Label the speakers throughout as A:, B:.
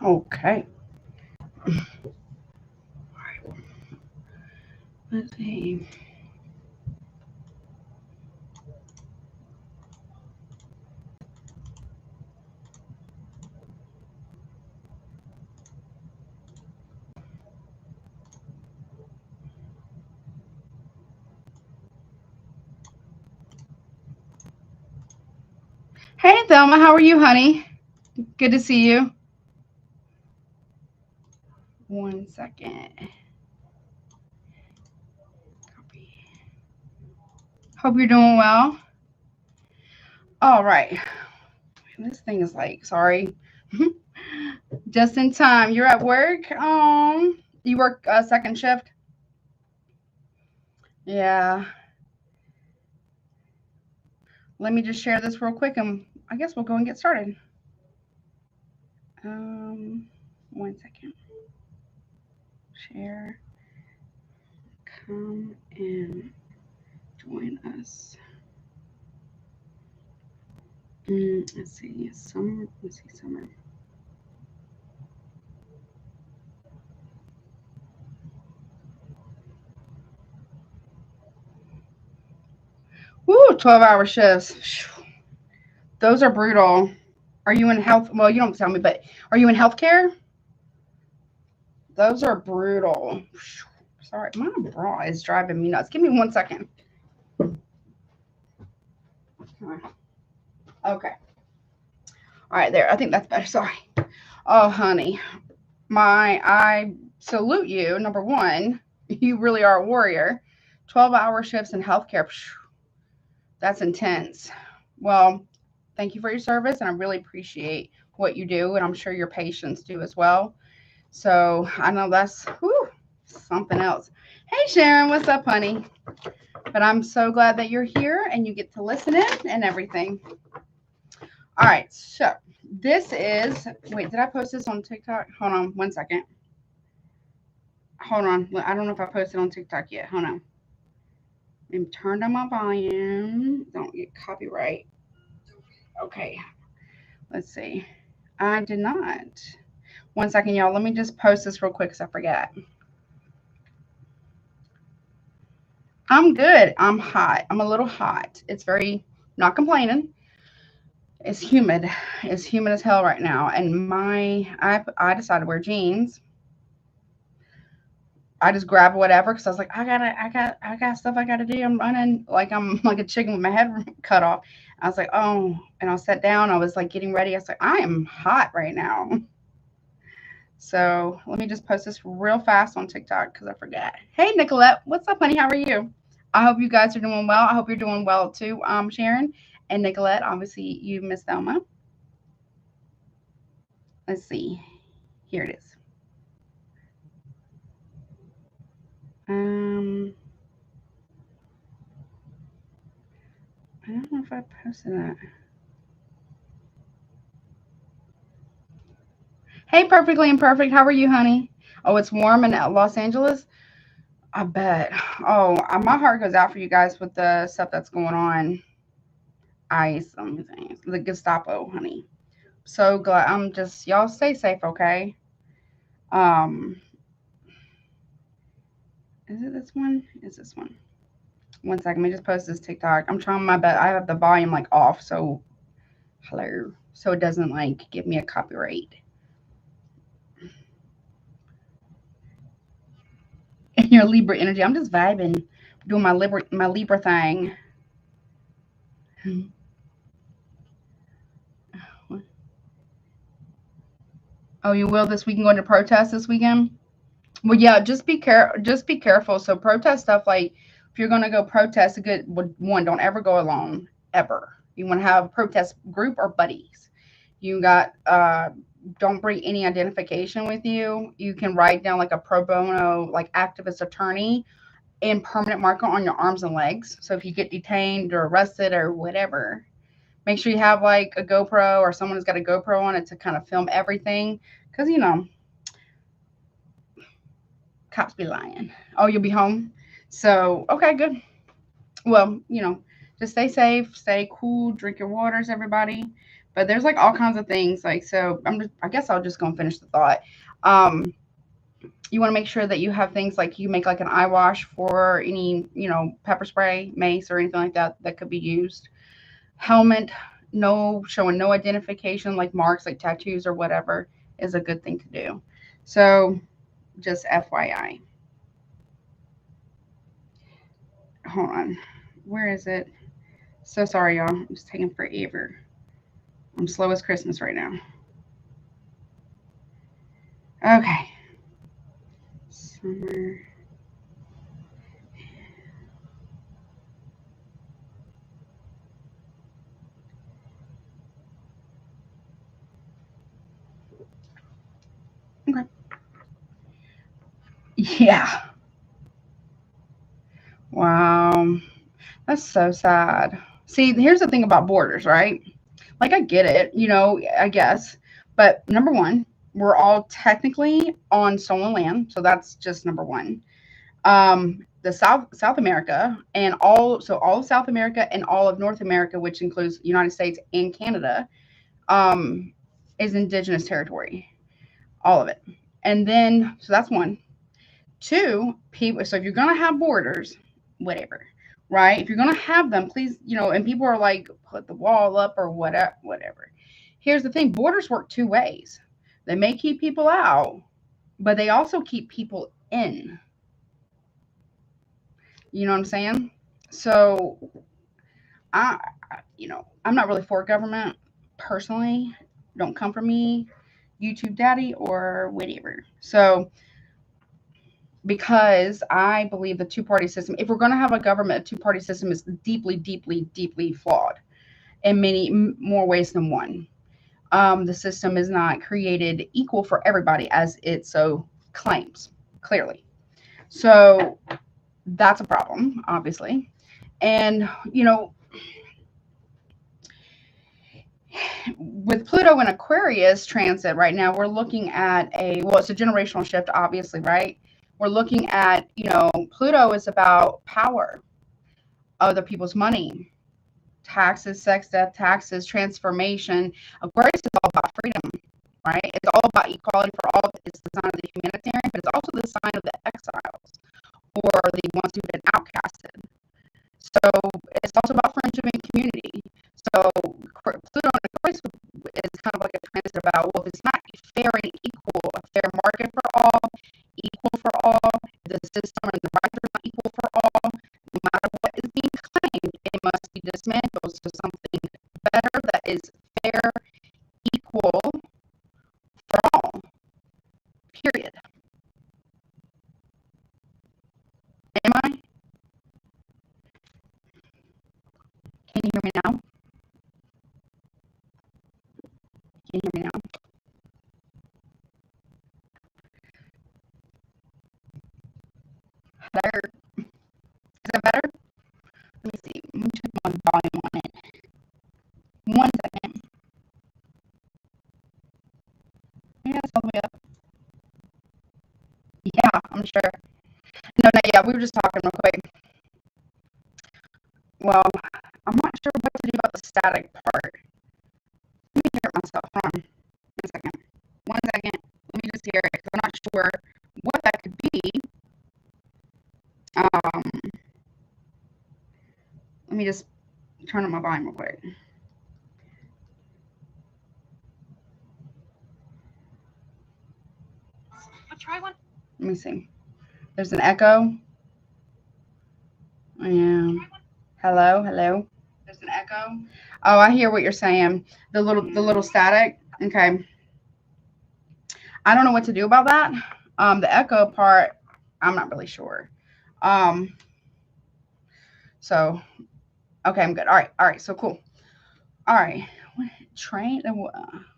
A: Okay. All right. Let's see. Hey, Thelma, how are you, honey? Good to see you. 1 second. Copy. Hope you're doing well. All right. This thing is like, sorry. Just in time. You're at work. You work a second shift? Yeah. Let me just share this real quick and I guess we'll go and get started. 1 second. Share. Come and join us. Let's see. Summer. Let's see. Summer. Woo, 12-hour shifts. Those are brutal. Are you in health? Well, you don't tell me, but are you in healthcare? Those are brutal. Sorry, my bra is driving me nuts. Give me 1 second. Okay. All right, there. I think that's better. Sorry. Oh, honey. I salute you. Number one, you really are a warrior. 12-hour shifts in healthcare. That's intense. Well, thank you for your service, and I really appreciate what you do, and I'm sure your patients do as well. So I know that's something else. Hey, Sharon, what's up, honey? But I'm so glad that you're here and you get to listen in and everything. All right, so this is, wait, did I post this on TikTok? Hold on 1 second. Hold on. I don't know if I posted on TikTok yet. Hold on. I'm turned on my volume. Don't get copyright. Okay. Let's see. I did not. 1 second, y'all. Let me just post this real quick because I forgot. I'm good. I'm hot. I'm a little hot. It's very, not complaining. It's humid. It's humid as hell right now. And I decided to wear jeans. I just grabbed whatever because I was like, I got stuff I gotta do. I'm running like I'm like a chicken with my head cut off. I was like, oh, and I sat down. I was like getting ready. I was like, I am hot right now. So let me just post this real fast on TikTok because I forgot. Hey, Nicolette, what's up, honey? How are you? I hope you guys are doing well. I hope you're doing well too, Sharon and Nicolette. Obviously, you Miss Thelma. Let's see. Here it is. I don't know if I posted that. Hey, Perfectly Imperfect. How are you, honey? Oh, it's warm in Los Angeles? I bet. Oh, my heart goes out for you guys with the stuff that's going on. ICE, the Gestapo, honey. So glad. I'm just, y'all stay safe, okay? Is it this one? Is this one? 1 second. Let me just post this TikTok. I'm trying my best. I have the volume like off, so hello. So it doesn't like give me a copyright. Your Libra energy. I'm just vibing, doing my Libra thing. Oh, you will this weekend? Going to protest this weekend? Well, yeah. Just be careful. So protest stuff like if you're gonna go protest, a good one. Don't ever go alone. Ever. You want to have a protest group or buddies. You got don't bring any identification with you. You can write down like a pro bono, like activist attorney and permanent marker on your arms and legs. So if you get detained or arrested or whatever, make sure you have like a GoPro or someone who's got a GoPro on it to kind of film everything. Because, cops be lying. Oh, you'll be home? So, okay, good. Well, just stay safe, stay cool, drink your waters, everybody. But there's like all kinds of things. Like, so I guess I'll just go and finish the thought. You want to make sure that you have things like you make like an eye wash for any, you know, pepper spray, mace, or anything like that that could be used. Helmet, no, showing no identification, like marks, like tattoos or whatever, is a good thing to do. So just FYI. Hold on. Where is it? So sorry, y'all. It's taking forever. I'm slow as Christmas right now. Okay. Summer. Okay. Yeah. Wow. That's so sad. See, here's the thing about borders, right? Like, I get it, you know, I guess. But number one, we're all technically on stolen land. So that's just number one. The South America and all of South America and all of North America, which includes the United States and Canada, is indigenous territory. All of it. And then, so that's one. Two, people, so if you're going to have borders, whatever, right? If you're going to have them, please, you know, and people are like, put the wall up or whatever. Here's the thing, borders work two ways. They may keep people out, but they also keep people in. You know what I'm saying? So I'm not really for government personally. Don't come for me, YouTube daddy or whatever. So because I believe the two-party system, if we're going to have a government, a two-party system is deeply, deeply, deeply flawed in many more ways than one. The system is not created equal for everybody as it so claims, clearly. So that's a problem, obviously. And, you know, with Pluto and Aquarius transit right now, we're looking at it's a generational shift, obviously, right? We're looking at, you know, Pluto is about power, other people's money, taxes, sex, death, taxes, transformation. Aquarius is all about freedom, right? It's all about equality for all. It's the sign of the humanitarian, but it's also the sign of the exiles or the ones who've been outcasted. So it's also about friendship and community. So Pluto and Aquarius is kind of like a transit about, well, if it's not fair and equal, a fair market for all, equal for all, the system and the rights are not equal for all, no matter what is being claimed, it must be dismantled to something better that is fair, equal for all, period. Am I? Can you hear me now? Can you hear me now? Hello? Is that better? Let me see. Let me check my volume on it. 1 second. Yeah, it's all the way up. Yeah, I'm sure. No, yeah, we were just talking real quick. Well, I'm not sure what to do about the static part. Let me hear it myself. Hold on. 1 second. 1 second. Let me just hear it because I'm not sure what that could be. Let me just turn on my volume real quick.
B: I'll try one.
A: Let me see. There's an echo. Yeah. Hello, hello. There's an echo. Oh, I hear what you're saying. The little static. Okay. I don't know what to do about that. The echo part, I'm not really sure. So, okay, I'm good. All right. So cool. All right. Train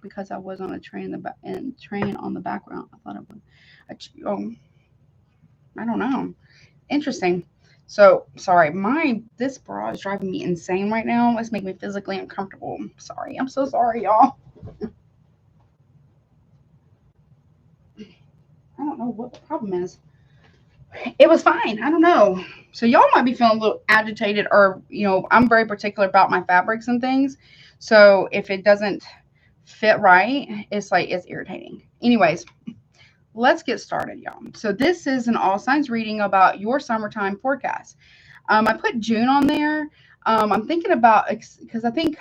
A: because I was on a train train on the background. I thought it was. I don't know. Interesting. So sorry, this bra is driving me insane right now. It's making me physically uncomfortable. Sorry, I'm so sorry, y'all. I don't know what the problem is. It was fine. I don't know. So y'all might be feeling a little agitated, or, you know, I'm very particular about my fabrics and things. So if it doesn't fit right, it's like, it's irritating. Anyways, let's get started, y'all. So this is an all signs reading about your summertime forecast. I put June on there. I'm thinking about, because I think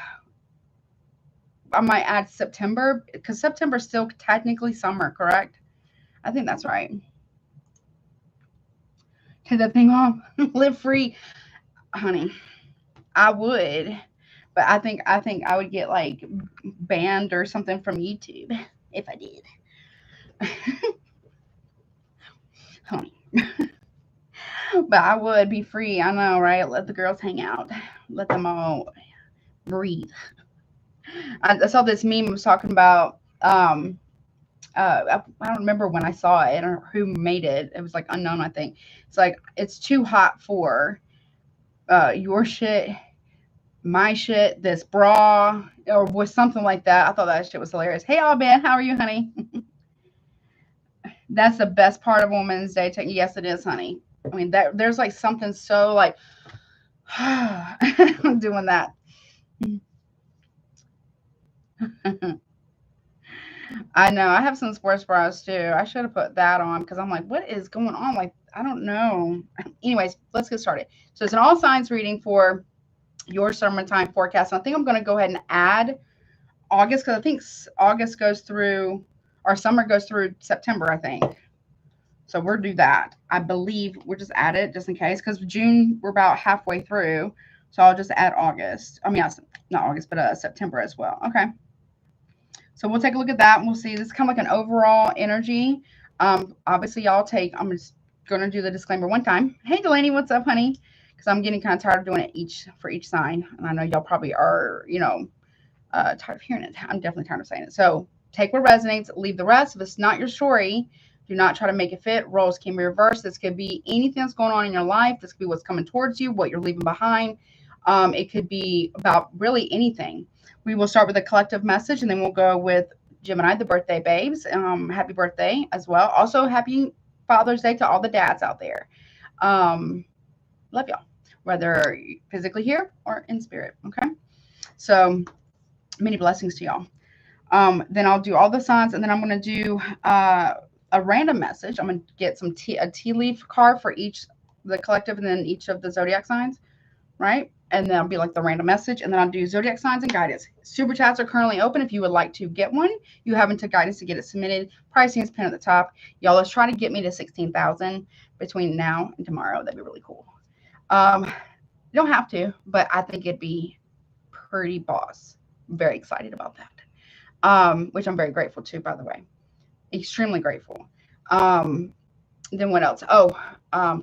A: I might add September, because September is still technically summer, correct? I think that's right. Take that thing off. Live free, honey. I would, but I think I would get like banned or something from YouTube if I did. Honey. But I would be free. I know, right? Let the girls hang out. Let them all breathe. I saw this meme was talking about I don't remember when I saw it or who made it. It was like unknown, I think. It's like, it's too hot for your shit, my shit, this bra, or was something like that. I thought that shit was hilarious. Hey, all Ben, how are you, honey? That's the best part of Women's Day. Yes, it is, honey. I mean, there's like something so like doing that. I know. I have some sports bras too. I should have put that on because I'm like, what is going on? Like, I don't know. Anyways, let's get started. So it's an all signs reading for your summertime forecast. And I think I'm going to go ahead and add August, because I think August goes through, or summer goes through September, I think. So we'll do that. I believe we'll just add it just in case, because June, we're about halfway through. So I'll just add August. I mean, not August, but September as well. Okay. So we'll take a look at that and we'll see. This is kind of like an overall energy. Obviously, y'all I'm just going to do the disclaimer one time. Hey, Dalanie, what's up, honey? Because I'm getting kind of tired of doing it for each sign. And I know y'all probably are, you know, tired of hearing it. I'm definitely tired of saying it. So take what resonates, leave the rest. If it's not your story, do not try to make it fit. Roles can be reversed. This could be anything that's going on in your life. This could be what's coming towards you, what you're leaving behind. It could be about really anything. We will start with a collective message, and then we'll go with Gemini, the birthday babes. Happy birthday as well. Also, happy Father's Day to all the dads out there. Love y'all, whether physically here or in spirit. Okay. So many blessings to y'all. Then I'll do all the signs, and then I'm going to do a random message. I'm going to get a tea leaf card for each, the collective, and then each of the zodiac signs, right? And then I'll be like the random message, and then I'll do zodiac signs and guidance. Super chats are currently open. If you would like to get one, you have until guidance to get it submitted. Pricing is pinned at the top. Y'all, let's try to get me to 16,000 between now and tomorrow. That'd be really cool. You don't have to, but I think it'd be pretty boss. Very excited about that. Which I'm very grateful to, by the way. Extremely grateful. Then what else?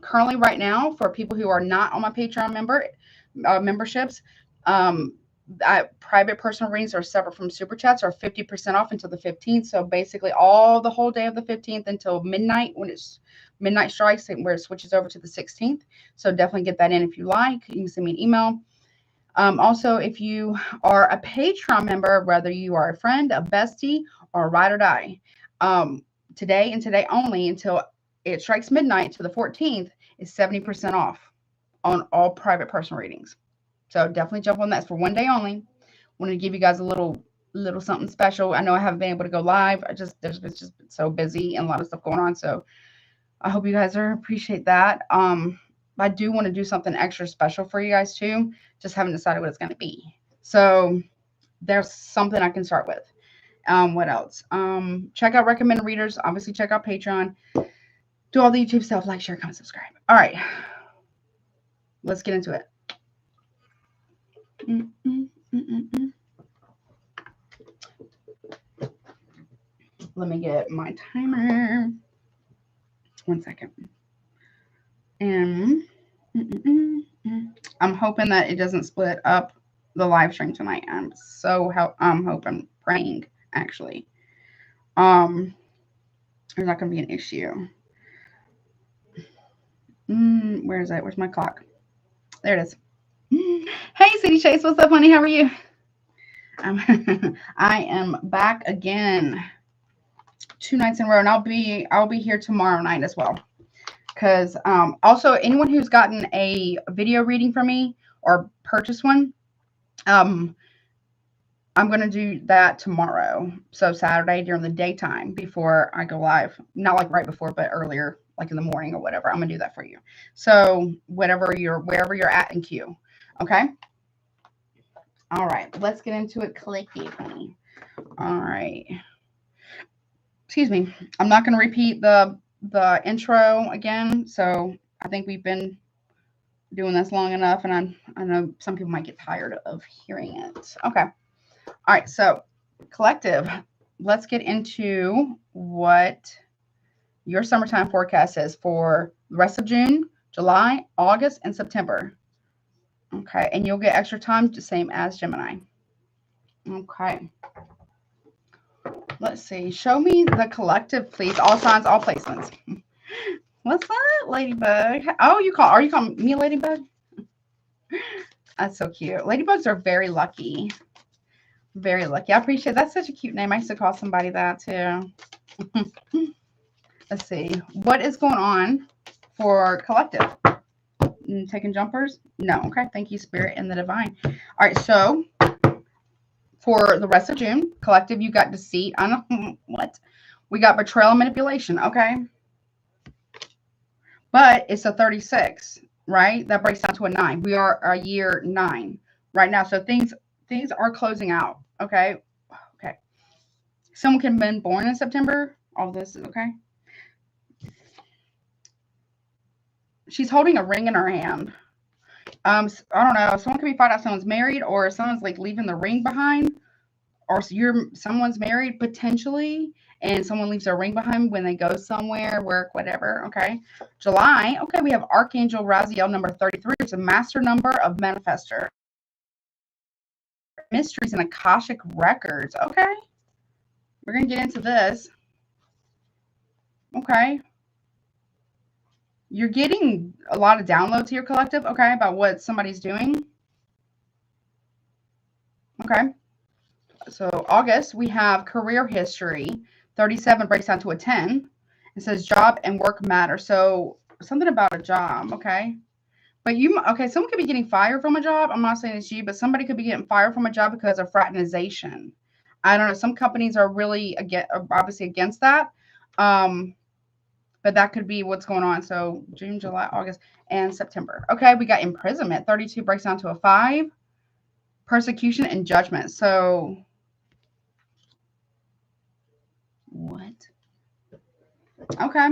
A: Currently right now, for people who are not on my Patreon memberships, private personal readings are separate from super chats, are 50% off until the 15th. So basically the whole day of the 15th until midnight, when it's midnight strikes, where it switches over to the 16th. So definitely get that in if you like. You can send me an email. Also, if you are a Patreon member, whether you are a friend, a bestie, or a ride or die, today and today only until it strikes midnight to the 14th is 70% off on all private personal readings. So definitely jump on that. It's for one day only. Wanted to give you guys a little something special. I know I haven't been able to go live. It's just been so busy and a lot of stuff going on. So I hope you guys appreciate that. I do want to do something extra special for you guys too. Just haven't decided what it's going to be. So there's something I can start with. What else? Check out recommended readers. Obviously, check out Patreon. Do all the YouTube stuff. Like, share, comment, subscribe. All right. Let's get into it. Let me get my timer. 1 second. And I'm hoping that it doesn't split up the live stream tonight. I'm hoping, praying, actually. There's not going to be an issue. Where is that? Where's my clock? There it is. Hey, City Chase, what's up, honey? How are you? I am back again 2 nights in a row, and I'll be here tomorrow night as well. Because also anyone who's gotten a video reading from me or purchased one, I'm going to do that tomorrow. So Saturday during the daytime before I go live. Not like right before, but earlier, like in the morning or whatever. I'm going to do that for you. So wherever you're at in queue. Okay. All right. Let's get into it collectively. All right. Excuse me. I'm not going to repeat the intro again. So I think we've been doing this long enough, and I know some people might get tired of hearing it. Okay. All right. So collective, let's get into what your summertime forecast is for the rest of June, July, August, and September. Okay. And you'll get extra time, the same as Gemini. Okay. Let's see. Show me the collective, please. All signs, all placements. What's that, Ladybug? Oh, are you calling me Ladybug? That's so cute. Ladybugs are very lucky. Very lucky. I appreciate it. That's such a cute name. I used to call somebody that too. Let's see. What is going on for collective? Taking jumpers? No. Okay. Thank you, Spirit and the Divine. All right. So for the rest of June, collective, you got deceit. I don't know what. We got betrayal and manipulation. Okay. But it's a 36, right? That breaks down to a 9. We are a year 9 right now. So things are closing out. Okay. Okay. Someone can have been born in September. All this is okay. She's holding a ring in her hand. I don't know. Someone could be finding out someone's married, or someone's like leaving the ring behind, or someone's married potentially, and someone leaves their ring behind when they go somewhere, work, whatever. Okay. July. Okay. We have Archangel Raziel number 33. It's a master number of manifester. Mysteries and Akashic records. Okay. We're going to get into this. Okay. You're getting a lot of downloads here, collective. Okay. About what somebody's doing. Okay. So August, we have career history. 37 breaks down to a 10. It says job and work matter. So something about a job. Okay. But someone could be getting fired from a job. I'm not saying it's you, but somebody could be getting fired from a job because of fraternization. I don't know. Some companies are really obviously against that. But that could be what's going on. So June, July, August, and September. Okay, we got imprisonment. 32 breaks down to a 5. Persecution and judgment. So what? Okay.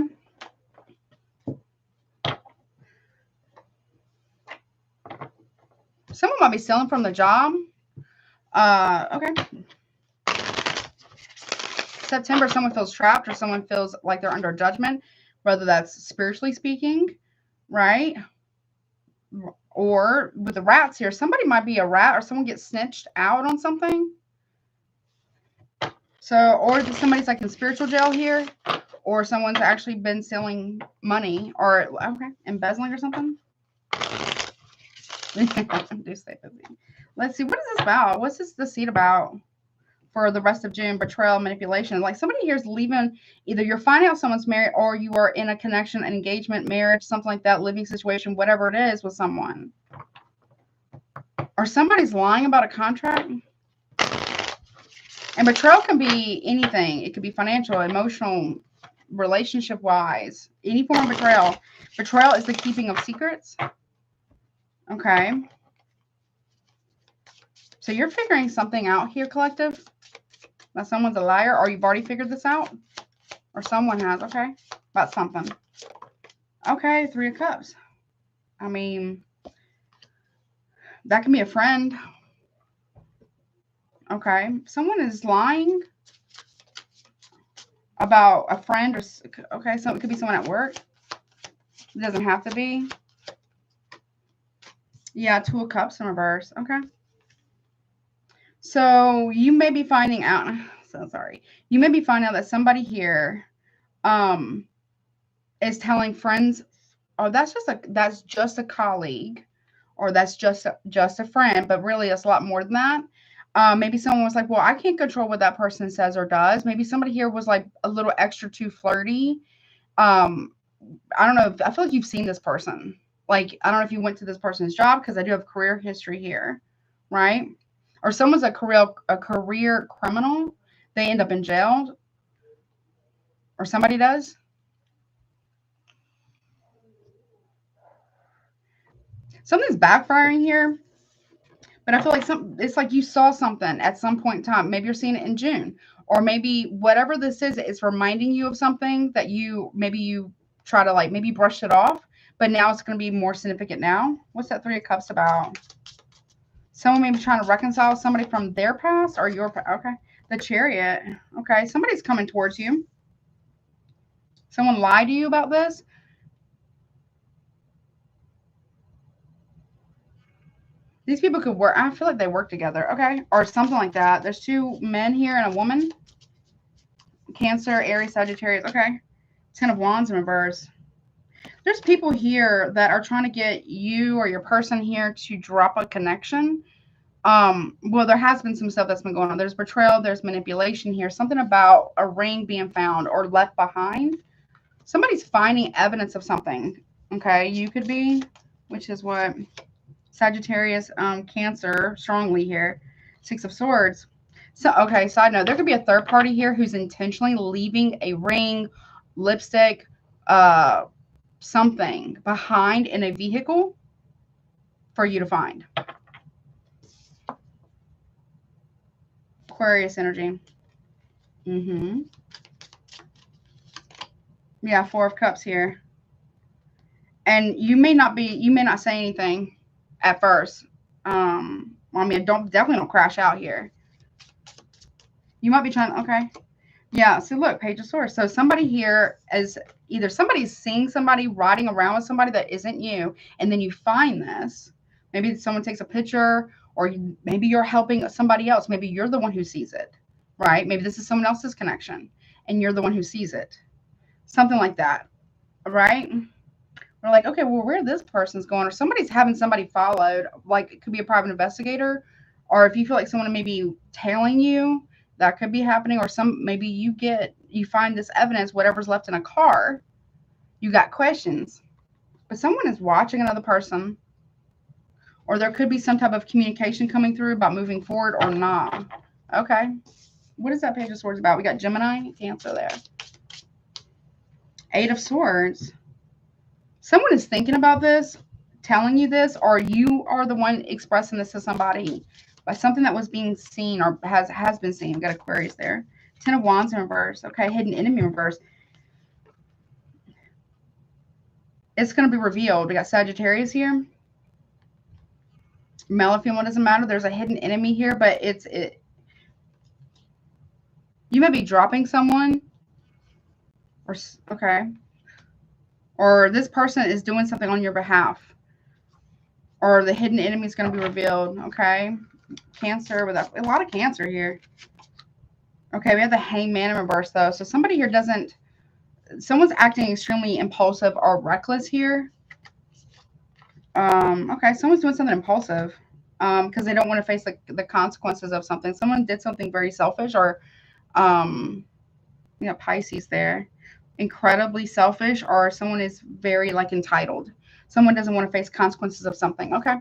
A: Someone might be stealing from the job. Okay. September, someone feels trapped, or someone feels like they're under judgment, whether that's spiritually speaking, right? Or with the rats here, somebody might be a rat, or someone gets snitched out on something. So, or somebody's like in spiritual jail here, or someone's actually been stealing money, or embezzling or something. Let's see, what is this about? What's this deceit about for the rest of June? Betrayal, manipulation. Like somebody here is leaving. Either you're finding out someone's married, or you are in a connection, an engagement, marriage, something like that, living situation, whatever it is with someone. Or somebody's lying about a contract. And betrayal can be anything. It could be financial, emotional, relationship-wise. Any form of betrayal. Betrayal is the keeping of secrets. Okay. So you're figuring something out here, collective. That someone's a liar, or you've already figured this out. Or someone has, okay. About something. Okay, 3 of Cups. I mean, that can be a friend. Okay, someone is lying about a friend, or okay, so it could be someone at work. It doesn't have to be. Yeah, 2 of Cups in reverse. Okay. So you may be finding out. So sorry. You may be finding out that somebody here is telling friends, oh, that's just a colleague, or that's just a friend, but really it's a lot more than that. Maybe someone was like, well, I can't control what that person says or does. Maybe somebody here was like a little extra too flirty I don't know. I feel like you've seen this person. Like, I don't know if you went to this person's job, because I do have career history here, right? Or someone's a career criminal. They end up in jail, or somebody does. Something's backfiring here, but I feel like it's like you saw something at some point in time. Maybe you're seeing it in June, or maybe whatever this is, it's reminding you of something that you try to like maybe brush it off, but now it's going to be more significant now. What's that Three of Cups about? Someone may be trying to reconcile somebody from their past or your past. Okay. The Chariot. Okay. Somebody's coming towards you. Someone lied to you about this. These people could work. I feel like they work together. Okay. Or something like that. There's two men here and a woman. Cancer, Aries, Sagittarius. Okay. 10 of Wands in reverse. There's people here that are trying to get you or your person here to drop a connection. Well, there has been some stuff that's been going on. There's betrayal. There's manipulation here. Something about a ring being found or left behind. Somebody's finding evidence of something. Okay. You could be, which is what Sagittarius, Cancer strongly here. Six of Swords. So, okay. Side note, there could be a third party here who's intentionally leaving a ring, lipstick, something behind in a vehicle for you to find. Aquarius energy. Yeah, Four of Cups here. And you may not say anything at first. I mean, definitely don't crash out here. You might be trying, okay. Yeah, so look, Page of Swords. So somebody here is either somebody's seeing somebody riding around with somebody that isn't you, and then you find this. Maybe someone takes a picture, or maybe you're helping somebody else. Maybe you're the one who sees it, right? Maybe this is someone else's connection, and you're the one who sees it. Something like that, right? We're like, okay, well, where this person's going, or somebody's having somebody followed. Like, it could be a private investigator, or if you feel like someone may be tailing you, that could be happening. Or maybe you find this evidence, whatever's left in a car. You got questions, but someone is watching another person, or there could be some type of communication coming through about moving forward or not. Okay. What is that Page of Swords about? We got Gemini, Cancer there. Eight of Swords. Someone is thinking about this, telling you this, or you are the one expressing this to somebody by something that was being seen or has been seen. We've got Aquarius there. 10 of Wands in reverse. Okay, hidden enemy in reverse. It's going to be revealed. We got Sagittarius here. Male or female, doesn't matter. There's a hidden enemy here, but you may be dropping someone. Or this person is doing something on your behalf. Or the hidden enemy is going to be revealed. Okay. Cancer, with a lot of Cancer here. Okay, we have the Hangman in reverse, though. So somebody here someone's acting extremely impulsive or reckless here. Okay, someone's doing something impulsive because they don't want to face the consequences of something. Someone did something very selfish, or Pisces there. Incredibly selfish, or someone is very entitled. Someone doesn't want to face consequences of something. Okay.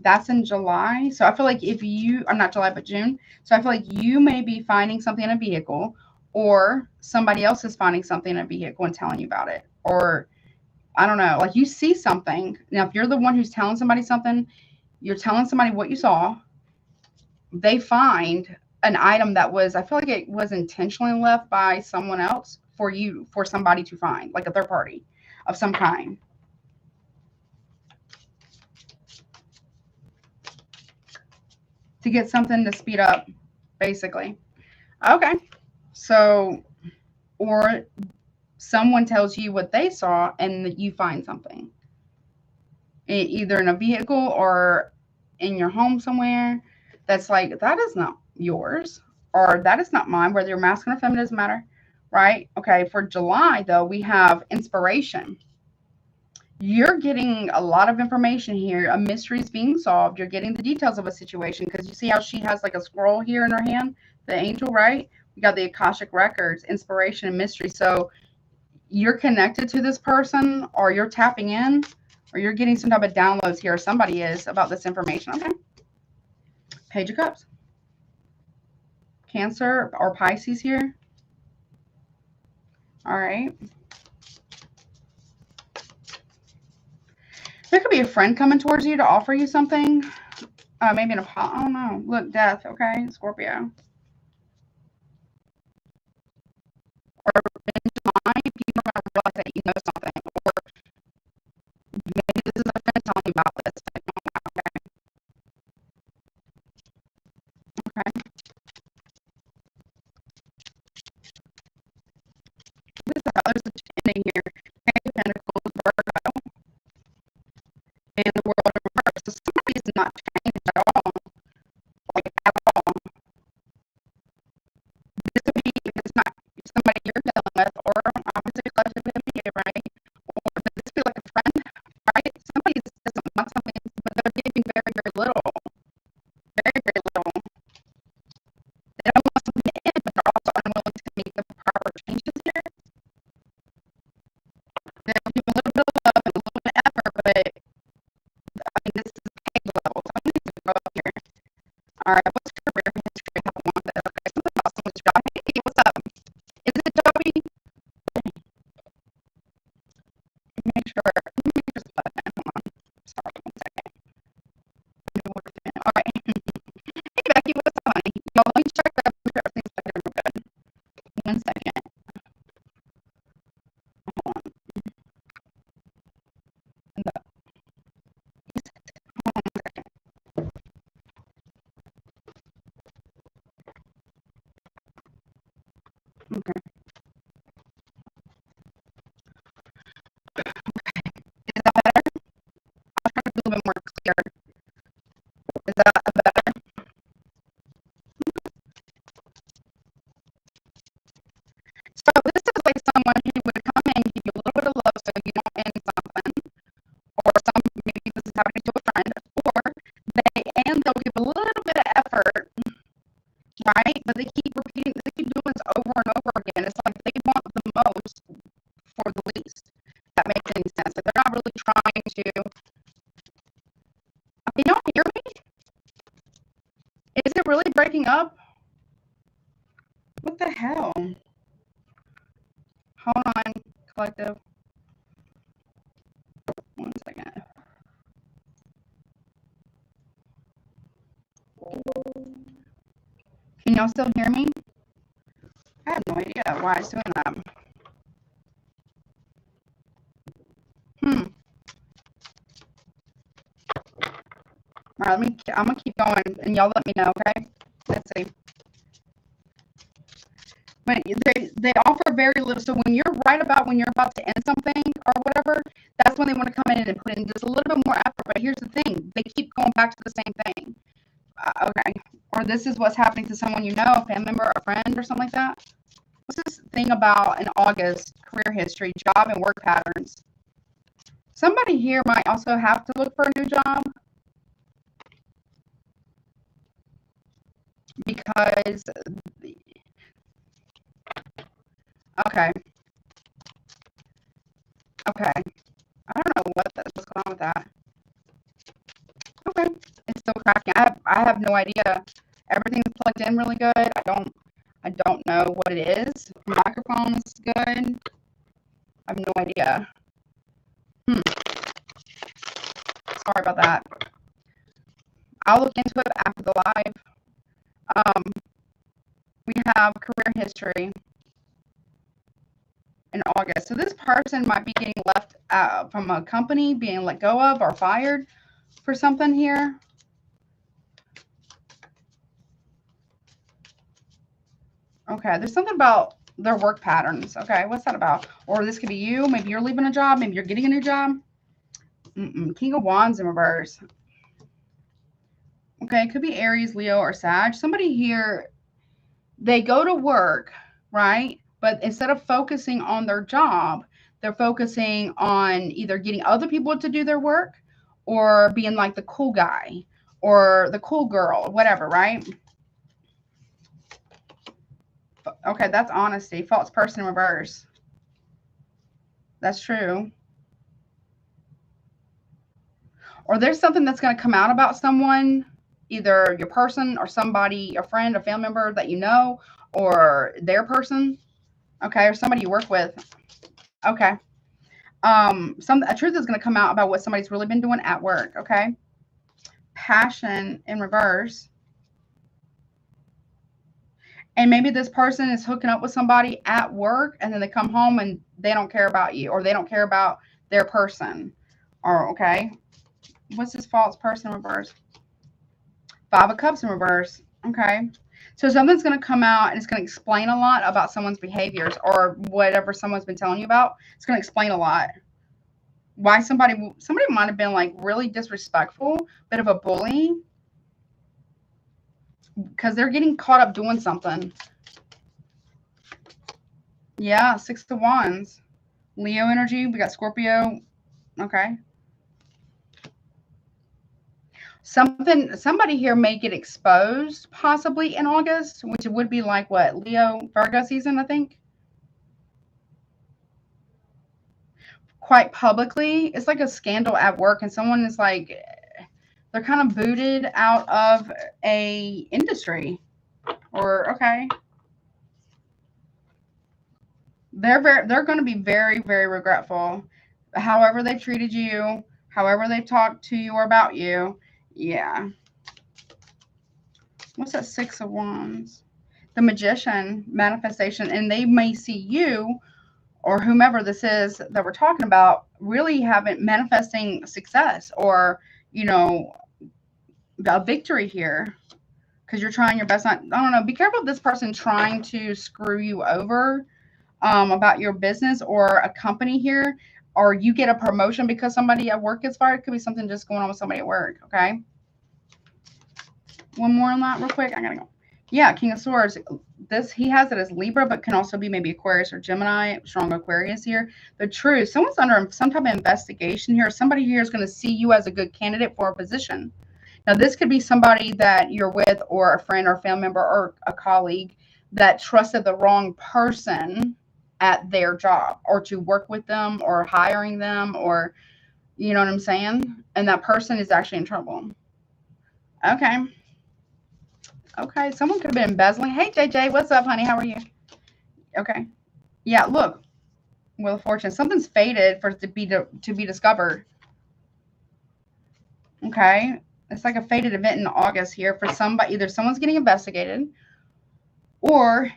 A: That's in July. So I feel like not July, but June. So I feel like you may be finding something in a vehicle, or somebody else is finding something in a vehicle and telling you about it. Or I don't know, like you see something. Now, if you're the one who's telling somebody something, you're telling somebody what you saw. They find an item that I feel like it was intentionally left by someone else for somebody to find, like a third party of some kind. To get something to speed up, basically. Okay. So, or someone tells you what they saw and you find something. Either in a vehicle or in your home somewhere that's like, that is not yours, or that is not mine, whether you're masculine or feminine, doesn't matter. Right? Okay. For July, though, we have inspiration. You're getting a lot of information here. A mystery is being solved. You're getting the details of a situation, because you see how she has like a scroll here in her hand, the angel, right? We got the Akashic records, inspiration, and mystery. So you're connected to this person, or you're tapping in, or you're getting some type of downloads here. Somebody is about this information. Okay. Page of Cups. Cancer or Pisces here. All right. There could be a friend coming towards you to offer you something. Maybe an apology. Oh no. Look, death. Okay. Scorpio. Or in July, people are going to realize that you know something. Or maybe this is a friend telling you about this. Okay. Okay. There's a ending here. Page of Pentacles, Virgo, and the World in reverse. So somebody is not changed at all. Like at all. This could be, if it's not somebody you're dealing with, or obviously collective immediate, right? Or this could be like a friend, right? Somebody doesn't want something, but they're giving very, very little. Very, very little. They don't want something to end, but they're also unwilling to make the proper changes here. They'll give a little bit of love and a little bit of effort, but I mean, this is page level, so I need to go up here. All right, what's career history? I want that. Okay, something about someone's job. Hey, what's up? Is it Joey? Make sure. Let me just put that in. Hold on. Sorry, 1 second. All right. Hey, Becky, what's up, honey? Yo, let me check that. Make sure everything's looking real good. 1 second. Hold on. Hold on 1 second. Okay. Is that better? I'll try to be a little bit more clear. Is that better? So this is like someone who would come in, give you a little bit of love so you don't end something, or maybe this is happening to a friend, or they'll give a little bit of effort, right? But they keep repeating, they keep doing this over and over again. It's like they want the most for the least. If that makes any sense. Like they're not really trying to. Can y'all hear me? Is it really breaking up? What the hell? Hold on, collective. 1 second. Can y'all still hear me? I have no idea why it's doing that. All right, I'm gonna keep going, and y'all let me know, okay? Let's see. But they offer very little. So when you're right about when you're about to end something or whatever, that's when they want to come in and put in just a little bit more effort. But here's the thing: they keep going back to the same thing. Okay, or this is what's happening to someone you know, a family member, a friend, or something like that. What's this thing about in August? Career history, job and work patterns. Somebody here might also have to look for a new job because. Okay. Okay. I don't know what's going on with that. Okay. It's still cracking. I have no idea. Everything's plugged in really good. I don't know what it is. Microphone is good. I have no idea. Sorry about that. I'll look into it after the live. We have career history in August. So this person might be getting left from a company, being let go of or fired for something here. Okay, there's something about their work patterns. Okay, what's that about? Or this could be you. Maybe you're leaving a job. Maybe you're getting a new job. King of Wands in reverse. Okay, it could be Aries, Leo, or Sag. Somebody here, they go to work, right? But instead of focusing on their job, they're focusing on either getting other people to do their work or being like the cool guy or the cool girl, whatever, right? Okay, that's honesty. False person in reverse. That's true. Or there's something that's going to come out about someone, either your person or somebody, a friend, a family member that you know, or their person, okay, or somebody you work with, okay. A truth is going to come out about what somebody's really been doing at work, okay. Passion in reverse. And maybe this person is hooking up with somebody at work, and then they come home and they don't care about you, or they don't care about their person, or okay. What's this false person in reverse? Five of Cups in reverse. Okay. So something's going to come out and it's going to explain a lot about someone's behaviors or whatever someone's been telling you about. It's going to explain a lot. Why somebody might have been like really disrespectful, bit of a bully, because they're getting caught up doing something. Yeah, 6 of Wands. Leo energy. We got Scorpio. Okay. Somebody here may get exposed possibly in August, which would be like what, Leo, Virgo season, I think. Quite publicly. It's like a scandal at work, and someone is like, they're kind of booted out of a industry, or okay. They're going to be very, very regretful. However they've treated you, however they've talked to you or about you. Yeah. What's that 6 of Wands? The Magician, manifestation, and they may see you or whomever this is that we're talking about really haven't manifesting success or, you know, a victory here because you're trying your best. I don't know. Be careful of this person trying to screw you over about your business or a company here, or you get a promotion because somebody at work gets fired. It could be something just going on with somebody at work. Okay. One more on that real quick. I gotta go. Yeah, King of Swords. He has it as Libra, but can also be maybe Aquarius or Gemini. Strong Aquarius here. The truth. Someone's under some type of investigation here. Somebody here is going to see you as a good candidate for a position. Now, this could be somebody that you're with, or a friend or family member or a colleague that trusted the wrong person at their job, or to work with them, or hiring them, or you know what I'm saying? And that person is actually in trouble. Okay. Okay, someone could have been embezzling. Hey, JJ, what's up, honey? How are you? Okay. Yeah, look, Wheel of Fortune. Something's fated for it to be discovered. Okay. It's like a fated event in August here for somebody. Either someone's getting investigated, or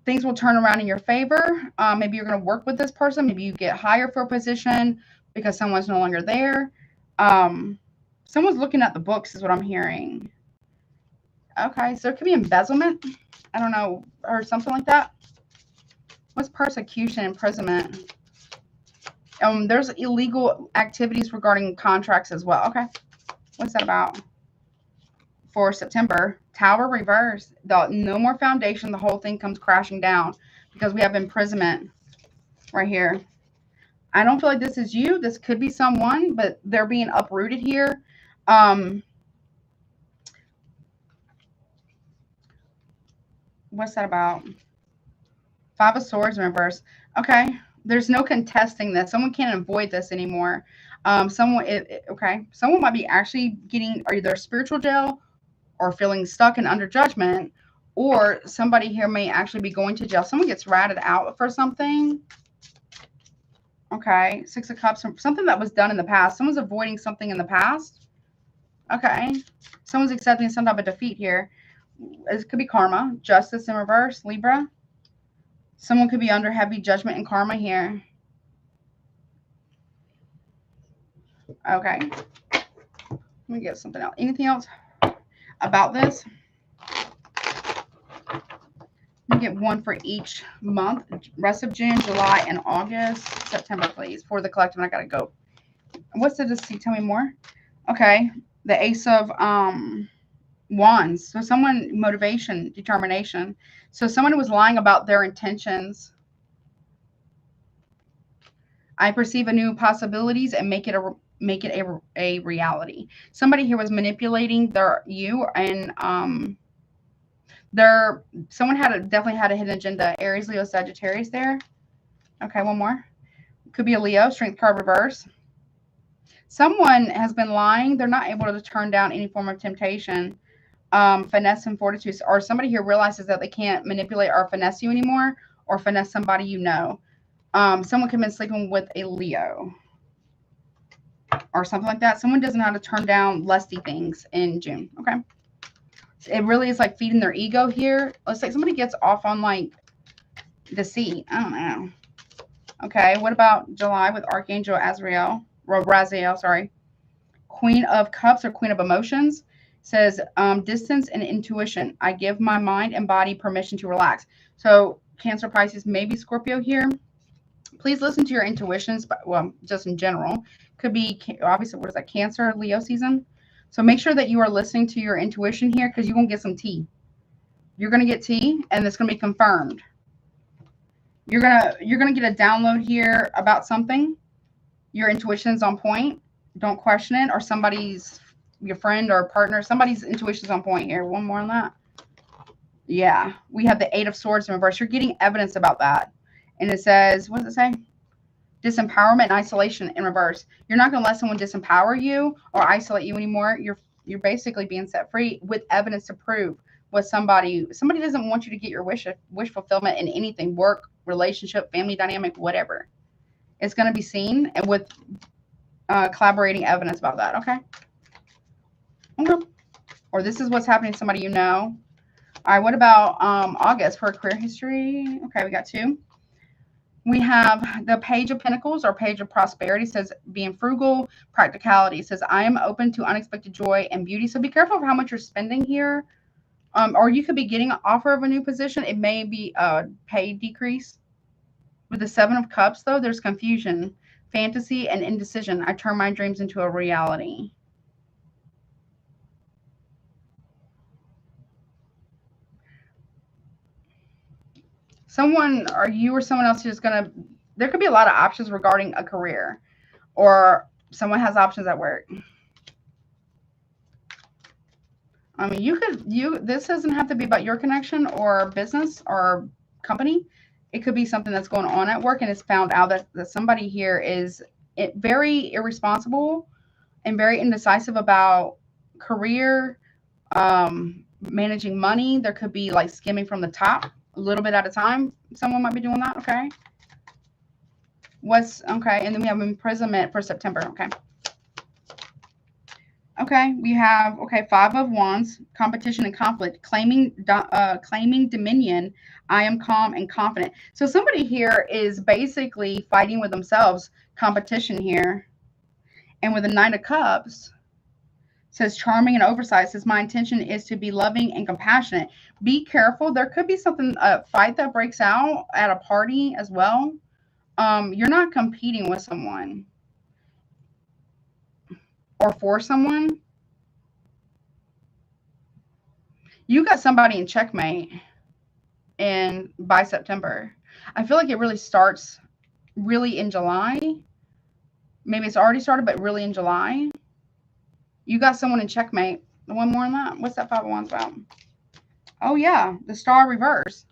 A: things will turn around in your favor. Maybe you're going to work with this person. Maybe you get hired for a position because someone's no longer there. Someone's looking at the books is what I'm hearing. Okay, so it could be embezzlement. I don't know, or something like that. What's persecution, imprisonment? There's illegal activities regarding contracts as well. Okay, what's that about? For September, Tower reverse. No more foundation. The whole thing comes crashing down because we have imprisonment right here. I don't feel like this is you. This could be someone, but they're being uprooted here. What's that about? Five of Swords in reverse. Okay. There's no contesting this. Someone can't avoid this anymore. Okay. Someone might be actually getting either spiritual jail or feeling stuck and under judgment, or somebody here may actually be going to jail. Someone gets ratted out for something. Okay. 6 of Cups. Something that was done in the past. Someone's avoiding something in the past. Okay. Someone's accepting some type of defeat here. It could be karma. Justice in reverse. Libra. Someone could be under heavy judgment and karma here. Okay. Let me get something else. Anything else about this? Let me get one for each month. Rest of June, July, and August. September, please. For the collective, I gotta go. What's the deceit? Tell me more. Okay. The Ace of Wands. So someone, motivation, determination. So someone was lying about their intentions. I perceive a new possibilities and make it a reality. Somebody here was manipulating you, and someone definitely had a hidden agenda. Aries, Leo, Sagittarius there. Okay, one more. Could be a Leo, Strength card reverse. Someone has been lying. They're not able to turn down any form of temptation. Finesse and fortitude. Or somebody here realizes that they can't manipulate or finesse you anymore, or finesse somebody you know. Someone could have been sleeping with a Leo or something like that. Someone doesn't know how to turn down lusty things in June. Okay. It really is like feeding their ego here. Let's say somebody gets off on like deceit. I don't know. Okay. What about July with Archangel Raziel, sorry. Queen of Cups or Queen of Emotions. Says distance and intuition. I give my mind and body permission to relax. So Cancer, Pisces, maybe Scorpio here. Please listen to your intuitions, but well, just in general. Could be obviously, what is that, Cancer, Leo season. So make sure that you are listening to your intuition here, because you won't get some tea. You're gonna get tea, and it's gonna be confirmed. You're gonna get a download here about something. Your intuition's on point. Don't question it, or your friend or partner, somebody's intuition's on point here. One more on that. Yeah, we have the Eight of Swords in reverse. You're getting evidence about that. And it says, what does it say? Disempowerment and isolation in reverse. You're not going to let someone disempower you or isolate you anymore. You're basically being set free with evidence to prove what somebody doesn't want you to get your wish fulfillment in anything, work, relationship, family dynamic, whatever. It's going to be seen, and with collaborating evidence about that. Okay. Okay. Or this is what's happening to somebody you know. All right, what about August for career history? Okay, we got 2. We have the Page of Pentacles or Page of Prosperity. Says being frugal, practicality. Says I am open to unexpected joy and beauty. So be careful of how much you're spending here. Or you could be getting an offer of a new position. It may be a pay decrease. With the Seven of Cups, though, there's confusion, fantasy, and indecision. I turn my dreams into a reality. Someone, or you or someone else, is going to, there could be a lot of options regarding a career, or someone has options at work. I mean, this doesn't have to be about your connection or business or company. It could be something that's going on at work, and it's found out that somebody here is very irresponsible and very indecisive about career, managing money. There could be like skimming from the top a little bit at a time. Someone might be doing that. Okay. Okay. And then we have imprisonment for September. Okay. Okay. We have, okay, 5 of Wands, competition and conflict, claiming dominion. I am calm and confident. So somebody here is basically fighting with themselves, competition here. And with the Knight of Cups, says charming and oversized. Says my intention is to be loving and compassionate. Be careful. There could be something, a fight that breaks out at a party as well. You're not competing with someone or for someone. You got somebody in checkmate, and by September. I feel like it really starts really in July. Maybe it's already started, but really in July. You got someone in checkmate. One more on that. What's that 5 of Wands about? Oh, yeah. The Star reverse.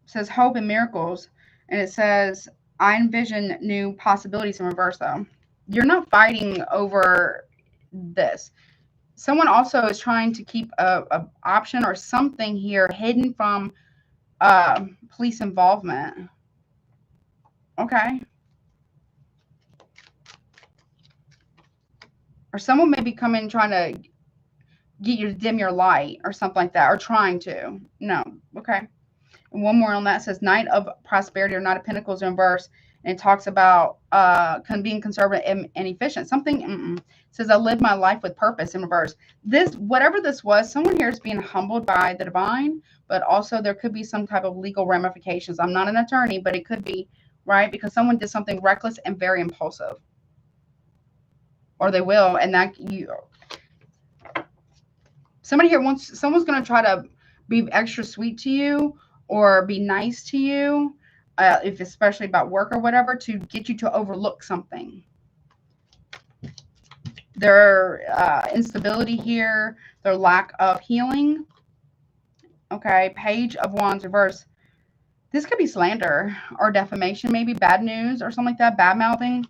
A: It says hope and miracles. And it says, I envision new possibilities in reverse, though. You're not fighting over this. Someone also is trying to keep a option or something here hidden from police involvement. Okay. Or someone may be coming trying to get you to dim your light or something like that, or trying to. No. Okay. And one more on that. Says Knight of Prosperity or Knight of Pentacles in reverse. And it talks about being conservative and efficient. Something says I live my life with purpose in reverse. This, whatever this was, someone here is being humbled by the divine, but also there could be some type of legal ramifications. I'm not an attorney, but it could be, right? Because someone did something reckless and very impulsive. Or they will, and that somebody here someone's going to try to be extra sweet to you or be nice to you, if especially about work or whatever, to get you to overlook something. Their instability here, their lack of healing. Okay, Page of Wands reverse. This could be slander or defamation, maybe bad news or something like that, bad mouthing.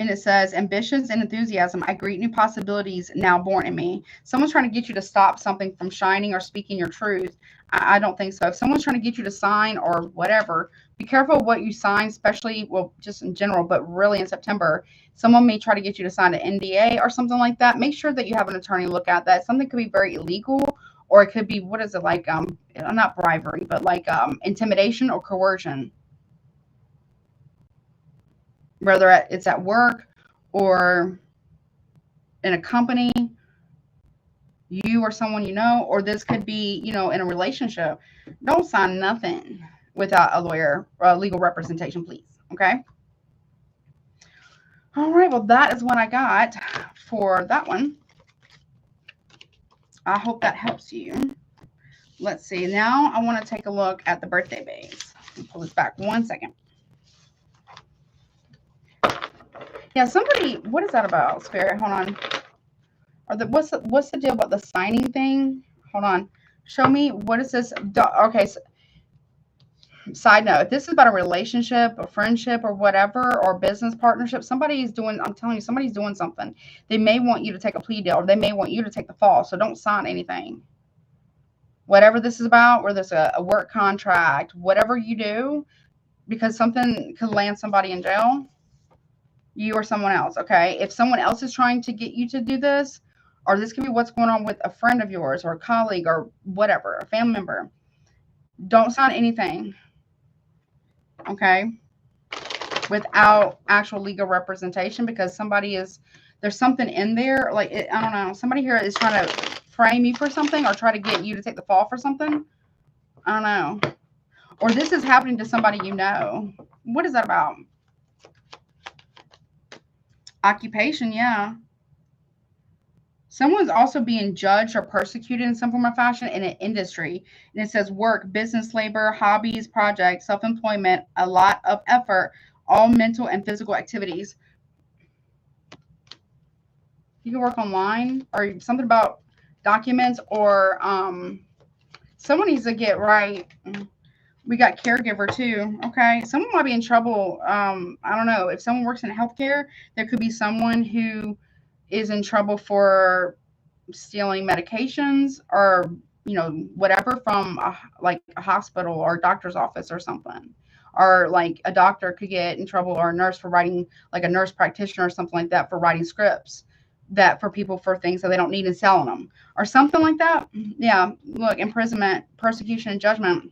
A: And it says, ambitions and enthusiasm, I greet new possibilities now born in me. Someone's trying to get you to stop something from shining or speaking your truth. I don't think so. If someone's trying to get you to sign or whatever, be careful what you sign, especially, well, just in general, but really in September. Someone may try to get you to sign an NDA or something like that. Make sure that you have an attorney look at that. Something could be very illegal, or it could be, what is it, like, not bribery, but like intimidation or coercion. Whether it's at work or in a company, you or someone you know, or this could be, in a relationship. Don't sign nothing without a lawyer or legal representation, please. Okay. All right. Well, that is what I got for that one. I hope that helps you. Let's see. Now I want to take a look at the birthday base. Pull this back 1 second. Yeah, somebody, what is that about, Spirit? Hold on. Or what's the deal about the signing thing? Hold on. Show me, what is this? Okay. So, side note, if this is about a relationship, a friendship, or whatever, or business partnership, somebody's doing, I'm telling you, somebody's doing something. They may want you to take a plea deal, or they may want you to take the fall. So don't sign anything. Whatever this is about, whether it's a work contract, whatever you do, because something could land somebody in jail. You or someone else, okay? If someone else is trying to get you to do this, or this could be what's going on with a friend of yours or a colleague or whatever, a family member, don't sign anything, okay, without actual legal representation, because there's something in there, like, I don't know, somebody here is trying to frame you for something or try to get you to take the fall for something. I don't know. Or this is happening to somebody you know. What is that about? Occupation, yeah. Someone's also being judged or persecuted in some form or fashion in an industry. And it says work, business, labor, hobbies, projects, self-employment, a lot of effort, all mental and physical activities. You can work online, or something about documents, or someone needs to get right. We got caregiver too. Okay. Someone might be in trouble. I don't know. If someone works in healthcare, there could be someone who is in trouble for stealing medications or, whatever from like a hospital or doctor's office or something. Or like a doctor could get in trouble, or a nurse for writing, like a nurse practitioner or something like that, for writing scripts that for people for things that they don't need and selling them or something like that. Yeah. Look, imprisonment, persecution, and judgment.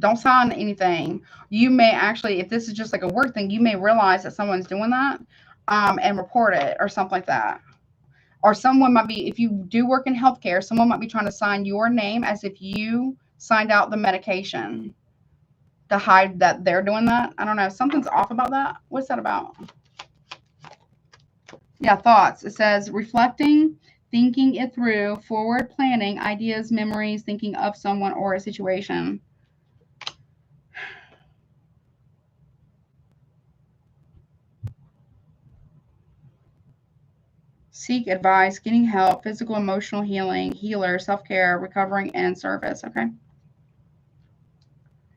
A: Don't sign anything. You may actually, if this is just like a work thing, you may realize that someone's doing that and report it or something like that. Or someone might be, if you do work in healthcare, someone might be trying to sign your name as if you signed out the medication to hide that they're doing that. I don't know. Something's off about that. What's that about? Yeah, thoughts. It says reflecting, thinking it through, forward planning, ideas, memories, thinking of someone or a situation. Seek advice, getting help, physical, emotional healing, healer, self-care, recovering, and service. Okay.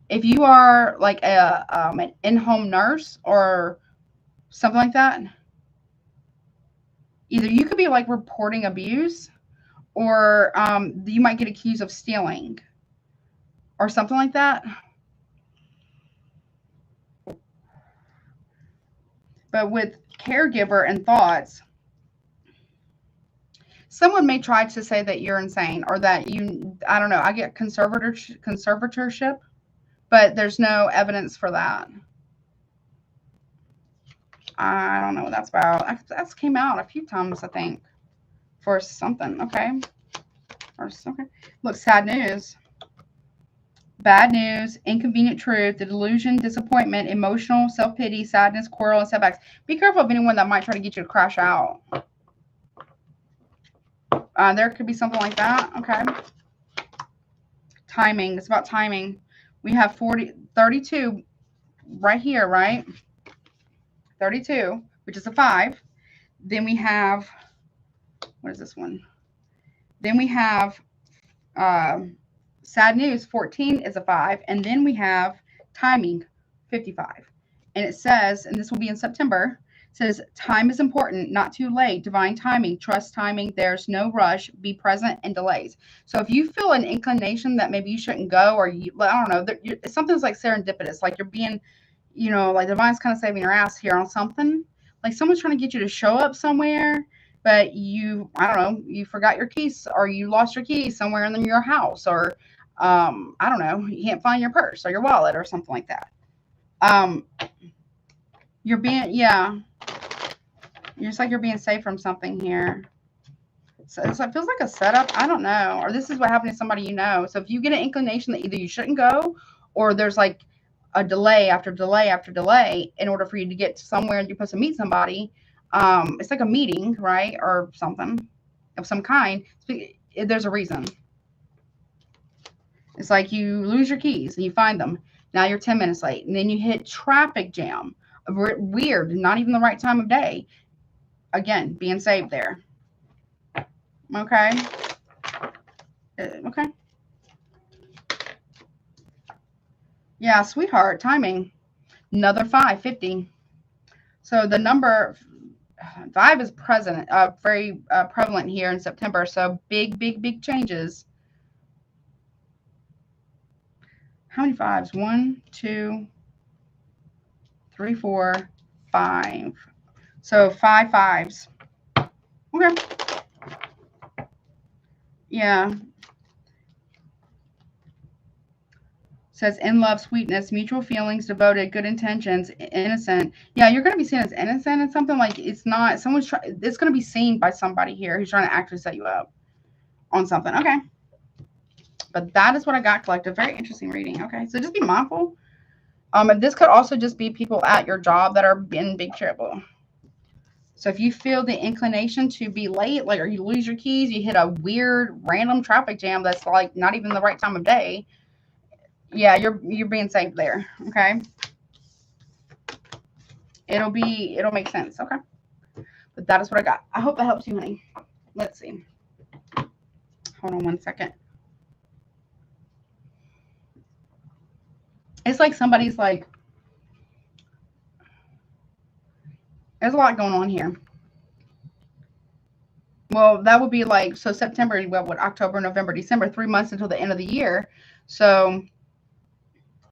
A: If you are like an in-home nurse or something like that, either you could be like reporting abuse, or you might get accused of stealing or something like that. But with caregiver and thoughts, someone may try to say that you're insane, or that I don't know, I get conservatorship, but there's no evidence for that. I don't know what that's about. That's came out a few times, I think, for something. Okay. Okay. Look, sad news. Bad news, inconvenient truth, the delusion, disappointment, emotional, self-pity, sadness, quarrel, and setbacks. Be careful of anyone that might try to get you to crash out. There could be something like that. Okay. Timing. It's about timing. We have 32 right here, right? 32, which is a 5. Then we have, what is this one? Then we have Sad news, 14 is a 5. And then we have timing, 55. And it says, and this will be in September, it says, time is important, not too late. Divine timing, trust timing. There's no rush. Be present and delays. So if you feel an inclination that maybe you shouldn't go, or you, I don't know, something's like serendipitous, like you're being, you know, like divine's kind of saving your ass here on something. Like someone's trying to get you to show up somewhere, but you, I don't know, you forgot your keys, or you lost your keys somewhere in your house, or I don't know, you can't find your purse or your wallet or something like that. You're being, yeah, you're just like you're being saved from something here. So it feels like a setup. I don't know, or this is what happened to somebody you know. So if you get an inclination that either you shouldn't go, or there's like a delay after delay after delay in order for you to get to somewhere you're supposed to meet somebody, it's like a meeting, right, or something of some kind. There's a reason. It's like you lose your keys and you find them. Now you're 10 minutes late, and then you hit traffic jam. Weird, not even the right time of day. Again, being saved there. Okay. Okay. Yeah, sweetheart, timing. Another 5, 50. So the number 5 is very prevalent here in September. So big changes. How many 5s? 1, 2, 3, 4, 5. So 5 5s. Okay. Yeah. Says in love, sweetness, mutual feelings, devoted, good intentions, innocent. Yeah, you're going to be seen as innocent and something like it's not. It's going to be seen by somebody here who's trying to actually set you up on something. Okay. But that is what I got, collective. Very interesting reading. Okay. So just be mindful. And this could also just be people at your job that are in big trouble. So if you feel the inclination to be late, like, or you lose your keys, you hit a weird random traffic jam that's like not even the right time of day. Yeah, you're being saved there. Okay. It'll make sense. Okay. But that is what I got. I hope that helps you, honey. Let's see. Hold on one second. It's like somebody's like, there's a lot going on here. Well, that would be like, so September, what, October, November, December, 3 months until the end of the year. So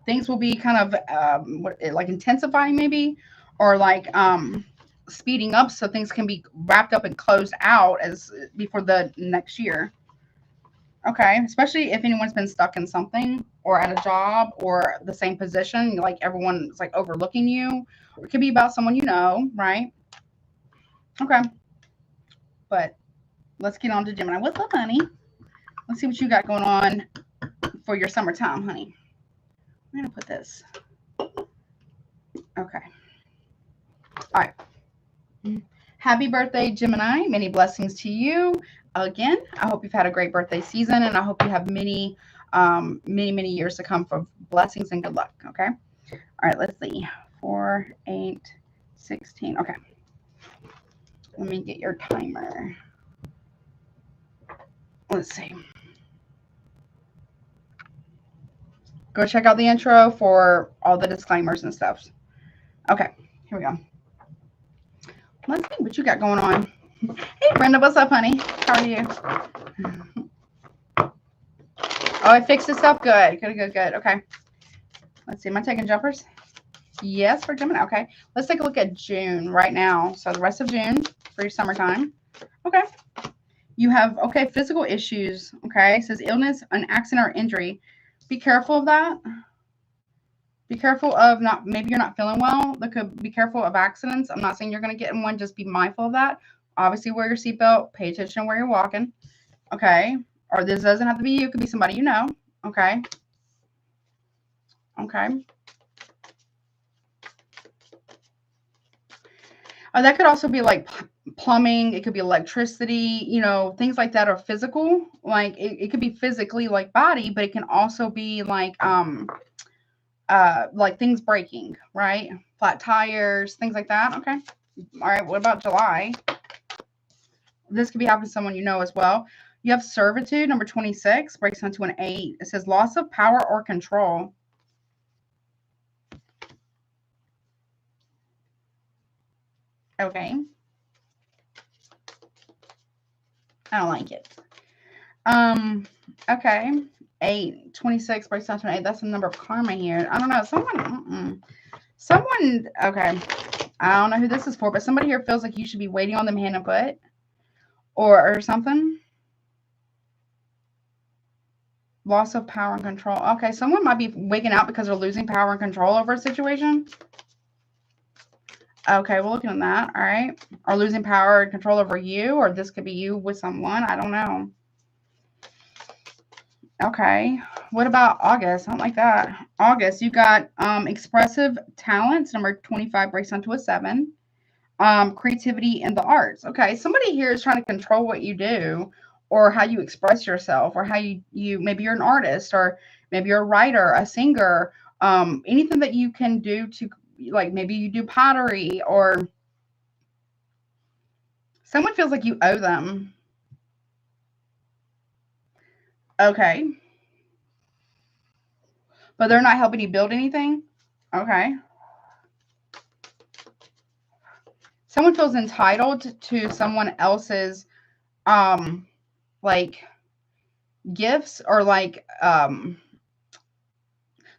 A: things will be kind of like intensifying maybe, or like speeding up so things can be wrapped up and closed out as before the next year. Okay, especially if anyone's been stuck in something or at a job or the same position, like everyone's like overlooking you. It could be about someone you know, right? Okay. But let's get on to Gemini. What's up, honey? Let's see what you got going on for your summertime, honey. I'm going to put this. Okay. All right. Happy birthday, Gemini. Many blessings to you. Again, I hope you've had a great birthday season, and I hope you have many years to come for blessings and good luck. Okay. All right. Let's see. 4, 8, 16. Okay. Let me get your timer. Let's see. Go check out the intro for all the disclaimers and stuff. Okay. Here we go. Let's see what you got going on. Hey, Brenda, what's up, honey? How are you? Oh, it fixed itself. Good. Okay. Let's see. Am I taking jumpers? Yes, for Gemini. Okay. Let's take a look at June right now. So the rest of June for your summertime. Okay. You have, okay, physical issues. Okay. It says illness, an accident, or injury. Be careful of that. Be careful of maybe you're not feeling well. Be careful of accidents. I'm not saying you're going to get in one. Just be mindful of that. Obviously, wear your seatbelt. Pay attention to where you're walking. Okay. Or this doesn't have to be you. It could be somebody you know. Okay. Okay. That could also be like plumbing. It could be electricity, things like that are physical. Like it could be physically like body, but it can also be like things breaking, right? Flat tires, things like that. Okay. All right. What about July? This could be happening to someone you know as well. You have servitude, number 26, breaks down to an 8. It says loss of power or control. Okay. I don't like it. Okay. 8, 26 breaks down to an 8. That's the number of karma here. I don't know. Someone, okay. I don't know who this is for, but somebody here feels like you should be waiting on them hand and foot or something. Loss of power and control. Okay, someone might be waking out because they're losing power and control over a situation. Okay, we're looking at that. All right. Or losing power and control over you, or this could be you with someone. I don't know. Okay. What about August? I don't like that. August, you got expressive talents. Number 25 breaks down to a 7. Creativity and the arts. Okay, somebody here is trying to control what you do or how you express yourself or how you maybe you're an artist or maybe you're a writer, a singer, anything that you can do to, like, maybe you do pottery or someone feels like you owe them. Okay. But they're not helping you build anything? Okay. Someone feels entitled to someone else's like gifts or like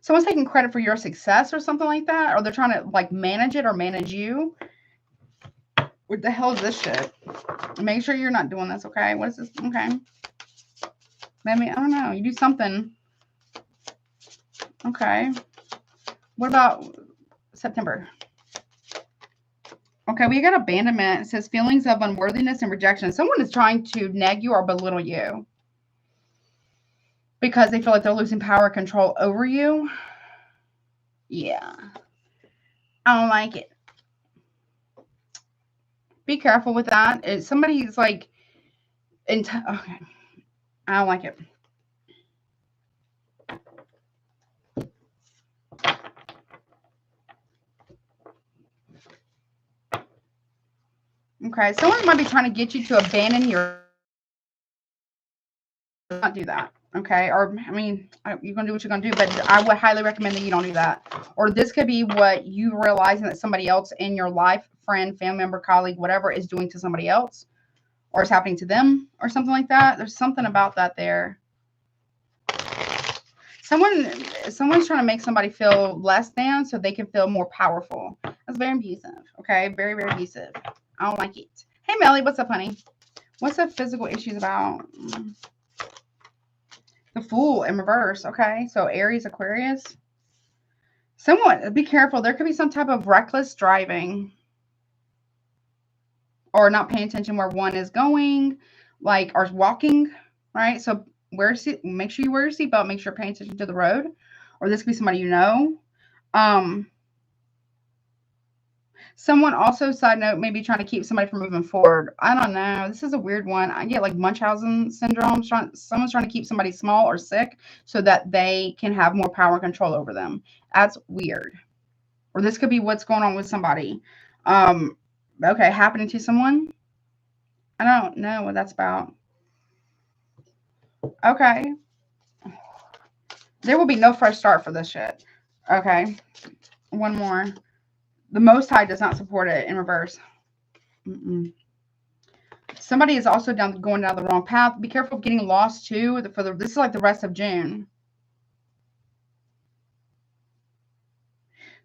A: someone's taking credit for your success or something like that, or they're trying to like manage it or manage you. What the hell is this shit? Make sure you're not doing this, okay? What is this? Okay. Maybe, I don't know. You do something. Okay. What about September? Okay, we got abandonment. It says feelings of unworthiness and rejection. Someone is trying to nag you or belittle you because they feel like they're losing power and control over you. Yeah. I don't like it. Be careful with that. Somebody's like, okay. I don't like it. Okay, someone might be trying to get you to abandon your. Not do that. Okay, or I mean, you're gonna do what you're gonna do, but I would highly recommend that you don't do that. Or this could be what you realizing that somebody else in your life, friend, family member, colleague, whatever, is doing to somebody else, or is happening to them, or something like that. There's something about that there. Someone's trying to make somebody feel less than so they can feel more powerful. That's very abusive. Okay, very, very abusive. I don't like it. Hey, Melly, what's up, honey? What's the physical issues about? The Fool in reverse. Okay, so Aries, Aquarius. Someone, be careful. There could be some type of reckless driving or not paying attention where one is going, like, or walking, right? So make sure you wear your seatbelt. Make sure you're paying attention to the road. Or this could be somebody you know. Someone also, side note, maybe trying to keep somebody from moving forward. I don't know. This is a weird one. I get like Munchausen syndrome. Someone's trying to keep somebody small or sick so that they can have more power and control over them. That's weird. Or this could be what's going on with somebody. Okay, happening to someone. I don't know what that's about. Okay. There will be no fresh start for this shit. Okay. One more. The Most High does not support it in reverse. Somebody is also going down the wrong path. Be careful of getting lost too. This is like the rest of June.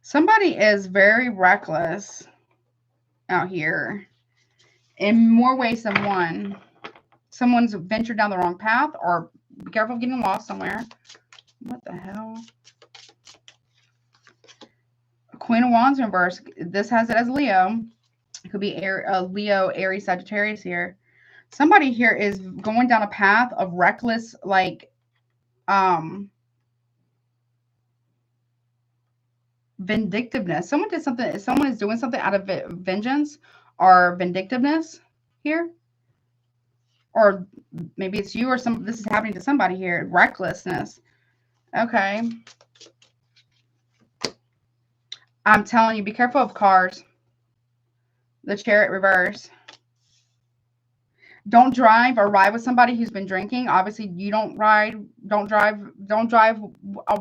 A: Somebody is very reckless out here in more ways than one. Someone's ventured down the wrong path, or be careful of getting lost somewhere. What the hell? Queen of Wands in reverse. This has it as Leo. It could be Leo, Aries, Sagittarius here. Somebody here is going down a path of reckless, like, vindictiveness. Someone did something. Someone is doing something out of vengeance or vindictiveness here. Or maybe it's you or this is happening to somebody here. Recklessness. Okay. I'm telling you, be careful of cars. The Chariot reverse. Don't drive or ride with somebody who's been drinking. Obviously, you don't drive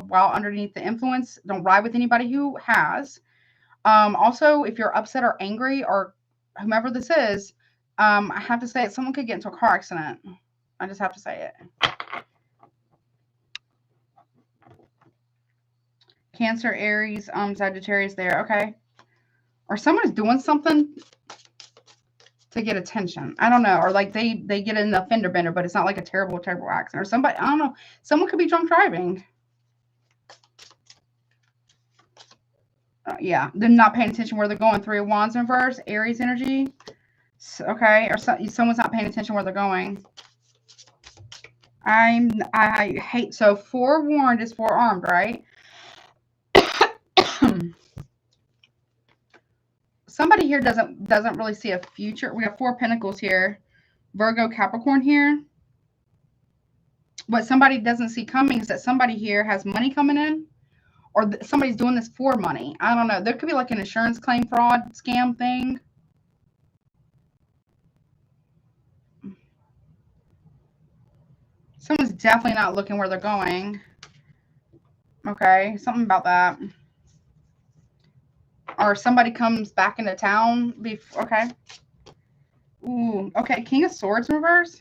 A: while underneath the influence. Don't ride with anybody who has. Also, if you're upset or angry or whomever this is, I have to say it, someone could get into a car accident. I just have to say it. Cancer, Aries, Sagittarius there. Okay. Or someone's doing something to get attention. I don't know. Or like they get in the fender bender, but it's not like a terrible accident. Or somebody, I don't know. Someone could be drunk driving. Yeah, they're not paying attention where they're going. 3 of Wands in reverse, Aries energy. So, okay, or someone's not paying attention where they're going. I hate, so forewarned is forearmed, right? Somebody here doesn't really see a future. We have 4 Pentacles here, Virgo, Capricorn here. What somebody doesn't see coming is that somebody here has money coming in, or somebody's doing this for money. I don't know. There could be like an insurance claim fraud scam thing. Someone's definitely not looking where they're going. Okay, something about that. Or somebody comes back into town. Okay. Ooh, okay. King of Swords in reverse.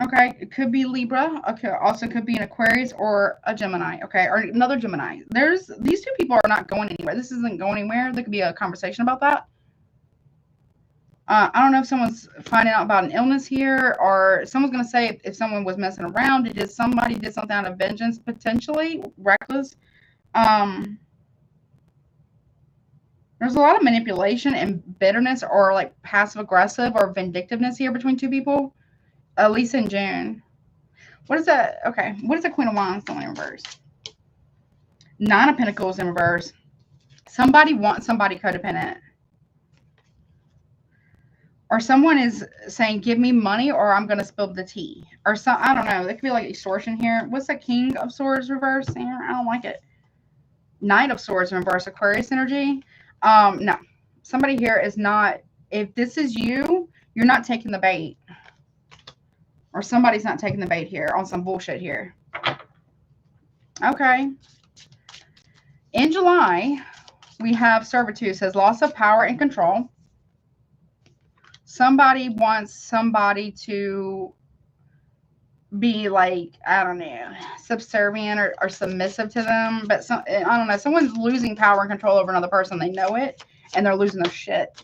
A: Okay, it could be Libra. Okay, also could be an Aquarius or a Gemini. Okay, or another Gemini. These 2 people are not going anywhere. This isn't going anywhere. There could be a conversation about that. I don't know if someone's finding out about an illness here, or someone's going to say if someone was messing around, somebody did something out of vengeance, potentially reckless. There's a lot of manipulation and bitterness, or like passive aggressive or vindictiveness here between 2 people, at least in June. What is that? Okay, what is the Queen of Wands doing in reverse? 9 of Pentacles in reverse. Somebody wants somebody codependent. Or someone is saying, give me money or I'm going to spill the tea. Or I don't know. It could be like extortion here. What's the King of Swords reverse here? I don't like it. Knight of Swords in reverse, Aquarius energy. No. Somebody here is not, if this is you, you're not taking the bait. Or somebody's not taking the bait here on some bullshit here. Okay. In July, we have servitude. It says loss of power and control. Somebody wants somebody to be like, I don't know, subservient or submissive to them. But I don't know. Someone's losing power and control over another person. They know it, and they're losing their shit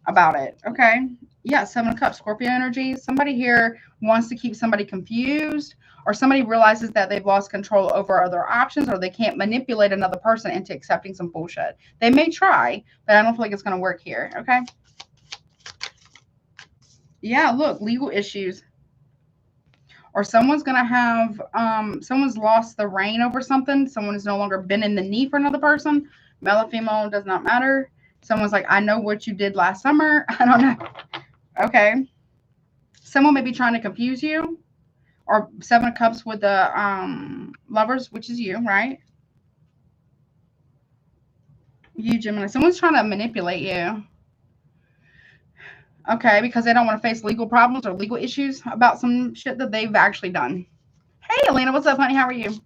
A: about it. Okay. Yeah, 7 of Cups, Scorpio energy. Somebody here wants to keep somebody confused, or somebody realizes that they've lost control over other options, or they can't manipulate another person into accepting some bullshit. They may try, but I don't feel like it's going to work here. Okay. Yeah, look, legal issues. Or someone's going to have, someone's lost the reign over something. Someone has no longer been in the need for another person. Male or female, does not matter. Someone's like, I know what you did last summer. I don't know. Okay. Someone may be trying to confuse you. Or 7 of Cups with the Lovers, which is you, right? You, Gemini. Someone's trying to manipulate you. Okay, because they don't want to face legal problems or legal issues about some shit that they've actually done. Hey, Elena, what's up, honey? How are you?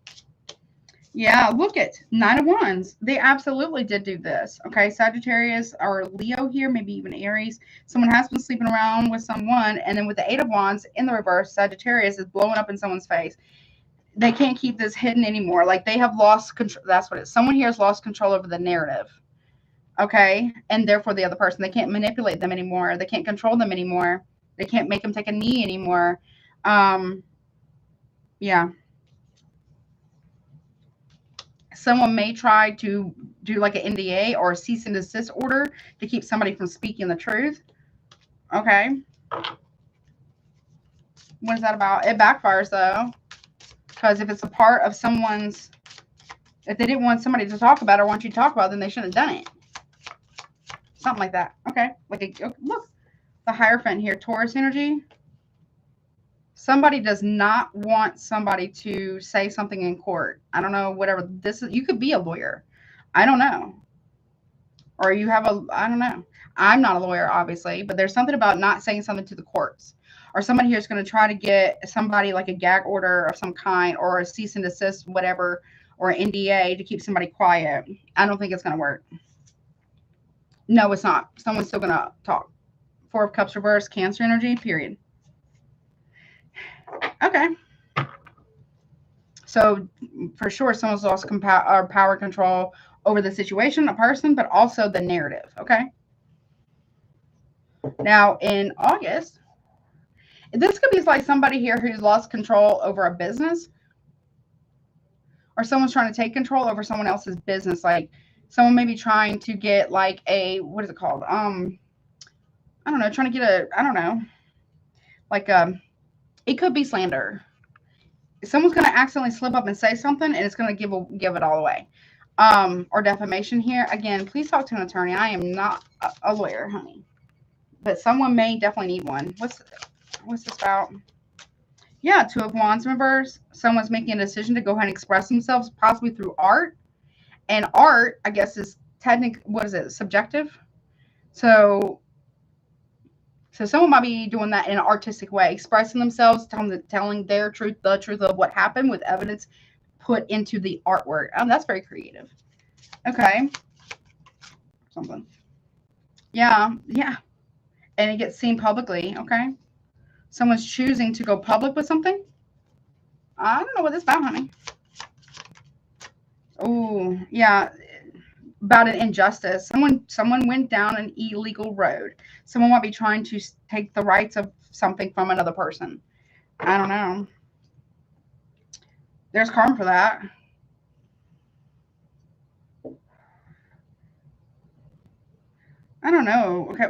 A: Yeah, look at 9 of Wands. They absolutely did do this. Okay, Sagittarius or Leo here, maybe even Aries. Someone has been sleeping around with someone, and then with the 8 of Wands in the reverse, Sagittarius is blowing up in someone's face. They can't keep this hidden anymore. Like, they have lost control. That's what it is. Someone here has lost control over the narrative. Okay, and therefore the other person, they can't manipulate them anymore. They can't control them anymore. They can't make them take a knee anymore. Yeah. Someone may try to do like an NDA or a cease and desist order to keep somebody from speaking the truth. Okay. What is that about? It backfires though, because if it's a part of someone's, if they didn't want somebody to talk about or want you to talk about, then they shouldn't have done it. Something like that. Okay. Like look, the Hierophant here, Taurus energy. Somebody does not want somebody to say something in court. I don't know, whatever this is. You could be a lawyer. I don't know. Or you have a, I don't know. I'm not a lawyer, obviously, but there's something about not saying something to the courts. Or somebody here is going to try to get somebody like a gag order of some kind or a cease and desist, whatever, or an NDA to keep somebody quiet. I don't think it's going to work. No, it's not. Someone's still going to talk. Four of Cups reversed, Cancer energy, period. Okay. So for sure, someone's lost power control over the situation, a person, but also the narrative. Okay. Now in August, this could be like somebody here who's lost control over a business, or someone's trying to take control over someone else's business. Like someone may be trying to get like a, what is it called? I don't know, trying to get a, I don't know, like it could be slander. Someone's going to accidentally slip up and say something, and it's going to give it all away. Or defamation here. Again, please talk to an attorney. I am not a lawyer, honey, but someone may definitely need one. What's this about? Yeah, Two of Wands reverse. Someone's making a decision to go ahead and express themselves, possibly through art. And art, I guess, is what is it? Subjective. So someone might be doing that in an artistic way, expressing themselves, telling their truth, the truth of what happened with evidence put into the artwork. That's very creative. Okay. Something. Yeah. And it gets seen publicly. Okay. Someone's choosing to go public with something. I don't know what this is about, honey. Oh, yeah. About an injustice. Someone went down an illegal road. Someone might be trying to take the rights of something from another person. I don't know. There's karma for that. I don't know. Okay,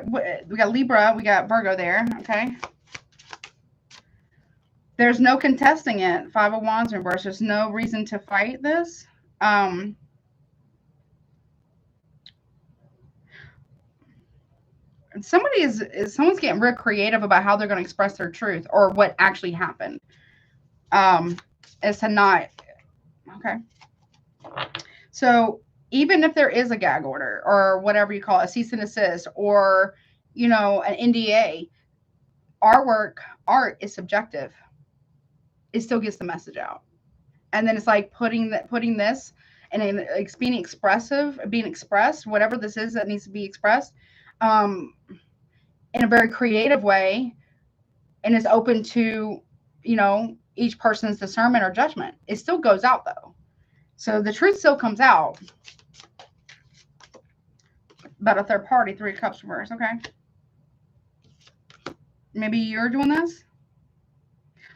A: we got Libra, we got Virgo there. Okay. There's no contesting it. Five of Wands reverse. There's no reason to fight this. Someone's getting real creative about how they're going to express their truth or what actually happened. As to not, okay. So even if there is a gag order or whatever you call it, a cease and desist, or an NDA, art is subjective. It still gets the message out. And then it's like putting this and it's being expressed, whatever this is that needs to be expressed, in a very creative way, and is open to, each person's discernment or judgment. It still goes out though. So the truth still comes out. About a third party, Three of Cups reverse. Okay. Maybe you're doing this.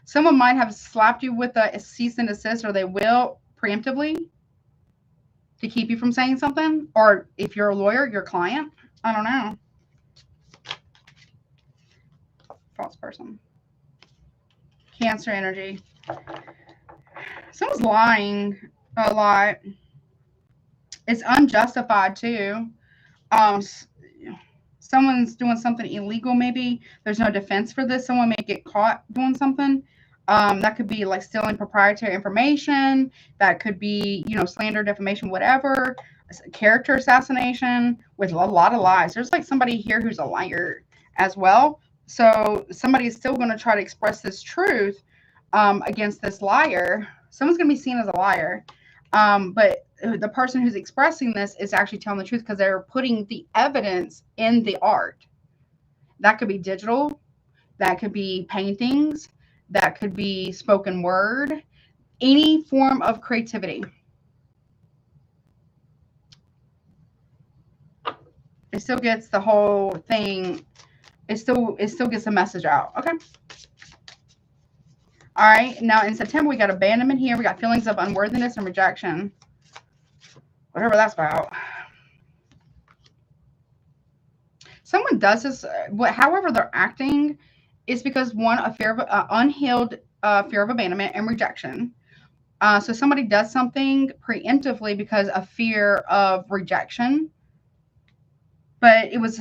A: Someone might have slapped you with a cease and desist, or they will preemptively to keep you from saying something. Or if you're a lawyer, your client. I don't know. False person. Cancer energy. Someone's lying a lot. It's unjustified too. Someone's doing something illegal. Maybe there's no defense for this. Someone may get caught doing something. That could be like stealing proprietary information. That could be, slander, defamation, whatever. Character assassination with a lot of lies. There's like somebody here who's a liar as well. So somebody is still going to try to express this truth against this liar. Someone's going to be seen as a liar. But the person who's expressing this is actually telling the truth because they're putting the evidence in the art. That could be digital. That could be paintings. That could be spoken word. Any form of creativity. It still gets the whole thing. It still gets the message out. Okay. All right. Now in September, we got abandonment here. We got feelings of unworthiness and rejection. Whatever that's about. Someone does this. However they're acting is because one, a fear of unhealed fear of abandonment and rejection. So somebody does something preemptively because of fear of rejection. But it was,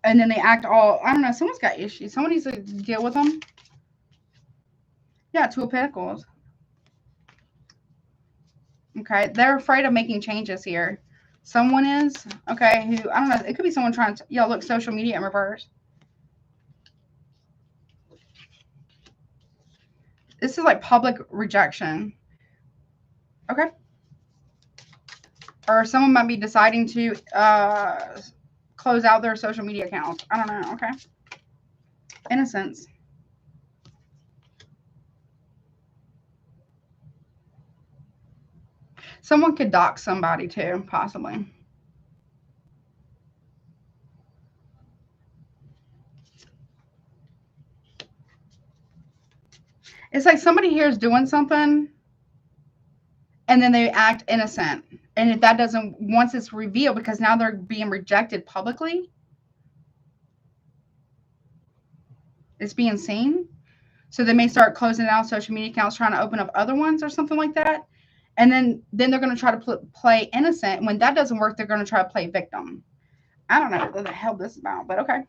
A: and then they act all, I don't know, someone's got issues. Someone needs to deal with them. Yeah, Two of Pentacles. Okay, they're afraid of making changes here. Someone is, okay, who, I don't know, it could be someone trying to, yeah, look, social media in reverse. This is like public rejection. Okay. Or someone might be deciding to close out their social media account. I don't know. Okay. Innocence. Someone could dox somebody too, possibly. It's like somebody here is doing something and then they act innocent. And if that doesn't, once it's revealed, because now they're being rejected publicly, it's being seen. So they may start closing down social media accounts, trying to open up other ones or something like that. And then they're going to try to play innocent. When that doesn't work, they're going to try to play victim. I don't know what the hell this is about, but okay.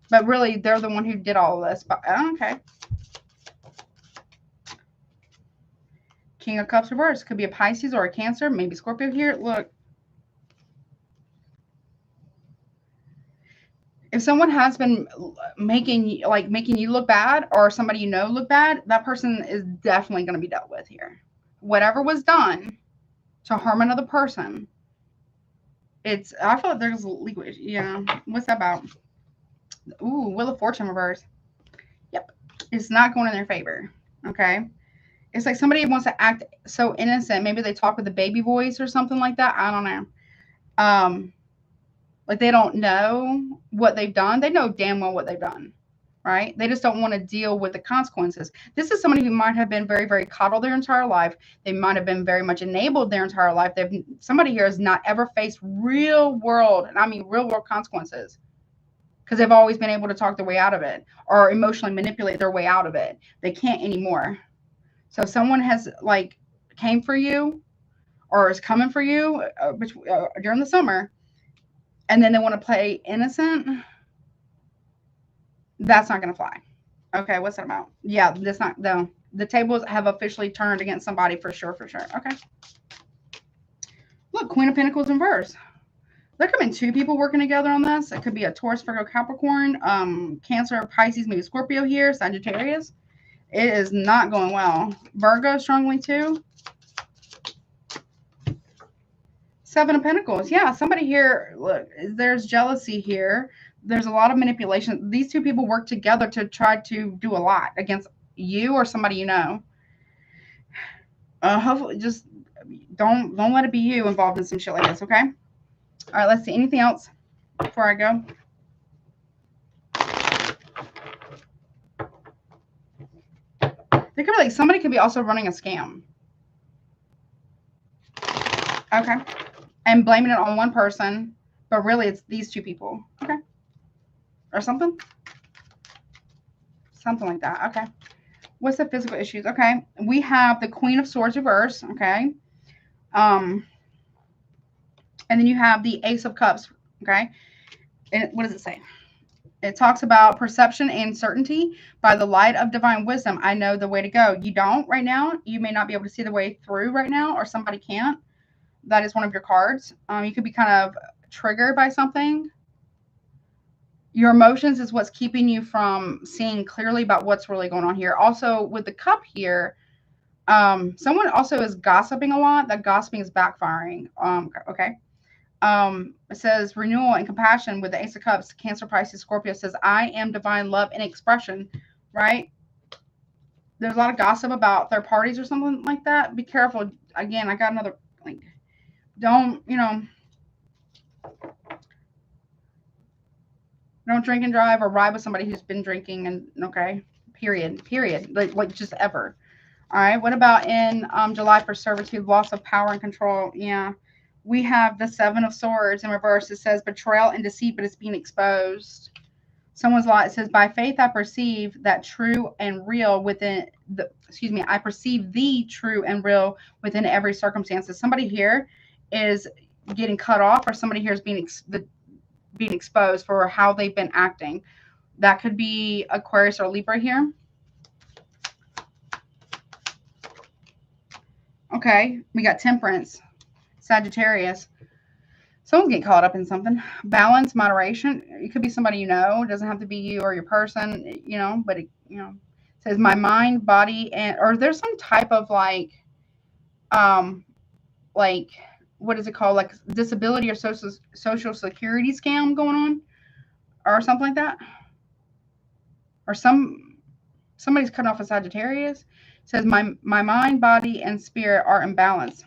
A: But really, they're the one who did all of this. But okay. King of Cups reverse. Could be a Pisces or a Cancer, maybe Scorpio here. Look. If someone has been making you look bad, or somebody you know look bad, that person is definitely going to be dealt with here. Whatever was done to harm another person, I feel like there's legal issue. Yeah. What's that about? Ooh, Wheel of Fortune reverse. Yep. It's not going in their favor. Okay. It's like somebody wants to act so innocent. Maybe they talk with a baby voice or something like that. I don't know. Like they don't know what they've done. They know damn well what they've done, right? They just don't want to deal with the consequences. This is somebody who might have been very, very coddled their entire life. They might have been very much enabled their entire life. Somebody here has not ever faced real world, and I mean real world consequences, because they've always been able to talk their way out of it or emotionally manipulate their way out of it. They can't anymore. So someone has came for you or is coming for you during the summer, and then they want to play innocent. That's not going to fly. Okay, what's that about? Yeah, that's not, no. The tables have officially turned against somebody for sure, for sure. Okay. Look, Queen of Pentacles in reverse. There could be two people working together on this. It could be a Taurus, Virgo, Capricorn, Cancer, Pisces, maybe Scorpio here, Sagittarius. It is not going well. Virgo strongly too. Seven of Pentacles. Yeah, somebody here, look, there's jealousy here. There's a lot of manipulation. These two people work together to try to do a lot against you or somebody you know. Hopefully, just don't let it be you involved in some shit like this, okay? All right, let's see. Anything else before I go? There could be somebody could be also running a scam. Okay. And blaming it on one person, but really it's these two people. Okay. Or something. Something like that. Okay. What's the physical issues? Okay. We have the Queen of Swords reverse. Okay. And then you have the Ace of Cups. Okay. And what does it say? It talks about perception and certainty. By the light of divine wisdom, I know the way to go. You don't right now. You may not be able to see the way through right now, or somebody can't. That is one of your cards. You could be kind of triggered by something. Your emotions is what's keeping you from seeing clearly about what's really going on here. Also, with the cup here, someone also is gossiping a lot. That gossiping is backfiring. Okay. It says renewal and compassion with the Ace of Cups. Cancer, Pisces, Scorpio says, I am divine love in expression, right? There's a lot of gossip about third parties or something like that. Be careful. Again, I got another link. Don't drink and drive or ride with somebody who's been drinking and okay, period. Like just ever. All right. What about in July for servitude, loss of power and control? Yeah. We have the Seven of Swords in reverse. It says betrayal and deceit, but it's being exposed. Someone's lie. It says, by faith, I perceive that true and real within the, I perceive the true and real within every circumstance. Somebody here is getting cut off, or somebody here is being exposed for how they've been acting. That could be Aquarius or Libra here. Okay, we got Temperance. Sagittarius. Someone's getting caught up in something. Balance, moderation. It could be somebody you know. It doesn't have to be you or your person, you know, but it, you know, says my mind, body, and or there's some type of like what is it called? Like disability or social security scam going on or something like that. Or somebody's cut off a Sagittarius. It says my mind, body, and spirit are in balance.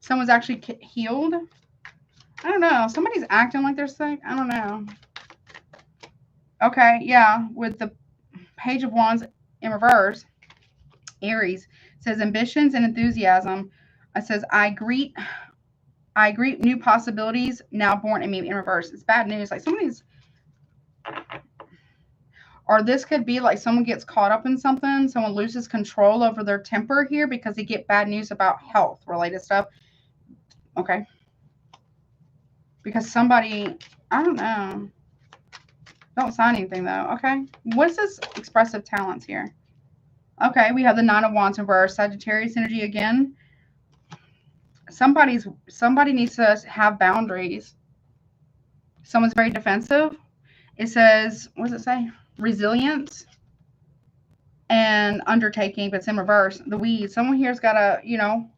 A: Someone's actually healed. I don't know. Somebody's acting like they're sick. I don't know. Okay, yeah. With the Page of Wands in reverse, Aries says ambitions and enthusiasm. It says I greet new possibilities now born in me in reverse. It's bad news. Like somebody's, or this could be like someone gets caught up in something. Someone loses control over their temper here because they get bad news about health related stuff. Okay. Because somebody, I don't know. Don't sign anything though. Okay. What's this expressive talents here? Okay. We have the Nine of Wands in reverse. Sagittarius energy again. Somebody needs to have boundaries. Someone's very defensive. It says, what does it say? Resilience and undertaking, but it's in reverse. The weeds. Someone here's got to, you know,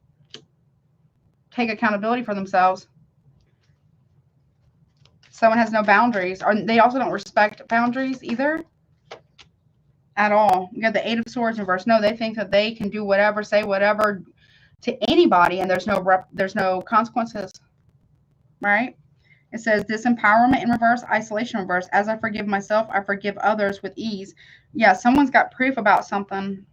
A: take accountability for themselves. Someone has no boundaries, or they also don't respect boundaries either at all. You got the Eight of Swords in reverse. No, they think that they can do whatever, say whatever to anybody, and there's no consequences, right? It says disempowerment in reverse, isolation in reverse. As I forgive myself, I forgive others with ease. Yeah, someone's got proof about something,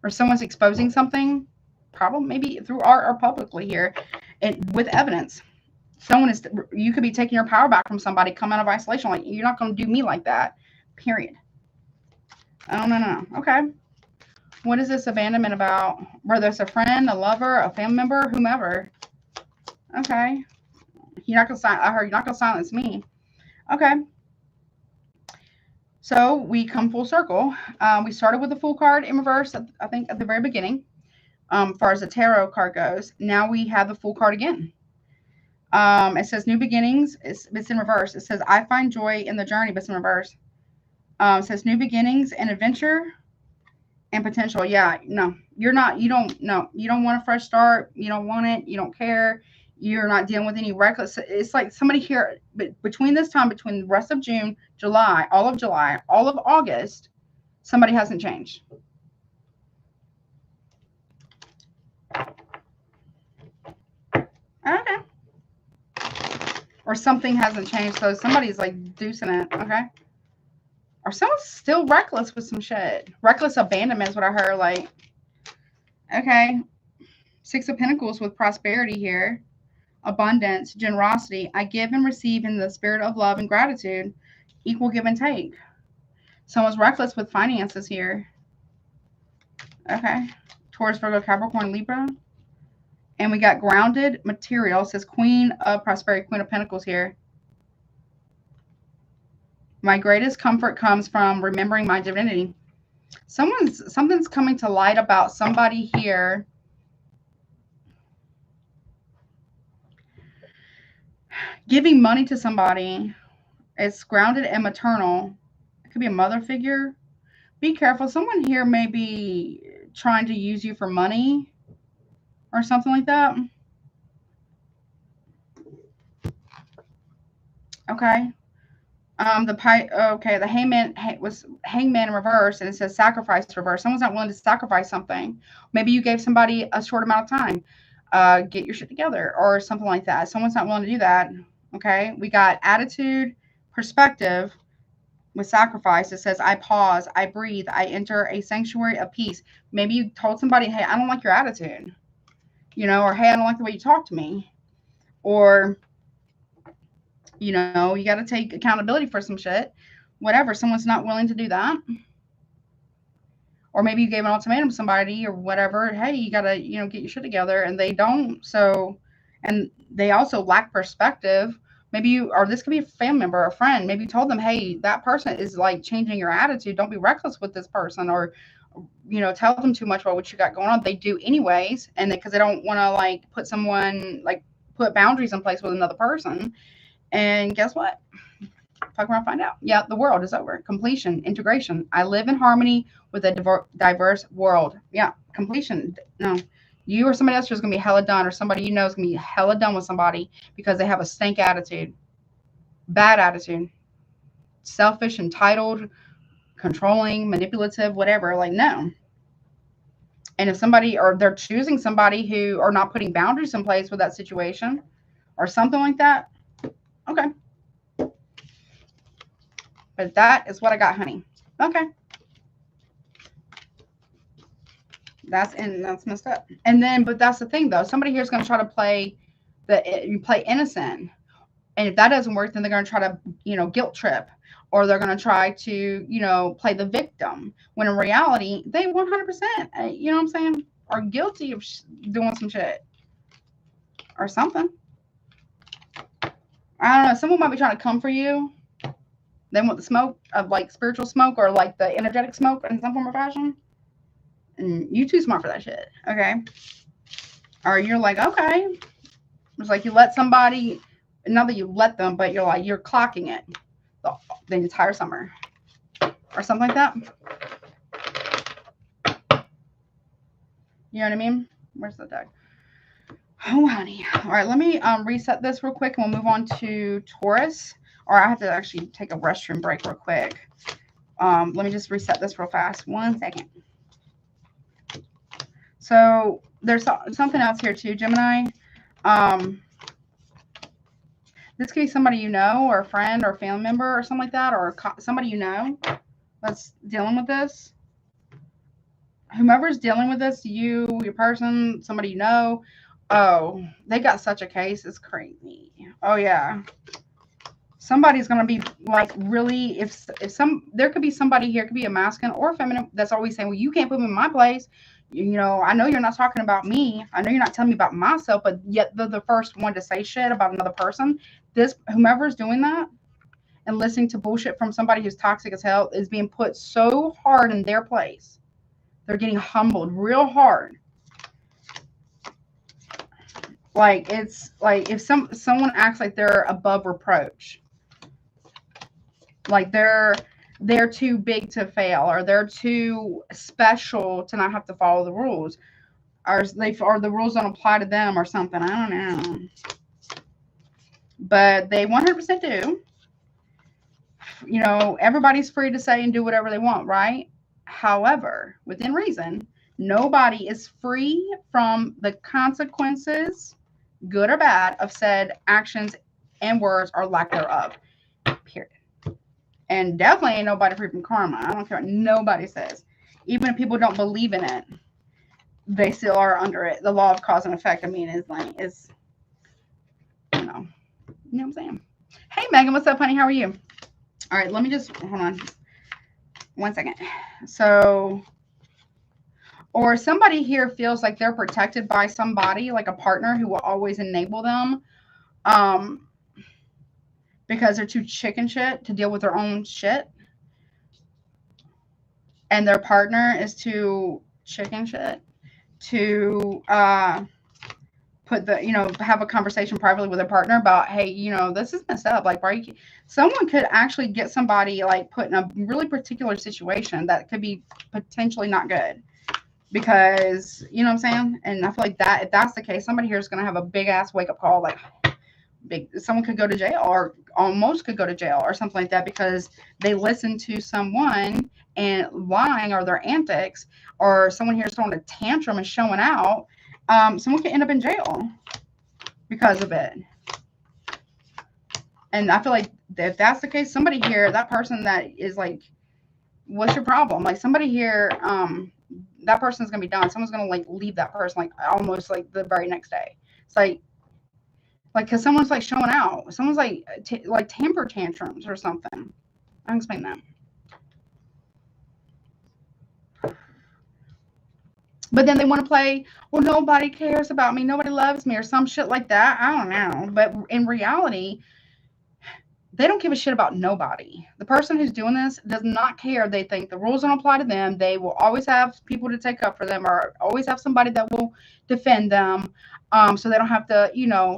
A: or someone's exposing something, probably maybe through art or publicly here, and with evidence. Someone is, you could be taking your power back from somebody, come out of isolation. Like, you're not going to do me like that, period. Oh, no. Okay. What is this abandonment about? Whether it's a friend, a lover, a family member, whomever. Okay. You're not going to I heard you're not going to silence me. Okay. So we come full circle. We started with the Fool card in reverse, I think, at the very beginning, as far as the tarot card goes. Now we have the Fool card again. It says new beginnings. It's in reverse. It says I find joy in the journey, but it's in reverse. It says new beginnings and adventure and potential. Yeah, no, you're not. You don't want a fresh start. You don't want it. You don't care. You're not dealing with any reckless. It's like somebody here, but between this time, between the rest of June, July, all of August, somebody hasn't changed. Okay. Or something hasn't changed, so somebody's like deucing it, okay? Or someone's still reckless with some shit. Reckless abandonment is what I heard, like, okay. Six of Pentacles with prosperity here. Abundance, generosity. I give and receive in the spirit of love and gratitude. Equal give and take. Someone's reckless with finances here. Okay. Taurus, Virgo, Capricorn, Libra. And we got grounded material. It says Queen of Prosperity, Queen of Pentacles here. My greatest comfort comes from remembering my divinity. Something's coming to light about somebody here. Giving money to somebody. It's grounded and maternal. It could be a mother figure. Be careful. Someone here may be trying to use you for money or something like that. Okay. The hangman was hangman in reverse, and it says sacrifice reverse. Someone's not willing to sacrifice something. Maybe you gave somebody a short amount of time. Get your shit together or something like that. Someone's not willing to do that. Okay. We got attitude, perspective with sacrifice. It says, I pause, I breathe, I enter a sanctuary of peace. Maybe you told somebody, hey, I don't like your attitude. You know, or hey, I don't like the way you talk to me. Or, you know, you got to take accountability for some shit. Whatever. Someone's not willing to do that. Or maybe you gave an ultimatum to somebody or whatever. Hey, you got to, get your shit together. And they don't. So, and they also lack perspective. Maybe you, or this could be a family member or a friend. Maybe you told them, hey, that person is like changing your attitude. Don't be reckless with this person, or, you know, tell them too much about what you got going on. They do anyways. And because they don't want to like put someone, like put boundaries in place with another person. And guess what? Fuck around, find out. Yeah, the world is over. Completion, integration. I live in harmony with a diverse world. Yeah, completion. No, you or somebody else is going to be hella done, or somebody you know is going to be hella done with somebody because they have a stank attitude, bad attitude, selfish, entitled, controlling, manipulative, whatever. Like, no. And if somebody, or they're choosing somebody who are not putting boundaries in place with that situation or something like that, okay. But that is what I got, honey. Okay. That's messed up. And then, but that's the thing though. Somebody here is going to try to play you play innocent. And if that doesn't work, then they're going to try to, you know, guilt trip, or they're going to try to, you know, play the victim. When in reality, they 100%, you know what I'm saying, are guilty of doing some shit or something. I don't know. Someone might be trying to come for you. They want the smoke of like spiritual smoke, or like the energetic smoke in some form or fashion. And you too smart for that shit. Okay. Or you're like, okay. It's like you let somebody, not that you let them, but you're like, you're clocking it the entire summer or something like that. You know what I mean? Where's the deck? Oh, honey. All right. Let me reset this real quick and we'll move on to Taurus. Or I have to actually take a restroom break real quick. Let me just reset this real fast. 1 second. So there's something else here too, Gemini. This could be somebody you know, or a friend, or a family member, or something like that, or somebody you know that's dealing with this. Whomever's dealing with this, you, your person, somebody you know. Oh, they got such a case. It's crazy. Oh yeah. Somebody's going to be like really, if there could be somebody here, it could be a masculine or a feminine, that's always saying, well, you can't put me in my place. You know, I know you're not talking about me. I know you're not telling me about myself, but yet they're the first one to say shit about another person. Whomever's doing that and listening to bullshit from somebody who's toxic as hell is being put so hard in their place. They're getting humbled real hard. Like, it's like if someone acts like they're above reproach. Like they're too big to fail, or they're too special to not have to follow the rules, or the rules don't apply to them or something. I don't know. But they 100% do. You know, everybody's free to say and do whatever they want, right? However, within reason, nobody is free from the consequences, good or bad, of said actions and words or lack thereof. Period. And definitely ain't nobody free from karma. I don't care what nobody says. Even if people don't believe in it, they still are under it. The law of cause and effect, I mean, is you know what I'm saying? Hey, Megan, what's up, honey? How are you? All right, let me just, hold on 1 second. So, or somebody here feels like they're protected by somebody, like a partner who will always enable them. Because they're too chicken shit to deal with their own shit. And their partner is too chicken shit to put the, you know, have a conversation privately with their partner about, hey, you know, this is messed up. Like, why someone could actually get somebody like put in a really particular situation that could be potentially not good. Because, you know what I'm saying? And I feel like that, if that's the case, somebody here is going to have a big ass wake up call, like, someone could go to jail, or almost could go to jail or something like that, because they listened to someone and lying, or their antics, or someone here throwing a tantrum and showing out. Someone could end up in jail because of it. And I feel like if that's the case, somebody here, that person that is like, what's your problem? Like somebody here, that person's gonna be done. Someone's gonna like leave that person like almost like the very next day. It's like because someone's like showing out. Someone's like temper tantrums or something. I can explain that. But then they want to play, well, nobody cares about me, nobody loves me, or some shit like that. I don't know. But in reality, they don't give a shit about nobody. The person who's doing this does not care. They think the rules don't apply to them. They will always have people to take up for them, or always have somebody that will defend them. So they don't have to,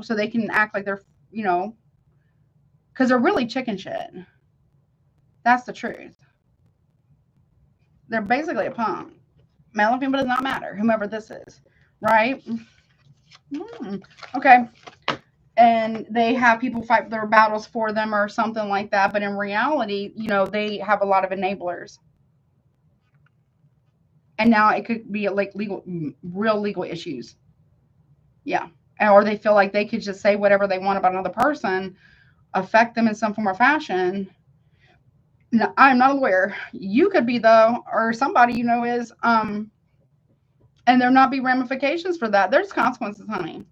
A: so they can act like they're, because they're really chicken shit. That's the truth. They're basically a punk. Male or female does not matter, whomever this is, right? Okay. And they have people fight their battles for them or something like that. But in reality, they have a lot of enablers. And now it could be like real legal issues. Yeah. Or they feel like they could just say whatever they want about another person, affect them in some form or fashion. No, I'm not a lawyer. You could be though, or somebody is. And there not be ramifications for that. There's consequences, honey.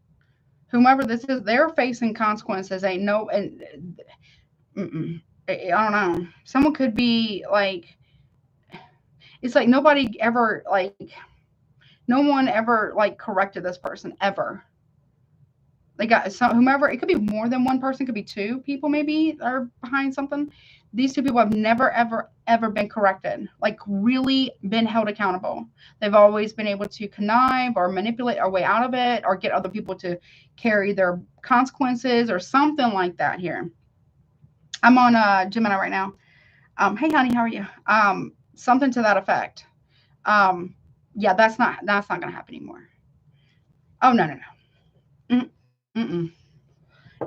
A: Whomever this is, they're facing consequences. Ain't no, and I don't know. Someone could be like, it's like nobody ever no one ever corrected this person ever. They got whomever, it could be more than one person, could be two people maybe are behind something. These two people have never ever been corrected, really been held accountable. They've always been able to connive or manipulate our way out of it, or get other people to carry their consequences or something like that. Here I'm on Gemini right now. Hey honey, how are you? Something to that effect. Yeah, that's not gonna happen anymore. Oh, no, no, no. Mm-mm.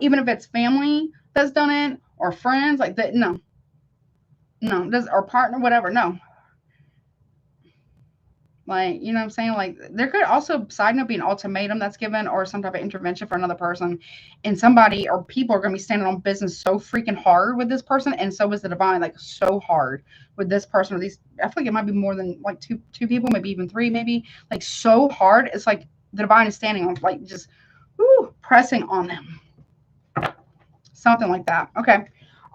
A: Even if it's family that's done it, or friends like that, no, or partner, whatever, no. You know what I'm saying? There could also, side note, be an ultimatum that's given, or some type of intervention for another person, and somebody or people are going to be standing on business so freaking hard with this person, and so is the divine, so hard with this person, or these. I feel like it might be more than two people, maybe even three, maybe so hard. It's like the divine is standing on, just pressing on them, something like that. Okay.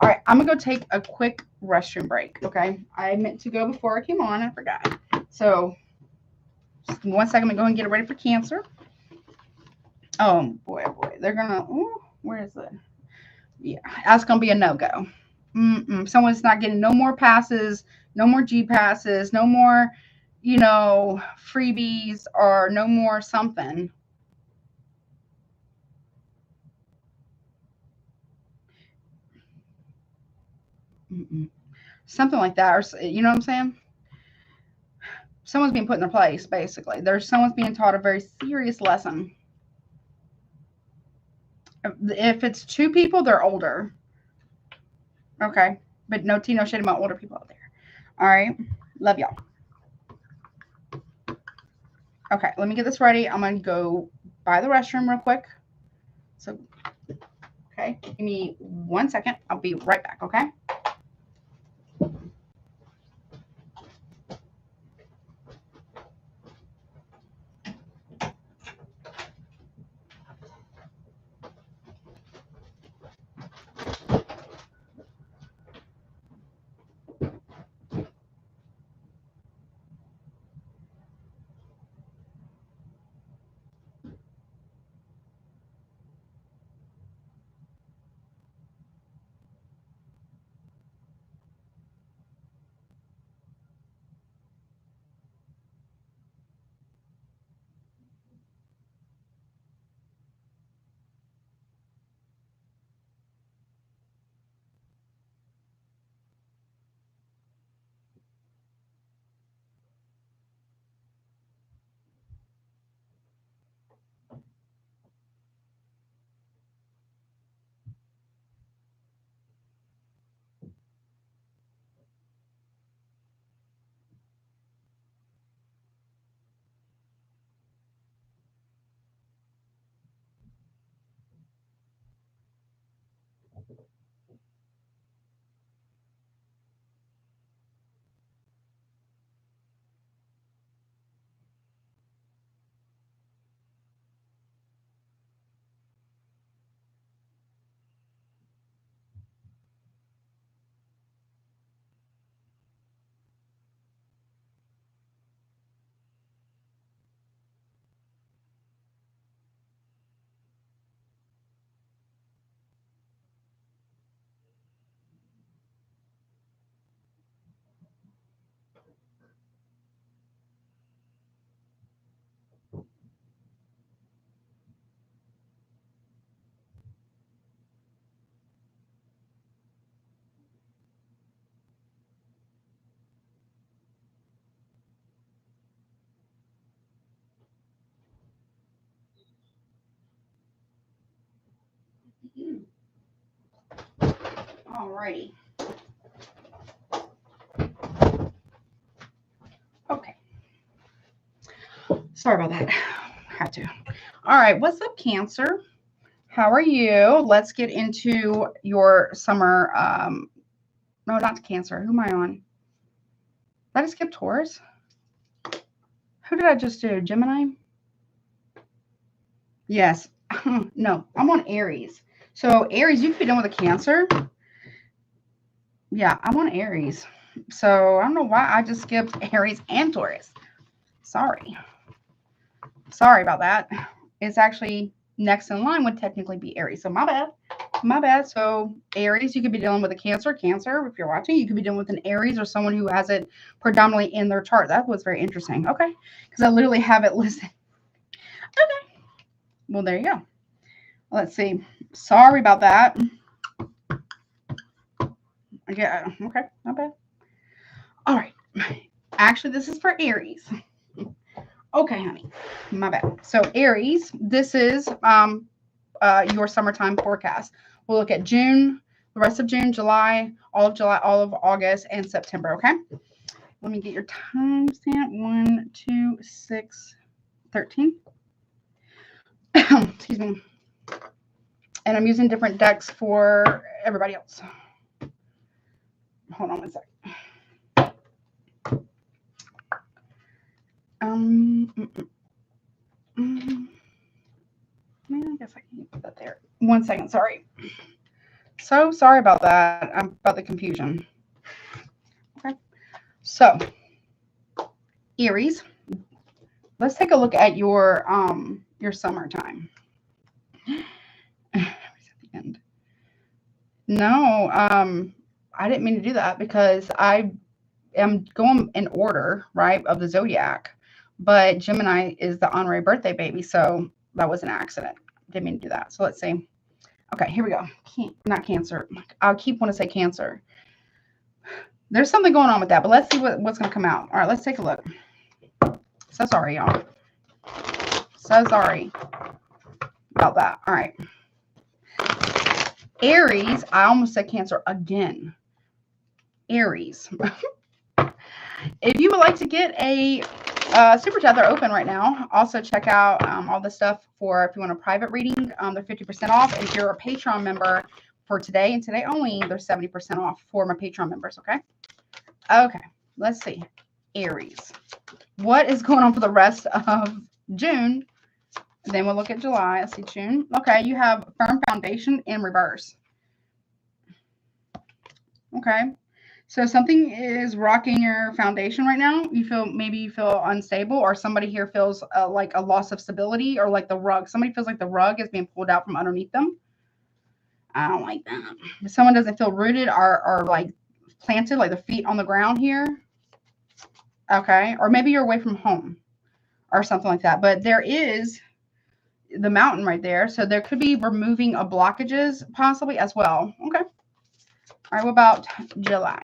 A: All right, I'm gonna go take a quick restroom break. Okay, I meant to go before I came on, I forgot. So just 1 second, I'm gonna go and get it ready for Cancer. Oh boy, they're gonna. Ooh, where is it? Yeah, that's gonna be a no go. Someone's not getting no more passes, no more G passes, no more, freebies, or no more something. Something like that, or you know what I'm saying? Someone's being put in their place, basically. Someone's being taught a very serious lesson. If it's two people, they're older. Okay. But no tea, no shade about older people out there. All right. Love y'all. Okay. Let me get this ready. I'm going to go by the restroom real quick. So, okay. Give me 1 second. I'll be right back. Okay. Alrighty. Okay. Sorry about that. Had to. All right. What's up, Cancer? How are you? Let's get into your summer. No, not Cancer. Who am I on? Did I just skip Taurus? Who did I just do? Gemini? Yes. No, I'm on Aries. So Aries, you could be done with a Cancer. Yeah, I'm on Aries. So I don't know why I just skipped Aries and Taurus. Sorry. Sorry about that. It's actually next in line would technically be Aries. So my bad. My bad. So Aries, you could be dealing with a Cancer. Cancer, if you're watching, you could be dealing with an Aries or someone who has it predominantly in their chart. That was very interesting. Okay. Because I literally have it listed. Okay. Well, there you go. Let's see. Sorry about that. Yeah. Okay. Not bad. All right. Actually, this is for Aries. Okay, honey. My bad. So Aries, this is your summertime forecast. We'll look at June, the rest of June, July, all of August, and September. Okay. Let me get your timestamp. 1, 2, 6, 13. Excuse me. And I'm using different decks for everybody else. Hold on one second. I guess I can put that there. 1 second. Sorry. So sorry about that. About the confusion. Okay. So Aries, let's take a look at your summertime. At the end. No, I didn't mean to do that because I am going in order, right, of the zodiac. But Gemini is the honorary birthday baby, so that was an accident. Didn't mean to do that. So let's see. Okay, here we go. Not Cancer. I keep wanting to say Cancer. There's something going on with that, but let's see what's going to come out. All right, let's take a look. So sorry, y'all. So sorry about that. All right. Aries, I almost said Cancer again. Aries. If you would like to get a super chat, they're open right now. Also check out all the stuff for if you want a private reading. They're 50% off. If you're a Patreon member for today and today only, they're 70% off for my Patreon members. Okay. Okay. Let's see. Aries. What is going on for the rest of June? Then we'll look at July. Let's see, June. Okay, you have firm foundation in reverse. Okay. So something is rocking your foundation right now. Maybe you feel unstable, or somebody here feels like a loss of stability, or like the rug. Somebody feels like the rug is being pulled out from underneath them. I don't like that. If someone doesn't feel rooted or like planted, like the feet on the ground here. Okay. Or maybe you're away from home or something like that. But there is the mountain right there. So there could be removing of blockages possibly as well. Okay. All right. What about July?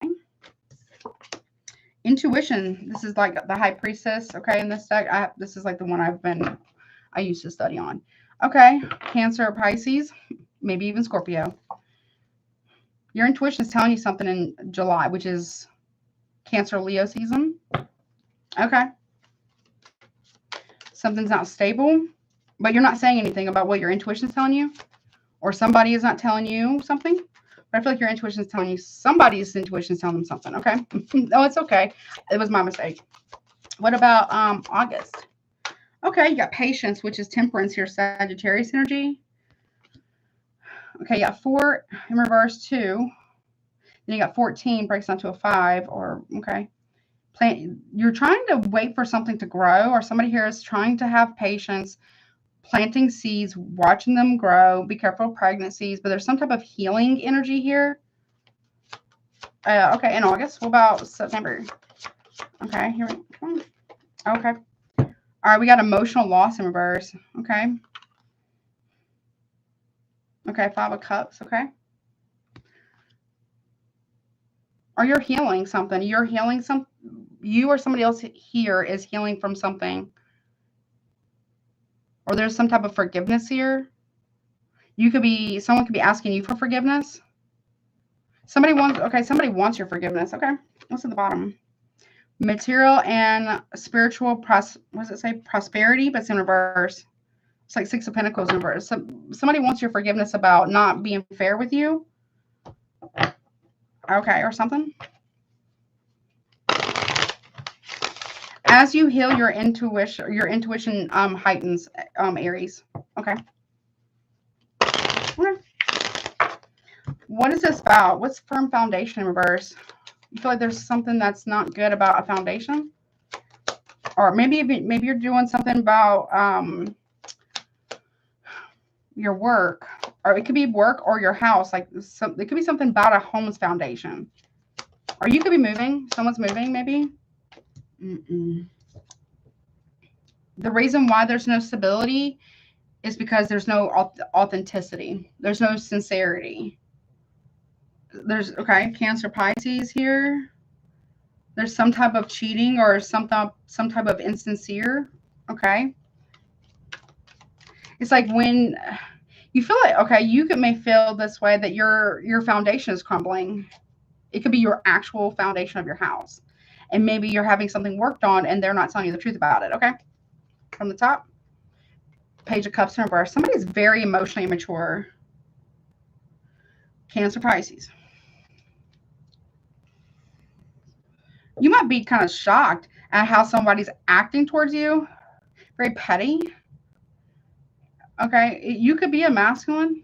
A: Intuition. This is like the high priestess. Okay. In this deck, this is like the one I used to study on. Okay. Cancer, Pisces, maybe even Scorpio. Your intuition is telling you something in July, which is Cancer, Leo season. Okay. Something's not stable, but you're not saying anything about what your intuition is telling you, or somebody is not telling you something. But I feel like your intuition is telling you somebody's intuition is telling them something. Okay. No, it's okay. It was my mistake. What about August? Okay, you got patience, which is temperance here, Sagittarius energy. Okay, you got 4 in reverse, 2. Then you got 14, breaks down to a 5, or okay. You're trying to wait for something to grow, or somebody here is trying to have patience, planting seeds, watching them grow. Be careful of pregnancies, but there's some type of healing energy here. Okay, in August. What about September? Okay, here we go. Okay. All right, we got emotional loss in reverse. Okay. Okay, 5 of Cups. Okay. Or you're healing something. You're healing some. You or somebody else here is healing from something. Or there's some type of forgiveness here. Someone could be asking you for forgiveness. Somebody wants your forgiveness. Okay. What's at the bottom? Material and spiritual, what does it say? Prosperity, but it's in reverse. It's like Six of Pentacles in reverse. Somebody wants your forgiveness about not being fair with you. Okay, or something. As you heal your intuition heightens, Aries. Okay. What is this about? What's firm foundation in reverse? You feel like there's something that's not good about a foundation? Or maybe you're doing something about your work. Or it could be work or your house. Like it could be something about a home's foundation. Or you could be moving. Someone's moving, maybe. The reason why there's no stability is because there's no authenticity. There's no sincerity. There's, okay, Cancer, Pisces here. There's some type of cheating or some type of insincere. Okay. It's like when you feel like, okay, may feel this way that your foundation is crumbling. It could be your actual foundation of your house. And maybe you're having something worked on and they're not telling you the truth about it. Okay. From the top. Page of Cups in reverse. Somebody's very emotionally immature. Cancer, Pisces. You might be kind of shocked at how somebody's acting towards you. Very petty. Okay. You could be a masculine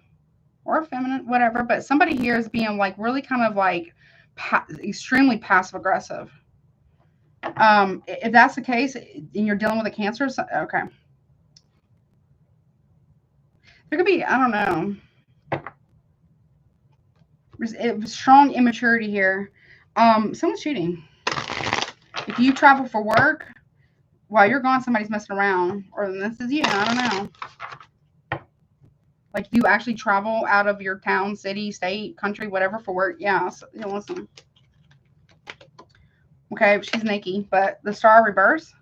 A: or a feminine, whatever. But somebody here is being like really kind of like extremely passive aggressive. If that's the case and you're dealing with a Cancer, okay. There could be, I don't know. There's strong immaturity here. Someone's cheating. If you travel for work, while you're gone, somebody's messing around. Or this is you. I don't know. Like you actually travel out of your town, city, state, country, whatever for work. Yeah. So, you know, listen. Okay, she's Nikki. But the Star reverse.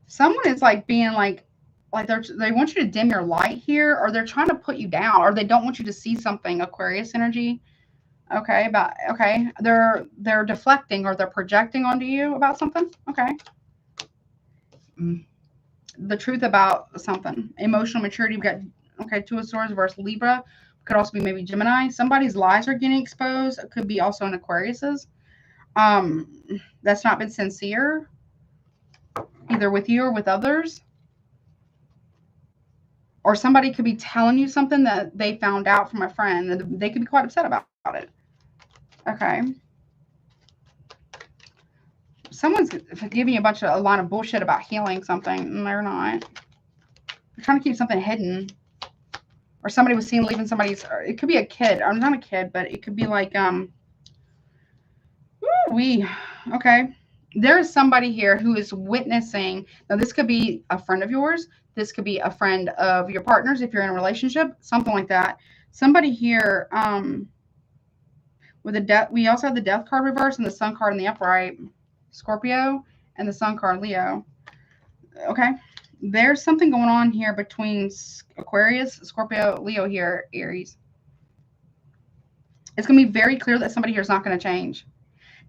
A: Someone is like being like they want you to dim your light here, or they're trying to put you down, or they don't want you to see something. Aquarius energy. Okay, they're deflecting or they're projecting onto you about something. Okay. The truth about something. Emotional maturity. We've got, okay, Two of Swords versus Libra. Could also be maybe Gemini. Somebody's lies are getting exposed. It could be also an Aquarius's. That's not been sincere, either with you or with others. Or somebody could be telling you something that they found out from a friend, and they could be quite upset about it. Okay. Someone's giving you a line of bullshit about healing something, and they're not. They're trying to keep something hidden. Or somebody was seen leaving somebody's, or it could be a kid, or not a kid, but it could be like, okay. There is somebody here who is witnessing. Now, this could be a friend of yours. This could be a friend of your partner's if you're in a relationship, something like that. Somebody here, with the death, we also have the Death card reverse and the Sun card in the upright. Scorpio and the Sun card, Leo. Okay. There's something going on here between Aquarius, Scorpio, Leo here, Aries. It's going to be very clear that somebody here is not going to change.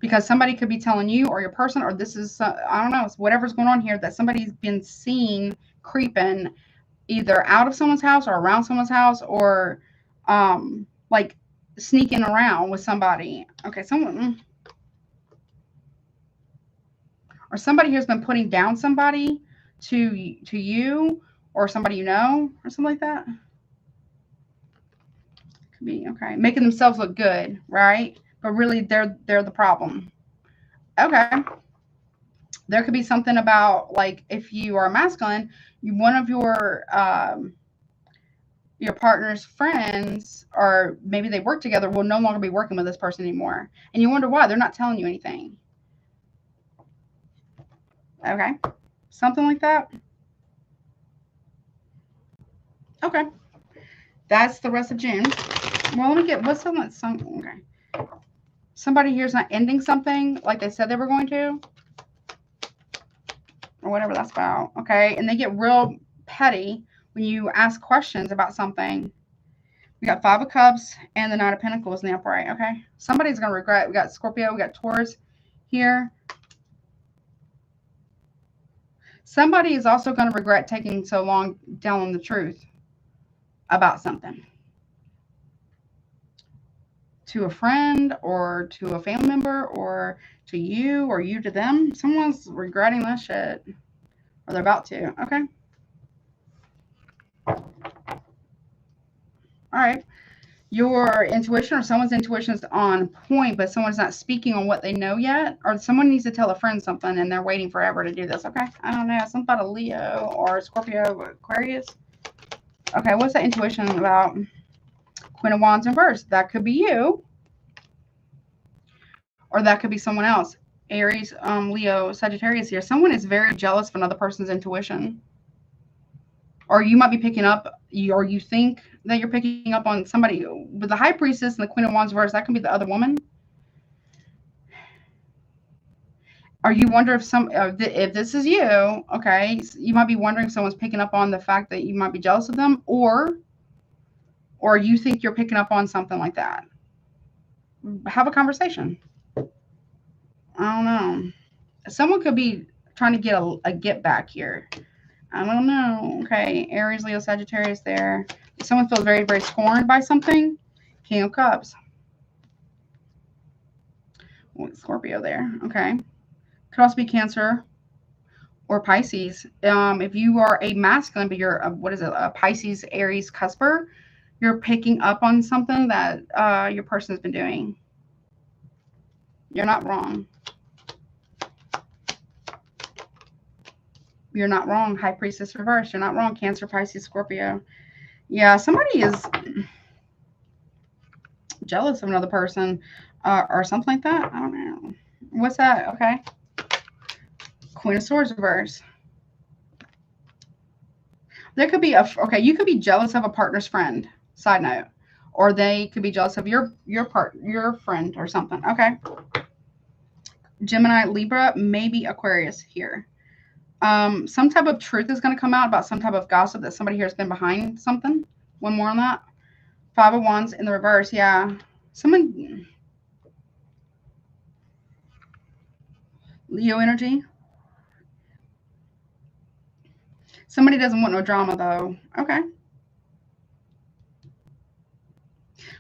A: Because somebody could be telling you or your person, or this is, I don't know, whatever's going on here, that somebody's been seen creeping either out of someone's house or around someone's house, or like sneaking around with somebody. Okay, someone. Or somebody here's been putting down somebody to you or somebody you know or something like that. Could be, okay. Making themselves look good, right? But really they're the problem. Okay. There could be something about, like, if you are masculine, one of your partner's friends, or maybe they work together, will no longer be working with this person anymore. And you wonder why. They're not telling you anything. Okay. Something like that. Okay. That's the rest of June. Well, let me get, what's on that song? Okay. Somebody here's not ending something like they said they were going to. Or whatever that's about. Okay. And they get real petty when you ask questions about something. We got Five of Cups and the Knight of Pentacles in the upright. Okay. Somebody's going to regret. We got Scorpio. We got Taurus here. Somebody is also going to regret taking so long telling the truth about something. To a friend or to a family member or to you or you to them. Someone's regretting this shit. Or they're about to. Okay. All right. Your intuition or someone's intuition is on point, but someone's not speaking on what they know yet. Or someone needs to tell a friend something and they're waiting forever to do this. Okay. I don't know. Something about a Leo or Scorpio, Aquarius. Okay. What's that intuition about? Queen of Wands in reverse. That could be you. Or that could be someone else. Aries, Leo, Sagittarius here. Someone is very jealous of another person's intuition. Or you might be picking up, or you think that you're picking up on somebody. With the High Priestess and the Queen of Wands reverse, that can be the other woman. Or you wonder if this is you, okay, you might be wondering if someone's picking up on the fact that you might be jealous of them, or you think you're picking up on something like that. Have a conversation. I don't know. Someone could be trying to get a get back here. I don't know. Okay. Aries, Leo, Sagittarius there. Someone feels very, very scorned by something. King of Cups. Scorpio there. Okay. Could also be Cancer or Pisces. If you are a masculine, but you're a Pisces, Aries, cusper, you're picking up on something that your person has been doing. You're not wrong. You're not wrong. High Priestess reverse. You're not wrong. Cancer, Pisces, Scorpio. Yeah, somebody is jealous of another person or something like that. I don't know. What's that? Okay. Queen of Swords reverse. There could be okay, you could be jealous of a partner's friend. Side note. Or they could be jealous of your friend or something. Okay. Gemini, Libra, maybe Aquarius here. Some type of truth is going to come out about some type of gossip that somebody here has been behind something. One more on that. Five of Wands in the reverse. Yeah. Someone. Leo energy. Somebody doesn't want no drama, though. Okay.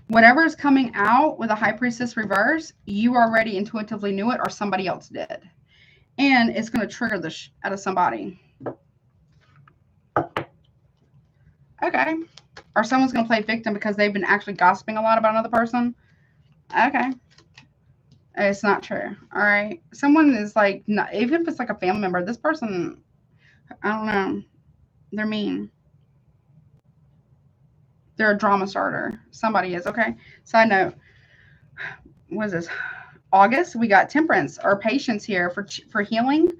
A: Whatever is coming out with a High Priestess reverse, you already intuitively knew it or somebody else did. And it's going to trigger the out of somebody. Okay. Or someone's going to play victim because they've been actually gossiping a lot about another person. Okay. It's not true. All right. Someone is like, not, even if it's like a family member, this person, I don't know. They're mean. They're a drama starter. Somebody is. Okay. Side note. What is this? August, we got Temperance or patience here for healing.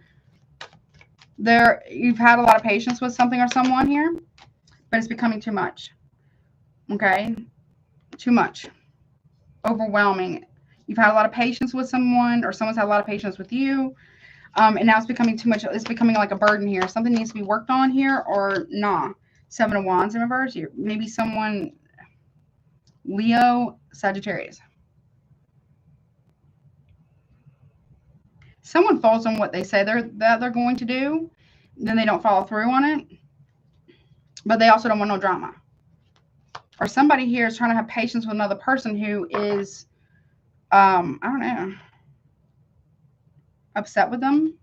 A: You've had a lot of patience with something or someone here, but it's becoming too much. Okay? Too much. Overwhelming. You've had a lot of patience with someone or someone's had a lot of patience with you. And now it's becoming too much. It's becoming like a burden here. Something needs to be worked on here or nah. Seven of Wands in reverse. Maybe someone, Leo, Sagittarius. Someone falls on what they say they're going to do, then they don't follow through on it. But they also don't want no drama. Or somebody here is trying to have patience with another person who is, I don't know, upset with them.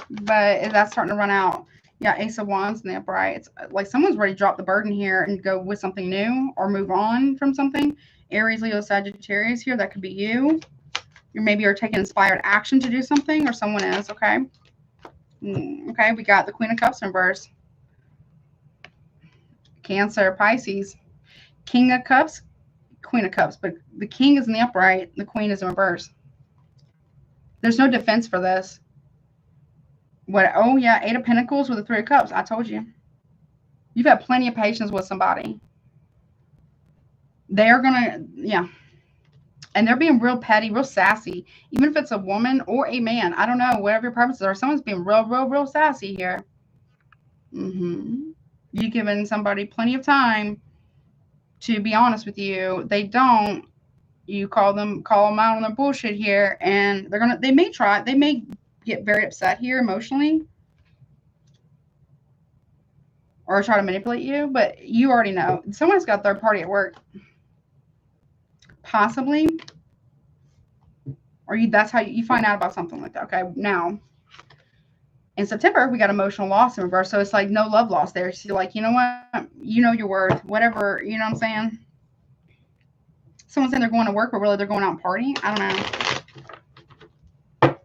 A: But that's starting to run out. Yeah, Ace of Wands in the upright. It's like someone's ready to drop the burden here and go with something new or move on from something. Aries, Leo, Sagittarius here. That could be you. You maybe are taking inspired action to do something or someone is. Okay. Okay, we got the Queen of Cups in reverse. Cancer, Pisces. King of Cups, Queen of Cups. But the King is in the upright. The Queen is in reverse. There's no defense for this. What? Oh, yeah, Eight of Pentacles with the Three of Cups. I told you. You've had plenty of patience with somebody. They're going to, yeah. And they're being real petty, real sassy. Even if it's a woman or a man. I don't know. Whatever your preferences are. Someone's being real sassy here. You've given somebody plenty of time to be honest with you, they don't. You call them out on their bullshit here, and they may get very upset here emotionally or try to manipulate you, but you already know. Someone's got third party at work. Possibly. Or that's how you find out about something like that. Okay, now in September, we got emotional loss in reverse. So it's like no love loss there. So you're like, you know what? You know your worth. Whatever, you know what I'm saying? Someone's saying they're going to work, but really they're going out and partying. I don't know.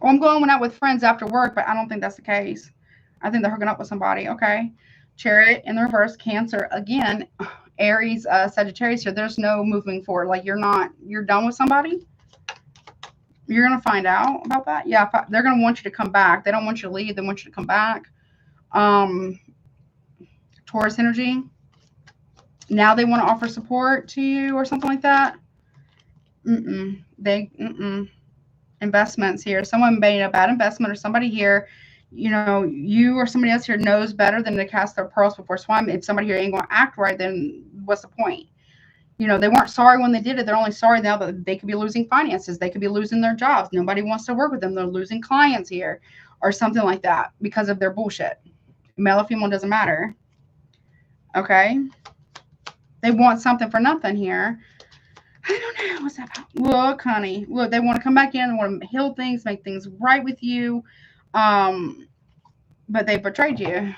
A: Or I'm going out with friends after work, but I don't think that's the case. I think they're hooking up with somebody. Okay. Chariot in the reverse, Cancer again, Aries, Sagittarius here. There's no moving forward. Like you're done with somebody. You're going to find out about that. Yeah. They're going to want you to come back. They don't want you to leave. They want you to come back. Taurus energy. Now they want to offer support to you or something like that. Investments here. Someone made a bad investment, or somebody here, you know, you or somebody else here knows better than to cast their pearls before swine. If somebody here ain't going to act right, then what's the point? You know, they weren't sorry when they did it. They're only sorry now that they could be losing finances. They could be losing their jobs. Nobody wants to work with them. They're losing clients here or something like that because of their bullshit. Male or female, doesn't matter. Okay. They want something for nothing here. I don't know what's that about. Look, honey. Look, they want to come back in. They want to heal things, make things right with you. But they betrayed you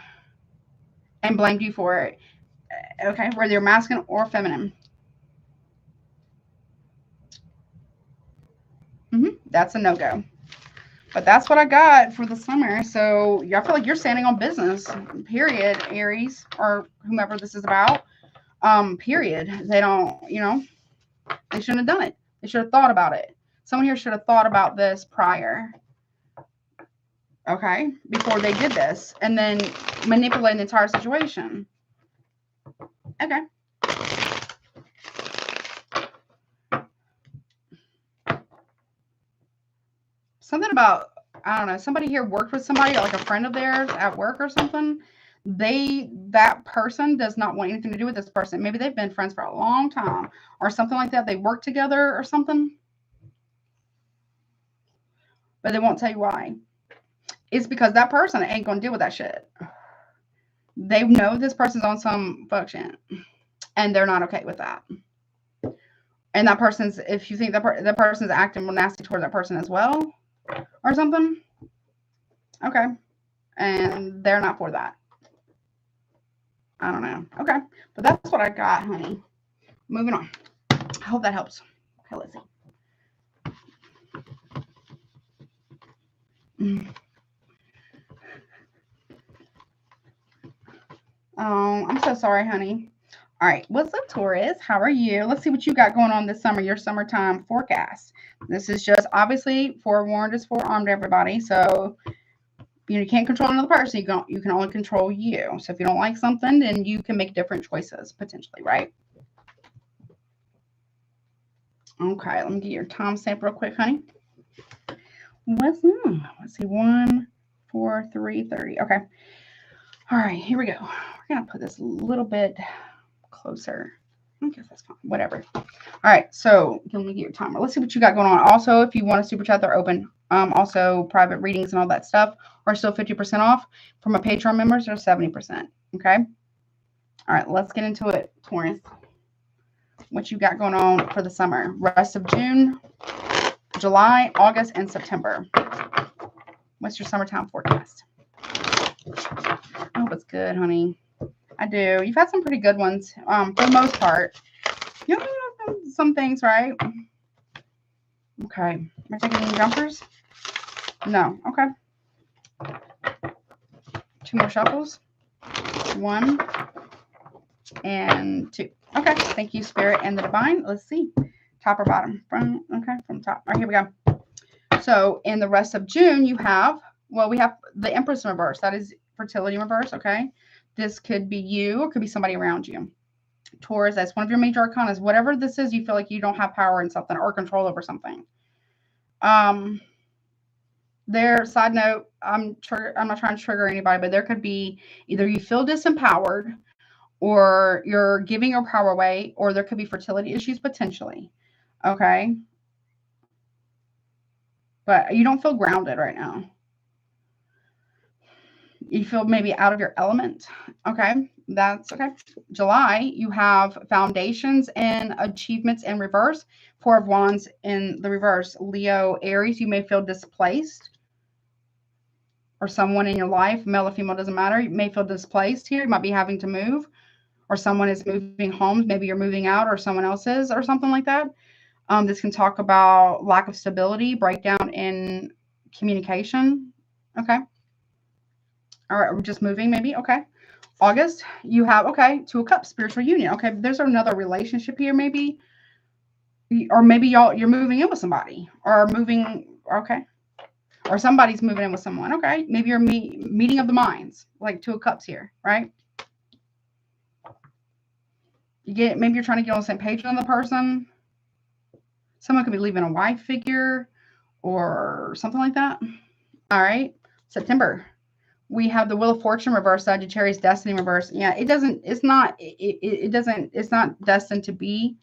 A: and blamed you for it. Okay, whether you're masculine or feminine. That's a no-go. But that's what I got for the summer. So I feel like you're standing on business, period, Aries, or whomever this is about. Period. They don't, you know, they shouldn't have done it. They should have thought about it. Someone here should have thought about this prior. Okay, before they did this, and then manipulating the entire situation. Okay. Something about, I don't know, somebody here worked with somebody, like a friend of theirs at work or something. That person does not want anything to do with this person. Maybe they've been friends for a long time or something like that. They work together or something. But they won't tell you why. It's because that person ain't going to deal with that shit. They know this person's on some fuck shit, and they're not okay with that. And that person's, if you think that person's acting nasty towards that person as well or something, okay, and they're not for that. I don't know. Okay, but that's what I got, honey. Moving on. I hope that helps. Okay, let's see. Oh, I'm so sorry, honey. All right, what's up, Taurus? How are you? Let's see what you got going on this summer, your summertime forecast. This is just obviously forewarned is forearmed, everybody. So you can't control another person. You can only control you. So if you don't like something, then you can make different choices potentially, right? Okay, let me get your timestamp real quick, honey. Let's see, 1, 4, 3, 30. Okay. All right, here we go. We're gonna put this a little bit closer. I guess that's fine. Whatever. All right, so let me get your timer. Let's see what you got going on. Also, if you want a super chat, they're open. Also, private readings and all that stuff are still 50% off. For my Patreon members, they're 70%. Okay. All right, let's get into it, Taurus. What you got going on for the summer? Rest of June, July, August, and September. What's your summertime forecast? I hope it's good, honey. I do. You've had some pretty good ones, for the most part. You know, some things, right? Okay. Am I taking any jumpers? No. Okay. 2 more shuffles. 1 and 2. Okay. Thank you, Spirit and the Divine. Let's see. Top or bottom? From top. All right, here we go. So in the rest of June, we have the Empress in reverse. That is fertility in reverse, okay? This could be you or it could be somebody around you. Taurus, that's one of your major arcana. Whatever this is, you feel like you don't have power in something or control over something. There, side note, I'm not trying to trigger anybody, but there could be either you feel disempowered or you're giving your power away, or there could be fertility issues potentially. Okay. But you don't feel grounded right now. You feel maybe out of your element. Okay. That's okay. July, you have foundations and achievements in reverse. Four of Wands in the reverse. Leo, Aries, you may feel displaced. Or someone in your life, male or female, doesn't matter. You may feel displaced here. You might be having to move. Or someone is moving homes. Maybe you're moving out or someone else is or something like that. This can talk about lack of stability, breakdown in communication. Okay. All right. We're just moving maybe. Okay. August, you have, okay, Two of Cups, spiritual union. Okay. There's another relationship here maybe. Or maybe you're moving in with somebody or moving. Okay. Or somebody's moving in with someone. Okay. Maybe you're meeting of the minds, like Two of Cups here, right? Maybe you're trying to get on the same page with another person. Someone could be leaving a wife figure or something like that. All right. September, we have the Wheel of Fortune reverse, Sagittarius destiny reverse. Yeah, it's not destined to be,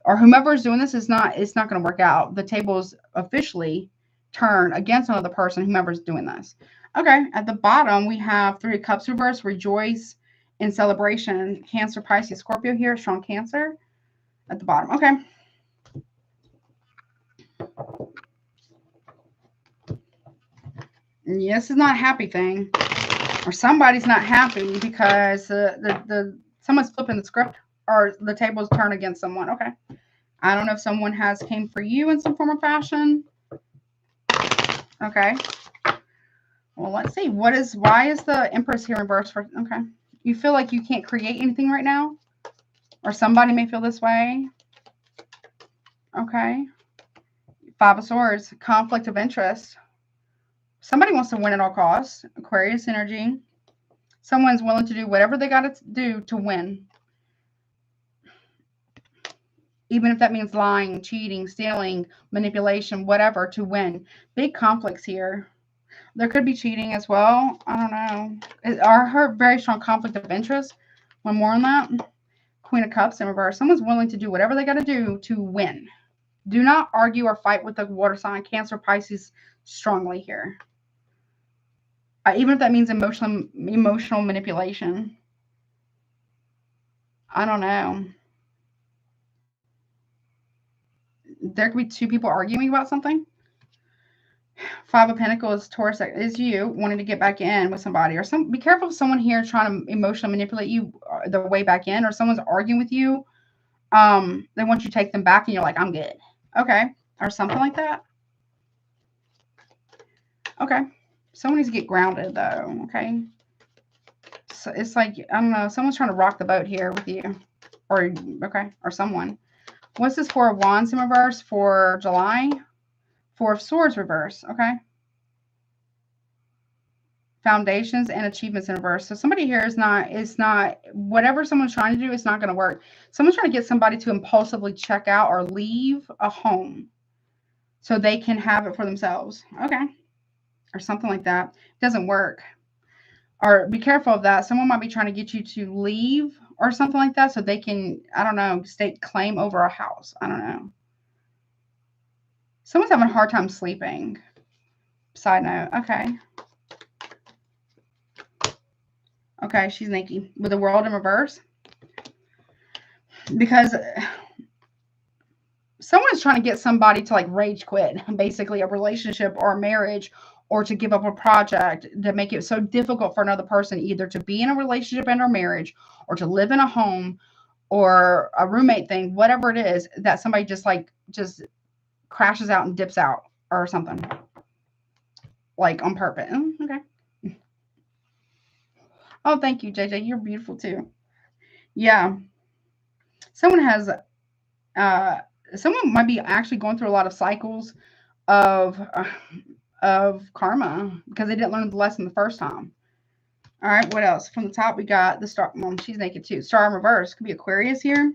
A: or whomever is doing this it's not going to work out. The tables officially turn against another person, whomever's doing this. Okay. At the bottom, we have Three of Cups reverse, rejoice in celebration. Cancer, Pisces, Scorpio here, strong Cancer at the bottom. Okay. This is not a happy thing, or somebody's not happy because someone's flipping the script or the tables turn against someone. Okay. I don't know if someone has came for you in some form or fashion. Okay. Well, let's see. Why is the Empress here reversed for, okay. You feel like you can't create anything right now, or somebody may feel this way. Okay. Five of Swords, conflict of interest. Somebody wants to win at all costs. Aquarius energy. Someone's willing to do whatever they got to do to win. Even if that means lying, cheating, stealing, manipulation, whatever, to win. Big conflicts here. There could be cheating as well. I don't know. Are her very strong conflict of interest? One more on that. Queen of Cups in reverse. Someone's willing to do whatever they got to do to win. Do not argue or fight with the water sign. Cancer, Pisces strongly here. Even if that means emotional manipulation. I don't know. There could be two people arguing about something. Five of Pentacles, Taurus, is you wanting to get back in with somebody, or be careful of someone here trying to emotionally manipulate you the way back in, or someone's arguing with you. They want you to take them back and you're like, I'm good. Okay. Or something like that. Okay. Someone needs to get grounded though. Okay. So it's like, I don't know, someone's trying to rock the boat here with you, or okay, or someone. What's this Four of Wands in reverse for July? Four of Swords reverse. Okay. Foundations and achievements in reverse. So somebody here is not whatever someone's trying to do, it's not going to work. Someone's trying to get somebody to impulsively check out or leave a home so they can have it for themselves. Okay. Or something like that. It doesn't work. Or be careful of that. Someone might be trying to get you to leave or something like that so they can, I don't know, stake claim over a house. I don't know. Someone's having a hard time sleeping. Side note. Okay. Okay, she's Nikki with the World in reverse. Because someone is trying to get somebody to like rage quit, basically a relationship or a marriage, or to give up a project, to make it so difficult for another person either to be in a relationship and or marriage, or to live in a home, or a roommate thing, whatever it is, that somebody just crashes out and dips out or something. Like on purpose. Okay. Oh, thank you, JJ. You're beautiful too. Yeah. Someone has, someone might be actually going through a lot of cycles of karma because they didn't learn the lesson the first time. All right. What else? From the top, we got the star. Well, she's naked too. Star in reverse. Could be Aquarius here.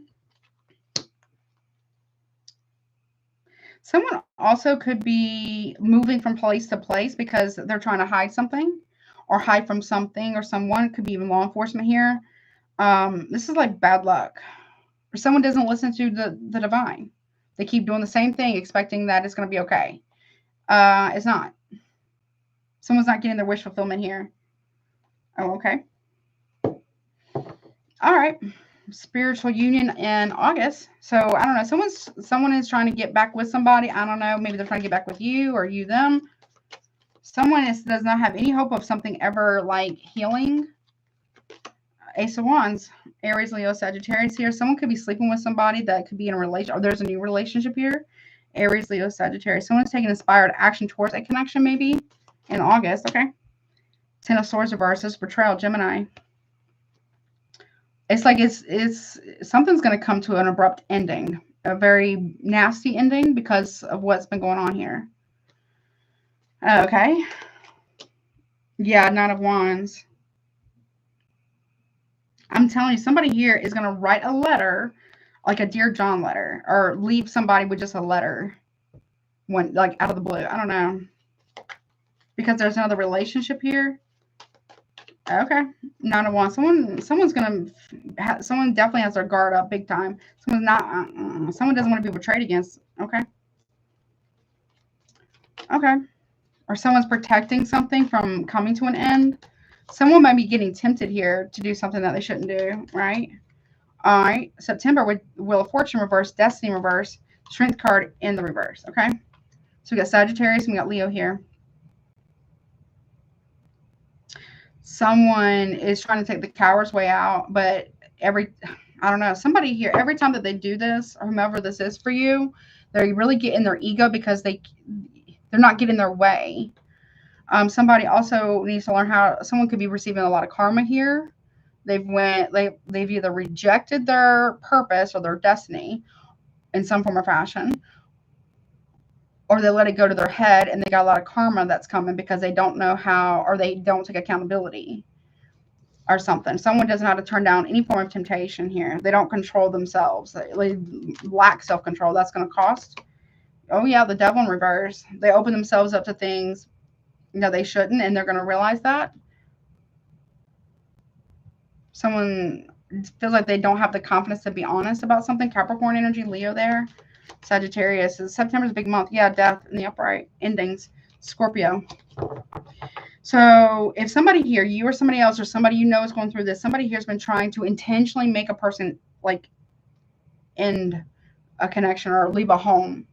A: Someone also could be moving from place to place because they're trying to hide something or hide from something or someone. It could be even law enforcement here. This is like bad luck. Or someone doesn't listen to the divine. They keep doing the same thing, expecting that it's going to be okay. It's not. Someone's not getting their wish fulfillment here. Oh, okay. All right. Spiritual union in August. So I don't know. Someone is trying to get back with somebody. I don't know. Maybe they're trying to get back with you or you them. Someone does not have any hope of something ever like healing. Ace of Wands, Aries, Leo, Sagittarius here. Someone could be sleeping with somebody that could be in a relation, or there's a new relationship here. Aries, Leo, Sagittarius. Someone's taking inspired action towards a connection maybe in August. Okay. Ten of Swords reverse. This is betrayal, Gemini. It's like it's something's going to come to an abrupt ending, a very nasty ending because of what's been going on here. Okay. Yeah, Knight of Wands. I'm telling you, somebody here is going to write a letter, like a Dear John letter, or leave somebody with just a letter, when like out of the blue. I don't know, because there's another relationship here. Okay, Nine of Wands. Someone's gonna. Someone definitely has their guard up big time. Someone's not. Someone doesn't want to be betrayed against. Okay. Okay. Or someone's protecting something from coming to an end. Someone might be getting tempted here to do something that they shouldn't do. Right. All right. September with Wheel of Fortune reverse, Destiny reverse, Strength card in the reverse. Okay. So we got Sagittarius and we got Leo here. Someone is trying to take the coward's way out, but I don't know, somebody here, every time that they do this, or whomever this is for you, they really get in their ego because they're not getting their way. Somebody also needs to learn how, someone could be receiving a lot of karma here. They've either rejected their purpose or their destiny in some form or fashion, or they let it go to their head and they got a lot of karma that's coming because they don't know how, or they don't take accountability or something. Someone doesn't know how to turn down any form of temptation here. They don't control themselves. They lack self-control. That's going to cost. Oh yeah, the Devil in reverse. They open themselves up to things, they shouldn't, and they're going to realize that. Someone feels like they don't have the confidence to be honest about something. Capricorn energy, Leo there. Sagittarius. September's a big month. Yeah, death in the upright. Endings. Scorpio. So if somebody here, you or somebody else or somebody you know is going through this, somebody here has been trying to intentionally make a person like end a connection or leave a home.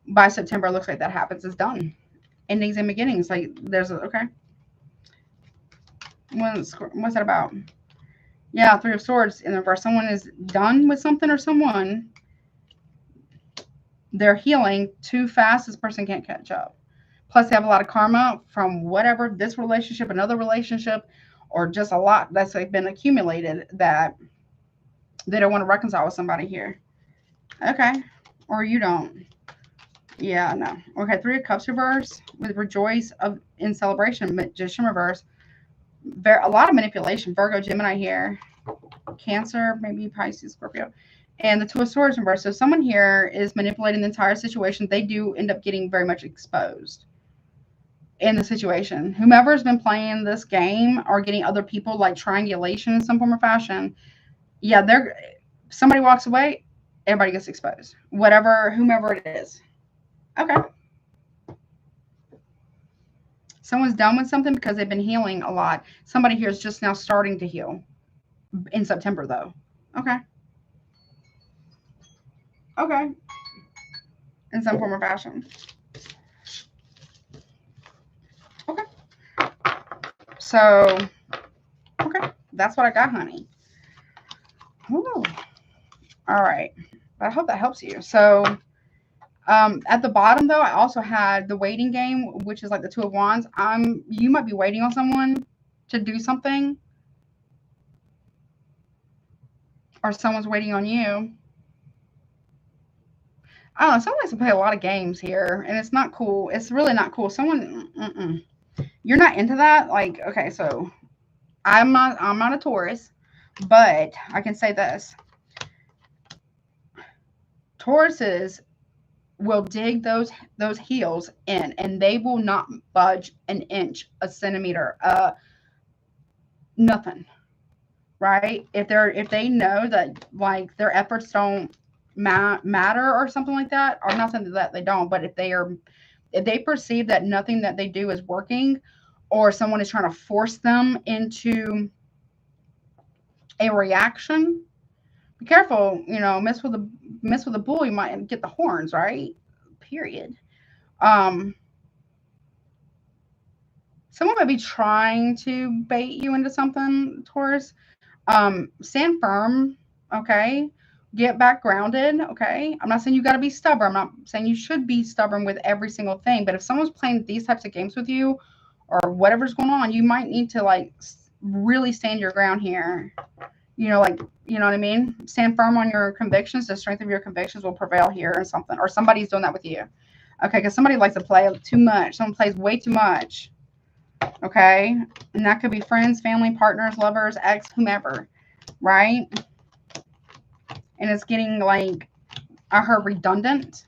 A: By September, it looks like that happens. It's done. Endings and beginnings. Like there's okay. What's that about? Yeah, Three of Swords in the reverse. Someone is done with something or someone. They're healing too fast. This person can't catch up. Plus, they have a lot of karma from whatever, this relationship, another relationship, or just a lot that's like been accumulated that they don't want to reconcile with somebody here. Okay. Or you don't. Yeah, no. Okay, Three of Cups reverse with Rejoice in Celebration, Magician reverse. A lot of manipulation. Virgo, Gemini here. Cancer, maybe Pisces, Scorpio. And the Two of Swords reverse. So someone here is manipulating the entire situation. They do end up getting very much exposed in the situation. Whomever's been playing this game or getting other people like triangulation in some form or fashion, yeah, somebody walks away, everybody gets exposed. Whomever it is. Okay. Someone's done with something because they've been healing a lot. Somebody here is just now starting to heal in September, though. Okay. Okay. In some form or fashion. Okay. So, okay. That's what I got, honey. Ooh. All right. I hope that helps you. So, at the bottom, though, I also had the waiting game, which is like the Two of Wands. You might be waiting on someone to do something, or someone's waiting on you. I don't know. Someone likes to play a lot of games here, and it's not cool. It's really not cool. You're not into that. Like, okay, so I'm not a Taurus, but I can say this. Tauruses will dig those heels in, and they will not budge an inch, a centimeter, nothing. Right? If they know that like their efforts don't matter or something like that, or nothing that they don't, but if they perceive that nothing that they do is working, or someone is trying to force them into a reaction, be careful. Mess with a bull, you might get the horns, right? Period. Someone might be trying to bait you into something, Taurus. Stand firm, okay? Get back grounded, okay? I'm not saying you got to be stubborn. I'm not saying you should be stubborn with every single thing, but if someone's playing these types of games with you or whatever's going on, you might need to like really stand your ground here. You know what I mean? Stand firm on your convictions. The strength of your convictions will prevail here or something, or somebody's doing that with you. Okay, because somebody likes to play too much. Someone plays way too much. Okay, and that could be friends, family, partners, lovers, ex, whomever, right? And it's getting like, I heard redundant.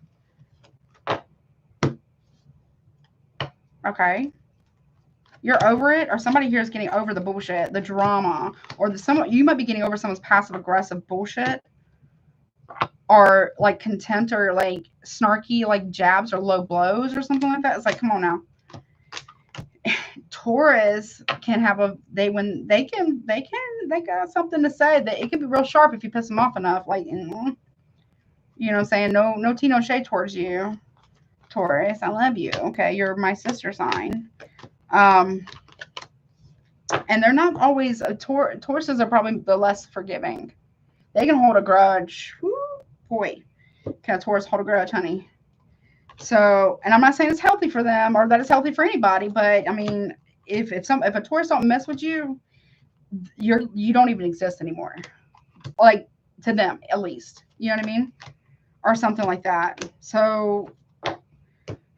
A: Okay, you're over it, or somebody here is getting over the bullshit, the drama, or you might be getting over someone's passive aggressive bullshit, or like contempt, or like snarky like jabs or low blows or something like that. It's like, come on now. Taurus can have they got something to say that it can be real sharp if you piss them off enough. Like, you know what I'm saying? No tea, no shade towards you, Taurus. I love you. Okay, you're my sister sign. And they're not always Tauruses are probably the less forgiving. They can hold a grudge. Woo, boy, can a Taurus hold a grudge, honey? So, and I'm not saying it's healthy for them or that it's healthy for anybody, but I mean, if a Taurus don't mess with you, you don't even exist anymore. Like, to them, at least. You know what I mean? Or something like that. So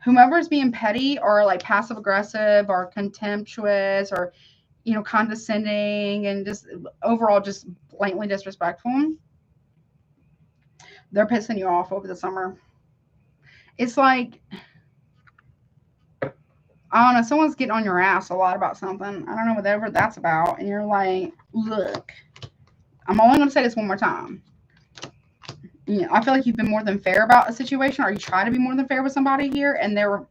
A: whomever is being petty or like passive aggressive or contemptuous or condescending and just overall just blatantly disrespectful, they're pissing you off over the summer. It's like, I don't know, someone's getting on your ass a lot about something. I don't know whatever that's about. And you're like, look, I'm only going to say this one more time. I feel like you've been more than fair about a situation, or you try to be more than fair with somebody here, and they're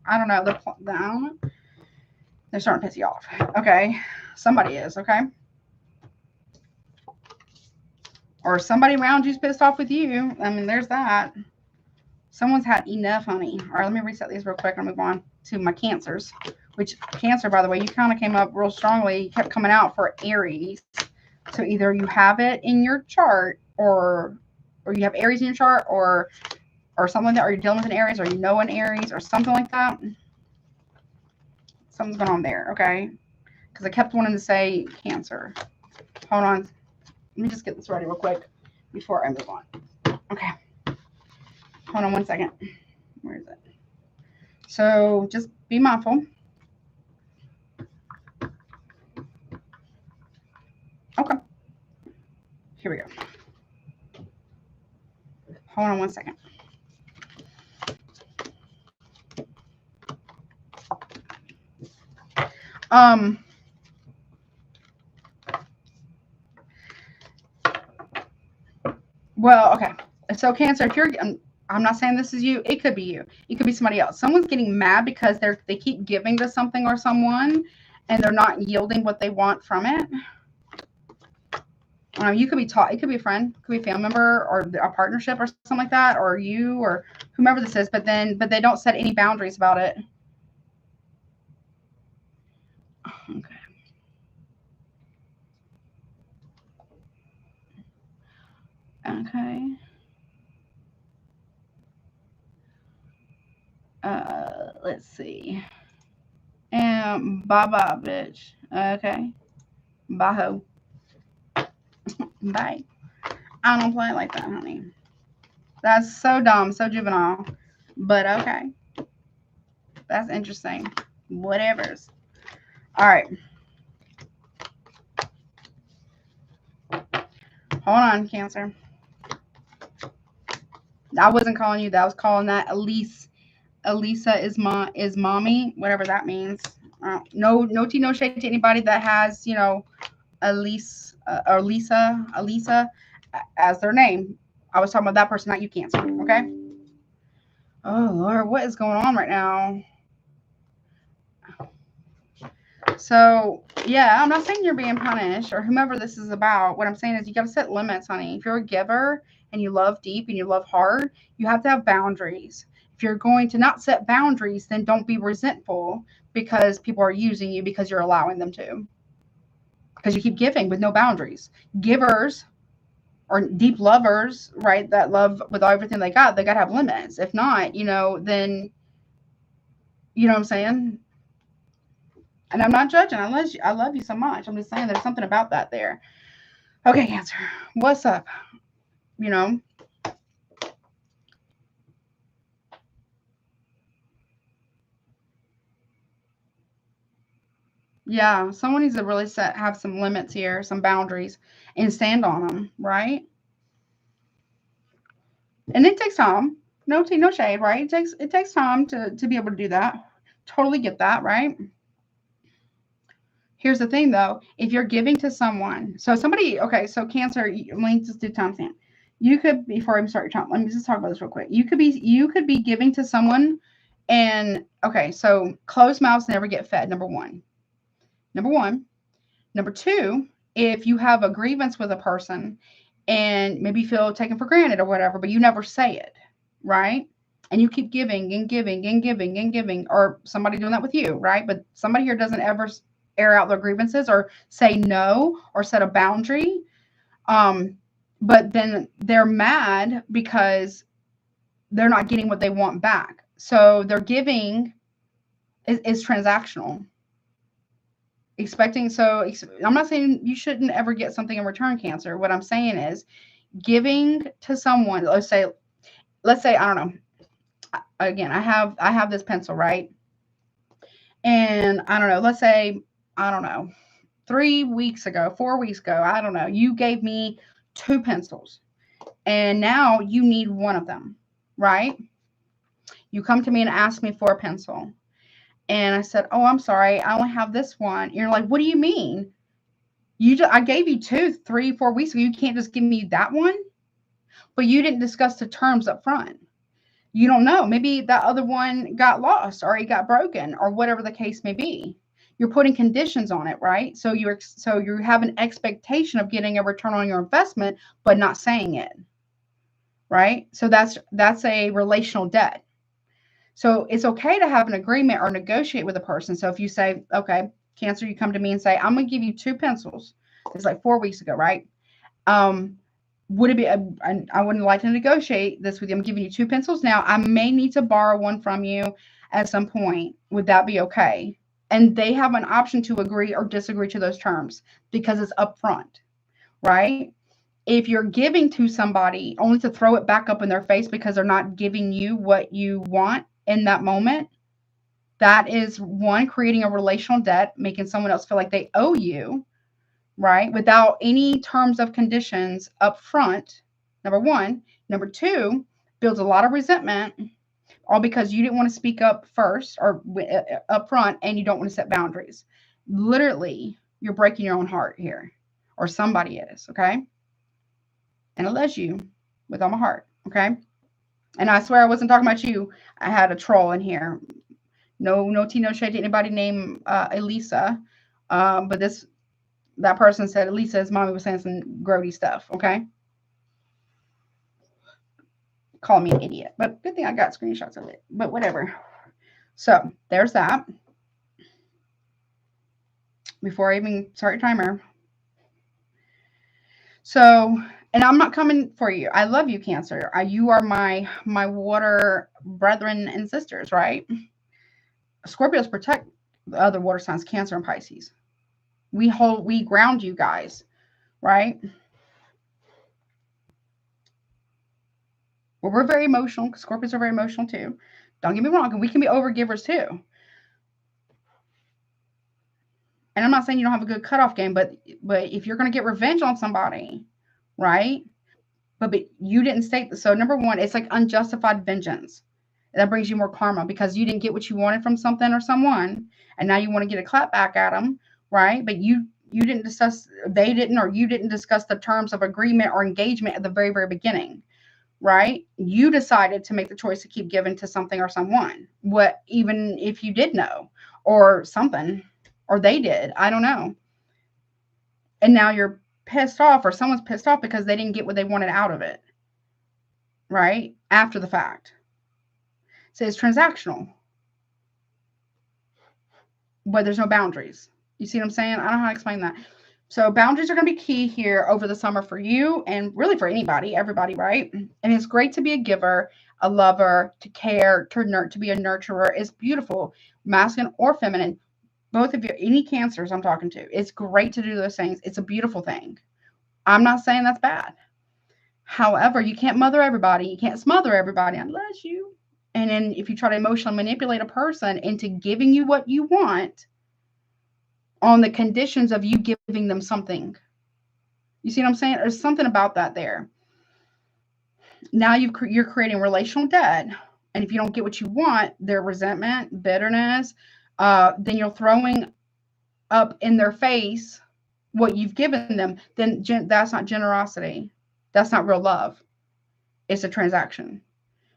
A: starting to piss you off. Okay? Somebody is, okay? Or somebody around you's pissed off with you. I mean, there's that. Someone's had enough, honey. All right, let me reset these real quick and move on to my Cancers. Which, Cancer, by the way, you kind of came up real strongly. You kept coming out for Aries. So either you have it in your chart, or you have Aries in your chart, or something like that, or you're dealing with an Aries, or you know an Aries, or something like that. Something's going on there, okay? Because I kept wanting to say Cancer. Hold on. Let me just get this ready real quick before I move on. Okay. Hold on one second. Where is it? So just be mindful. Okay. Here we go. Hold on one second. Well, okay. So Cancer, if you're, I'm not saying this is you. It could be you. It could be somebody else. Someone's getting mad because they keep giving to something or someone, and they're not yielding what they want from it. You could be taught. It could be a friend, could be a family member, or a partnership, or something like that, or you, or whomever this is. But they don't set any boundaries about it. Okay. Okay. Let's see. And bye, bitch. Okay. Bye, ho. Bye. I don't play like that, honey. That's so dumb, so juvenile. But okay. That's interesting. Whatevers. All right. Hold on, Cancer. I wasn't calling you that. I was calling that Elise. Elisa is mommy, whatever that means. No tea, no shade to anybody that has, you know, Elise or Elisa as their name. I was talking about that person, not you, Cancer. Okay. Oh Lord, what is going on right now? So yeah, I'm not saying you're being punished or whomever this is about. What I'm saying is you got to set limits, honey. If you're a giver and you love deep and you love hard, you have to have boundaries. If you're going to not set boundaries, then don't be resentful because people are using you because you're allowing them to. Because you keep giving with no boundaries. Givers or deep lovers, right, that love with everything they got to have limits. If not, you know, then, you know what I'm saying? And I'm not judging. I love you so much. I'm just saying there's something about that there. Okay, Cancer. What's up? You know? Yeah, someone needs to really have some limits here, some boundaries, and stand on them, right? And it takes time. No tea, no shade, right? It takes time to be able to do that. Totally get that, right? Here's the thing though, if you're giving to someone, so somebody, okay, so Cancer, let me just do timestamp. You could, before I even start your time, let me just talk about this real quick. You could be giving to someone and okay, so closed mouths never get fed, number one. Number one. Number two, if you have a grievance with a person and maybe you feel taken for granted or whatever, but you never say it, right? And you keep giving and giving and giving and giving, or somebody doing that with you, right? But somebody here doesn't ever air out their grievances or say no or set a boundary. Um, but then they're mad because they're not getting what they want back. So their giving is transactional. Expecting, so I'm not saying you shouldn't ever get something in return, Cancer. What I'm saying is giving to someone, let's say I don't know, again, I have this pencil, right? And I don't know, let's say, I don't know, 3 weeks ago, 4 weeks ago, I don't know, you gave me two pencils and now you need one of them, right? You come to me and ask me for a pencil. And I said, oh, I'm sorry, I only have this one. You're like, what do you mean? I gave you two, 3, 4 weeks ago. You can't just give me that one. But you didn't discuss the terms up front. You don't know. Maybe that other one got lost or it got broken or whatever the case may be. You're putting conditions on it, right? So you have an expectation of getting a return on your investment, but not saying it, right? So that's a relational debt. So it's okay to have an agreement or negotiate with a person. So if you say, okay, Cancer, you come to me and say, I'm going to give you two pencils. It's like 4 weeks ago, right? Would it be, I wouldn't like to negotiate this with you. I'm giving you two pencils now. I may need to borrow one from you at some point. Would that be okay? And they have an option to agree or disagree to those terms because it's upfront, right? If you're giving to somebody only to throw it back up in their face because they're not giving you what you want in that moment, that is one, creating a relational debt, making someone else feel like they owe you, right? Without any terms of conditions up front, number one. Number two, builds a lot of resentment, all because you didn't want to speak up first or up front and you don't want to set boundaries. Literally, you're breaking your own heart here, or somebody is, okay? And it loves you with all my heart, okay? And I swear I wasn't talking about you. I had a troll in here. No tea, no shade to anybody named Elisa. But that person said Elisa's mommy was saying some grody stuff, okay? Call me an idiot. But good thing I got screenshots of it. But whatever. So there's that. Before I even start your timer. So, and I'm not coming for you. I love you, Cancer. You are my water brethren and sisters, right? Scorpios protect the other water signs, Cancer and Pisces. We ground you guys, right? Well, we're very emotional because Scorpios are very emotional too. Don't get me wrong, and we can be overgivers too. And I'm not saying you don't have a good cutoff game, but if you're going to get revenge on somebody, right? but you didn't state. So number one, it's like unjustified vengeance. That brings you more karma because you didn't get what you wanted from something or someone, and now you want to get a clap back at them, right? But you didn't discuss, they didn't, or you didn't discuss the terms of agreement or engagement at the very, very beginning, right? You decided to make the choice to keep giving to something or someone, what, even if you did know, or something, or they did, I don't know. And now you're pissed off, or someone's pissed off because they didn't get what they wanted out of it, right? After the fact. So it's transactional, but there's no boundaries. You see what I'm saying? I don't know how to explain that. So boundaries are going to be key here over the summer for you and really for anybody, everybody, right? And it's great to be a giver, a lover, to care, to be a nurturer. It's beautiful, masculine or feminine. Both of you, any cancers I'm talking to, it's great to do those things. It's a beautiful thing. I'm not saying that's bad. However, you can't mother everybody. You can't smother everybody unless you. And then if you try to emotionally manipulate a person into giving you what you want on the conditions of you giving them something. You see what I'm saying? There's something about that there. Now you're creating relational debt. And if you don't get what you want, their resentment, bitterness, then you're throwing up in their face what you've given them. Then that's not generosity. That's not real love. It's a transaction.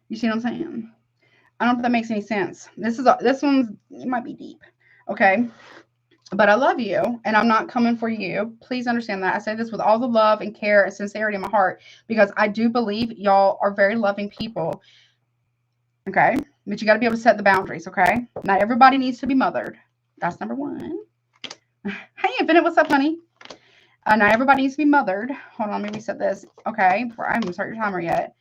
A: You see what I'm saying? I don't know if that makes any sense. This one's, it might be deep. Okay. But I love you and I'm not coming for you. Please understand that. I say this with all the love and care and sincerity in my heart because I do believe y'all are very loving people. Okay. But you got to be able to set the boundaries. Okay. Not everybody needs to be mothered. That's number one. Hey, Infinite, what's up, honey? Not everybody needs to be mothered. Hold on, let me reset this. Okay. I haven't started your timer yet.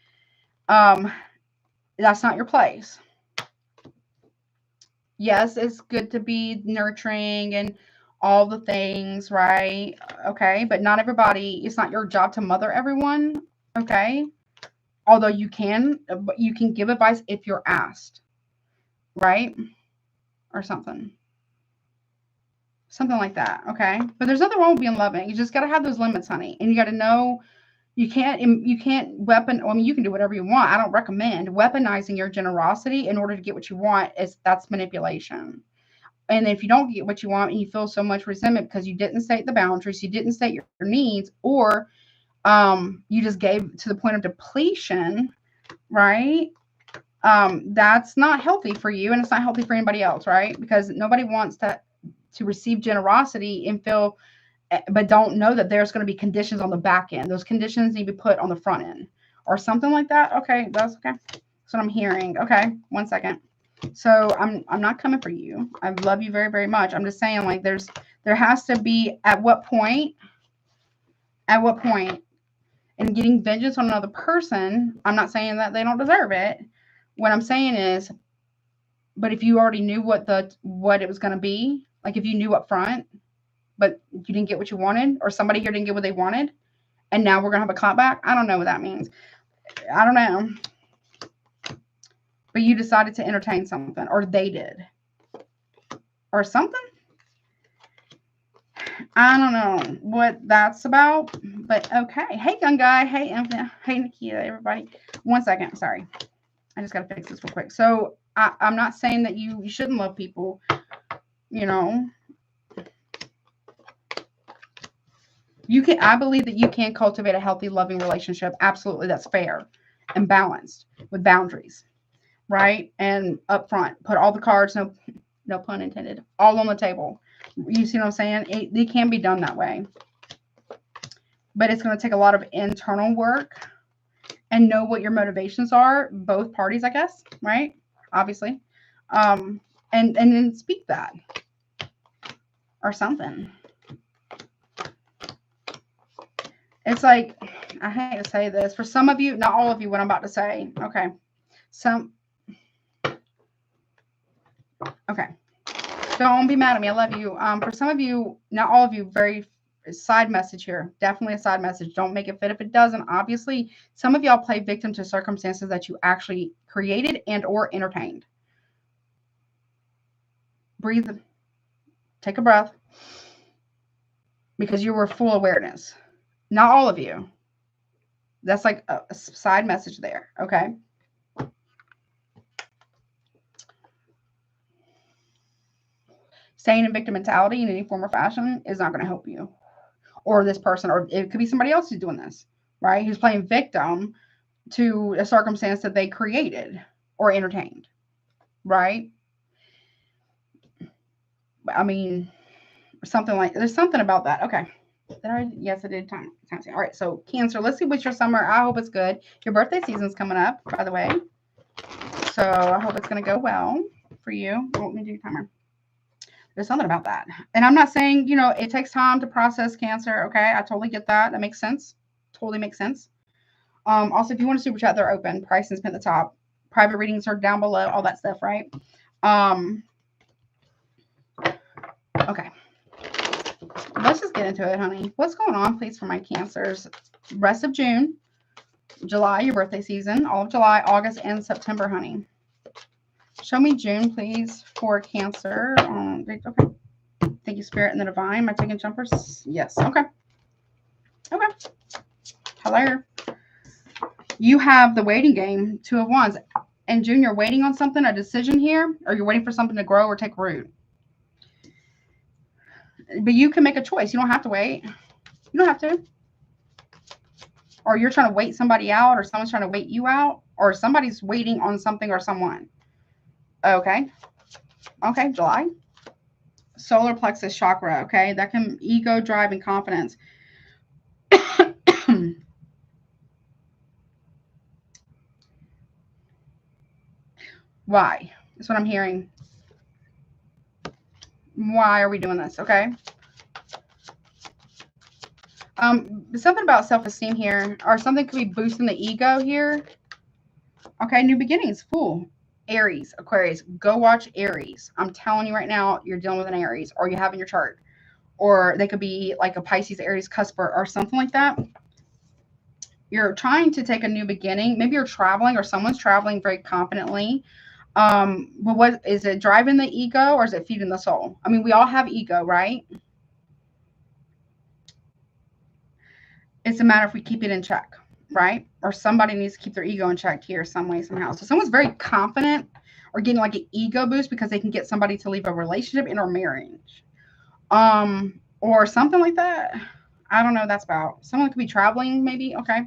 A: That's not your place. Yes, it's good to be nurturing and all the things, right? Okay, but not everybody, it's not your job to mother everyone, okay? Although you can give advice if you're asked, right? Or something. Something like that, okay? But there's nothing wrong with being loving. You just got to have those limits, honey. And you got to know you can't I mean, you can do whatever you want. I don't recommend weaponizing your generosity in order to get what you want. That's manipulation. And if you don't get what you want and you feel so much resentment because you didn't state the boundaries, you didn't state your needs, or you just gave to the point of depletion, right? That's not healthy for you and it's not healthy for anybody else, right? Because nobody wants to receive generosity and feel, but don't know that there's going to be conditions on the back end. Those conditions need to be put on the front end or something like that. Okay, that's okay. That's what I'm hearing. Okay, 1 second. So I'm not coming for you. I love you very, very much. I'm just saying, like, there has to be at what point in getting vengeance on another person. I'm not saying that they don't deserve it. What I'm saying is, but if you already knew what it was going to be, like if you knew up front, but you didn't get what you wanted, or somebody here didn't get what they wanted, and now we're going to have a clapback. I don't know what that means. I don't know. But you decided to entertain something, or they did, or something. I don't know what that's about, but okay. Hey, gun guy. Hey, Infinite. Hey, Nikita. Everybody. 1 second. Sorry, I just got to fix this real quick. So I'm not saying that you shouldn't love people. You know, you can. I believe that you can cultivate a healthy, loving relationship. Absolutely, that's fair and balanced with boundaries. Right? And up front, put all the cards, no pun intended, all on the table. You see what I'm saying? It can be done that way. But it's going to take a lot of internal work and know what your motivations are, both parties, I guess, right? Obviously. And then speak that or something. It's like, I hate to say this, for some of you, not all of you, what I'm about to say. Okay. Okay. Don't be mad at me. I love you. For some of you, not all of you, very side message here. Definitely a side message. Don't make it fit if it doesn't. Obviously, some of y'all play victim to circumstances that you actually created and or entertained. Breathe. Take a breath. Because you were full awareness. Not all of you. That's like a side message there, okay? Staying in victim mentality in any form or fashion is not going to help you. Or this person, or it could be somebody else who's doing this, right? Who's playing victim to a circumstance that they created or entertained, right? I mean, something like, there's something about that. Okay. Yes, I did time. All right, so Cancer, let's see what's your summer. I hope it's good. Your birthday season's coming up, by the way. So I hope it's going to go well for you. Let me do your timer. There's something about that. And I'm not saying, you know, it takes time to process Cancer. Okay, I totally get that. That makes sense. Totally makes sense. Also, if you want to super chat, they're open. Price and spin at the top. Private readings are down below. All that stuff, right? Okay. Let's just get into it, honey. What's going on, please, for my Cancers? Rest of June, July, your birthday season, all of July, August, and September, honey. Show me June, please, for Cancer. Okay. Thank you, Spirit and the Divine. Am I taking jumpers? Yes. Okay. Okay. Hello. You have the waiting game, Two of Wands. And June, you're waiting on something, a decision here, or you're waiting for something to grow or take root. But you can make a choice. You don't have to wait. You don't have to. Or you're trying to wait somebody out, or someone's trying to wait you out, or somebody's waiting on something or someone. Okay. Okay, July. Solar plexus chakra, okay? That can ego, drive, and confidence. Why? That's what I'm hearing. Why are we doing this? Okay. Something about self-esteem here, or something could be boosting the ego here. Okay, new beginnings, Fool. Aries, Aquarius. Go watch Aries. I'm telling you right now, you're dealing with an Aries, or you have in your chart. Or they could be like a Pisces, Aries, cusper, or something like that. You're trying to take a new beginning. Maybe you're traveling, or someone's traveling very confidently. But what is it, driving the ego, or is it feeding the soul? I mean, we all have ego, right? It's a matter if we keep it in check, right? Or somebody needs to keep their ego in check here some way, somehow. So someone's very confident or getting like an ego boost because they can get somebody to leave a relationship in or marriage. Or something like that. I don't know what that's about. Someone could be traveling, maybe. Okay.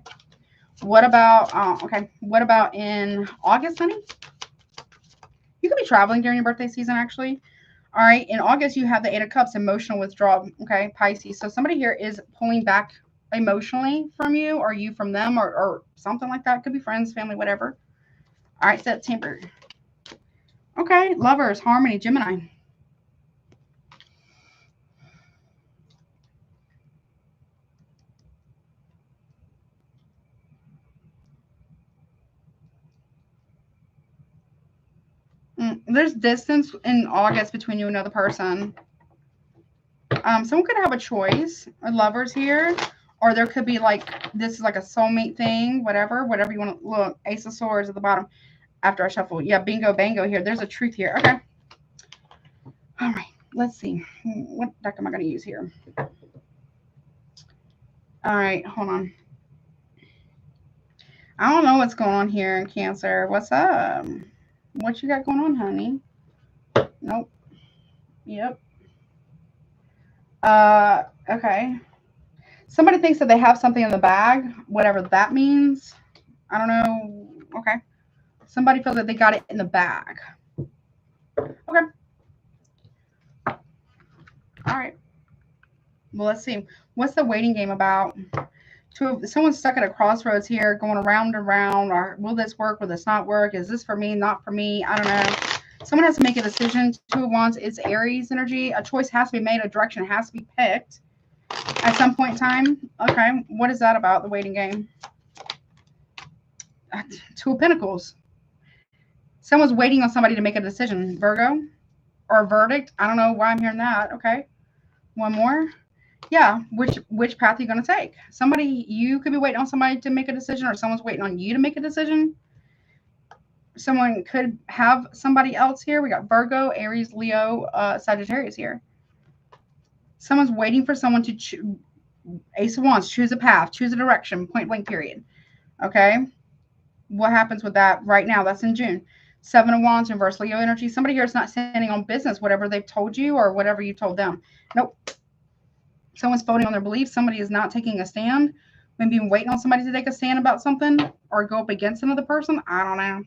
A: What about, okay. What about in August, honey? You could be traveling during your birthday season, actually. All right. In August, you have the Eight of Cups, emotional withdrawal. Okay. Pisces. So somebody here is pulling back emotionally from you, or you from them, or something like that. Could be friends, family, whatever. All right. September. Okay. Lovers, harmony, Gemini. There's distance in August between you and another person. Someone could have a choice, lovers here, or there could be like, this is like a soulmate thing, whatever you want to look. Ace of Swords at the bottom after I shuffle. Yeah, bingo, bango here. There's a truth here. Okay. All right. Let's see. What deck am I going to use here? All right. Hold on. I don't know what's going on here in Cancer. What's up? What you got going on, honey? Nope. Yep. Okay. Somebody thinks that they have something in the bag, whatever that means. I don't know. Okay. Somebody feels that they got it in the bag. Okay. All right. Well, let's see. What's the waiting game about? Someone's stuck at a crossroads here, going around and around. Or will this work? Will this not work? Is this for me? Not for me? I don't know. Someone has to make a decision. Two of Wands. It's Aries energy. A choice has to be made. A direction has to be picked at some point in time. Okay. What is that about, the waiting game? Two of Pentacles. Someone's waiting on somebody to make a decision. Virgo? Or a verdict? I don't know why I'm hearing that. Okay. One more. Yeah. Which path are you going to take? You could be waiting on somebody to make a decision, or someone's waiting on you to make a decision. Someone could have somebody else here. We got Virgo, Aries, Leo, Sagittarius here. Someone's waiting for someone to choose. Ace of Wands, choose a path, choose a direction, point blank, period. Okay. What happens with that right now? That's in June. 7 of Wands, reverse Leo energy. Somebody here is not standing on business, whatever they've told you or whatever you told them. Nope. Someone's voting on their beliefs. Somebody is not taking a stand. Maybe waiting on somebody to take a stand about something or go up against another person. I don't know.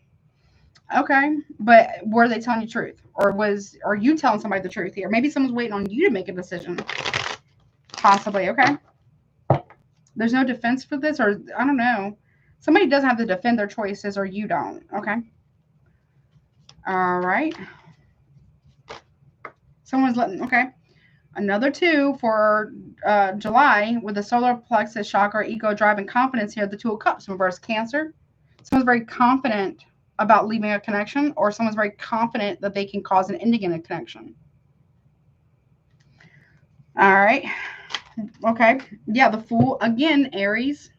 A: Okay. But were they telling you the truth? Or are you telling somebody the truth here? Maybe someone's waiting on you to make a decision. Possibly. Okay. There's no defense for this, or I don't know. Somebody doesn't have to defend their choices, or you don't. Okay. All right. Someone's letting, okay. Another 2 for July with the solar plexus, chakra, ego, drive, and confidence here. The 2 of Cups, reverse Cancer. Someone's very confident about leaving a connection, or someone's very confident that they can cause an ending in a connection. All right. Okay. Yeah, the Fool again, Aries.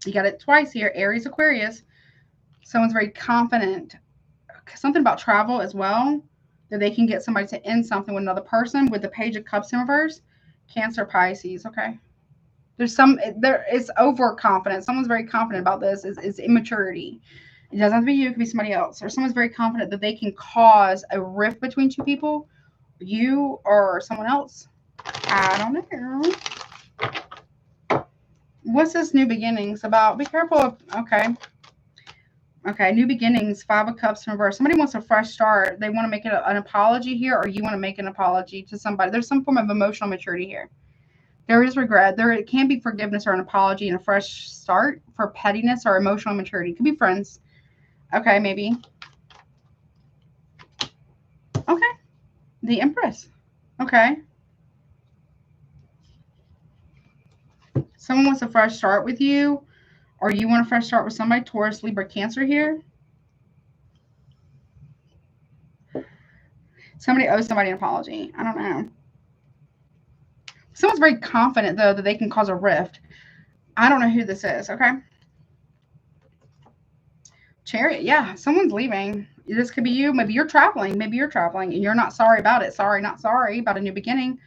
A: You got it twice here. Aries, Aquarius. Someone's very confident. Something about travel as well, that they can get somebody to end something with another person with the Page of Cups in reverse. Cancer, Pisces. Okay. There is overconfidence. Someone's very confident about this. Is immaturity. It doesn't have to be you. It could be somebody else. Or someone's very confident that they can cause a rift between 2 people. You or someone else. I don't know. What's this new beginnings about? Be careful of, okay. Okay, new beginnings, 5 of Cups in reverse. Somebody wants a fresh start. They want to make it an apology here, or you want to make an apology to somebody. There's some form of emotional maturity here. There is regret. It can be forgiveness or an apology and a fresh start for pettiness or emotional maturity. It could be friends. Okay, maybe. Okay. The Empress. Okay. Someone wants a fresh start with you, or you want a fresh start with somebody. Taurus, Libra, Cancer here. Somebody owes somebody an apology. I don't know. Someone's very confident, though, that they can cause a rift. I don't know who this is, okay? Chariot, yeah, someone's leaving. This could be you. Maybe you're traveling. Maybe you're traveling and you're not sorry about it. Sorry, not sorry about a new beginning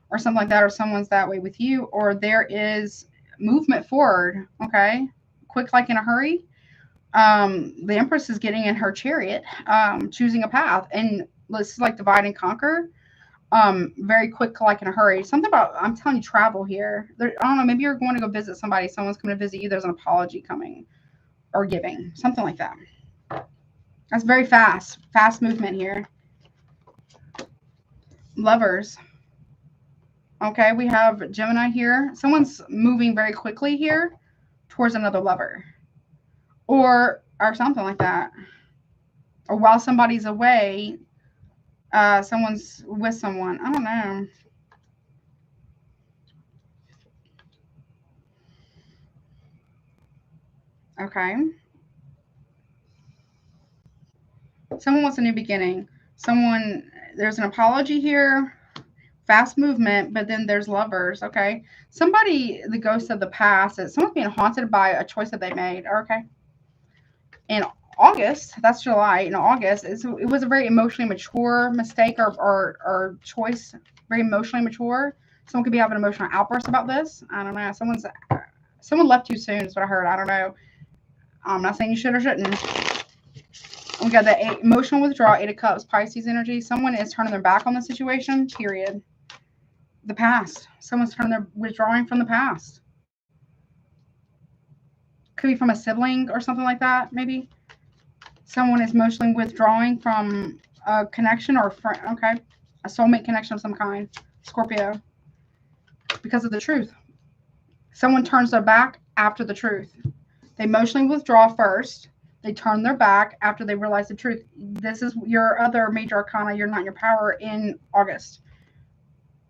A: or something like that, or someone's that way with you, or there is movement forward, okay? Quick, like in a hurry. The Empress is getting in her chariot, choosing a path, and this is like divide and conquer. Very quick, like in a hurry. Something about, I'm telling you, travel here. There, I don't know, maybe you're going to go visit somebody. Someone's coming to visit you. There's an apology coming or giving. Something like that. That's very fast. Fast movement here. Lovers. Okay, we have Gemini here. Someone's moving very quickly here towards another lover. Or something like that. Or while somebody's away, someone's with someone. I don't know. Okay. Someone wants a new beginning. There's an apology here. Fast movement, but then there's lovers, okay? Somebody, the ghost of the past, someone's being haunted by a choice that they made, okay? In August, that's July, in August, it was a very emotionally mature mistake or choice, very emotionally mature. Someone could be having an emotional outburst about this. I don't know. Someone left too soon is what I heard. I don't know. I'm not saying you should or shouldn't. We got the emotional withdrawal, 8 of Cups, Pisces energy. Someone is turning their back on the situation, period. The past. Someone's withdrawing from the past. Could be from a sibling or something like that, maybe. Someone is emotionally withdrawing from a connection or a friend. Okay. A soulmate connection of some kind. Scorpio. Because of the truth. Someone turns their back after the truth. They emotionally withdraw first. They turn their back after they realize the truth. This is your other major arcana. You're not in your power in August.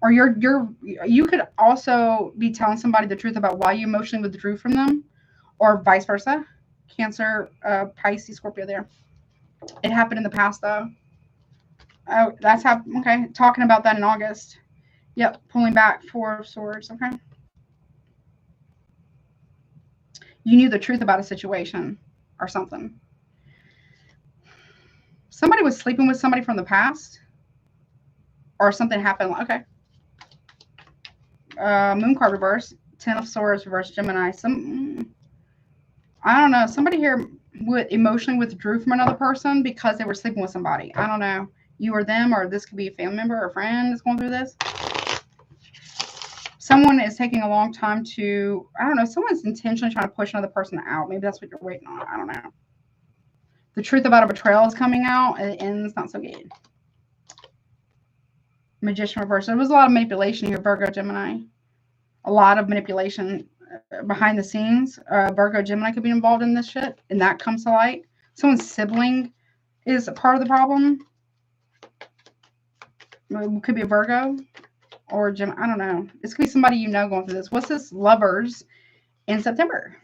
A: Or you could also be telling somebody the truth about why you emotionally withdrew from them, or vice versa. Cancer, Pisces, Scorpio there. It happened in the past, though. Oh, that's happened. Okay, talking about that in August. Yep, pulling back, 4 of Swords. Okay. You knew the truth about a situation or something. Somebody was sleeping with somebody from the past, or something happened. Okay. Moon card reverse, 10 of Swords reverse, Gemini. I don't know. Somebody here emotionally withdrew from another person because they were sleeping with somebody. I don't know. You or them, or this could be a family member or a friend that's going through this. Someone is taking a long time to, I don't know, someone's intentionally trying to push another person out. Maybe that's what you're waiting on. I don't know. The truth about a betrayal is coming out, and it ends not so good. Magician reverse. There was a lot of manipulation here, Virgo, Gemini. A lot of manipulation behind the scenes. Virgo, Gemini could be involved in this shit, and that comes to light. Someone's sibling is a part of the problem. It could be a Virgo or Gemini. I don't know. This could be somebody you know going through this. What's this? Lovers in September.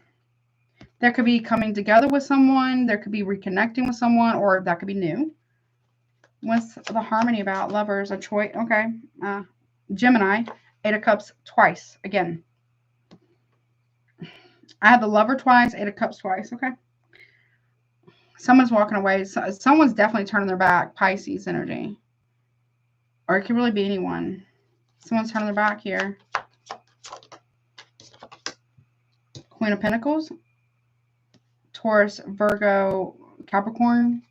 A: There could be coming together with someone. There could be reconnecting with someone, or that could be new. What's the harmony about? Lovers, a choice. Okay. Gemini, 8 of Cups twice. Again. I have the Lover twice, 8 of Cups twice. Okay. Someone's walking away. Someone's definitely turning their back. Pisces energy. Or it could really be anyone. Someone's turning their back here. Queen of Pentacles. Taurus, Virgo, Capricorn.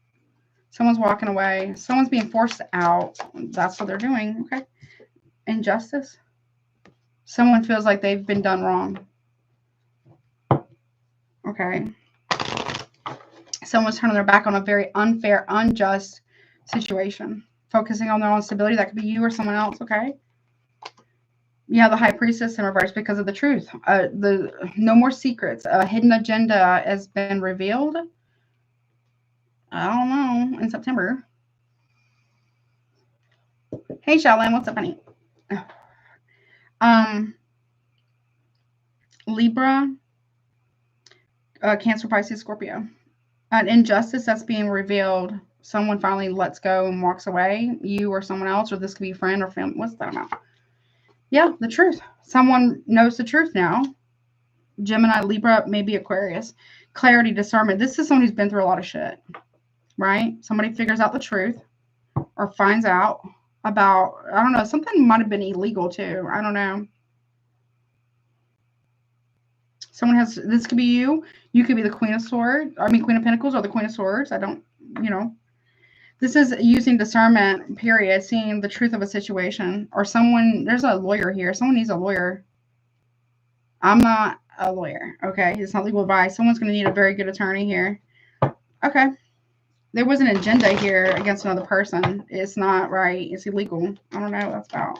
A: Someone's walking away. Someone's being forced out. That's what they're doing. Okay. Injustice. Someone feels like they've been done wrong. Okay. Someone's turning their back on a very unfair, unjust situation. Focusing on their own stability. That could be you or someone else. Okay. You have the High Priestess in reverse because of the truth. No more secrets. A hidden agenda has been revealed. I don't know. In September. Hey, Shaolin. What's up, honey? Libra. Cancer, Pisces, Scorpio. An injustice that's being revealed. Someone finally lets go and walks away. You or someone else, or this could be a friend or family. What's that about? Yeah, the truth. Someone knows the truth now. Gemini, Libra, maybe Aquarius. Clarity, discernment. This is someone who's been through a lot of shit, right? Somebody figures out the truth or finds out about, I don't know, something might have been illegal too. I don't know. Someone has, this could be you. You could be the Queen of Swords. I mean, Queen of Pentacles or the Queen of Swords. I don't, you know. This is using discernment, period, seeing the truth of a situation. Or someone, there's a lawyer here. Someone needs a lawyer. I'm not a lawyer, okay? It's not legal advice. Someone's going to need a very good attorney here. Okay. There was an agenda here against another person. It's not right. It's illegal. I don't know what that's about.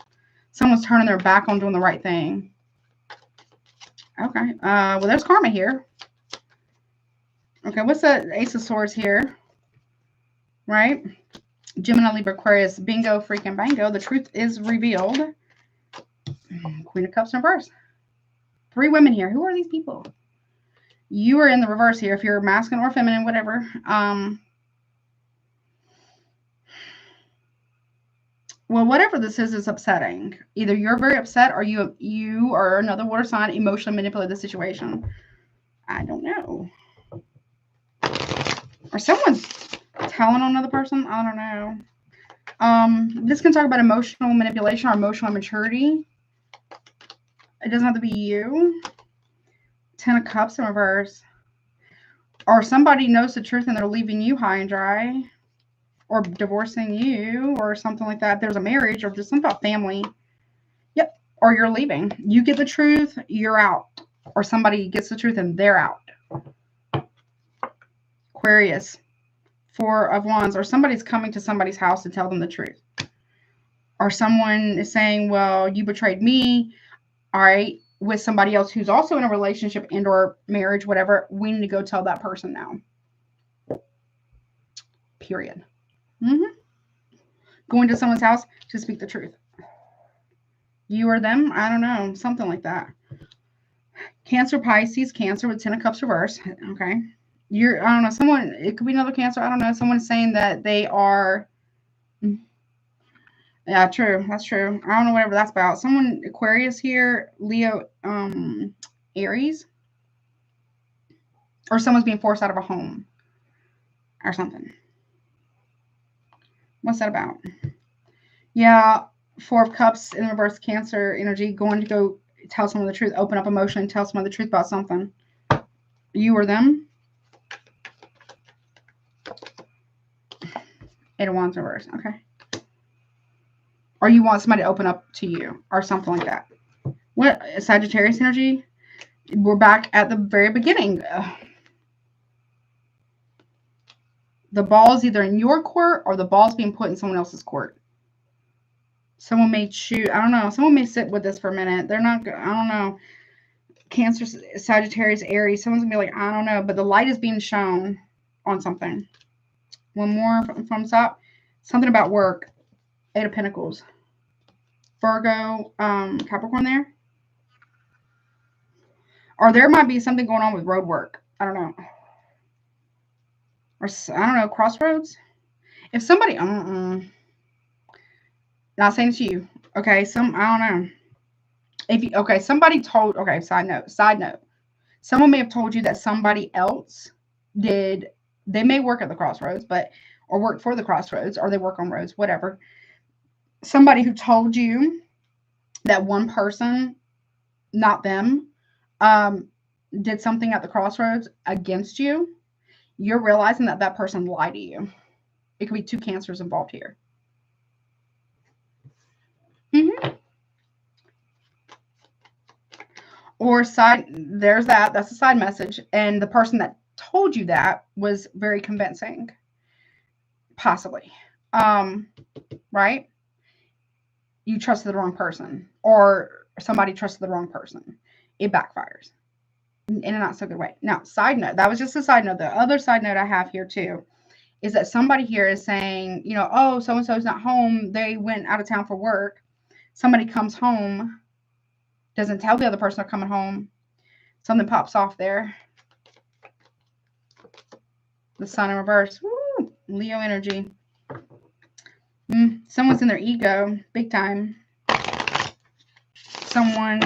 A: Someone's turning their back on doing the right thing. Okay. Well, there's karma here. Okay, what's the Ace of Swords here? Right? Gemini, Libra, Aquarius, bingo, freaking bango. The truth is revealed. Queen of Cups in reverse. 3 women here. Who are these people? You are in the reverse here. If you're masculine or feminine, whatever. Well, whatever this is upsetting. Either you're very upset or you or another water sign emotionally manipulate the situation. I don't know. Or someone's telling on another person. I don't know. This can talk about emotional manipulation or emotional immaturity. It doesn't have to be you. 10 of Cups in reverse. Or somebody knows the truth and they're leaving you high and dry. Or divorcing you or something like that. There's a marriage or just something about family. Yep. Or you're leaving. You get the truth, you're out. Or somebody gets the truth and they're out. Aquarius. 4 of Wands. Or somebody's coming to somebody's house to tell them the truth. Or someone is saying, well, you betrayed me. All right. With somebody else who's also in a relationship and or marriage, whatever. We need to go tell that person now. Period. Going to someone's house to speak the truth. You or them? I don't know. Something like that. Cancer, Pisces, Cancer with 10 of Cups reverse. Okay. I don't know. Someone, it could be another Cancer. I don't know. Someone's saying that they are. Yeah, true. That's true. I don't know whatever that's about. Someone, Aquarius here, Leo, Aries. Or someone's being forced out of a home. Or something. What's that about? Yeah, 4 of Cups in reverse, Cancer energy, going to go tell someone the truth, open up emotionally and tell someone the truth about something. You or them. Eight of Wands reverse. Okay. Or you want somebody to open up to you or something like that. What? Sagittarius energy? We're back at the very beginning. The ball's either in your court or the ball's being put in someone else's court. Someone may choose. I don't know. Someone may sit with this for a minute. They're not. I don't know. Cancer, Sagittarius, Aries. Someone's going to be like, I don't know. But the light is being shown on something. One more from top. Something about work. Eight of Pentacles. Virgo, Capricorn there. Or there might be something going on with road work. I don't know. Or, I don't know, crossroads. If somebody, not saying it's you. Okay, I don't know. If you, okay, somebody told, okay, side note. Someone may have told you that somebody else did, they may work at the crossroads, or work for the crossroads, or they work on roads, whatever. Somebody who told you that one person, not them, did something at the crossroads against you. You're realizing that that person lied to you. It could be two cancers involved here. Or there's that's a side message. And the person that told you that was very convincing. Possibly. Right? You trusted the wrong person. Or somebody trusted the wrong person. It backfires. In a not so good way. Now, side note. That was just a side note. The other side note I have here too is that somebody here is saying, you know, oh, so-and-so's not home. They went out of town for work. Somebody comes home. Doesn't tell the other person they're coming home. Something pops off there. The Sun in reverse. Woo! Leo energy. Someone's in their ego. Big time. Someone,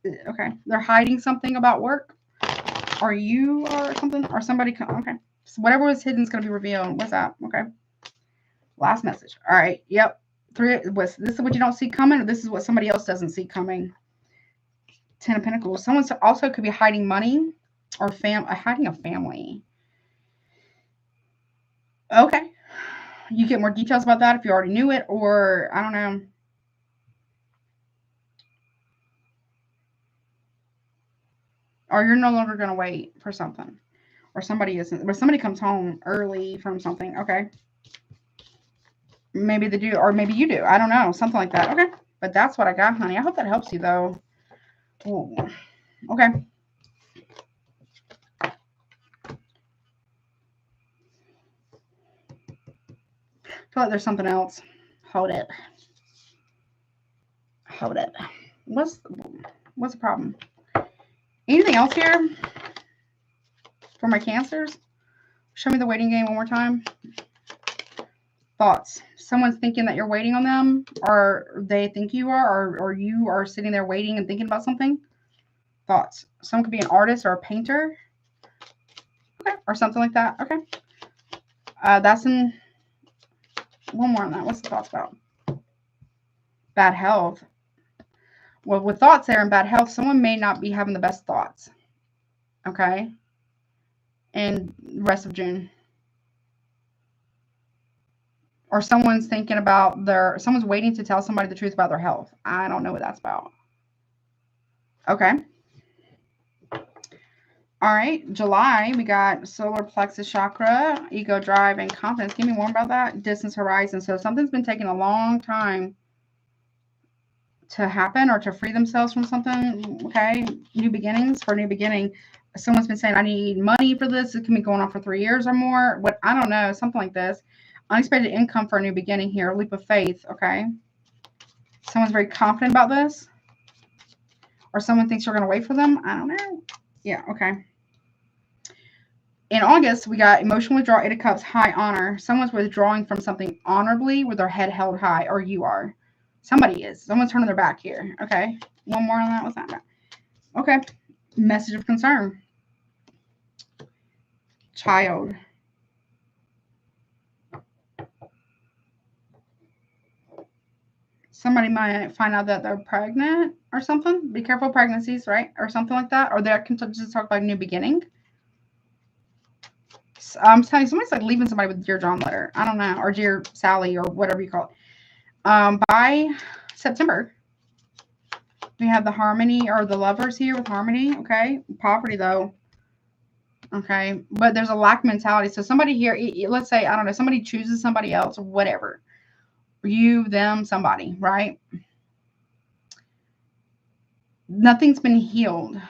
A: okay. They're hiding something about work. Or you or something. Or somebody. Okay. So whatever was hidden is going to be revealed. What's that? Okay. Last message. All right. Yep. This is what you don't see coming, or this is what somebody else doesn't see coming. Ten of Pentacles. Someone also could be hiding money or hiding a family. Okay. You get more details about that if you already knew it, or I don't know. Or you're no longer going to wait for something. Or somebody isn't. But somebody comes home early from something. Okay. Maybe they do, or maybe you do. I don't know. Something like that. Okay. But that's what I got, honey. I hope that helps you, though. Ooh. Okay. I feel like there's something else. Hold it. Hold it. What's the problem? Anything else here for my cancers? Show me the waiting game one more time. Thoughts. Someone's thinking that you're waiting on them, or they think you are, or you are sitting there waiting and thinking about something. Thoughts. Someone could be an artist or a painter. Okay. Or something like that. Okay. That's in one more on that. What's the thoughts about? Bad health. Well, with thoughts there and bad health, someone may not be having the best thoughts. Okay. And the rest of June. Or someone's thinking about someone's waiting to tell somebody the truth about their health. I don't know what that's about. Okay. All right. July, we got solar plexus chakra, ego drive, and confidence. Give me more about that. Distance horizon. So something's been taking a long time to happen or to free themselves from something. Okay. New beginnings. For a new beginning. Someone's been saying, I need money for this. It can be going on for 3 years or more. I don't know. Something like this. Unexpected income for a new beginning here. Leap of faith. Okay. Someone's very confident about this. Or someone thinks you're going to wait for them. I don't know. Yeah. Okay. In August, we got emotional withdrawal, 8 of Cups, high honor. Someone's withdrawing from something honorably with their head held high, or you are. Somebody is. Someone's turning their back here. Okay. One more on that. What's that? Okay. Message of concern. Child. Somebody might find out that they're pregnant or something. Be careful pregnancies, right? Or something like that. Or they can just talk about a new beginning. I'm telling you, somebody's like leaving somebody with Dear John letter. I don't know. Or Dear Sally or whatever you call it. By September, we have the harmony or the lovers here with harmony. Okay. Poverty though. Okay. But there's a lack mentality. So somebody here, let's say, I don't know, somebody chooses somebody else or whatever. You, them, somebody, right? Nothing's been healed.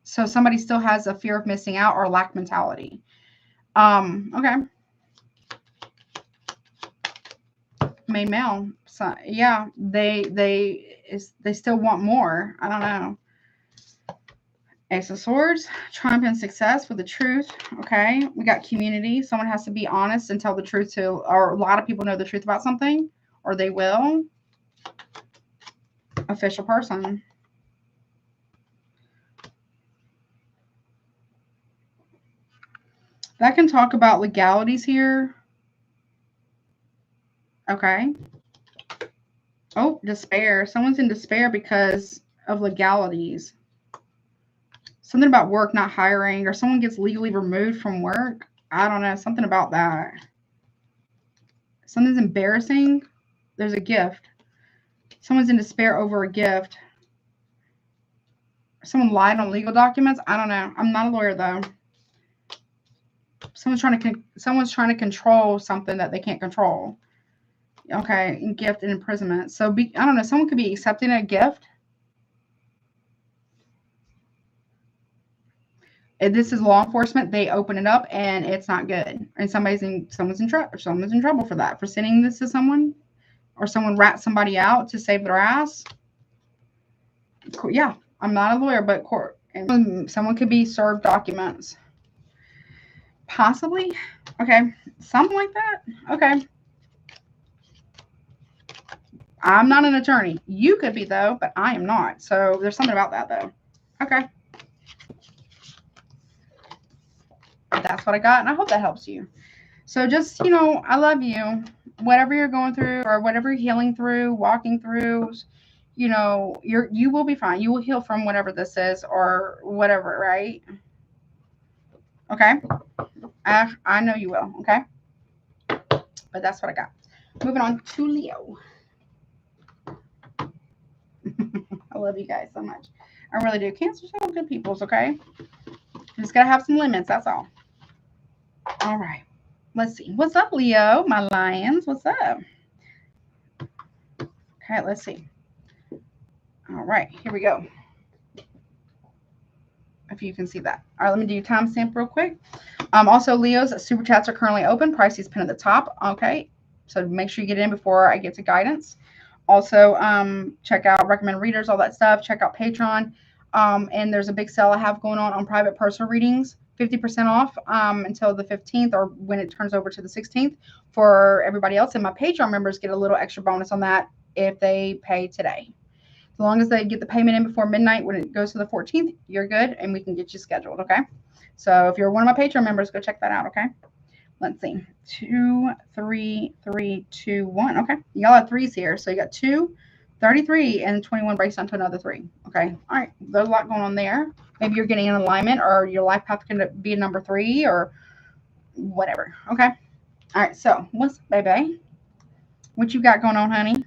A: So somebody still has a fear of missing out or lack mentality. Okay. Main male. So yeah, they still want more. I don't know. Ace of Swords, triumph and success with the truth. Okay. We got community. Someone has to be honest and tell the truth to, or a lot of people know the truth about something, or they will. Official person. That can talk about legalities here. Okay. Oh, despair. Someone's in despair because of legalities. Something about work not hiring, or someone gets legally removed from work. I don't know. Something about that. Something's embarrassing. There's a gift. Someone's in despair over a gift. Someone lied on legal documents. I don't know. I'm not a lawyer though. Someone's trying to control something that they can't control. Okay, gift and imprisonment. So I don't know. Someone could be accepting a gift. If this is law enforcement, they open it up and it's not good, and someone's in trouble for that, for sending this to someone, or someone rats somebody out to save their ass. Yeah, I'm not a lawyer, but court. And someone could be served documents. Possibly. Okay. Something like that. Okay. I'm not an attorney. You could be, though, but I am not. So there's something about that, though. Okay. That's what I got, and I hope that helps you. So just, I love you. Whatever you're going through or whatever you're healing through, walking through, you will be fine. You will heal from whatever this is or whatever, right? Okay? I know you will, okay? But that's what I got. Moving on to Leo. I love you guys so much. I really do. Cancer's all good peoples, okay? You just got to have some limits, that's all. All right. Let's see. What's up, Leo? My lions. What's up? Okay, let's see. All right. Here we go. If you can see that. All right, let me do your timestamp real quick. Also, Leo's super chats are currently open. Pricey's pinned at the top. Okay. So make sure you get in before I get to guidance. Also, check out recommend readers, all that stuff. Check out Patreon. And there's a big sale I have going on private personal readings. 50% off until the 15th, or when it turns over to the 16th for everybody else. And my Patreon members get a little extra bonus on that if they pay today. As long as they get the payment in before midnight when it goes to the 14th, you're good, and we can get you scheduled, okay? So if you're one of my Patreon members, go check that out, okay? Let's see. 2, 3, 3, 2, 1. Okay. Y'all have threes here. So you got 2, 33, and 21 breaks down to another 3. Okay. All right. There's a lot going on there. Maybe you're getting an alignment, or your life path can be a number 3 or whatever. Okay. All right. So what's up, baby? What you got going on, honey?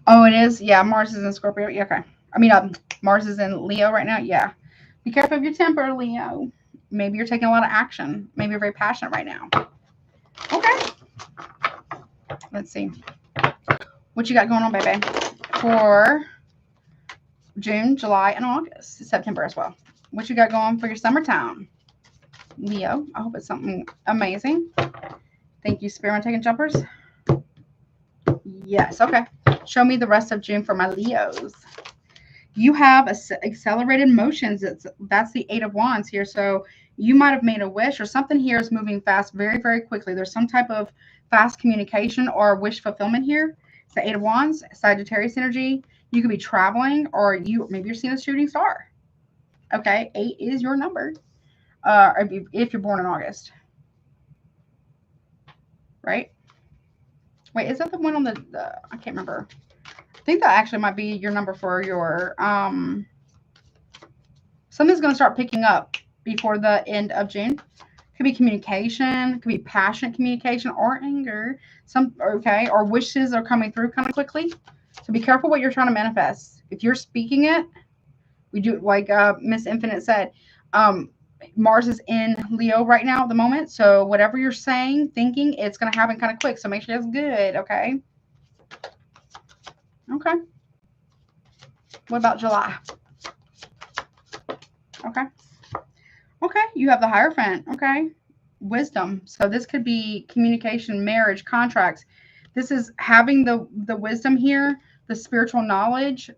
A: Oh, it is? Yeah. Mars is in Scorpio. Yeah, okay. I mean, Mars is in Leo right now. Yeah. Be careful of your temper, Leo. Maybe you're taking a lot of action. Maybe you're very passionate right now. Okay. Let's see. What you got going on, baby? For June, July, and August. September as well. What you got going for your summertime? Leo. I hope it's something amazing. Thank you, Spirit. Taking jumpers. Yes. Okay. Show me the rest of June for my Leos. You have accelerated motions. That's the 8 of Wands here. So you might have made a wish, or something here is moving fast, very, very quickly. There's some type of fast communication or wish fulfillment here. It's the 8 of Wands, Sagittarius energy. You could be traveling, or maybe you're seeing a shooting star. Okay, 8 is your number. If you're born in August, right? Wait, is that the one on the I can't remember. I think that actually might be your number for your, something's going to start picking up before the end of June. Could be communication, could be passionate communication or anger. Okay, or wishes are coming through kind of quickly. So be careful what you're trying to manifest. If you're speaking it, we do, like Miss Infinite said, Mars is in Leo right now at the moment. So whatever you're saying, thinking, it's going to happen kind of quick. So make sure it's good, okay? Okay. What about July? Okay. Okay, you have the Hierophant. Okay. Wisdom. So this could be communication, marriage, contracts. This is having the wisdom here, the spiritual knowledge,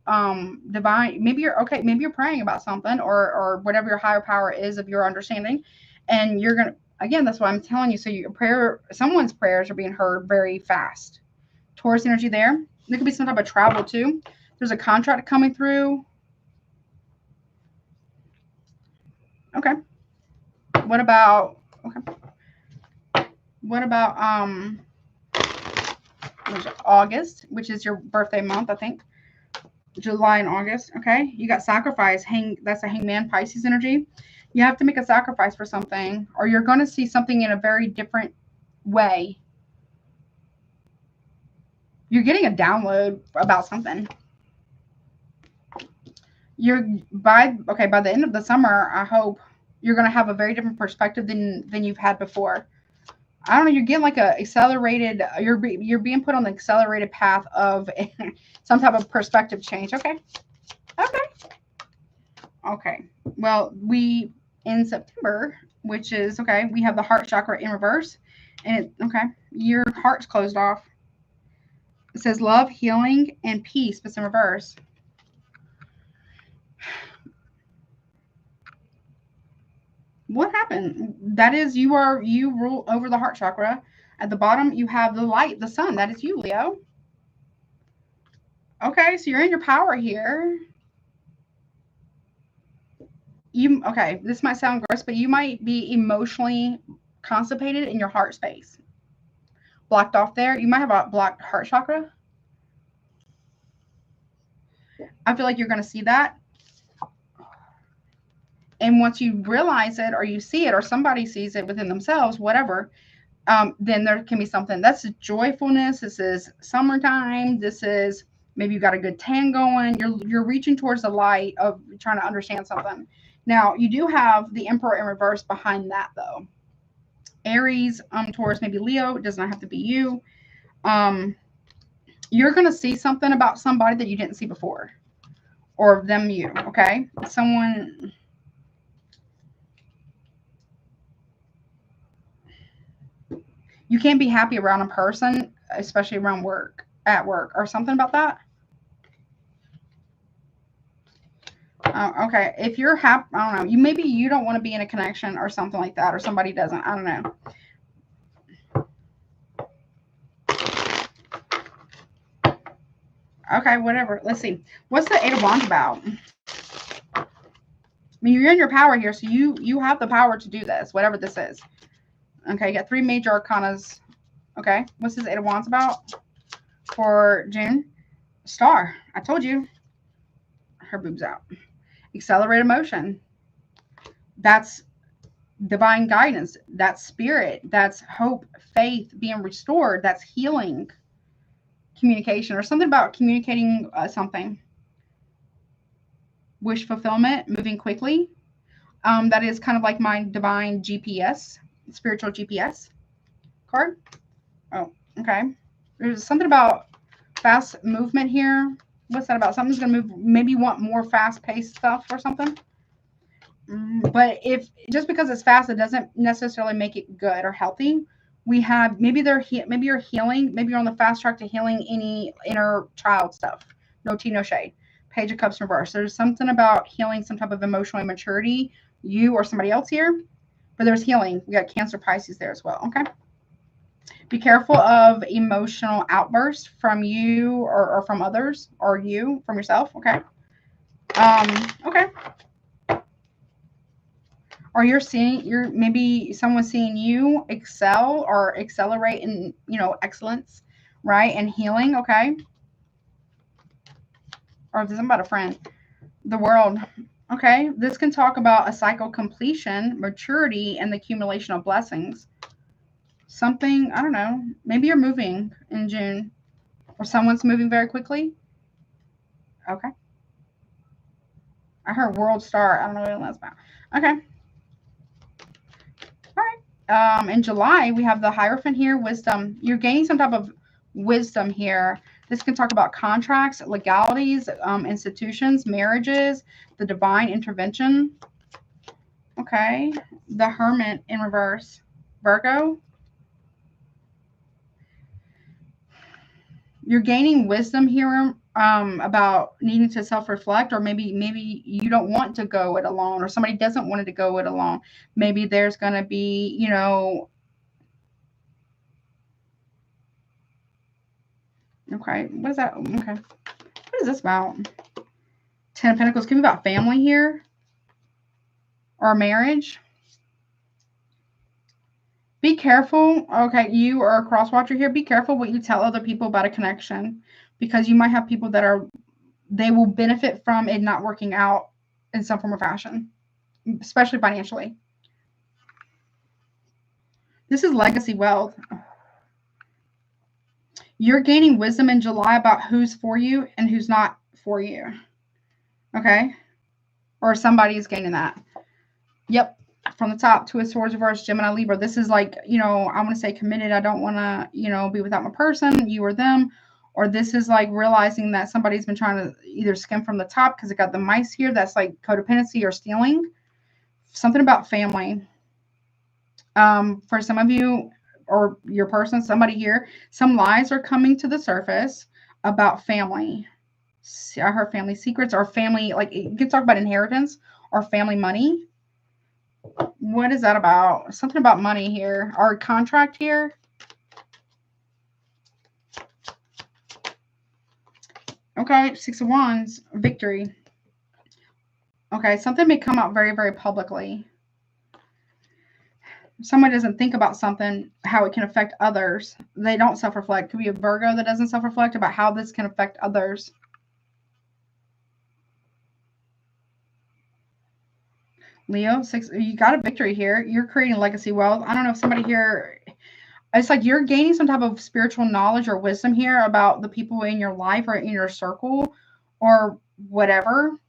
A: divine. Maybe you're praying about something, or whatever your higher power is of your understanding, and you're gonna, again, that's why I'm telling you. So someone's prayers are being heard very fast. Taurus energy there. There could be some type of travel too. There's a contract coming through. Okay. What about August, which is your birthday month, I think. July and August. Okay. You got sacrifice. That's a hangman, Pisces energy. You have to make a sacrifice for something, or you're going to see something in a very different way. You're getting a download about something. By the end of the summer, I hope you're going to have a very different perspective than you've had before. I don't know, you're getting like a accelerated, you're being put on the accelerated path of some type of perspective change. Okay. Well, in September, which is, okay, we have the heart chakra in reverse, and your heart's closed off. It says love, healing, and peace, but it's in reverse. What happened? That is, you rule over the heart chakra. At the bottom, you have the light, the sun. That is you, Leo. Okay, so you're in your power here. This might sound gross, but you might be emotionally constipated in your heart space. Blocked off there. You might have a blocked heart chakra. I feel like you're going to see that. And once you realize it, or you see it, or somebody sees it within themselves, whatever, then there can be something. That's joyfulness. This is summertime. This is, maybe you got a good tan going. You're reaching towards the light of trying to understand something. Now, you do have the Emperor in reverse behind that, though. Aries, Taurus, maybe Leo. It does not have to be you. You're going to see something about somebody that you didn't see before. Or them, you, okay? Someone... You can't be happy around a person, especially around at work, or something about that. Okay, if you're happy, I don't know. Maybe you don't want to be in a connection or something like that, or somebody doesn't. I don't know. Okay, whatever. Let's see. What's the Eight of Wands about? I mean, you're in your power here, so you have the power to do this, whatever this is. Okay, you got 3 major arcanas. Okay, what's this Eight of Wands about for June? Star. I told you. Her boob's out. Accelerated motion. That's divine guidance. That's spirit. That's hope, faith being restored. That's healing. Communication, or something about communicating something. Wish fulfillment, moving quickly. That is kind of like my divine GPS, spiritual GPS card. Oh, okay. There's something about fast movement here. What's that about? Something's going to move. Maybe you want more fast-paced stuff or something. But just because it's fast, it doesn't necessarily make it good or healthy. We have, maybe you're healing. Maybe you're on the fast track to healing any inner child stuff. No tea, no shade. Page of Cups reverse. There's something about healing some type of emotional immaturity, you or somebody else here. But there's healing. We got Cancer, Pisces there as well. Okay. Be careful of emotional outbursts from you or from others, or you from yourself. Okay. Okay. Or maybe someone's seeing you excel or accelerate in, excellence, right? And healing, okay? Or this is about a friend. The world, okay? This can talk about a cycle completion, maturity, and the accumulation of blessings. Something, I don't know, maybe you're moving in June, or someone's moving very quickly. Okay. I heard world star. I don't know what that's about. Okay. All right. In July, we have the Hierophant here, wisdom. You're gaining some type of wisdom here. This can talk about contracts, legalities, institutions, marriages, the divine intervention. Okay. The Hermit in reverse. Virgo. You're gaining wisdom here about needing to self-reflect, or maybe you don't want to go it alone, or somebody doesn't want to go it alone. Maybe there's going to be, you know, okay, what is that? Okay, what is this about? Ten of Pentacles. Could be about family here or marriage. Be careful. Okay, you are a cross watcher here. Be careful what you tell other people about a connection, because you might have people that they will benefit from it not working out in some form or fashion, especially financially. This is legacy wealth. You're gaining wisdom in July about who's for you and who's not for you. Okay? Or somebody is gaining that. Yep. From the top, Two of Swords reverse, Gemini, Libra. This is like, you know, I want to say committed. I don't want to, you know, be without my person, you or them. Or this is like realizing that somebody's been trying to either skim from the top because it got the mice here. That's like codependency or stealing. Something about family. For some of you or your person, somebody here, some lies are coming to the surface about family. I heard family secrets or family, like you can talk about inheritance or family money. What is that about? Something about money here. Our contract here. Okay, Six of Wands, victory. Okay, something may come out very, very publicly. Someone doesn't think about something, how it can affect others. They don't self-reflect. Could be a Virgo that doesn't self-reflect about how this can affect others. Leo, you got a victory here. You're creating legacy wealth. I don't know if somebody here, it's like you're gaining some type of spiritual knowledge or wisdom here about the people in your life or in your circle or whatever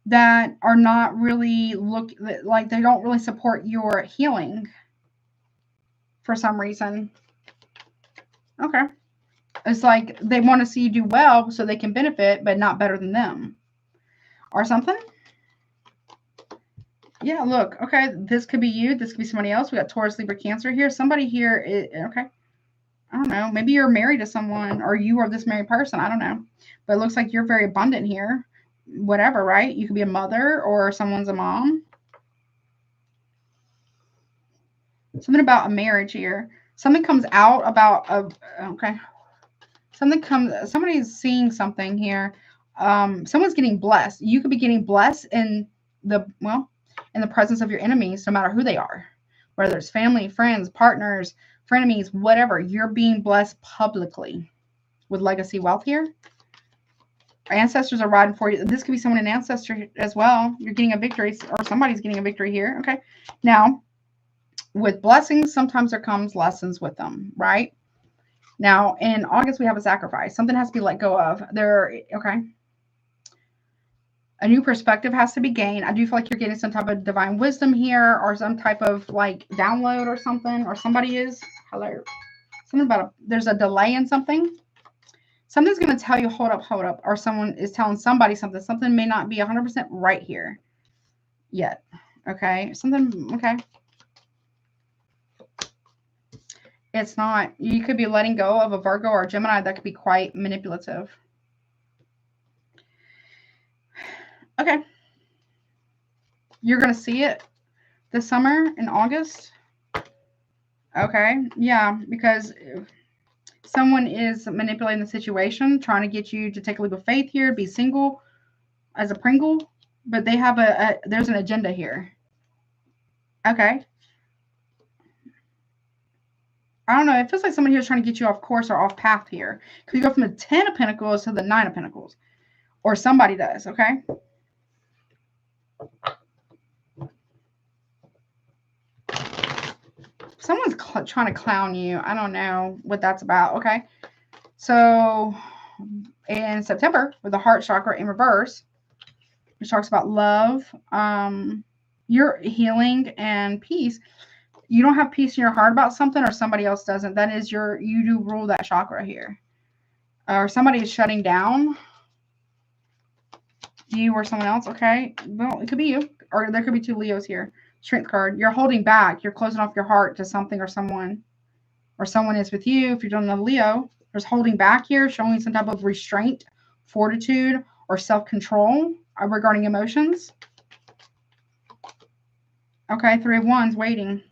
A: that are not really like they don't really support your healing for some reason. Okay. It's like they want to see you do well so they can benefit, but not better than them or something. Yeah, look. Okay, this could be you. This could be somebody else. We got Taurus, Libra, Cancer here. Somebody here is, okay. I don't know. Maybe you're married to someone or you are this married person. I don't know. But it looks like you're very abundant here. Whatever, right? You could be a mother or someone's a mom. Something about a marriage here. Something comes out about okay. Somebody's seeing something here. Someone's getting blessed. You could be getting blessed in the presence of your enemies, no matter who they are. Whether it's family, friends, partners, frenemies, whatever. You're being blessed publicly with legacy wealth here. Ancestors are riding for you. This could be someone an ancestor as well. You're getting a victory, or somebody's getting a victory here. Okay. Now, with blessings, sometimes there comes lessons with them, right? Now, in August, we have a sacrifice. Something has to be let go of. Okay. A new perspective has to be gained. I do feel like you're getting some type of divine wisdom here or some type of like download or something, or somebody is. Hello. Something about there's a delay in something. Something's going to tell you, hold up, or someone is telling somebody something. Something may not be 100% right here yet. Okay. Something, okay. It's not. You could be letting go of a Virgo or a Gemini that could be quite manipulative. Okay. You're going to see it this summer in August. Okay. Yeah, because someone is manipulating the situation, trying to get you to take a leap of faith here, be single as a Pringle, but they have there's an agenda here. Okay. I don't know. It feels like somebody here is trying to get you off course or off path here. Because you go from the 10 of Pentacles to the 9 of Pentacles. Or somebody does, okay? Someone's trying to clown you. I don't know what that's about, okay? So, in September, with the heart chakra in reverse, which talks about love, your healing and peace. You don't have peace in your heart about something or somebody else doesn't. That is you do rule that chakra here. Or somebody is shutting down. You or someone else, okay? Well, it could be you. Or there could be 2 Leos here. Strength card. You're holding back. You're closing off your heart to something or someone. Or someone is with you. If you're doing a Leo, there's holding back here, showing some type of restraint, fortitude, or self-control regarding emotions. Okay, 3 of Wands, waiting.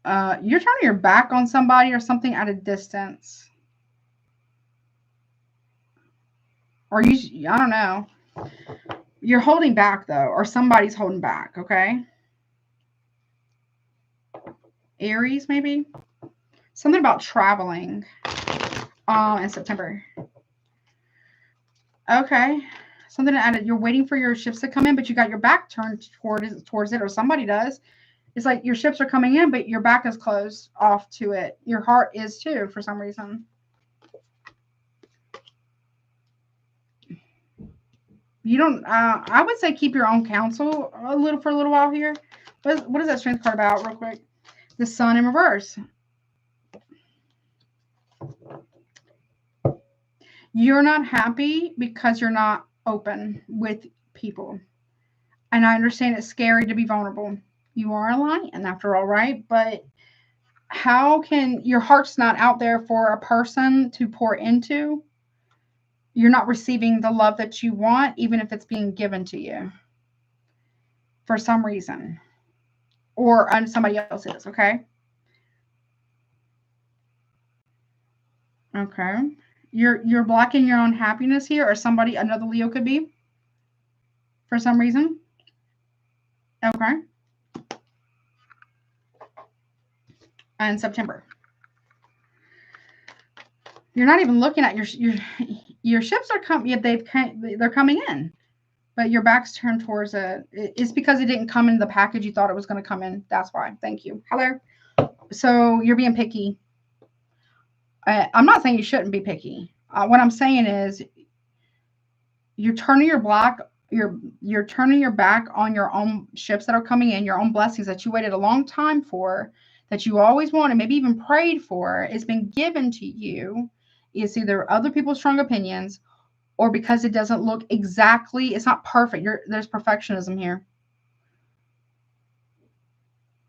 A: You're turning your back on somebody or something at a distance. Or I don't know. You're holding back, though, or somebody's holding back, okay? Aries, maybe? Something about traveling in September. Okay. Something added. You're waiting for your ships to come in, but you got your back turned towards it, or somebody does. It's like your ships are coming in, but your back is closed off to it. Your heart is too, for some reason. You don't, I would say keep your own counsel for a little while here. What is that strength card about real quick? The Sun in reverse. You're not happy because you're not open with people. And I understand it's scary to be vulnerable. You are a lion after all, right? But how can your heart's not out there for a person to pour into? You're not receiving the love that you want, even if it's being given to you for some reason, or somebody else is, okay? Okay. You're blocking your own happiness here, or another Leo could be, for some reason. Okay. And September. You're not even looking at your ships are coming. They're coming in, but your back's turned towards it. It's because it didn't come in the package you thought it was going to come in. That's why. Thank you. Hello. So you're being picky. I'm not saying you shouldn't be picky. What I'm saying is you're turning your you're turning your back on your own ships that are coming in, your own blessings that you waited a long time for, that you always wanted, maybe even prayed for. It's been given to you. It's either other people's strong opinions, or because it doesn't look exactly, it's not perfect. There's perfectionism here.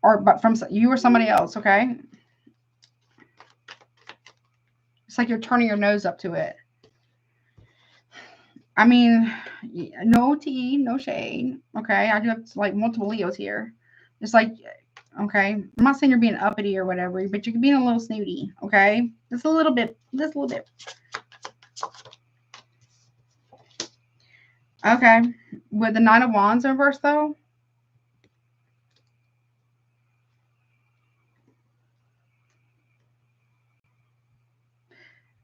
A: But from you or somebody else, okay? It's like you're turning your nose up to it. I mean, no tea, no shade. Okay, I do have like multiple Leos here. It's like, okay, I'm not saying you're being uppity or whatever, but you're being a little snooty. Okay, just a little bit, just a little bit. Okay, with the 9 of Wands in reverse, though.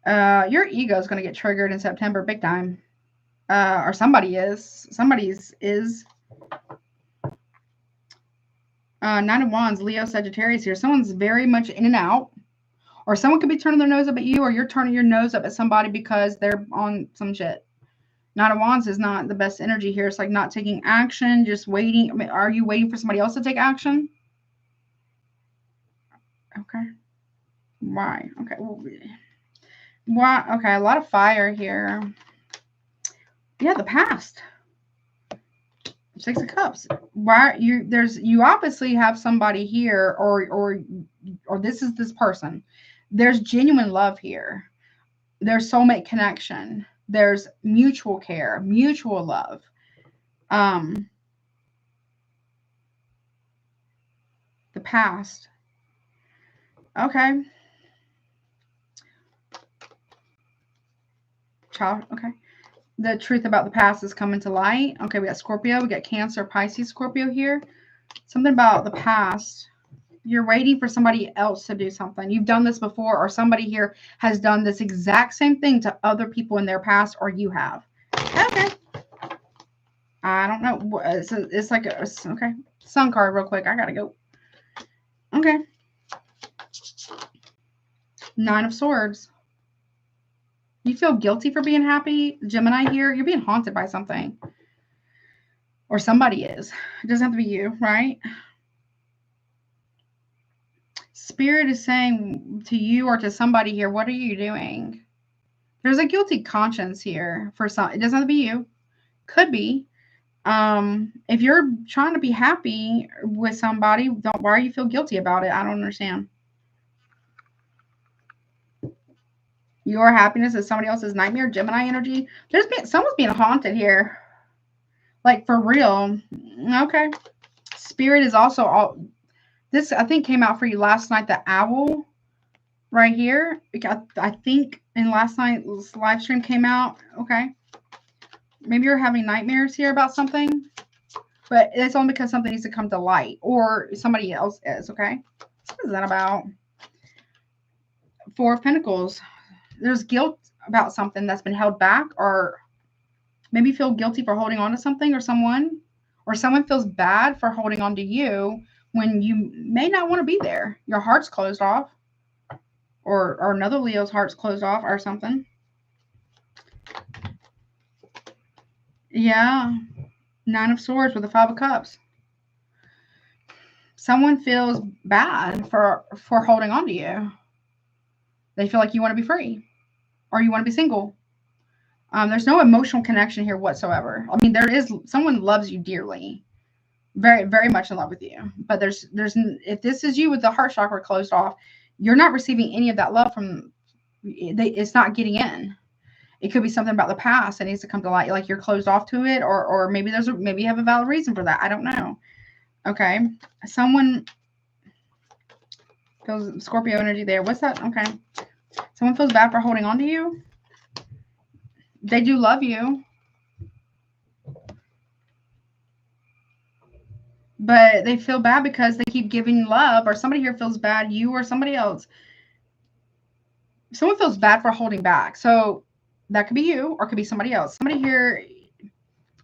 A: Your ego is going to get triggered in September, big time. Or somebody's is. 9 of Wands, Leo, Sagittarius here. Someone's very much in and out. Or someone could be turning their nose up at you, or you're turning your nose up at somebody because they're on some shit. 9 of Wands is not the best energy here. It's like not taking action, just waiting. I mean, are you waiting for somebody else to take action? Okay. Why? Okay. Why? Okay, a lot of fire here. Yeah, the past. 6 of Cups. Why you obviously have somebody here, or this is this person. There's genuine love here. There's soulmate connection. There's mutual care, mutual love. The past. Okay. Child. Okay. The truth about the past is coming to light. Okay, we got Scorpio. We got Cancer, Pisces, Scorpio here. Something about the past. You're waiting for somebody else to do something. You've done this before, or somebody here has done this exact same thing to other people in their past, or you have. Okay. I don't know. It's like a, okay. Sun card real quick. I gotta go. Okay. 9 of Swords. You feel guilty for being happy, Gemini here. You're being haunted by something. Or somebody is. It doesn't have to be you, right? Spirit is saying to you or to somebody here, what are you doing? There's a guilty conscience here for some. It doesn't have to be you. Could be. If you're trying to be happy with somebody, why do you feel guilty about it? I don't understand. Your happiness is somebody else's nightmare, Gemini energy. Someone's being haunted here. Like for real. Okay. Spirit is also all this, I think, came out for you last night, the owl right here. I think in last night's live stream came out. Okay. Maybe you're having nightmares here about something, but it's only because something needs to come to light, or somebody else is. Okay. What is that about? 4 of Pentacles. There's guilt about something that's been held back, or maybe you feel guilty for holding on to something or someone feels bad for holding on to you when you may not want to be there. Your heart's closed off, or another Leo's heart's closed off or something. Yeah. 9 of Swords with the 5 of Cups. Someone feels bad for holding on to you. They feel like you want to be free, or you want to be single. There's no emotional connection here whatsoever. I mean, there is, someone loves you dearly, very, very much in love with you. But there's if this is you with the heart chakra closed off, you're not receiving any of that love from. It's not getting in. It could be something about the past that needs to come to light, like you're closed off to it, or maybe maybe you have a valid reason for that. I don't know. Okay, someone feels Scorpio energy there. What's that? Okay, someone feels bad for holding on to you. They do love you, but they feel bad because they keep giving love, or somebody here feels bad, you or somebody else. Someone feels bad for holding back. So that could be you, or it could be somebody else. Somebody here,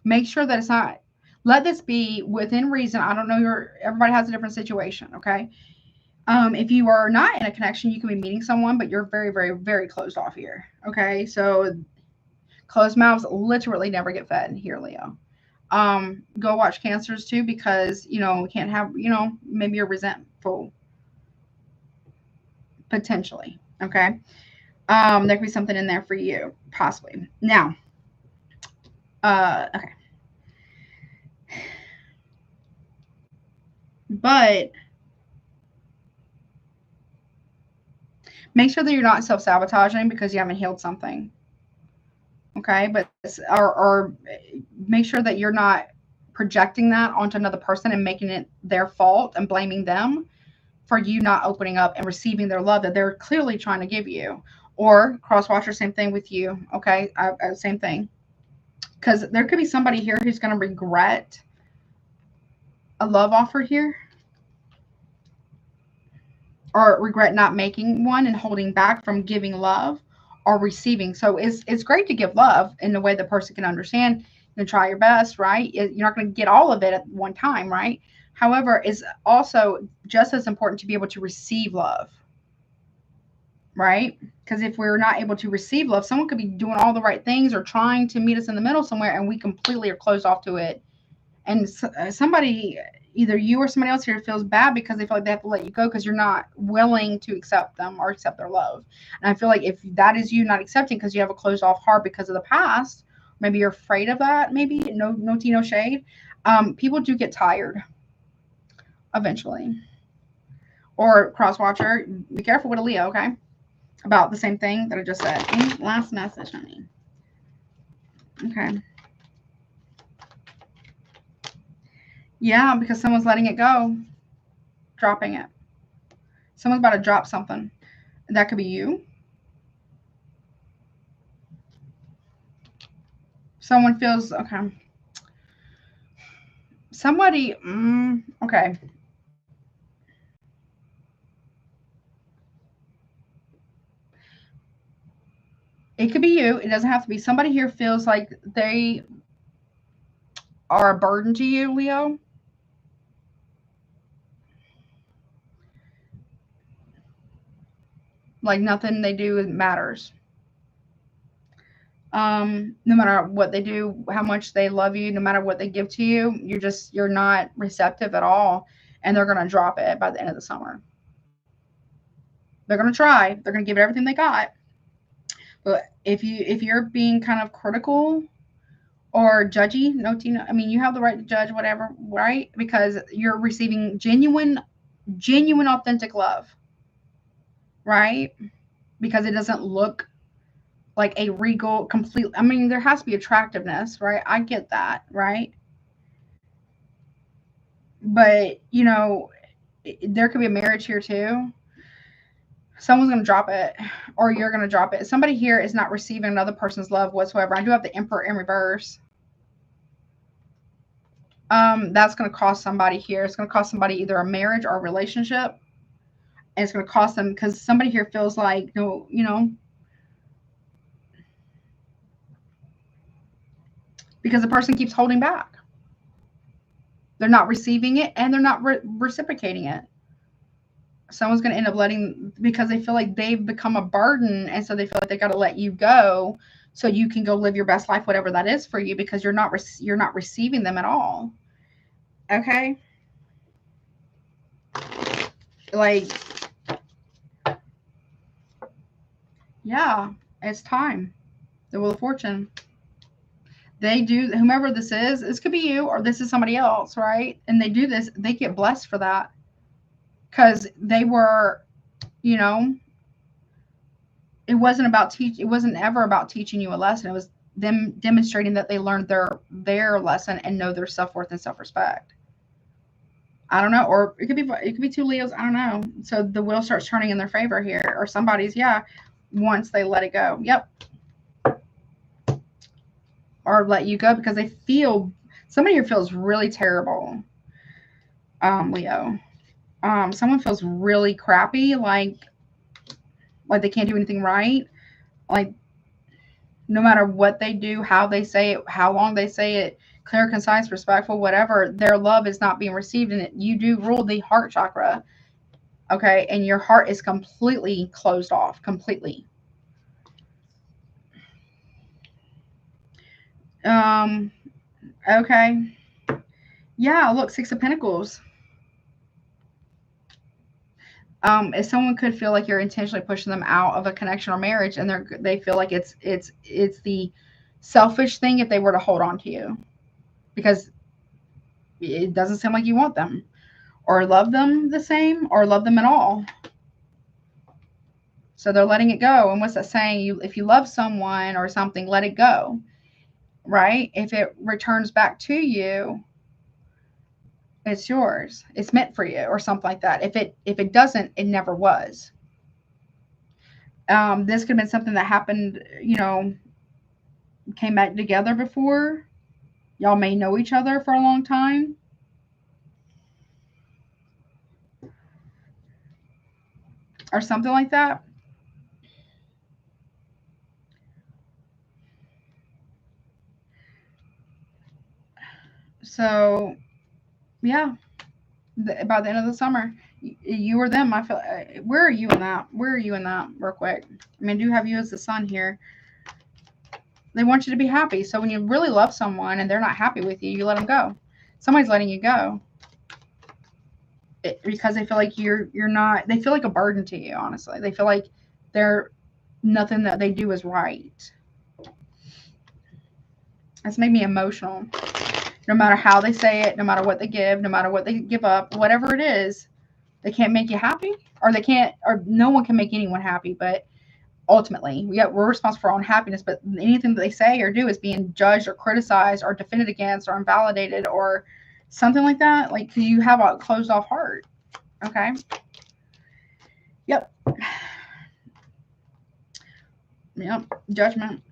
A: make sure that it's not, let this be within reason. I don't know, everybody has a different situation, okay? If you are not in a connection, you can be meeting someone, but you're very, very, very closed off here, okay? So closed mouths literally never get fed here, Leo. Go watch Cancers too, because, you know, can't have, you know, maybe you're resentful, potentially, okay? There could be something in there for you, possibly. Now, okay. But make sure that you're not self-sabotaging because you haven't healed something. Okay, but or make sure that you're not projecting that onto another person and making it their fault and blaming them for you not opening up and receiving their love that they're clearly trying to give you. Or cross-watcher, same thing with you. Okay, same thing. Because there could be somebody here who's going to regret a love offer here, or regret not making one and holding back from giving love or receiving. So it's great to give love in a way the person can understand and try your best, right? You're not going to get all of it at one time, right? However, it's also just as important to be able to receive love, right? Because if we're not able to receive love, someone could be doing all the right things or trying to meet us in the middle somewhere, and we completely are closed off to it. And somebody, either you or somebody else here, feels bad because they feel like they have to let you go because you're not willing to accept them or accept their love. And I feel like if that is you not accepting because you have a closed off heart because of the past, maybe you're afraid of that, maybe, no tea, no shade. People do get tired eventually. Or cross-watcher, be careful with a Leo, okay? About the same thing that I just said. And last message, honey. Okay. Yeah, because someone's letting it go, dropping it. Someone's about to drop something. That could be you. Someone feels, okay. Somebody, okay. it could be you. It doesn't have to be. Somebody here feels like they are a burden to you, Leo. Like nothing they do matters. No matter what they do, how much they love you, no matter what they give to you, you're not receptive at all. And they're going to drop it by the end of the summer. They're going to try. They're going to give it everything they got. But if you're being kind of critical or judgy, no, Tina, I mean, you have the right to judge whatever, right? Because you're receiving genuine, authentic love, right? Because it doesn't look like a regal, complete. I mean, there has to be attractiveness, right? I get that, right? But, you know, there could be a marriage here too. Someone's going to drop it, or you're going to drop it. Somebody here is not receiving another person's love whatsoever. I do have the Emperor in reverse. That's going to cost somebody here. It's going to cost somebody either a marriage or a relationship. And it's going to cost them because somebody here feels like, no, you know, because the person keeps holding back. They're not receiving it and they're not reciprocating it. Someone's going to end up letting, because they feel like they've become a burden. And so they feel like they got to let you go so you can go live your best life, whatever that is for you, because you're not receiving them at all. Okay. Like, yeah, it's time. The Wheel of Fortune. They do, whomever this could be you or this is somebody else, right? And they do this, they get blessed for that. Because they were, you know, it wasn't ever about teaching you a lesson. It was them demonstrating that they learned their lesson and know their self-worth and self-respect. I don't know, or it could be two Leos. I don't know. So the wheel starts turning in their favor here, or somebody's, yeah, once they let it go. Yep. Or let you go because they feel, somebody here feels really terrible. Leo. Someone feels really crappy, like they can't do anything right. Like no matter what they do, how they say it, how long they say it, clear, concise, respectful, whatever, their love is not being received. And you do rule the heart chakra. Okay. And your heart is completely closed off, completely. Okay. Yeah. Look, Six of Pentacles. If someone could feel like you're intentionally pushing them out of a connection or marriage, and they feel like it's the selfish thing if they were to hold on to you, because it doesn't seem like you want them or love them the same or love them at all. So they're letting it go. And what's that saying? If you love someone or something, let it go, right? If it returns back to you, it's yours. It's meant for you or something like that. If it doesn't, it never was. This could have been something that happened, you know, came back together before. Y'all may know each other for a long time. Or something like that. So, yeah. By the end of the summer, you or them, I feel, where are you in that? Where are you in that real quick? I mean, I do have you as the sun here. They want you to be happy. So when you really love someone and they're not happy with you, you let them go. Somebody's letting you go. Because they feel like you're not, they feel like a burden to you, honestly. They feel like nothing that they do is right. That's made me emotional. No matter how they say it, no matter what they give, no matter what they give up, whatever it is, they can't make you happy, or they can't, or no one can make anyone happy. But ultimately, we're responsible for our own happiness. But anything that they say or do is being judged or criticized or defended against or invalidated or something like that. Like, you have a closed off heart. Okay. Yep. Yep. Judgment.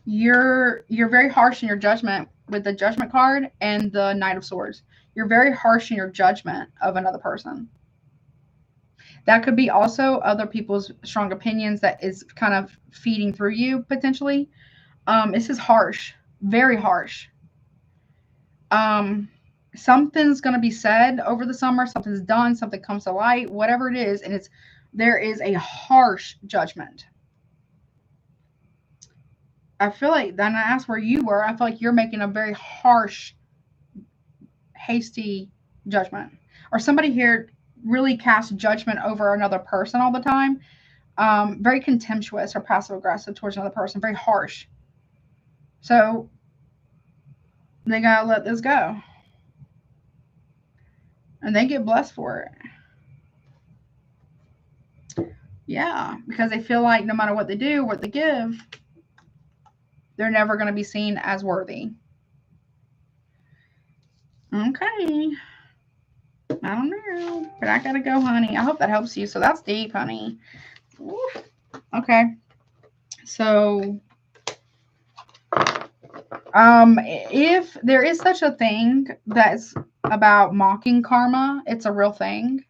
A: You're very harsh in your judgment with the Judgment card and the Knight of Swords. You're very harsh in your judgment of another person. That could be also other people's strong opinions that is kind of feeding through you potentially. This is harsh, very harsh. Something's going to be said over the summer, something's done, something comes to light, whatever it is, and there is a harsh judgment. I feel like, then I asked where you were, I feel like you're making a very harsh, hasty judgment. Or somebody here really casts judgment over another person all the time. Very contemptuous or passive aggressive towards another person, very harsh. So they gotta let this go. And they get blessed for it. Yeah, because they feel like no matter what they do, what they give, they're never going to be seen as worthy. Okay. I don't know, but I gotta go, honey. I hope that helps you. So that's deep, honey. Oof. Okay. So, if there is such a thing that's about mocking karma, it's a real thing.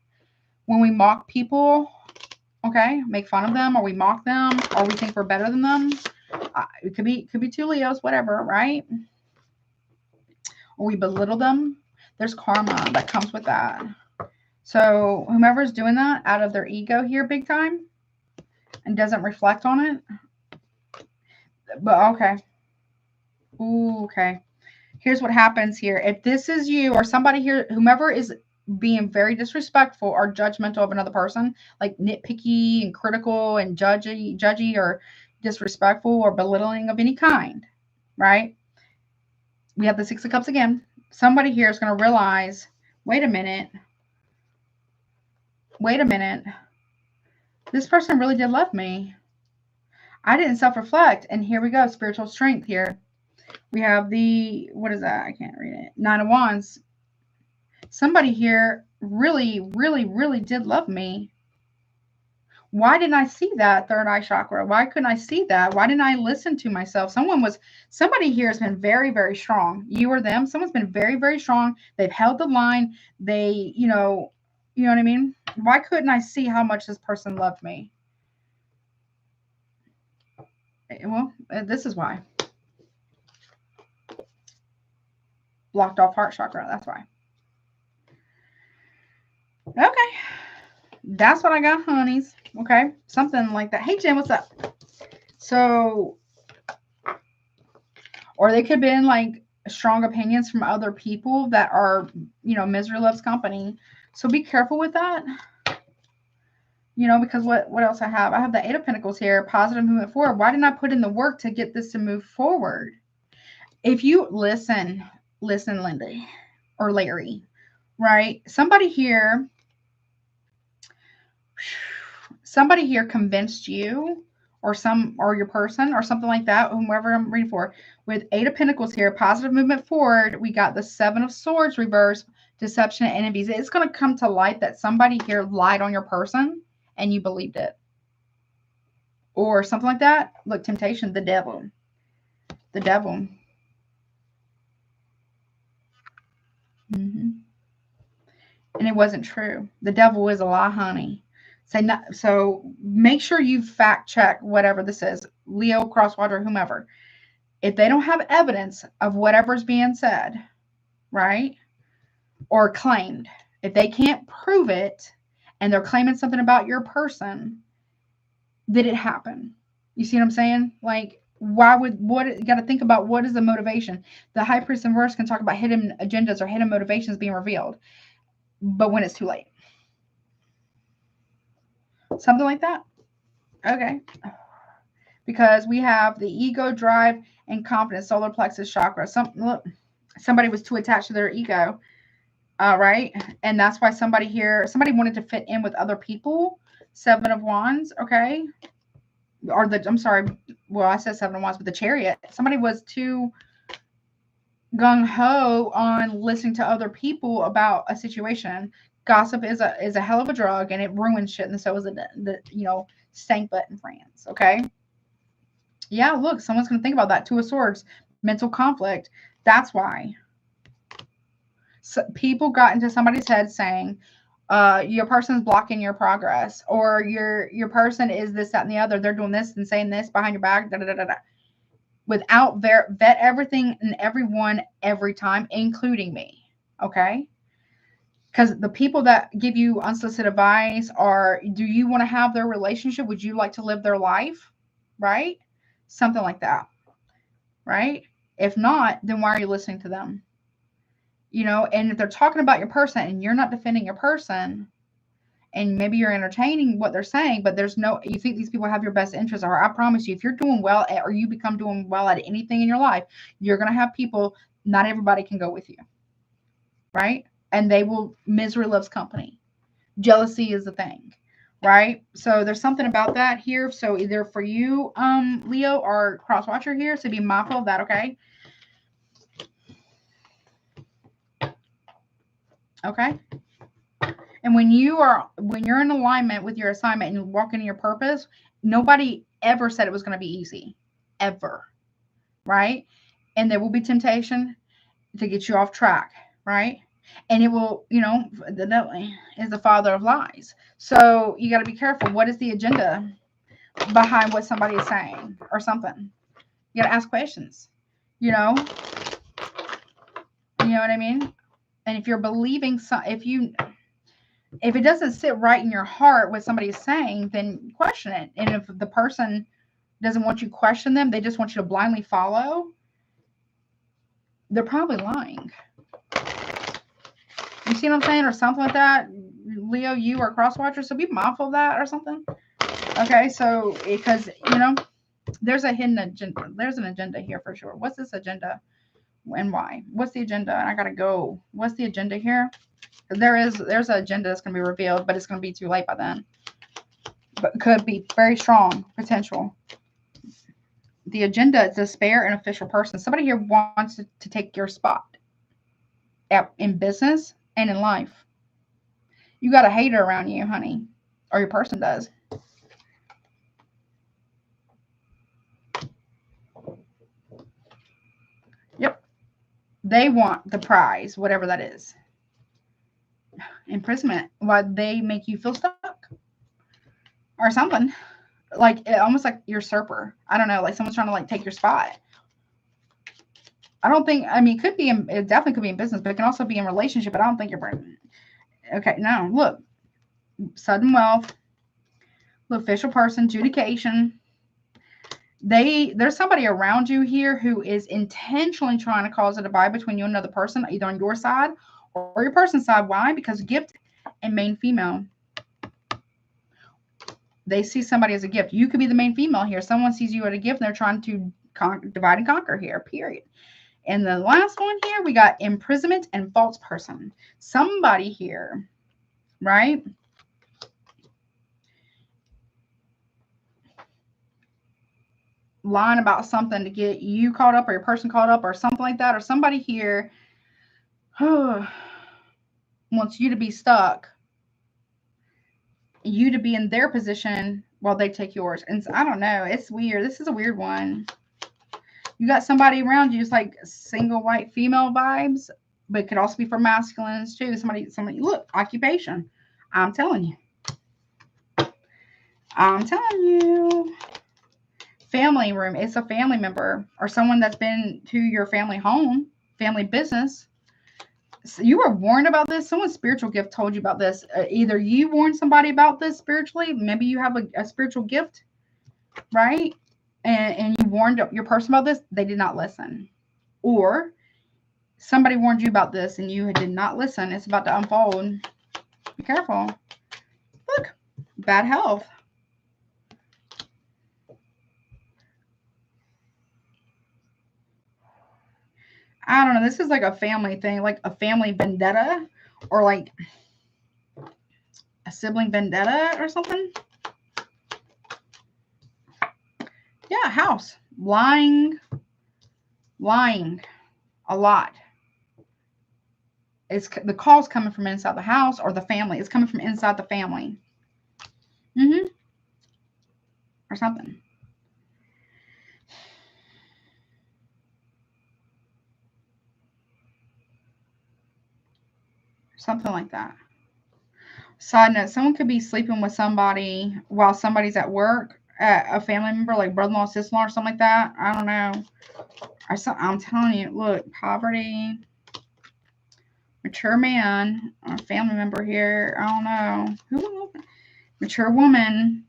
A: When we mock people, okay, make fun of them, or we mock them, or we think we're better than them. It could be two Leos, whatever, right? Or we belittle them. There's karma that comes with that. So whomever's doing that out of their ego here big time and doesn't reflect on it. But okay. Ooh, okay. Here's what happens here. If this is you or somebody here, whomever is being very disrespectful or judgmental of another person, like nitpicky and critical and judgy or disrespectful or belittling of any kind, right? We have the Six of Cups again. Somebody here is going to realize, wait a minute. This person really did love me. I didn't self-reflect. And here we go. Spiritual strength here. We have the, what is that? I can't read it. Nine of Wands. Somebody here really, really, really did love me. Why didn't I see that? Third eye chakra. Why couldn't I see that? Why didn't I listen to myself? Somebody here has been very, very strong. You or them. Someone's been very, very strong. They've held the line. They, you know what I mean? Why couldn't I see how much this person loved me? Well, this is why. Blocked off heart chakra. That's why. Okay. That's what I got, honeys. Okay. Something like that. Hey, Jen, what's up? So, or they could have been like strong opinions from other people that are, misery loves company. So be careful with that. Because what else I have? I have the Eight of Pentacles here. Positive movement forward. Why didn't I put in the work to get this to move forward? If you listen, Lindy or Larry, right? Somebody here convinced you or your person or something like that, whomever I'm reading for. With Eight of Pentacles here, positive movement forward, we got the Seven of Swords reverse, deception and enemies. It's going to come to light that somebody here lied on your person and you believed it. Or something like that. Look, temptation, the devil. The devil. And it wasn't true. The devil is a lie, honey. So make sure you fact check whatever this is. Leo, Crosswater, whomever. If they don't have evidence of whatever's being said, right? Or claimed. If they can't prove it and they're claiming something about your person, did it happen? You see what I'm saying? Like, you got to think about what is the motivation. The High Priest in verse can talk about hidden agendas or hidden motivations being revealed. But when it's too late. Something like that. Okay. Because we have the ego, drive, and confidence, solar plexus chakra. Somebody was too attached to their ego. Right? And that's why somebody wanted to fit in with other people. Seven of Wands. Okay. I said Seven of Wands, but the Chariot. Somebody was too gung-ho on listening to other people about a situation. Gossip is a hell of a drug and it ruins shit. And so is the stank butt in France. Okay. Yeah, look, someone's going to think about that. Two of Swords, mental conflict. That's why. So people got into somebody's head saying, Your person's blocking your progress, or your person is this, that, and the other. They're doing this and saying this behind your back, da, da, da, da, da. Without vet everything and everyone every time, including me. Okay? Because the people that give you unsolicited advice are, do you want to have their relationship? Would you like to live their life? Right? Something like that. Right? If not, then why are you listening to them? You know, and if they're talking about your person and you're not defending your person, and maybe you're entertaining what they're saying, but there's no, you think these people have your best interest, or I promise you, if you're doing well at, or you become doing well at anything in your life, you're going to have people, not everybody can go with you. Right? And they will, misery loves company. Jealousy is the thing. Right? So there's something about that here. So either for you, Leo, or cross watcher here, so be mindful of that. Okay. Okay. And when you're in alignment with your assignment and you walk into your purpose, nobody ever said it was going to be easy, ever. Right? And there will be temptation to get you off track. Right? And it will, you know, the devil is the father of lies. So you got to be careful. What is the agenda behind what somebody is saying or something? You got to ask questions. You know what I mean? And if you're believing, if it doesn't sit right in your heart what somebody is saying, then question it. And if the person doesn't want you to question them, they just want you to blindly follow, they're probably lying. You see what I'm saying? Or something like that. Leo, you are cross watcher, so be mindful of that or something. Okay, so because, you know, there's a hidden agenda. There's an agenda here for sure. What's this agenda and why? What's the agenda? I gotta go. What's the agenda here? There's an agenda that's going to be revealed, but it's going to be too late by then. But could be very strong potential. The agenda is to spare an official person. Somebody here wants to take your spot in business and in life. You got a hater around you, honey, or your person does. Yep. They want the prize, whatever that is. Imprisonment. Why they make you feel stuck or something. Like almost like usurper. I don't know, like someone's trying to like take your spot. I don't think, I mean, it definitely could be in business, but it can also be in relationship, but I don't think you're pregnant. Okay, no, look, sudden wealth, the official person, adjudication. There's somebody around you here who is intentionally trying to cause a divide between you and another person, either on your side or your person's side. Why? Because gift and main female. They see somebody as a gift. You could be the main female here. Someone sees you as a gift and they're trying to divide and conquer here, period. And the last one here, we got imprisonment and false person. Somebody here, right? Lying about something to get you caught up or your person caught up or something like that. Or somebody here wants you to be stuck. You to be in their position while they take yours. And I don't know. It's weird. This is a weird one. You got somebody around you, it's like single white female vibes, but it could also be for masculines too. Somebody, look, occupation. I'm telling you. Family room. It's a family member or someone that's been to your family home, family business. So you were warned about this. Someone's spiritual gift told you about this. Either you warned somebody about this spiritually. Maybe you have a spiritual gift, right? And you warned your person about this. They did not listen. Or somebody warned you about this and you did not listen. It's about to unfold. Be careful. Look, bad health. I don't know. This is like a family thing, like a family vendetta or like a sibling vendetta or something. Yeah, house. Lying a lot. It's the call's coming from inside the house or the family. It's coming from inside the family. Or something. Something like that. Side note, someone could be sleeping with somebody while somebody's at work, a family member, like brother-in-law, sister-in-law, or something like that. I don't know. I'm telling you, look, poverty, mature man, a family member here. I don't know. Who? Mature woman.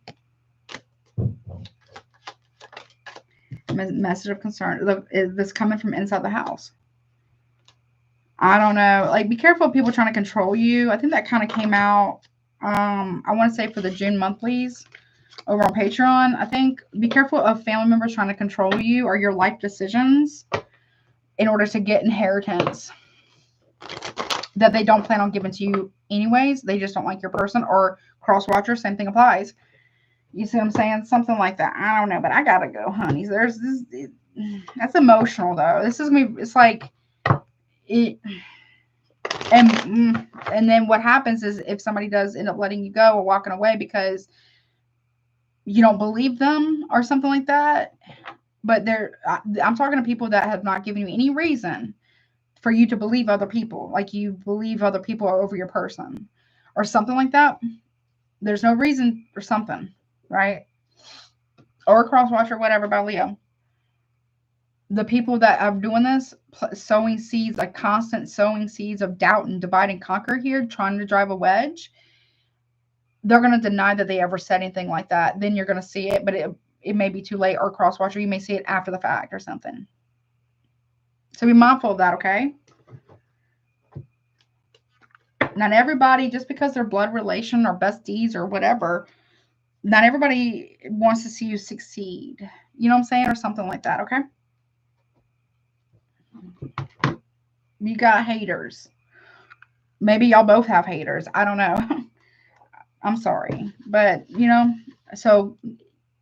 A: Message of concern. Look, is this coming from inside the house? I don't know. Like, be careful of people trying to control you. I think that kind of came out, I want to say for the June monthlies over on Patreon. I think be careful of family members trying to control you or your life decisions in order to get inheritance that they don't plan on giving to you anyways. They just don't like your person. Or cross-watcher, same thing applies. You see what I'm saying? Something like that. I don't know, but I gotta go, honeys. There's this. That's emotional though. This is me. It's like it. And then what happens is if somebody does end up letting you go or walking away because you don't believe them or something like that, but I'm talking to people that have not given you any reason for you to believe other people, like you believe other people are over your person or something like that. There's no reason for something, right? Or a cross-watcher, whatever, by Leo. The people that are doing this, sowing seeds, like constant sowing seeds of doubt and divide and conquer here, trying to drive a wedge, they're going to deny that they ever said anything like that. Then you're going to see it, but it may be too late. Or cross-watcher, you may see it after the fact or something. So be mindful of that, okay? Not everybody, just because they're blood relation or besties or whatever, not everybody wants to see you succeed. You know what I'm saying? Or something like that, okay? You got haters. Maybe y'all both have haters. I don't know. I'm sorry. But, you know, so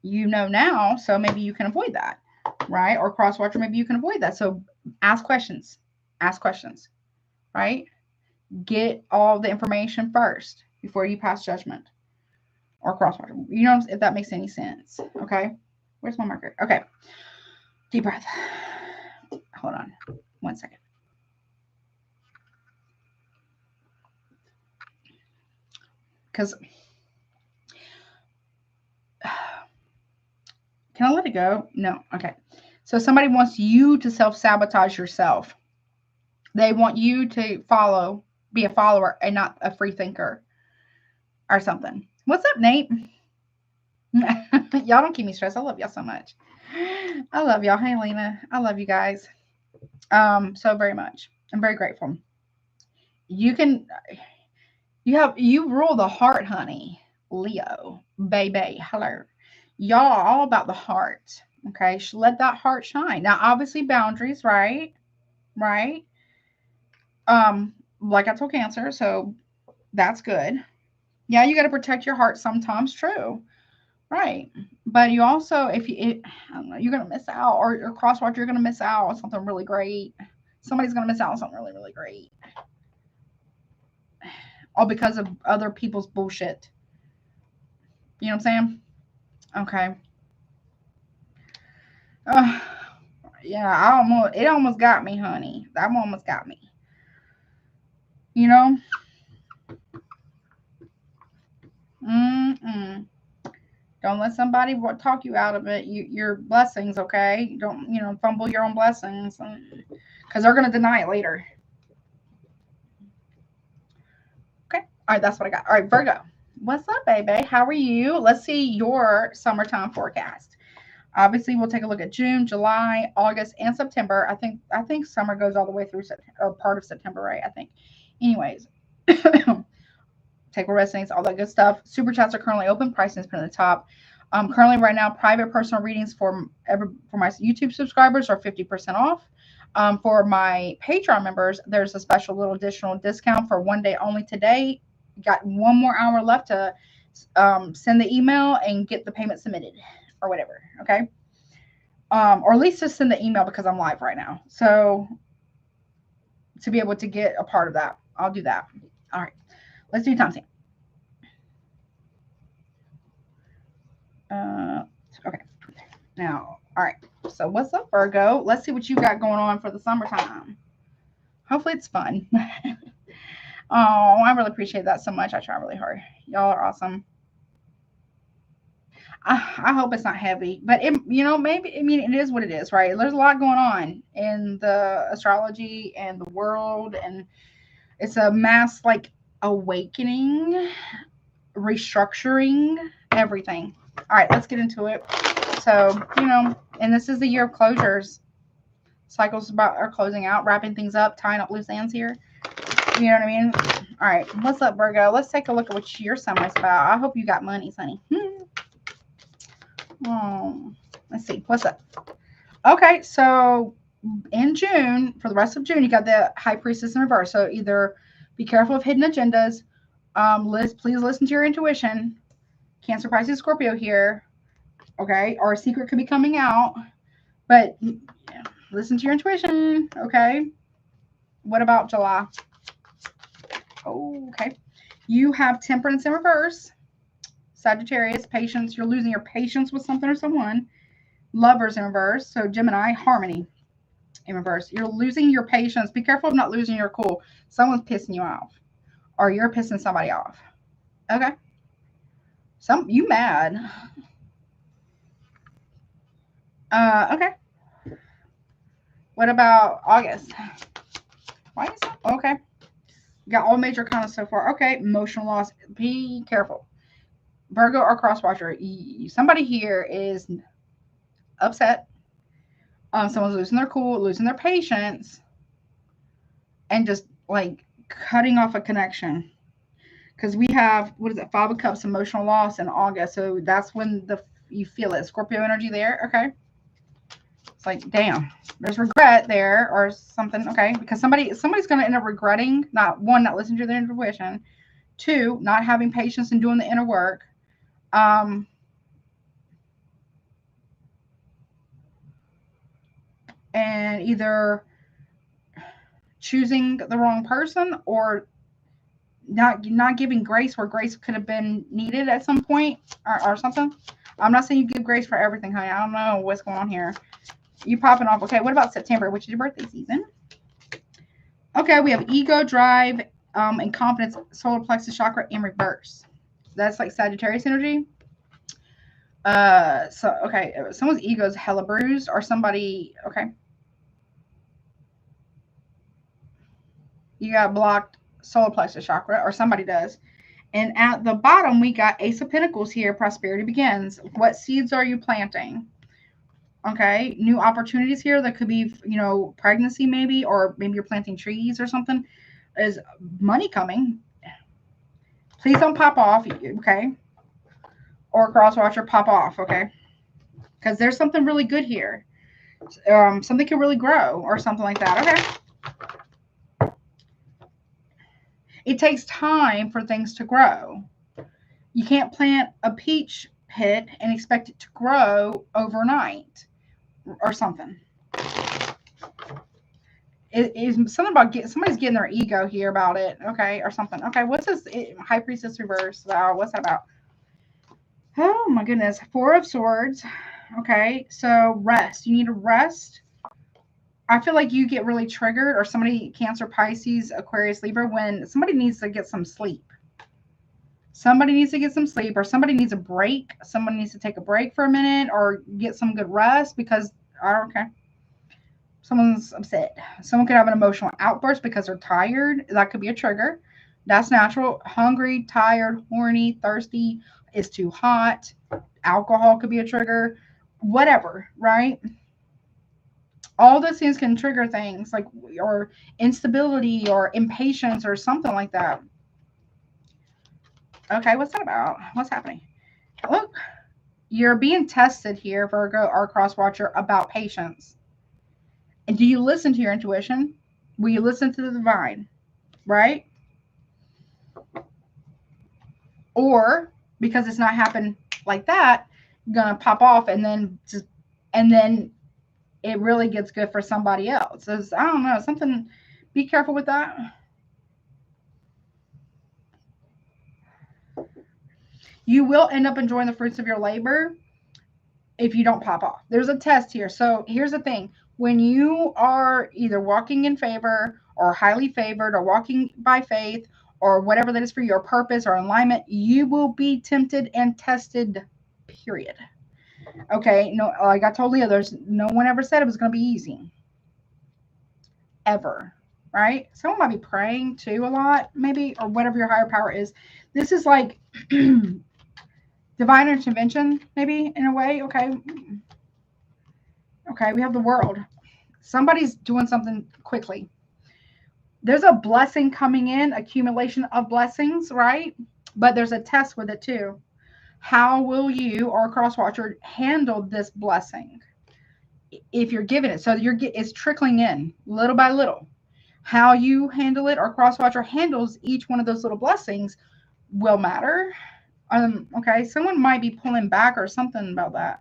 A: you know now, so maybe you can avoid that, right? Or cross-watcher, maybe you can avoid that. So ask questions. Ask questions, right? Get all the information first before you pass judgment. Or cross-watcher. You know if that makes any sense, okay? Where's my marker? Okay. Deep breath. Hold on 1 second. Because can I let it go? No. Okay. So somebody wants you to self-sabotage yourself. They want you to be a follower and not a free thinker or something. What's up, Nate? Y'all don't keep me stressed. I love y'all so much. I love y'all. Hey, Lena. I love you guys so very much. I'm very grateful. You rule the heart, honey. Leo, baby, hello. Y'all all about the heart. Okay, let that heart shine. Now, obviously, boundaries, right? Right. Like I told Cancer, so that's good. Yeah, you got to protect your heart sometimes. True. Right. But you also, I don't know, you're going to miss out, or crosswatch, you're going to miss out on something really great. Somebody's going to miss out on something really, really great. All because of other people's bullshit. You know what I'm saying? Okay. Yeah, it almost got me, honey. That almost got me. You know? Don't let somebody talk you out of it. Your blessings, okay? Don't, fumble your own blessings. Because they're going to deny it later. Okay. All right, that's what I got. All right, Virgo. What's up, baby? How are you? Let's see your summertime forecast. Obviously, we'll take a look at June, July, August, and September. I think summer goes all the way through or part of September, right? I think. Anyways, take what resonates, all that good stuff. Super chats are currently open. Pricing is put at the top. Currently, right now, private personal readings for my YouTube subscribers are 50% off. For my Patreon members, there's a special little additional discount for one day only today. Got 1 more hour left to send the email and get the payment submitted or whatever. Okay. Or at least just send the email because I'm live right now. So to be able to get a part of that, I'll do that. All right. Let's do timestamp. Okay. Now, all right. So what's up, Virgo? Let's see what you got going on for the summertime. Hopefully it's fun. Oh, I really appreciate that so much. I try really hard. Y'all are awesome. I hope it's not heavy, but maybe, I mean, it is what it is, right? There's a lot going on in the astrology and the world, and it's a mass, like, awakening, restructuring, everything. All right, let's get into it. So, and this is the year of closures. Cycles are closing out, wrapping things up, tying up loose ends here. You know what I mean? All right, what's up, Virgo? Let's take a look at what your sun is about. I hope you got money, Sonny. Oh, let's see. What's up? Okay, so in June, for the rest of June, you got the High Priestess in reverse. So either be careful of hidden agendas. Please listen to your intuition. Cancer, Pisces, Scorpio here. Okay, or a secret could be coming out, but listen to your intuition. Okay. What about July? Okay, you have Temperance in reverse. Sagittarius, patience. You're losing your patience with something or someone. Lovers in reverse. So Gemini, harmony in reverse. You're losing your patience. Be careful of not losing your cool. Someone's pissing you off, or you're pissing somebody off. Okay. You mad. Okay. What about August? Why is that? Okay. Got all major comments so far. Okay. Emotional loss. Be careful. Virgo or crosswatcher. Somebody here is upset. Someone's losing their cool, losing their patience, and just like cutting off a connection. Because we have, what is it, 5 of Cups, emotional loss in August. So that's when you feel it. Scorpio energy there. Okay. It's like, damn, there's regret there or something. Okay. Because somebody's going to end up regretting, not listening to their intuition. 2, not having patience and doing the inner work. And either choosing the wrong person or not giving grace where grace could have been needed at some point or something. I'm not saying you give grace for everything, honey. I don't know what's going on here. You popping off. Okay, what about September, which is your birthday season? Okay, we have ego, drive, and confidence, solar plexus chakra in reverse. That's like Sagittarius energy. So okay, someone's ego is hella bruised, or somebody. Okay, you got blocked solar plexus chakra, or somebody does. And at the bottom, we got Ace of Pentacles here. Prosperity begins. What seeds are you planting? Okay, new opportunities here. That could be, pregnancy maybe, or maybe you're planting trees or something. Is money coming? Please don't pop off, okay? Or crosswatcher, pop off, okay? Because there's something really good here. Something can really grow or something like that, okay? It takes time for things to grow. You can't plant a peach pit and expect it to grow overnight or something. It is something about somebody's getting their ego here about it, okay, or something. Okay, what's this High Priestess reverse? What's that about? Oh my goodness, 4 of Swords. Okay, so rest. You need to rest. I feel like you get really triggered, or somebody, Cancer, Pisces, Aquarius, Libra, when somebody needs to get some sleep. Somebody needs to get some sleep, or somebody needs a break. Someone needs to take a break for a minute or get some good rest because, okay, someone's upset. Someone could have an emotional outburst because they're tired. That could be a trigger. That's natural. Hungry, tired, horny, thirsty, it's too hot. Alcohol could be a trigger. Whatever, right? All those things can trigger things like, or instability or impatience or something like that. Okay, what's that about? What's happening? Look, you're being tested here, Virgo or crosswatcher, about patience. And do you listen to your intuition? Will you listen to the divine? Right? Or because it's not happened like that, you're gonna pop off and then it really gets good for somebody else. So I don't know, something. Be careful with that. You will end up enjoying the fruits of your labor if you don't pop off. There's a test here. So here's the thing. When you are either walking in favor or highly favored or walking by faith or whatever that is for your purpose or alignment, you will be tempted and tested, period. Okay, no, like I told Leah, there's no one ever said it was going to be easy. Ever. Right? Someone might be praying too a lot, maybe, or whatever your higher power is. This is like divine intervention, maybe, in a way. Okay. Okay, we have the world. Somebody's doing something quickly. There's a blessing coming in, accumulation of blessings, right? But there's a test with it too. How will you or a crosswatcher handle this blessing if you're given it? So it's trickling in little by little. How you handle it or crosswatcher handles each one of those little blessings will matter. Okay, someone might be pulling back or something about that.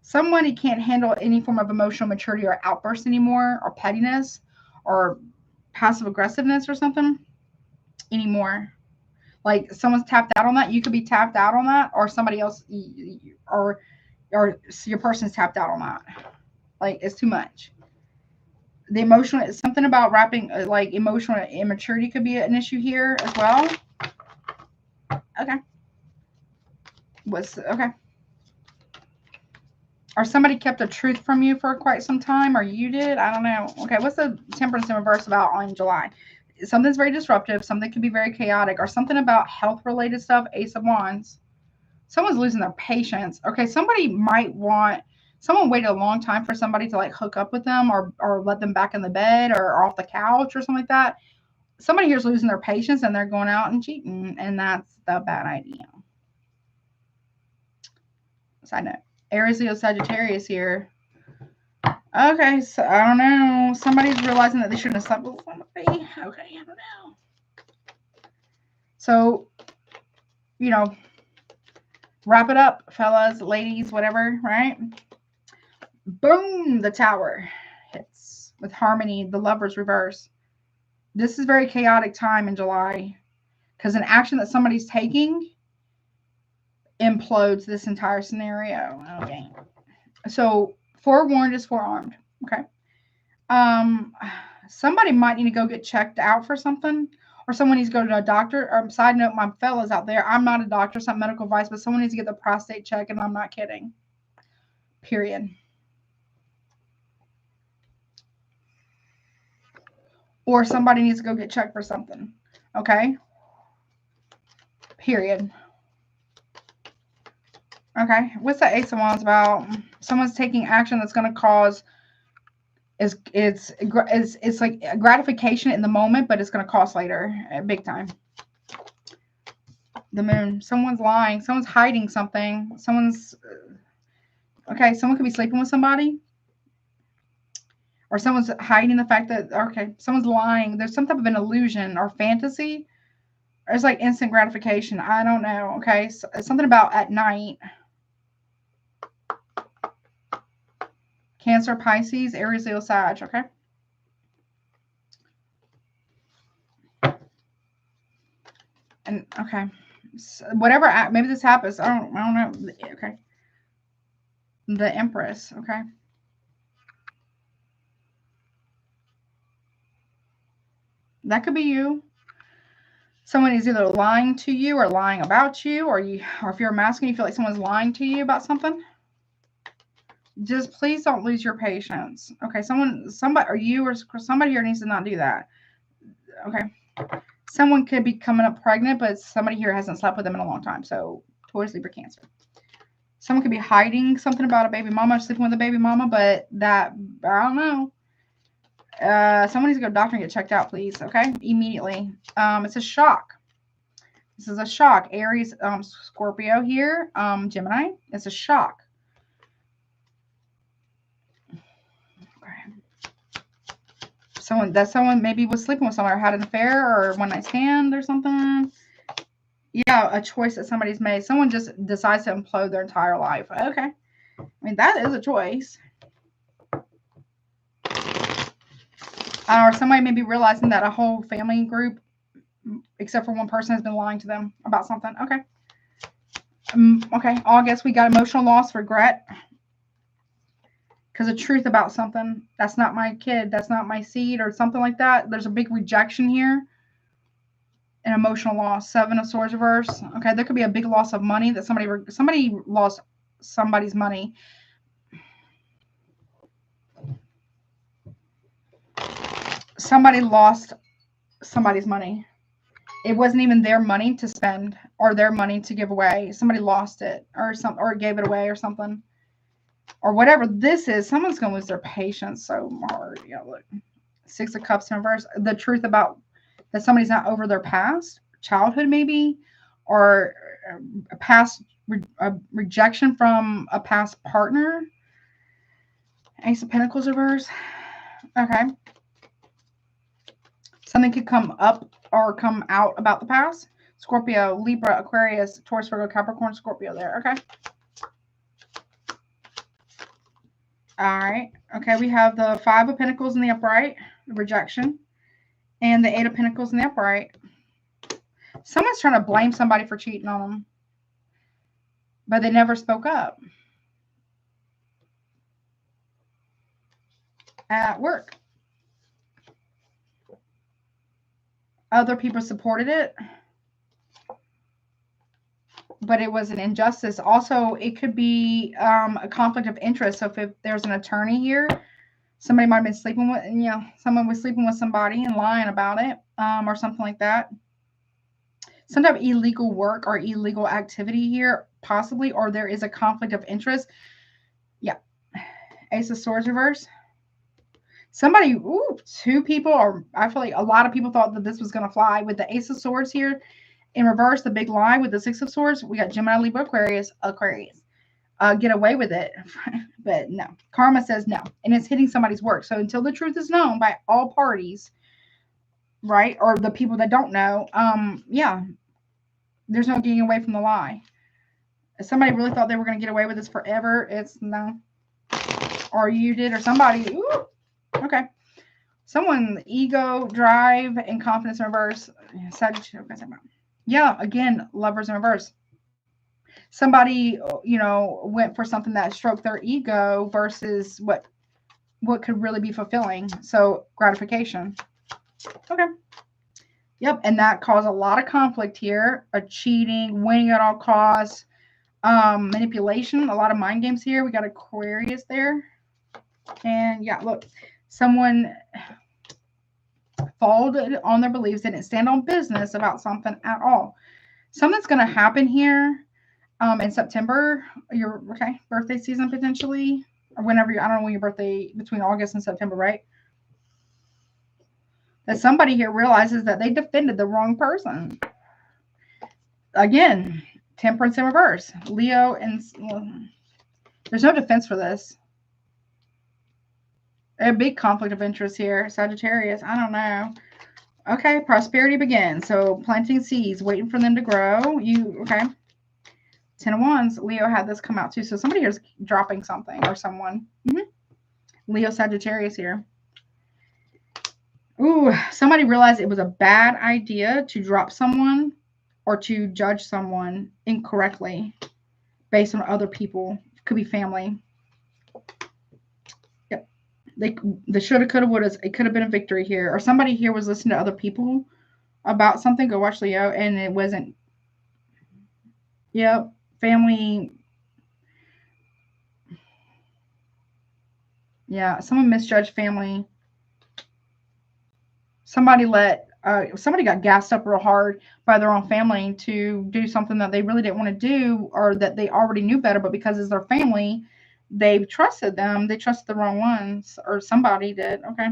A: Somebody can't handle any form of emotional maturity or outburst anymore, or pettiness or passive aggressiveness or something anymore. Like someone's tapped out on that. You could be tapped out on that, or somebody else, or your person's tapped out on that. Like it's too much. The emotional, something about wrapping, like emotional immaturity could be an issue here as well. Okay. Okay. Or somebody kept a truth from you for quite some time, or you did. I don't know. Okay, what's the temperance in reverse about on July? Something's very disruptive. Something could be very chaotic, or something about health-related stuff. Ace of Wands. Someone's losing their patience. Okay, somebody might want. Someone waited a long time for somebody to like hook up with them, or let them back in the bed, or off the couch, or something like that. Somebody here's losing their patience, and they're going out and cheating, and that's the bad idea. Side note. Aries, Leo, Sagittarius here. Okay, so I don't know. Somebody's realizing that they shouldn't have slept with somebody. Okay, I don't know. So, you know, wrap it up, fellas, ladies, whatever, right? Boom, the Tower hits with Harmony, the Lovers reverse. This is very chaotic time in July because an action that somebody's taking implodes this entire scenario. Okay. So forewarned is forearmed. Okay. Somebody might need to go get checked out for something, or someone needs to go to a doctor. Side note, my fellas out there, I'm not a doctor, it's not medical advice, but someone needs to get the prostate check, and I'm not kidding. Period. Or somebody needs to go get checked for something. Okay. Period. Okay. What's the Ace of Wands about? Someone's taking action that's going to cause. It's like gratification in the moment, but it's going to cost later, big time. The Moon. Someone's lying. Someone's hiding something. Someone's okay. Someone could be sleeping with somebody, or someone's hiding the fact that someone's lying. There's some type of an illusion or fantasy. There's like instant gratification. I don't know. Okay, so, something about at night. Cancer, Pisces, Aries, Leo, Sag. Okay. And okay, so whatever. Maybe this happens. I don't know. Okay. The Empress. Okay. That could be you. Someone is either lying to you or lying about you, or if you're masculine, you feel like someone's lying to you about something. Just please don't lose your patience. Okay, somebody, or you or somebody here needs to not do that. Okay. Someone could be coming up pregnant, but somebody here hasn't slept with them in a long time. So, Taurus, Libra, Cancer. Someone could be hiding something about a baby mama, sleeping with a baby mama, but that, I don't know. Someone needs to go to the doctor and get checked out, please. Okay, immediately. It's a shock. This is a shock. Aries, Scorpio here. Gemini. It's a shock. Someone maybe was sleeping with someone or had an affair or one night stand or something. Yeah, a choice that somebody's made. Someone just decides to implode their entire life. Okay. I mean, that is a choice. Or somebody may be realizing that a whole family group, except for one person, has been lying to them about something. Okay. Okay. August, we got emotional loss, regret. because of truth about something. That's not my kid. That's not my seed, or something like that. There's a big rejection here. An emotional loss. 7 of Swords reverse. Okay, there could be a big loss of money that somebody lost somebody's money. Somebody lost somebody's money. It wasn't even their money to spend or their money to give away. Somebody lost it or gave it away or something. Or whatever this is, someone's going to lose their patience so hard. Yeah, look. 6 of Cups in reverse. The truth about that somebody's not over their past, childhood maybe, or a past rejection from a past partner. Ace of Pentacles reverse. Okay. Something could come up or come out about the past. Scorpio, Libra, Aquarius, Taurus, Virgo, Capricorn, Scorpio there. Okay. All right. Okay, we have the 5 of Pentacles in the upright, rejection, and the 8 of Pentacles in the upright. Someone's trying to blame somebody for cheating on them, but they never spoke up. At work. Other people supported it, but it was an injustice. Also, it could be a conflict of interest. So if there's an attorney here, somebody might have been sleeping with, someone was sleeping with somebody and lying about it, or something like that. Some type of illegal work or illegal activity here, possibly, or there is a conflict of interest. Yeah. Ace of Swords reverse. Somebody, 2 people, or I feel like a lot of people thought that this was going to fly with the Ace of Swords here. In reverse, the big lie with the 6 of Swords. We got Gemini, Libra, Aquarius. Get away with it. But no. Karma says no. And it's hitting somebody's work. So until the truth is known by all parties, right, or the people that don't know, yeah, there's no getting away from the lie. If somebody really thought they were going to get away with this forever, it's no. Or you did, or somebody. Ooh, okay. Someone, ego, drive, and confidence in reverse. Sagittarius. Yeah, again, Lovers in reverse. Somebody, went for something that stroked their ego versus what could really be fulfilling. So gratification. Okay. Yep, and that caused a lot of conflict here. A cheating, winning at all costs, manipulation, a lot of mind games here. We got Aquarius there. And yeah, look, someone folded on their beliefs, didn't stand on business about something at all. Something's going to happen here in September, your birthday season potentially, or whenever I don't know when your birthday, between August and September, right? That somebody here realizes that they defended the wrong person. Again, Temperance in reverse. Leo and there's no defense for this. A big conflict of interest here. Sagittarius, I don't know. Okay, prosperity begins. So planting seeds, waiting for them to grow. Okay. 10 of Wands. Leo had this come out too. So somebody here is dropping something or someone. Leo, Sagittarius here. Ooh, somebody realized it was a bad idea to drop someone or to judge someone incorrectly based on other people. Could be family. Yep. The shoulda, coulda, woulda. It could have been a victory here. Or somebody here was listening to other people about something. Go watch Leo. And it wasn't. Yep. Family. Yeah. Someone misjudged family. Somebody got gassed up real hard by their own family to do something that they really didn't want to do, or that they already knew better, but because it's their family, they trusted them. They trusted the wrong ones, or somebody did. Okay.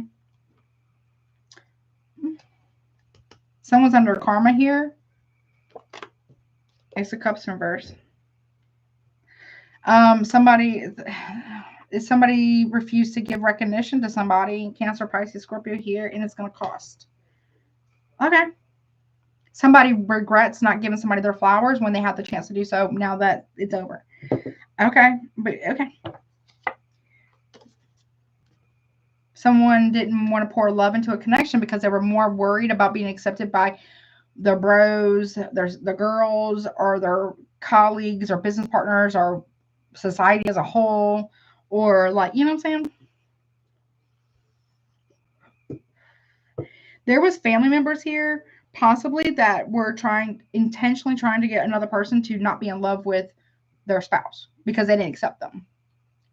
A: Someone's under karma here. Ace of Cups in reverse. Somebody refused to give recognition to somebody, Cancer, Pisces, Scorpio here, and it's going to cost. Okay. Somebody regrets not giving somebody their flowers when they had the chance to do so now that it's over. Okay. But okay. Someone didn't want to pour love into a connection because they were more worried about being accepted by their bros, the girls, or their colleagues, or business partners, or society as a whole, or like, you know what I'm saying? There was family members here, possibly, that were intentionally trying to get another person to not be in love with their spouse because they didn't accept them.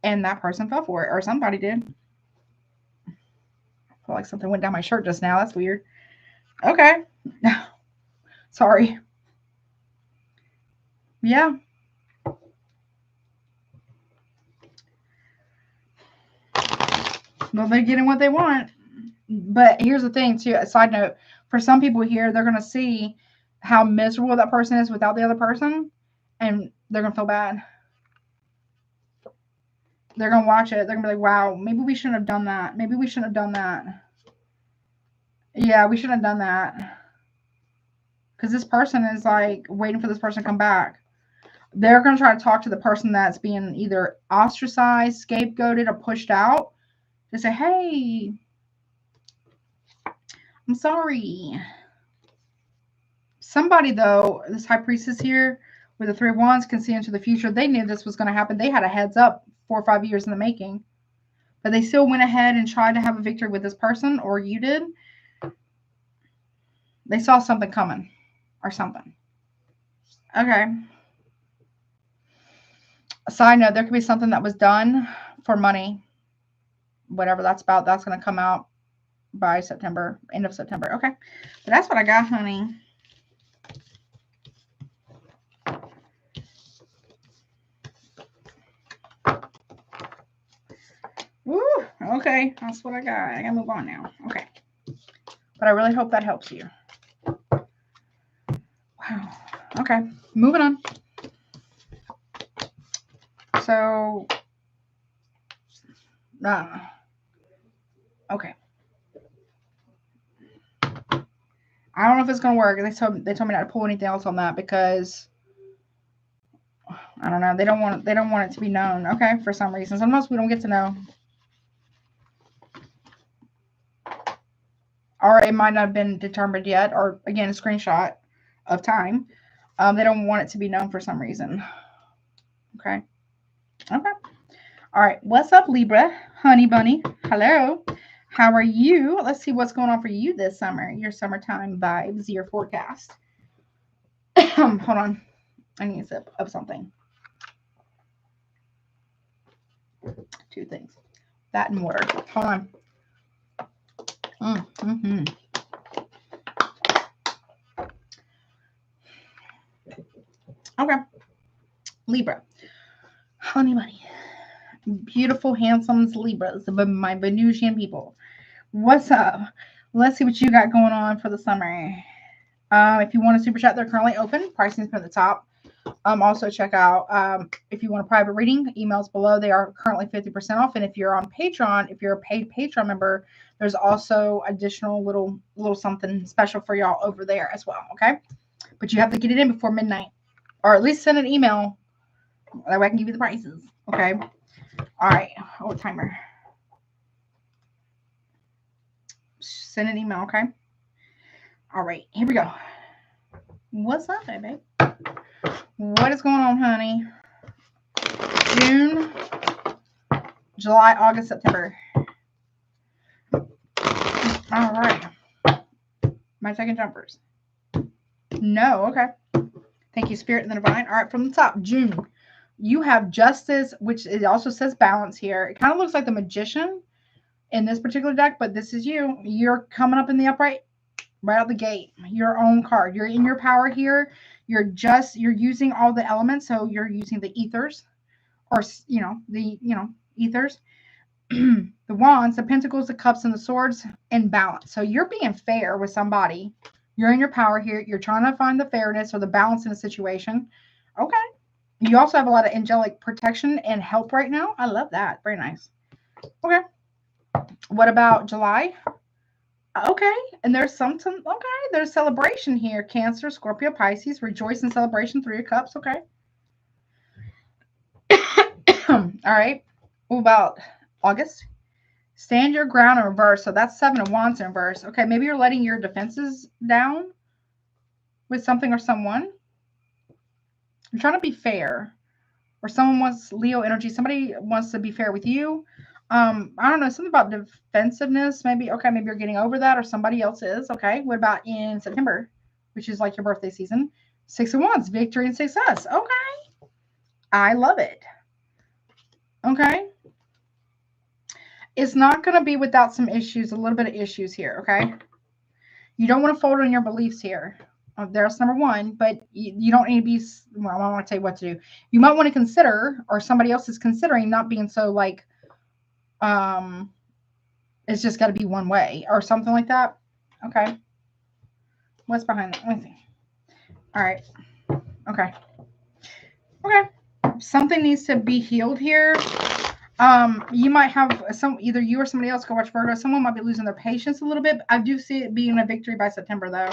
A: And that person fell for it, or somebody did. I feel like something went down my shirt just now. That's weird. Okay. Sorry. Yeah. Well, they're getting what they want. But here's the thing, too. A side note, for some people here, they're going to see how miserable that person is without the other person, and they're going to feel bad. They're going to watch it. They're going to be like, wow, maybe we shouldn't have done that. Maybe we shouldn't have done that. Yeah, we shouldn't have done that. Because this person is like waiting for this person to come back. They're going to try to talk to the person that's being either ostracized, scapegoated, or pushed out. To say, hey, I'm sorry. Somebody, though, this high priestess here with the 3 of Wands can see into the future. They knew this was going to happen. They had a heads up 4 or 5 years in the making. But they still went ahead and tried to have a victory with this person, or you did. They saw something coming or something. Okay. A side note, there could be something that was done for money. Whatever that's about, that's going to come out by September, end of September. Okay. But that's what I got, honey. Woo, okay, that's what I got. I gotta move on now. Okay. But I really hope that helps you. Wow. Okay, moving on. So, okay. I don't know if it's gonna work. They told me not to pull anything else on that because I don't know. They don't want it to be known. Okay, for some reason. Sometimes we don't get to know. Or it might not have been determined yet, or again, a screenshot of time. They don't want it to be known for some reason. Okay. Okay. All right. What's up, Libra? Honey bunny. Hello. How are you? Let's see what's going on for you this summer. Your summertime vibes, your forecast. Hold on. I need a sip of something. 2 things. That and water. Hold on. Okay. Libra. Honey bunny. Beautiful, handsome Libras, my Venusian people. What's up? Let's see what you got going on for the summer. If you want a super chat, they're currently open. Pricing's at the top. Also check out if you want a private reading, emails below. They are currently 50% off. And if you're on Patreon, if you're a paid Patreon member, there's also additional little something special for y'all over there as well. Okay, but you have to get it in before midnight, or at least send an email. That way I can give you the prices. Okay. All right. Oh, timer. Send an email. Okay. All right. Here we go. What's up, baby? What is going on, honey? June, July, August, September. All right. My second jumpers. No. Okay. Thank you, Spirit and the Divine. All right. From the top, June. You have Justice, which it also says balance here. It kind of looks like the Magician in this particular deck, but this is you. You're coming up in the upright right out the gate. Your own card. You're in your power here. You're using all the elements. So you're using the ethers, or ethers, the wands, the pentacles, the cups, and the swords in balance. So you're being fair with somebody. You're in your power here. You're trying to find the fairness or the balance in a situation. Okay. You also have a lot of angelic protection and help right now. I love that. Very nice. Okay. What about July? Okay. And there's something. Okay. There's celebration here. Cancer, Scorpio, Pisces. Rejoice in celebration. 3 of Cups. Okay. All right. What about August? Stand your ground in reverse. So that's 7 of Wands in reverse. Okay. Maybe you're letting your defenses down with something or someone. I'm trying to be fair. or someone wants Leo energy. Somebody wants to be fair with you. I don't know, something about defensiveness. Maybe, okay, maybe you're getting over that, or somebody else is. Okay, what about in September, which is like your birthday season? 6 of Wands, victory and success. Okay, I love it. Okay, it's not going to be without some issues, a little bit of issues here. Okay, you don't want to fold on your beliefs here. There's number one, but you don't need to be, well, I don't want to tell you what to do. You might want to consider, or somebody else is considering, not being so like, it's just got to be one way or something like that. Okay. What's behind that? Let me see. All right. Okay. Okay. Something needs to be healed here. You might have either you or somebody else go watch Virgo. Someone might be losing their patience a little bit. I do see it being a victory by September, though.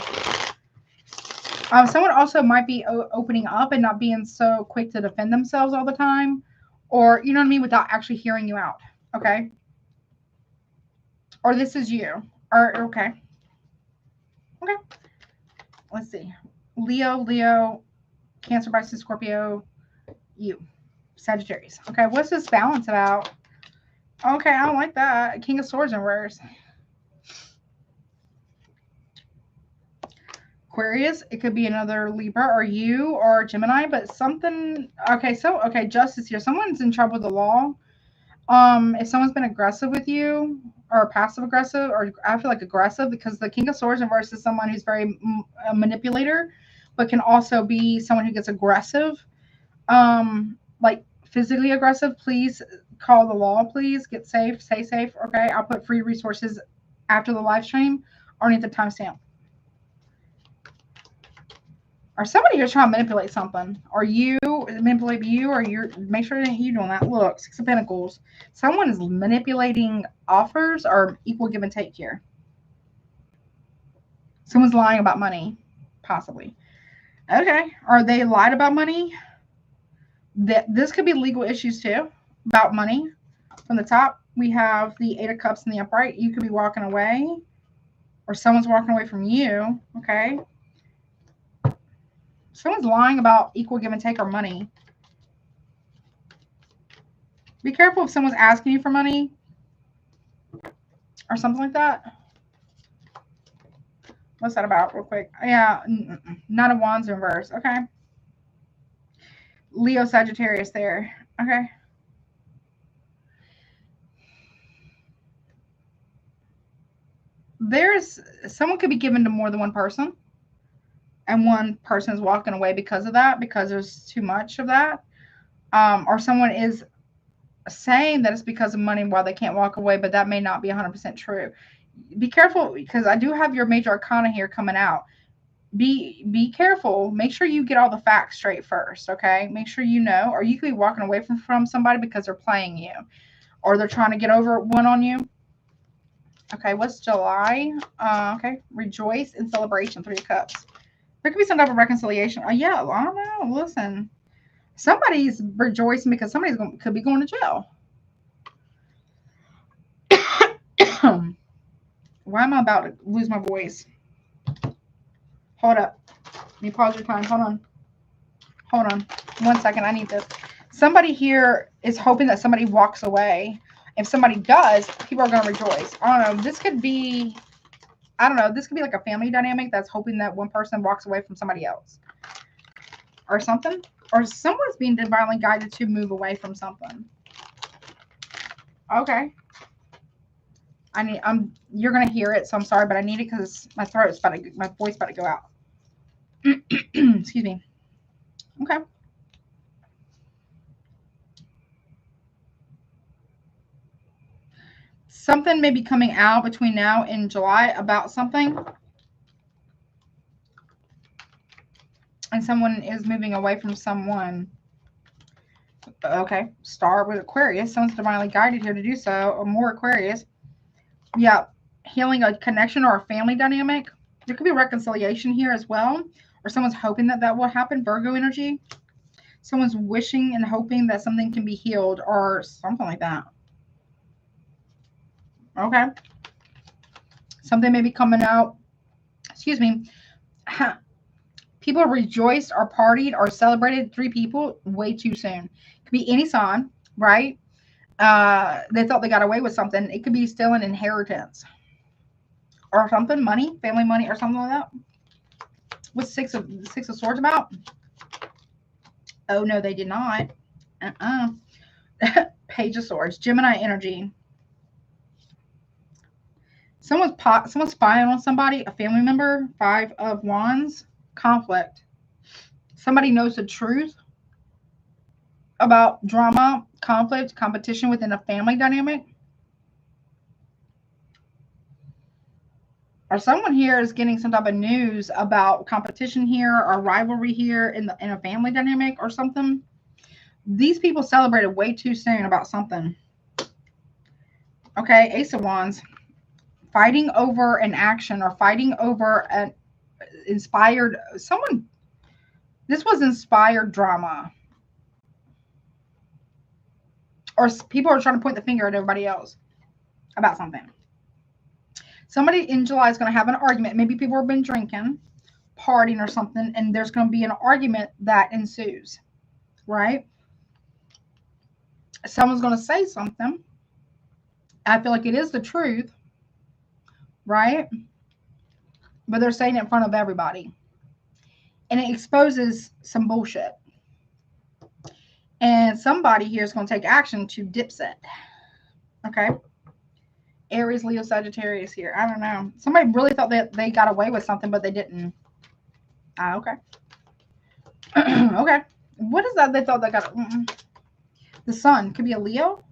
A: Someone also might be opening up and not being so quick to defend themselves all the time, or, you know what I mean, without actually hearing you out. Okay. Or this is you. Or, okay. Okay. Let's see. Leo, Cancer, Pisces, Scorpio, you. Sagittarius. Okay, what's this balance about? Okay, I don't like that. King of Swords in reverse. Aquarius, it could be another Libra or you or Gemini, but something. Okay, okay, justice here. Someone's in trouble with the law. If someone's been aggressive with you, or passive aggressive, or I feel like aggressive, because the King of Swords in reverse is someone who's very a manipulator, but can also be someone who gets aggressive. Like physically aggressive. Please call the law. Please get safe. Stay safe. Okay, I'll put free resources after the live stream or need the timestamp. Or somebody who's trying to manipulate something, or you manipulate you, or you're, make sure it ain't you doing that. Look, 6 of Pentacles. Someone is manipulating offers or equal give and take here. Someone's lying about money, possibly. Okay, are they lied about money? This could be legal issues too, about money. From the top, we have the 8 of Cups in the upright. You could be walking away, or someone's walking away from you. Okay. Someone's lying about equal give and take or money. Be careful if someone's asking you for money or something like that. What's that about real quick? Yeah, Nine of Wands in reverse. Okay. Leo, Sagittarius there. Okay. There's someone could be given to more than one person, and one person is walking away because of that, because there's too much of that. Or someone is saying that it's because of money while they can't walk away, but that may not be 100% true. Be careful, because I do have your major arcana here coming out. Be careful. Make sure you get all the facts straight first, okay? Make sure you know, or you could be walking away from somebody because they're playing you, or they're trying to get over one on you. Okay, what's July? Okay, rejoice in celebration, 3 of Cups. There could be some type of reconciliation. Yeah, I don't know. Listen, somebody's rejoicing because somebody's could be going to jail. Why am I about to lose my voice? Hold up. Let me pause your time. Hold on. Hold on. 1 second. I need this. Somebody here is hoping that somebody walks away. If somebody does, people are going to rejoice. I don't know. This could be, I don't know. This could be like a family dynamic that's hoping that one person walks away from somebody else. Or something. Or someone's being divinely guided to move away from something. Okay. You're going to hear it, so I'm sorry, but I need it because my voice about to go out. Excuse me. Okay. Something may be coming out between now and July about something. And someone is moving away from someone. Okay. Star with Aquarius. Someone's divinely guided here to do so. Or more Aquarius. Yeah. Healing a connection or a family dynamic. There could be reconciliation here as well. Or someone's hoping that that will happen. Virgo energy. Someone's wishing and hoping that something can be healed or something like that. Okay. Something may be coming out. Excuse me. People rejoiced or partied or celebrated 3 people way too soon. Could be any sign, right? They thought they got away with something. It could be still an inheritance or something, money, family money, or something like that. What's Six of Swords about? Oh no, they did not. Page of Swords, Gemini energy. Someone's spying on somebody, a family member. Five of Wands, conflict. Somebody knows the truth about drama, conflict, competition within a family dynamic. Or someone here is getting some type of news about competition here or rivalry here in a family dynamic or something. These people celebrated way too soon about something. Okay, Ace of Wands. Fighting over an action or fighting over an inspired someone. This was inspired drama. Or people are trying to point the finger at everybody else about something. Somebody in July is going to have an argument. Maybe people have been drinking, partying or something, and there's going to be an argument that ensues, right? Someone's going to say something. I feel like it is the truth, right? But they're saying it in front of everybody. And it exposes some bullshit. And somebody here is going to take action to dips it. Okay? Aries, Leo, Sagittarius here. I don't know. Somebody really thought that they got away with something, but they didn't. Okay. Okay. What is that they thought they got? The sun. Could be a Leo.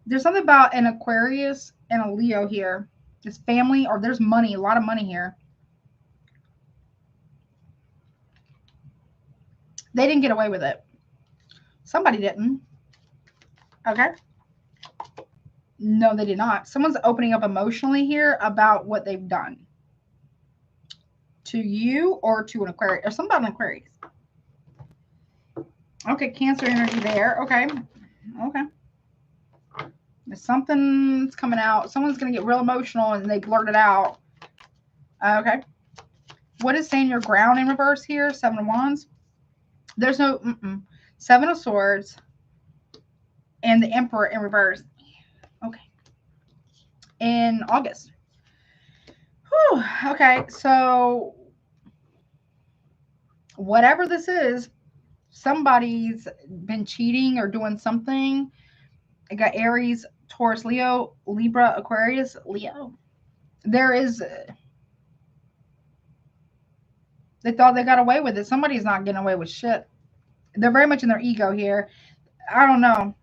A: There's something about an Aquarius and a Leo here. It's family, or there's money, a lot of money here. They didn't get away with it. Somebody didn't. Okay. No, they did not. Someone's opening up emotionally here about what they've done. To you or to an Aquarius. Or something about an Aquarius. Okay, Cancer energy there. Okay. Okay. Something's coming out. Someone's going to get real emotional and they blurt it out. Okay. What is saying your ground in reverse here? Seven of Wands. There's no Seven of Swords and the Emperor in reverse. Okay. In August. Whew. Okay. So whatever this is, somebody's been cheating or doing something. I got Aries, Taurus, Leo, Libra, Aquarius, Leo. There is... They thought they got away with it. Somebody's not getting away with shit. They're very much in their ego here. I don't know.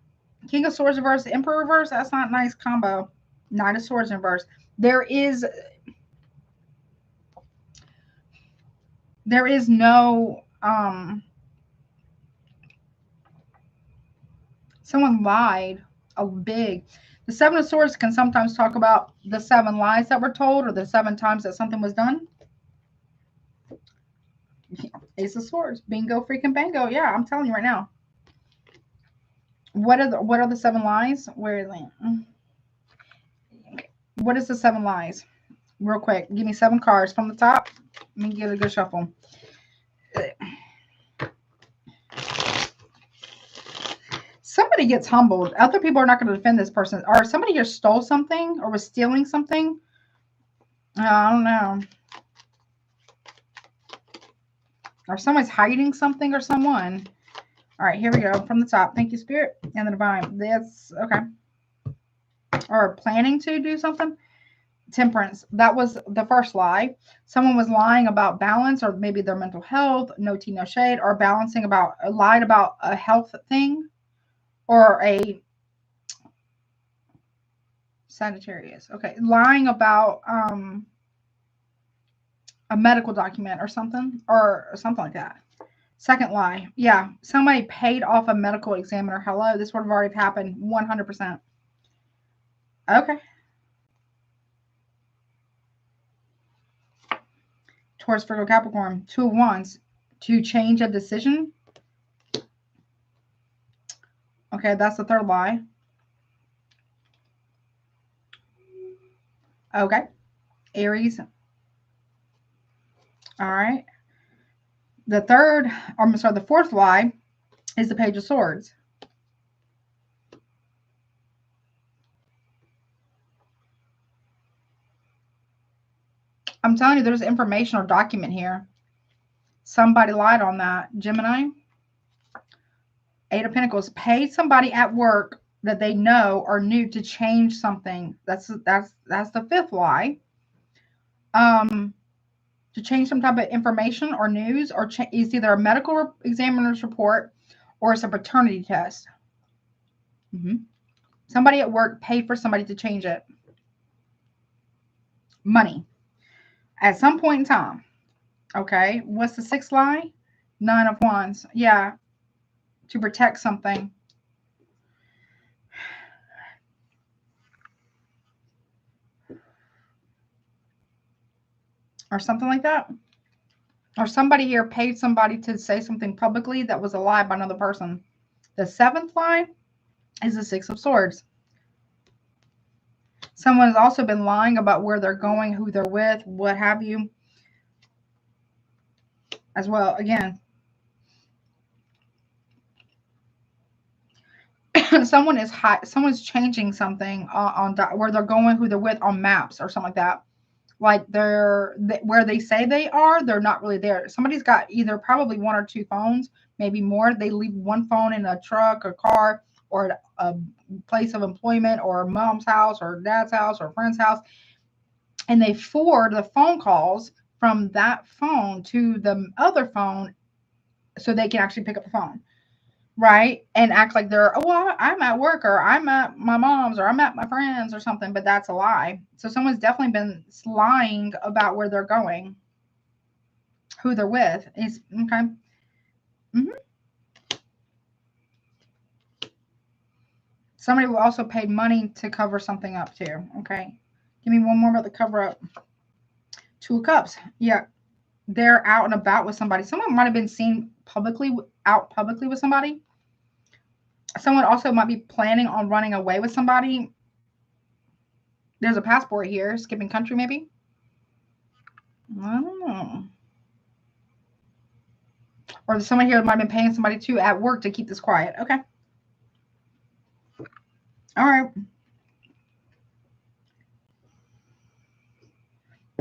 A: King of Swords reverse, Emperor reverse. That's not a nice combo. Knight of Swords reverse. There is no someone lied a big. The Seven of Swords can sometimes talk about the 7 lies that were told or the 7 times that something was done. Ace of Swords. Bingo freaking bango. Yeah, I'm telling you right now. What are the 7 lies? Where is it? Okay. What is the 7 lies? Real quick. Give me 7 cards from the top. Let me get a good shuffle. Somebody gets humbled. Other people are not going to defend this person. Or somebody here stole something or was stealing something. I don't know. Or someone's hiding something or someone. All right, here we go. From the top. Thank you, Spirit and the Divine. That's okay. Or planning to do something. Temperance. That was the first lie. Someone was lying about balance or maybe their mental health. No tea, no shade. Or lied about a health thing. Or a Sagittarius. Okay. Lying about a medical document or something like that. Second lie. Yeah. Somebody paid off a medical examiner. Hello. This would have already happened 100%. Okay. Taurus, Virgo, Capricorn. 2 of Wands. To change a decision. Okay. That's the third lie. Okay. Aries. All right. The fourth lie is the Page of Swords. I'm telling you, there's information or document here. Somebody lied on that. Gemini. Eight of Pentacles. Paid somebody at work that they know or knew to change something. That's the fifth lie. To change some type of information or news, or it's either a medical examiner's report or it's a paternity test. Somebody at work paid for somebody to change it. Money. At some point in time. Okay. What's the sixth lie? Nine of Wands. Yeah. To protect something. Or something like that. Or somebody here paid somebody to say something publicly that was a lie by another person. The seventh lie is the Six of Swords. Someone has also been lying about where they're going, who they're with, what have you. As well, again. Someone's changing something on where they're going, who they're with on maps or something like that. Like where they say they are, they're not really there. Somebody's got either probably one or two phones, maybe more. They leave one phone in a truck or car or a place of employment or mom's house or dad's house or friend's house. And they forward the phone calls from that phone to the other phone so they can actually pick up the phone. Right? And act like they're, oh, well, I'm at work or I'm at my mom's or I'm at my friend's or something, but that's a lie. So someone's definitely been lying about where they're going, who they're with. Is okay. Somebody will also pay money to cover something up too. Okay. Give me one more about the cover up. Two of Cups. Yeah. They're out and about with somebody. Someone might have been seen out publicly with somebody. Someone also might be planning on running away with somebody. There's a passport here. Skipping country, maybe? I don't know. Or someone here might have been paying somebody too at work to keep this quiet. Okay. All right.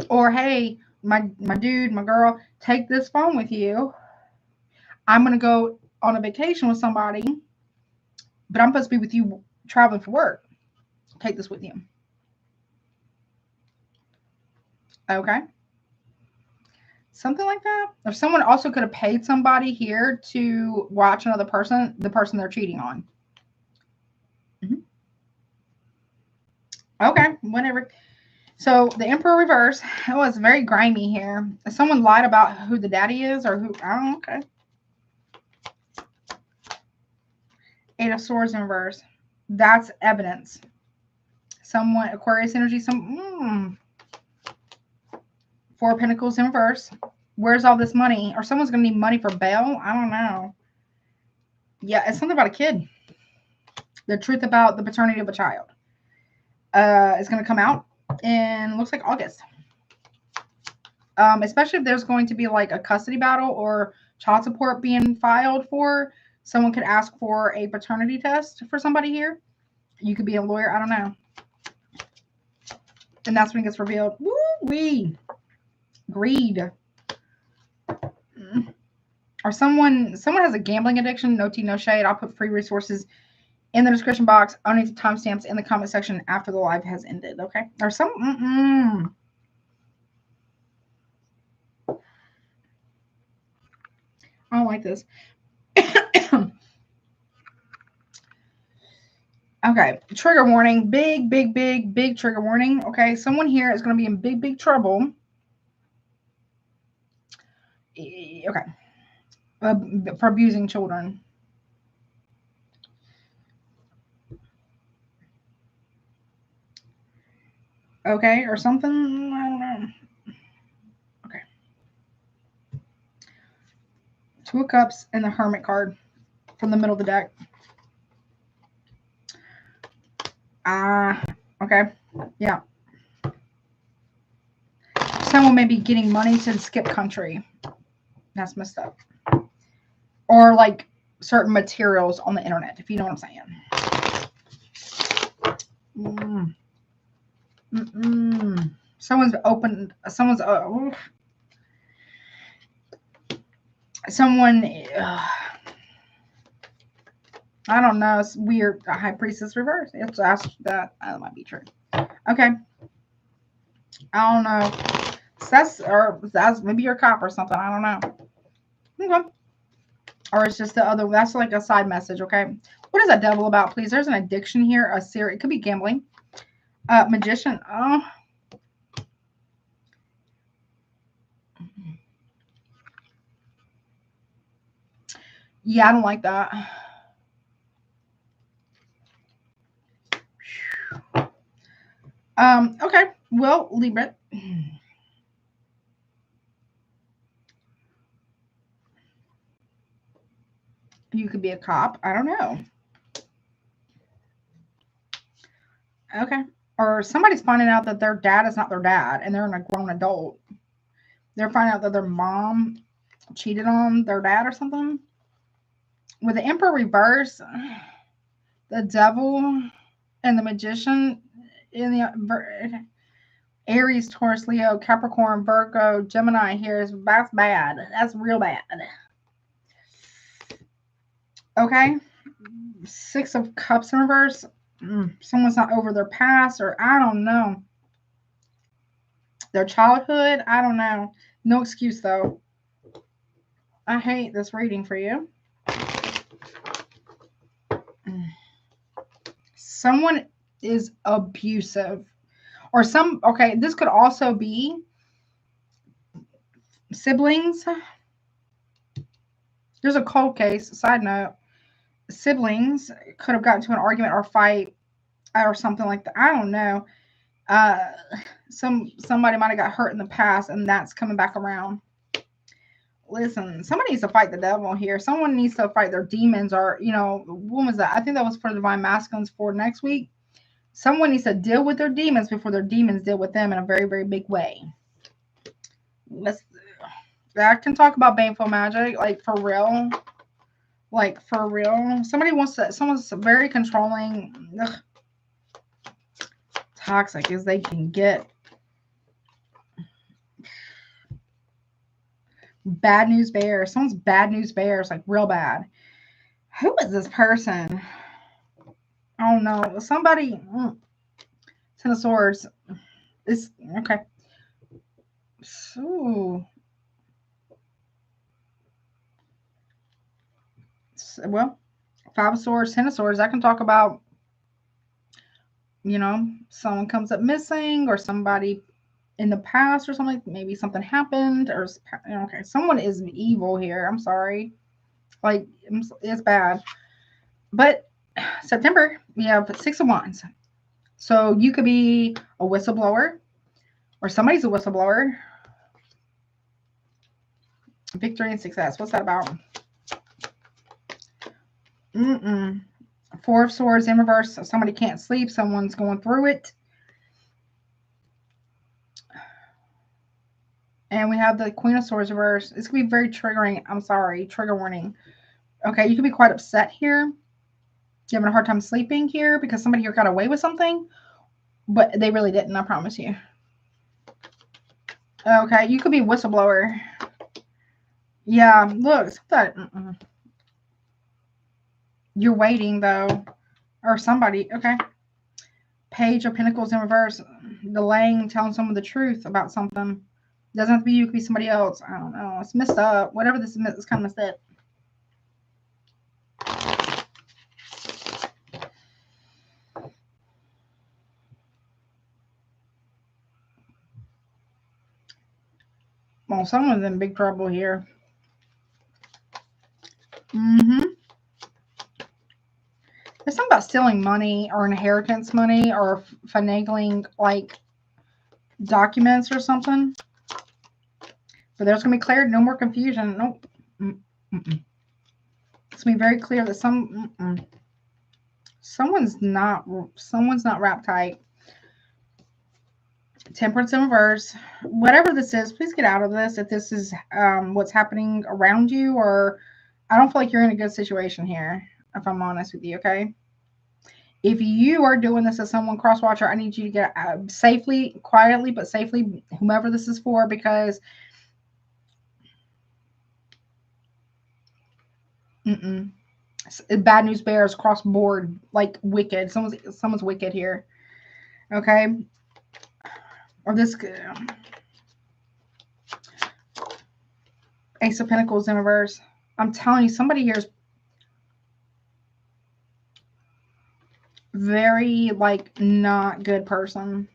A: Or, hey, my dude, my girl, take this phone with you. I'm going to go on a vacation with somebody, but I'm supposed to be with you traveling for work. Take this with you. Okay. Something like that. Or someone also could have paid somebody here to watch another person, the person they're cheating on. Okay, whatever. So the Emperor reverse. It was very grimy here. Someone lied about who the daddy is or who. Oh, okay. Eight of Swords in reverse. That's evidence. Someone, Aquarius energy. Four of Pentacles in reverse. Where's all this money? Or someone's going to need money for bail? I don't know. Yeah, it's something about a kid. The truth about the paternity of a child is going to come out in, looks like, August. Especially if there's going to be like a custody battle or child support being filed for. Someone could ask for a paternity test for somebody here. You could be a lawyer. I don't know. And that's when it gets revealed. Woo-wee. Greed. Or someone has a gambling addiction. No tea, no shade. I'll put free resources in the description box underneath the timestamps in the comment section after the live has ended. Okay. Or some. I don't like this. Okay. Trigger warning. Big trigger warning. Okay. Someone here is going to be in big trouble. Okay. For abusing children. Okay. Or something. I don't know. Okay. Two of Cups and the Hermit card from the middle of the deck. Okay. Yeah. Someone may be getting money to skip country. That's messed up. Or like certain materials on the internet, if you know what I'm saying. Someone's opened, someone, I don't know, it's weird. A high priestess reverse. It's asked that might be true. Okay. I don't know. That's maybe your cop or something. I don't know. Okay. Or it's just the other. That's like a side message. Okay. What is that devil about, please? There's an addiction here. It could be gambling. Magician. Oh. Yeah, I don't like that. Okay. Well, Libra. You could be a cop. I don't know. Okay. Or somebody's finding out that their dad is not their dad and they're a grown adult. They're finding out that their mom cheated on their dad or something. With the Emperor reverse, the devil, and the magician in the Aries, Taurus, Leo, Capricorn, Virgo, Gemini here that's bad. That's real bad. Okay. 6 of Cups in reverse. Someone's not over their past, or I don't know. Their childhood. I don't know. No excuse though. I hate this reading for you. Someone is abusive. Or okay, this could also be siblings. There's a cold case, side note. Siblings could have gotten to an argument or fight or something like that. I don't know. Somebody might have got hurt in the past and that's coming back around. Listen, somebody needs to fight the devil here. Someone needs to fight their demons, or, when was that? I think that was for the Divine Masculines for next week. Someone needs to deal with their demons before their demons deal with them in a very, very big way. I can talk about baneful magic, like for real. Like for real. Someone's very controlling. Ugh. Toxic as they can get. Bad news bear. Someone's bad news bear is like real bad. Who is this person? Oh no. Somebody. Ten of Swords. It's okay. So. Well, 5 of Swords, 10 of Swords. I can talk about, someone comes up missing or somebody in the past or something. Maybe something happened or, okay. Someone is evil here. I'm sorry. Like, it's bad. But September, we have 6 of Wands. So you could be a whistleblower or somebody's a whistleblower. Victory and success. What's that about? 4 of Swords in reverse. Somebody can't sleep. Someone's going through it. And we have the Queen of Swords reverse. It's going to be very triggering. I'm sorry. Trigger warning. Okay, you can be quite upset here. You're having a hard time sleeping here because somebody here got away with something. But they really didn't, I promise you. Okay, you could be a whistleblower. Yeah, look. You're waiting, though. Or somebody. Okay. Page of Pentacles in reverse. Delaying, telling someone the truth about something. Doesn't have to be you. It could be somebody else. I don't know. It's messed up. Whatever this is, it's kind of messed up. Well, someone's in big trouble here. There's something about stealing money or inheritance money or finagling, like, documents or something. But there's going to be clarity. No more confusion. Nope. It's going to be very clear that someone's not wrapped tight. Temperance in reverse. Whatever this is, please get out of this. If this is what's happening around you, or I don't feel like you're in a good situation here, if I'm honest with you, okay? If you are doing this as someone cross-watcher, I need you to get safely, quietly, but safely, whomever this is for, because bad news bears cross board, like wicked. Someone's wicked here, okay? Or this Ace of Pentacles in reverse. I'm telling you, somebody here is very, like, not good person.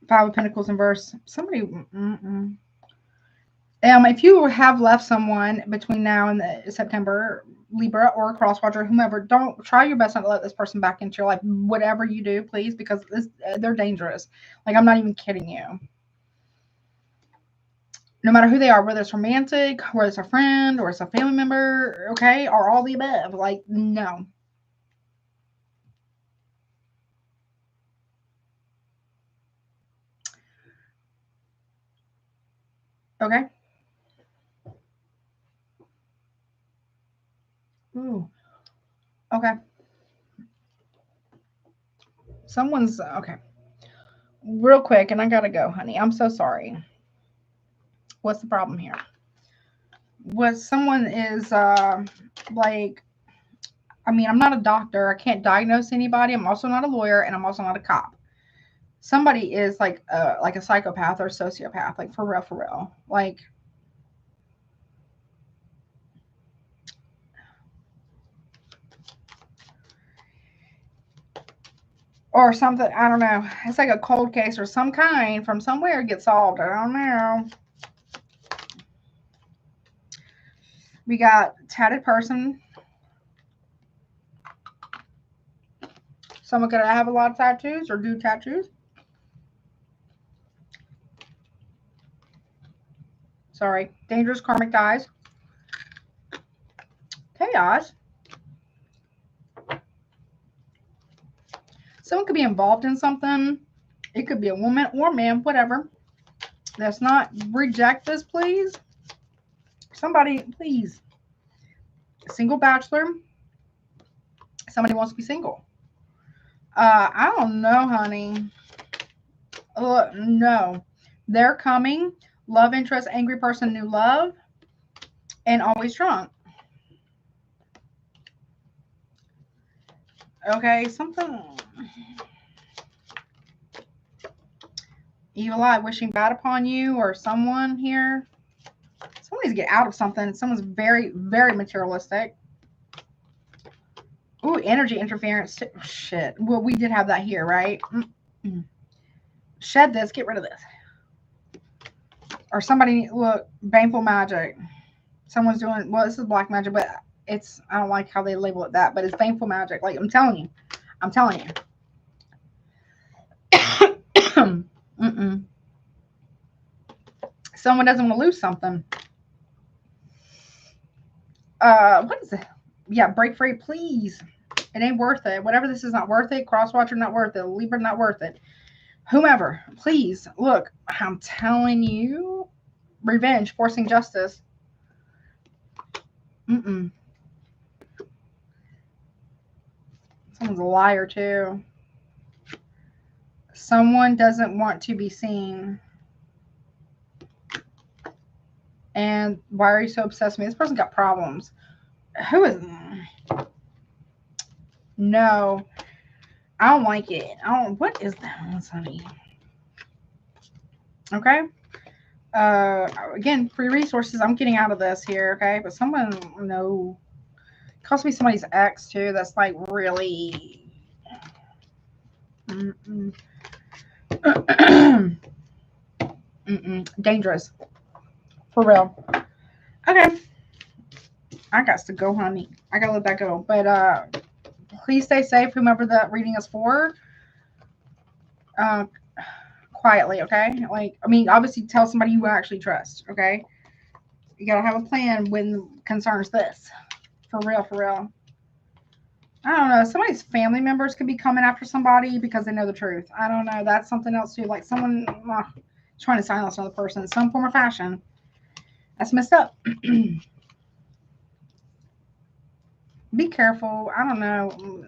A: Five of Pentacles in reverse. Somebody, if you have left someone between now and September, Libra or crosswatcher, whomever, don't try your best not to let this person back into your life. Whatever you do, please, because they're dangerous. Like, I'm not even kidding you. No matter who they are, whether it's romantic, whether it's a friend, or it's a family member, okay, or all the above. Like, no. Okay. Ooh. Okay. Someone's okay. Real quick, and I gotta go, honey. I'm so sorry. What's the problem here? What someone is like, I mean, I'm not a doctor. I can't diagnose anybody. I'm also not a lawyer, and I'm also not a cop. Somebody is like a psychopath or a sociopath, like for real, like. Or something, I don't know. It's like a cold case or some kind from somewhere gets solved. I don't know. We got tatted person. Someone could have a lot of tattoos or do tattoos. Sorry. Dangerous karmic ties. Chaos. Someone could be involved in something. It could be a woman or man, whatever. Let's not reject this, please. Somebody, please. Single bachelor. Somebody wants to be single. I don't know, honey. No. They're coming. Love interest, angry person, new love. And always drunk. Okay, something. Evil eye wishing bad upon you or someone here. Someone needs to get out of something. Someone's very, very materialistic. Ooh, energy interference. Shit. Well, we did have that here, right? Shed this. Get rid of this. Or somebody, look, baneful magic. Someone's doing, well, this is black magic, but it's, I don't like how they label it that, but it's baneful magic. Like, I'm telling you. I'm telling you. Someone doesn't want to lose something. What is it? Yeah, break free, please. It ain't worth it. Whatever this is not worth it. Crosswatcher not worth it. Libra not worth it. Whomever, please. Look, I'm telling you. Revenge, forcing justice. Someone's a liar too. Someone doesn't want to be seen. And why are you so obsessed with me? This person got problems. Who is? No, I don't like it. I don't. What is that, honey? Okay. Again, free resources. I'm getting out of this here. Okay, but someone, no, cost me somebody's ex too. That's like really. Dangerous. For real. Okay. I got to go, honey. I gotta let that go. But please stay safe, whomever that reading is for. Quietly, okay? Like, I mean, obviously tell somebody you actually trust, okay? You gotta have a plan when concerns this. For real, for real. I don't know. Somebody's family members could be coming after somebody because they know the truth. I don't know. That's something else too. Like someone trying to silence another person in some form or fashion. That's messed up. Be careful. I don't know.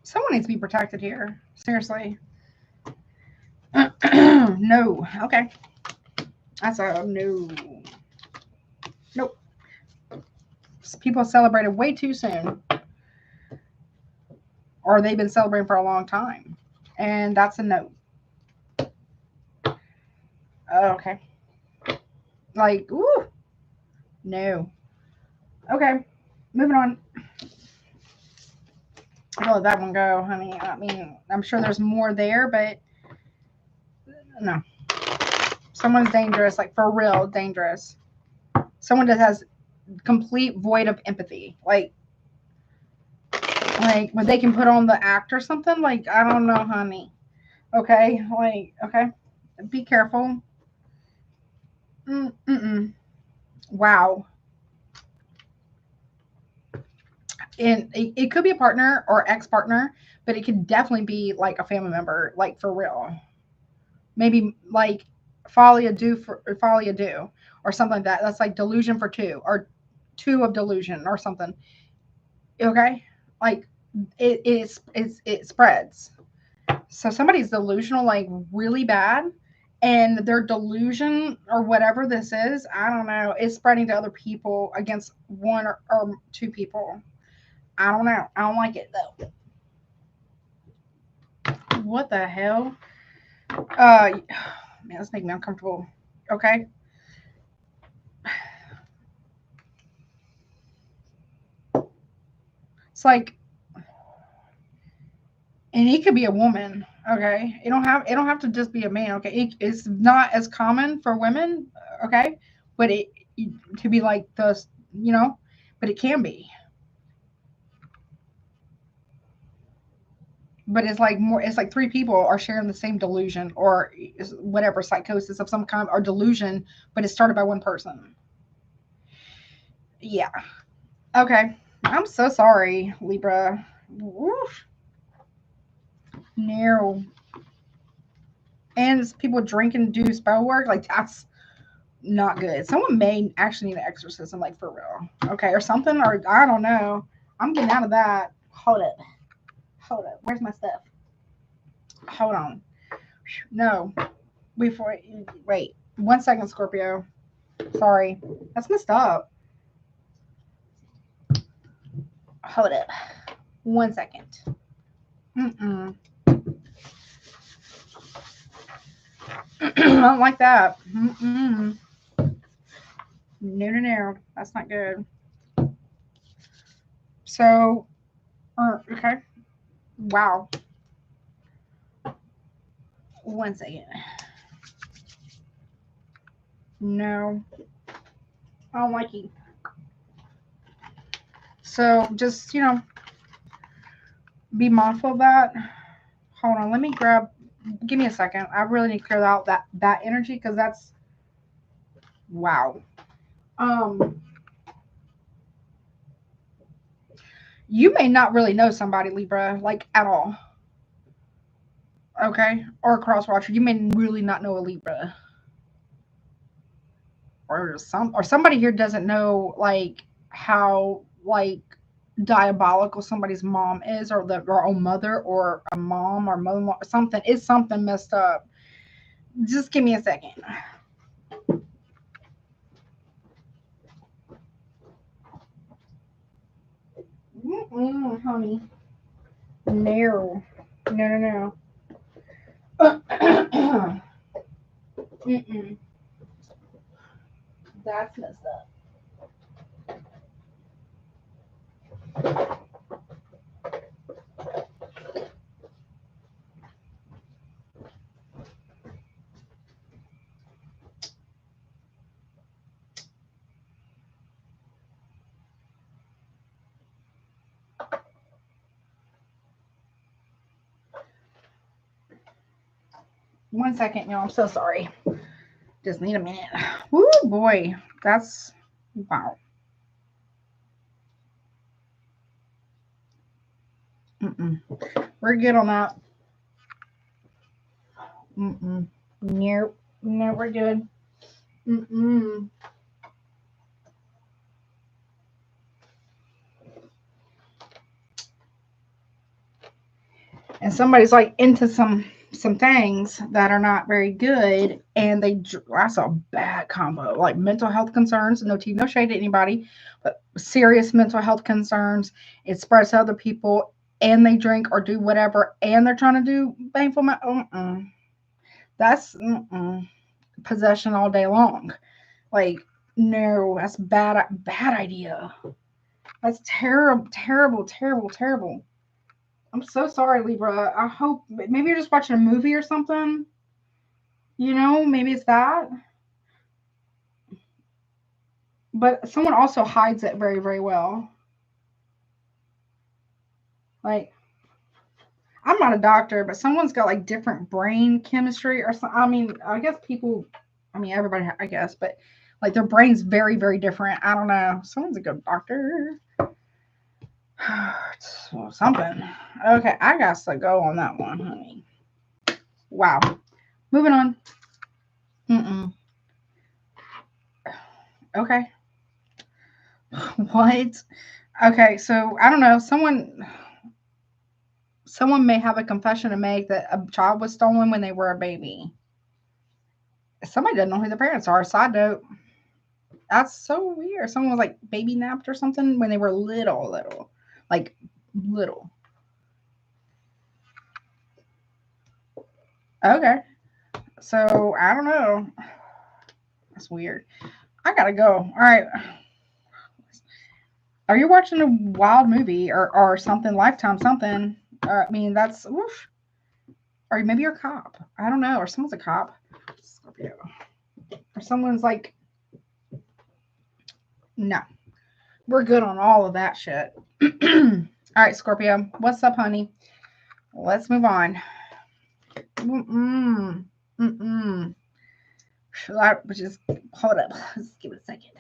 A: Someone needs to be protected here. Seriously. No. Okay. That's a no. Nope. People celebrated way too soon. Or they've been celebrating for a long time. And that's a no. Okay. Like, ooh. No. Okay. Moving on. I'll let that one go, honey. I mean, I'm sure there's more there, but no. Someone's dangerous, like for real dangerous. Someone that has complete void of empathy. Like when they can put on the act or something. Like, I don't know, honey. Okay? Like, okay. Be careful. Mm-mm. Wow. And it could be a partner or ex-partner, but it could definitely be like a family member, like for real. Maybe like folie à deux or something like that. That's like delusion for two or two of delusion or something. Okay? Like it spreads. So somebody's delusional like really bad, and their delusion or whatever this is, I don't know, is spreading to other people against one or two people. I don't know. I don't like it though. What the hell? Man, that's making me uncomfortable. Okay. It's like, and it could be a woman. Okay, it don't have to just be a man. Okay, it's not as common for women. Okay, but it to be like the you know, but it can be. But it's like more. It's like three people are sharing the same delusion or whatever psychosis of some kind or delusion, but it's started by one person. Yeah. Okay. I'm so sorry, Libra. Woof. No. And it's people drink and do spell work. Like that's not good. Someone may actually need an exorcism, like for real. Okay, or something, or I don't know. I'm getting out of that. Hold it. Hold it. Where's my stuff? Hold on. No. Before wait. 1 second, Scorpio. Sorry. That's messed up. Hold it. 1 second. Mm-mm. I don't like that. Mm-mm. No, no, no. That's not good. So, okay. Wow. 1 second. No, I don't like you. So just, be mindful of that. Hold on. Let me give me a second. I really need to clear out that energy because that's, wow. Um, you may not really know somebody, Libra, like at all. Okay. Or a cross watcher. You may really not know a Libra. Or somebody here doesn't know like how like diabolical somebody's mom is or their own mother or a mom or mother something. It's something messed up. Just give me a second. Honey. No. No, no, no. Mm-mm. That's messed up. 1 second, y'all. I'm so sorry. Just need a minute. Woo, boy. That's Wow. We're good on that. Nope. No, we're good. And somebody's like into some things that are not very good, and that's a bad combo. Like mental health concerns, no tea, no shade to anybody, but serious mental health concerns. It spreads to other people, and they drink or do whatever, and they're trying to do painful. That's possession all day long. Like, no, that's bad idea. That's terrible, terrible, terrible, terrible. I'm so sorry, Libra. I hope maybe you're just watching a movie or something. Maybe it's that. But someone also hides it very, very well. Like, I'm not a doctor, but someone's got like different brain chemistry or something. I mean, I guess people, everybody, I guess, but like their brain's very, very different. I don't know. Someone's a good doctor. Something. Okay, I got to go on that one, honey. Wow. Moving on. Okay. What? Okay, so I don't know. Someone may have a confession to make that a child was stolen when they were a baby. Somebody doesn't know who the parents are. Side note. That's so weird. Someone was like baby napped or something when they were little. Like little. Okay. So I don't know. That's weird. I gotta go. All right. Are you watching a wild movie or something? Lifetime something? That's oof. Or maybe you're a cop. I don't know. Or someone's a cop. Scorpio. Or someone's like, no. We're good on all of that shit. All right, Scorpio. What's up, honey? Let's move on. Just hold up. Let's give it a second.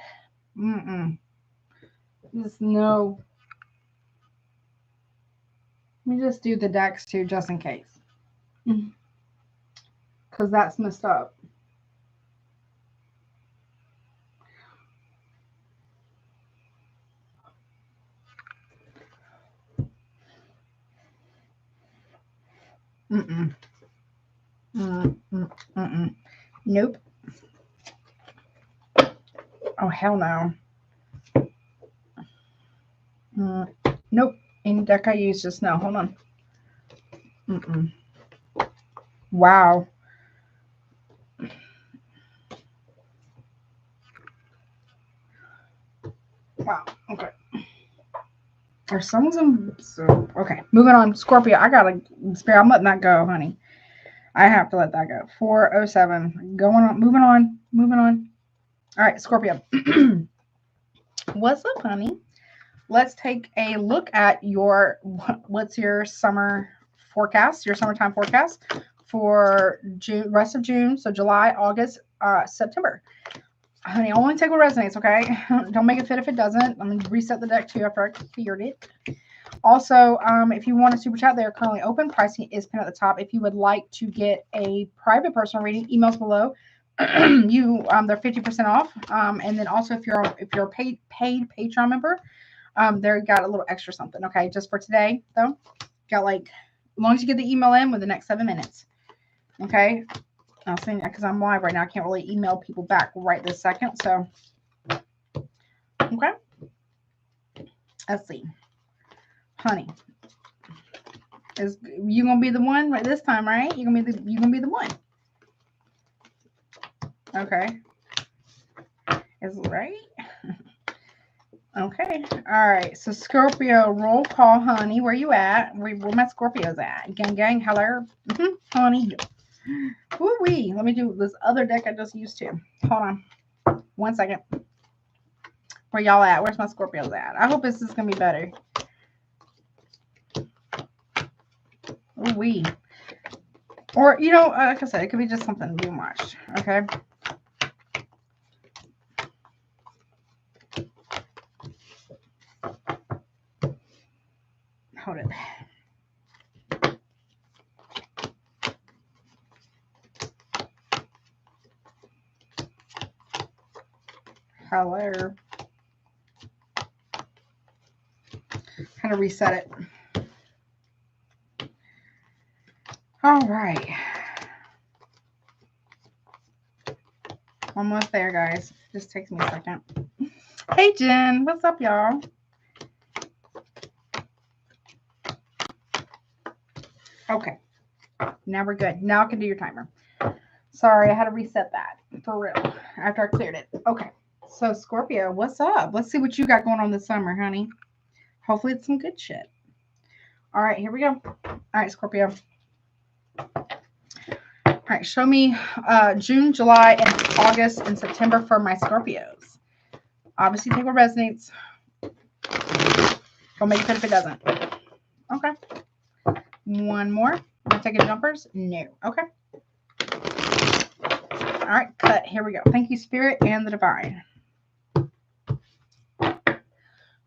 A: Just no. Let me just do the decks too, just in case. Because that's messed up. Nope. Oh, hell no. Nope. Any deck I use, just no. Hold on. Wow. Wow. Okay. Or someone's in. So, okay. Moving on. Scorpio. I gotta spare. I'm letting that go, honey. I have to let that go. 407. Going on. Moving on. All right, Scorpio. What's up, honey? Let's take a look at what's your summer forecast, your summertime forecast for June, rest of June. So July, August, September. Honey, only take what resonates, okay? Don't make it fit if it doesn't. I'm going to reset the deck too after I cleared it. Also, if you want a super chat, they are currently open. Pricing is pinned at the top. If you would like to get a private personal reading, emails below. They're 50% off. And then also if you're a paid Patreon member, there got a little extra something. Okay, just for today though, got like as long as you get the email in within the next 7 minutes. Okay, I'm saying because I'm live right now, I can't really email people back right this second. So okay, let's see, honey. Is you gonna be the one right this time, right? You're gonna be the one. Okay. Is it right? Okay. All right. So Scorpio, roll call, honey. Where you at? Where my Scorpios at? Gang. Hello. Honey. Woo-wee. Let me do this other deck I just used to. Hold on. 1 second. Where y'all at? Where's my Scorpios at? I hope this is going to be better. Ooh-wee. Or, like I said, it could be just something you watched. Okay. Hello. Kind of reset it. All right. Almost there, guys. Just takes me a second. Hey, Jen. What's up, y'all? Okay. Now we're good. Now I can do your timer. Sorry, I had to reset that for real after I cleared it. Okay. So, Scorpio, what's up? Let's see what you got going on this summer, honey. Hopefully it's some good shit. All right, here we go. All right, Scorpio. All right, show me June, July, and August, and September for my Scorpios. Obviously, take what resonates. Don't make it fit if it doesn't. Okay. One more. Am I taking jumpers? No. Okay. All right, cut. Here we go. Thank you, Spirit and the Divine.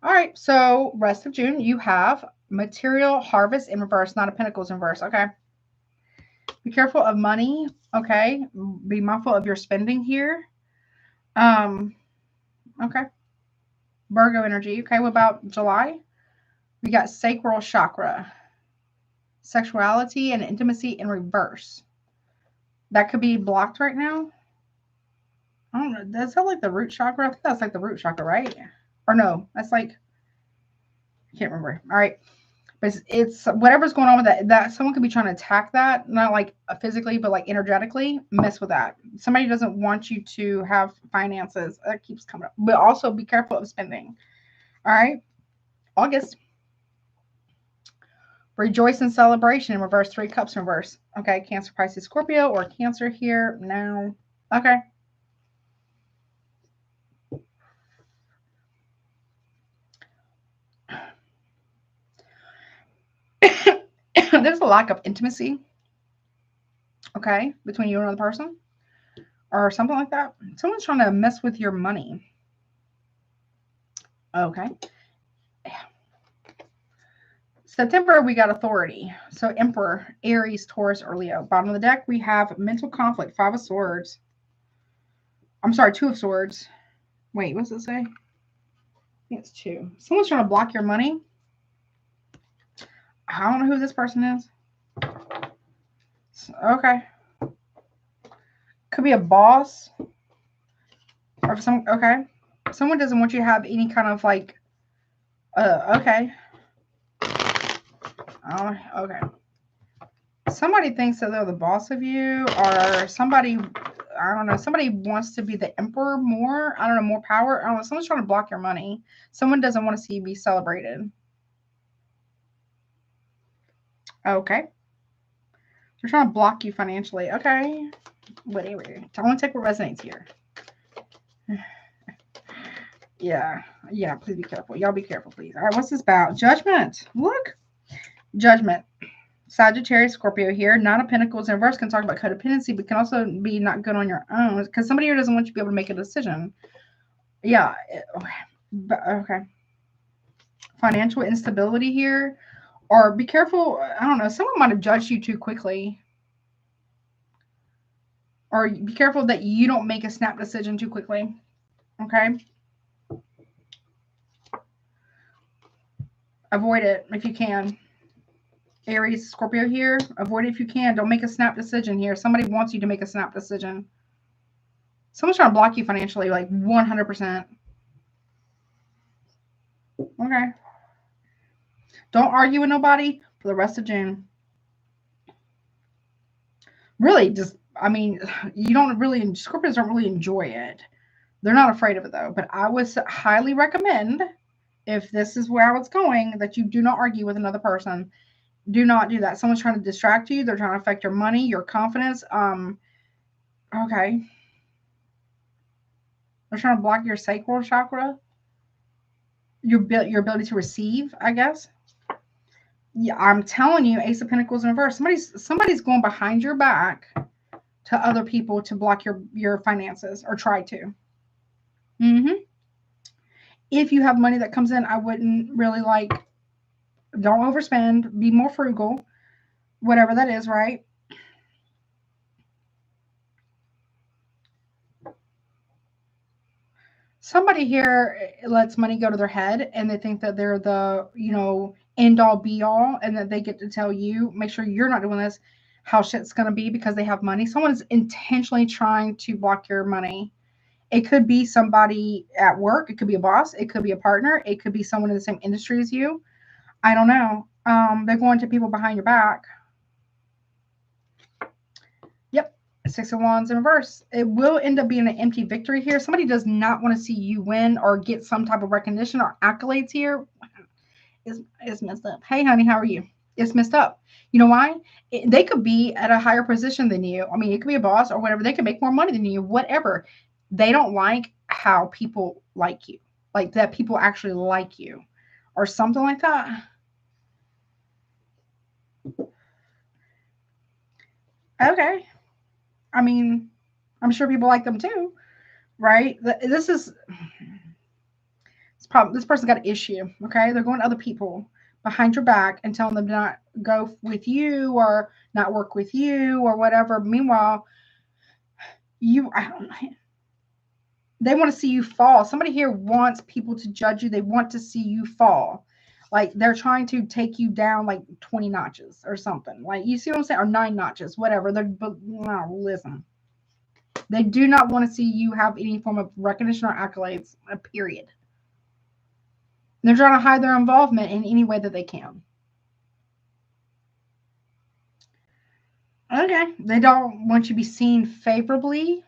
A: All right, so rest of June, you have Material Harvest in reverse, Knight of Pentacles in reverse. Okay. Be careful of money. Okay. Be mindful of your spending here. Okay. Virgo energy. Okay. What about July? We got Sacral Chakra. Sexuality and intimacy in reverse. That could be blocked right now. I don't know. Does that like the root chakra? I think that's like the root chakra, right? Or no, that's like, I can't remember. All right. But it's whatever's going on with that someone could be trying to attack that, not like physically, but like energetically. Mess with that. Somebody doesn't want you to have finances. That keeps coming up. But also be careful of spending. All right. August. Rejoice and celebration in reverse. 3 cups in reverse. Okay. Cancer, Pisces, Scorpio, or Cancer here. No. Okay. There's a lack of intimacy, okay, between you and another person or something like that. Someone's trying to mess with your money. Okay. September, we got authority. So Emperor, Aries, Taurus, or Leo. Bottom of the deck, we have mental conflict, 5 of Swords. I'm sorry, 2 of Swords. Wait, what's it say? I think it's 2. Someone's trying to block your money. I don't know who this person is. Okay. Could be a boss. Or some, okay. Someone doesn't want you to have any kind of like, okay. Oh, okay. Somebody thinks that they're the boss of you, or somebody, I don't know, somebody wants to be the emperor more. I don't know, more power. I don't know. Someone's trying to block your money. Someone doesn't want to see you be celebrated. Okay. They're trying to block you financially. Okay. Whatever. I want to take what resonates here. Yeah. Yeah, please be careful. Y'all be careful, please. All right, what's this about? Judgment. Look. Judgment. Sagittarius, Scorpio here. 9 of Pentacles in reverse can talk about codependency, but can also be not good on your own because somebody here doesn't want you to be able to make a decision. Yeah. Okay. Financial instability here. Or be careful. I don't know. Someone might have judged you too quickly. Or be careful that you don't make a snap decision too quickly. Okay. Avoid it if you can. Aries, Scorpio here. Avoid it if you can. Don't make a snap decision here. Somebody wants you to make a snap decision. Someone's trying to block you financially, like 100%. Okay. Don't argue with nobody for the rest of June. Really, just, I mean, you don't really, Scorpios don't really enjoy it. They're not afraid of it, though. But I would highly recommend, if this is where I was going, that you do not argue with another person. Do not do that. Someone's trying to distract you. They're trying to affect your money, your confidence. Okay. They're trying to block your sacral chakra. Your ability to receive, I guess. Yeah, I'm telling you, Ace of Pentacles in reverse. Somebody's going behind your back to other people to block your finances, or try to. If you have money that comes in, I wouldn't really don't overspend. Be more frugal. Whatever that is, right? Somebody here lets money go to their head and they think that they're the, you know, end all be all, and that they get to tell you, make sure you're not doing this, how shit's going to be because they have money. Someone is intentionally trying to block your money. It could be somebody at work. It could be a boss. It could be a partner. It could be someone in the same industry as you. I don't know. They're going to people behind your back. Yep. Six of Wands in reverse. It will end up being an empty victory here. Somebody does not want to see you win or get some type of recognition or accolades here. It's messed up. Hey, honey, how are you? It's messed up. You know why? They could be at a higher position than you. I mean, it could be a boss or whatever. They could make more money than you, whatever. They don't like how people like you, like that people actually like you or something like that. Okay. I mean, I'm sure people like them too, right? This is this person's got an issue. Okay, they're going to other people behind your back and telling them to not go with you or not work with you or whatever. Meanwhile, I don't know. They want to see you fall. Somebody here wants people to judge you. They want to see you fall. Like they're trying to take you down like 20 notches or something. Like, you see what I'm saying? Or 9 notches, whatever. But no, listen. They do not want to see you have any form of recognition or accolades, period. They're trying to hide their involvement in any way that they can. Okay. They don't want you to be seen favorably,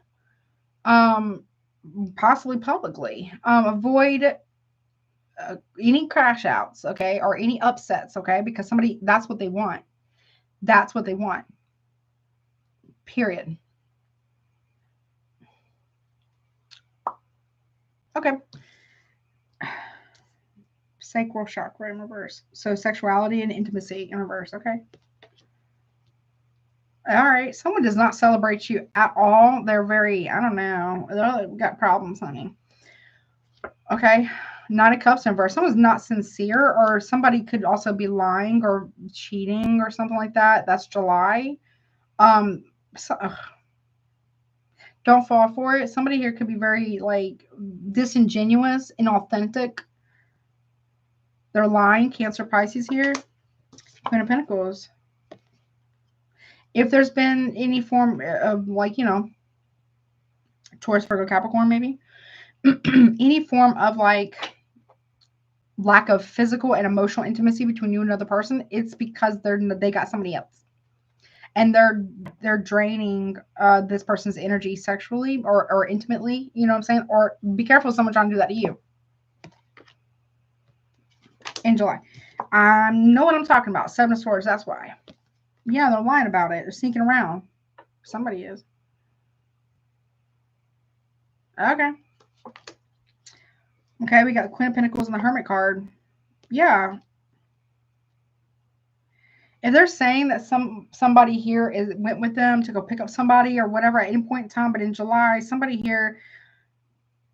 A: possibly publicly. Avoid any crash outs, okay, or any upsets, okay, because somebody, that's what they want. That's what they want. Period. Okay. Sacral chakra in reverse. So sexuality and intimacy in reverse, okay? All right. Someone does not celebrate you at all. They're very, I don't know. They've got problems, honey. Okay. Nine of Cups in reverse. Someone's not sincere, or somebody could also be lying or cheating or something like that. That's July. So, don't fall for it. Somebody here could be very like disingenuous, inauthentic. They're lying. Cancer, Pisces here. Queen of Pentacles. If there's been any form of like, you know, Taurus, Virgo, Capricorn, maybe any form of like lack of physical and emotional intimacy between you and another person, it's because they got somebody else, and they're draining this person's energy sexually or intimately. You know what I'm saying? Or be careful, someone trying to do that to you in July. I know what I'm talking about. Seven of Swords. That's why. Yeah, they're lying about it. They're sneaking around. Somebody is. Okay. Okay, we got the Queen of Pentacles and the Hermit card. Yeah. If they're saying that somebody here went with them to go pick up somebody or whatever at any point in time, but in July, somebody here,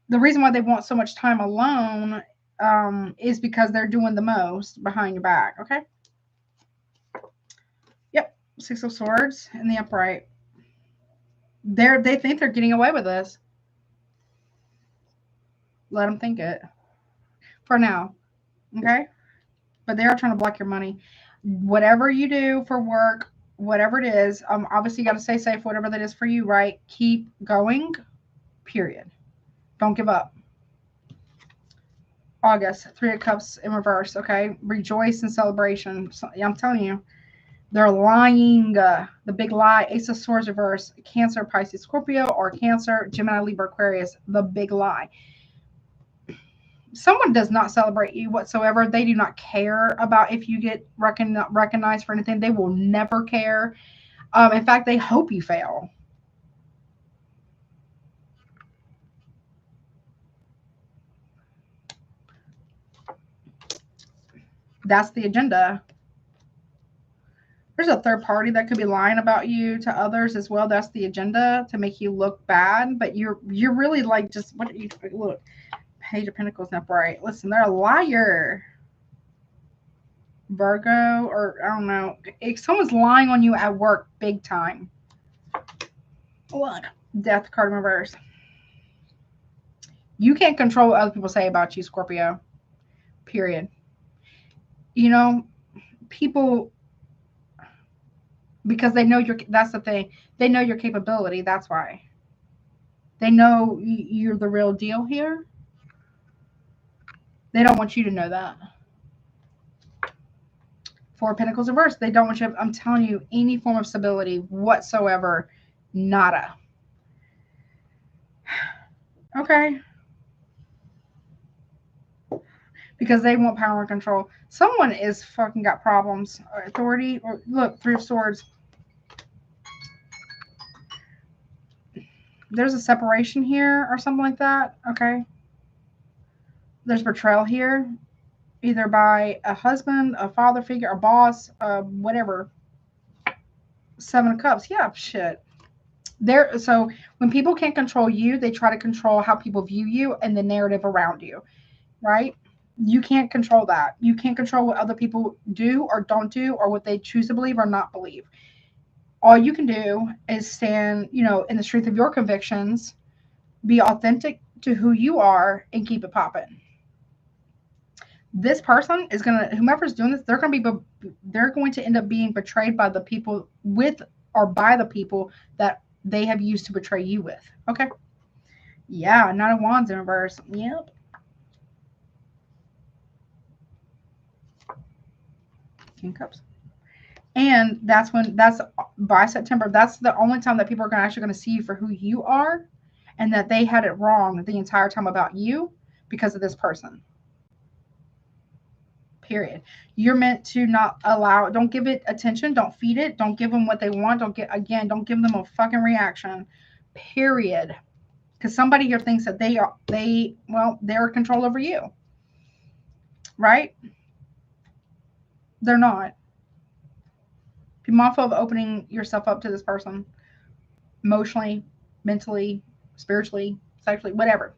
A: the reason why they want so much time alone is because they're doing the most behind your back. Okay. Yep. Six of Swords in the upright. They think they're getting away with this. Let them think it for now. Okay. But they are trying to block your money. Whatever you do for work, whatever it is, obviously you got to stay safe, whatever that is for you, right? Keep going, period. Don't give up. August, Three of Cups in reverse, okay? Rejoice in celebration. So, I'm telling you, they're lying. The big lie. Ace of Swords reverse. Cancer, Pisces, Scorpio, or Cancer, Gemini, Libra, Aquarius. The big lie. Someone does not celebrate you whatsoever. They do not care about if you get recognized for anything. They will never care. In fact, they hope you fail. That's the agenda. There's a third party that could be lying about you to others as well. That's the agenda, to make you look bad. But you're really like, just what you look. Page of Pentacles upright. Listen, they're a liar. Virgo, or I don't know. If someone's lying on you at work big time. Look. Death card in reverse. You can't control what other people say about you, Scorpio. Period. You know, people, because they know that's the thing. They know your capability. That's why. They know you're the real deal here. They don't want you to know that. Four of Pentacles reversed. They don't want you. I'm telling you, any form of stability whatsoever, nada. Okay. Because they want power and control. Someone is fucking got problems. Authority, or look, Three of Swords. There's a separation here or something like that. Okay. There's betrayal here, either by a husband, a father figure, a boss, whatever. Seven of Cups. Yeah, shit. So when people can't control you, they try to control how people view you and the narrative around you, right? You can't control that. You can't control what other people do or don't do, or what they choose to believe or not believe. All you can do is stand, in the truth of your convictions, be authentic to who you are, and keep it popping. This person is whomever's doing this, they're going to end up being betrayed by the people by the people that they have used to betray you with. Okay. Yeah, Nine of Wands in reverse. Yep. King of Cups. And that's by September, that's the only time that people are actually going to see you for who you are, and that they had it wrong the entire time about you because of this person. Period. You're meant to don't give it attention, don't feed it, don't give them what they want, don't give them a fucking reaction. Period. Because somebody here thinks that they're in control over you. Right? They're not. Be mindful of opening yourself up to this person emotionally, mentally, spiritually, sexually, whatever.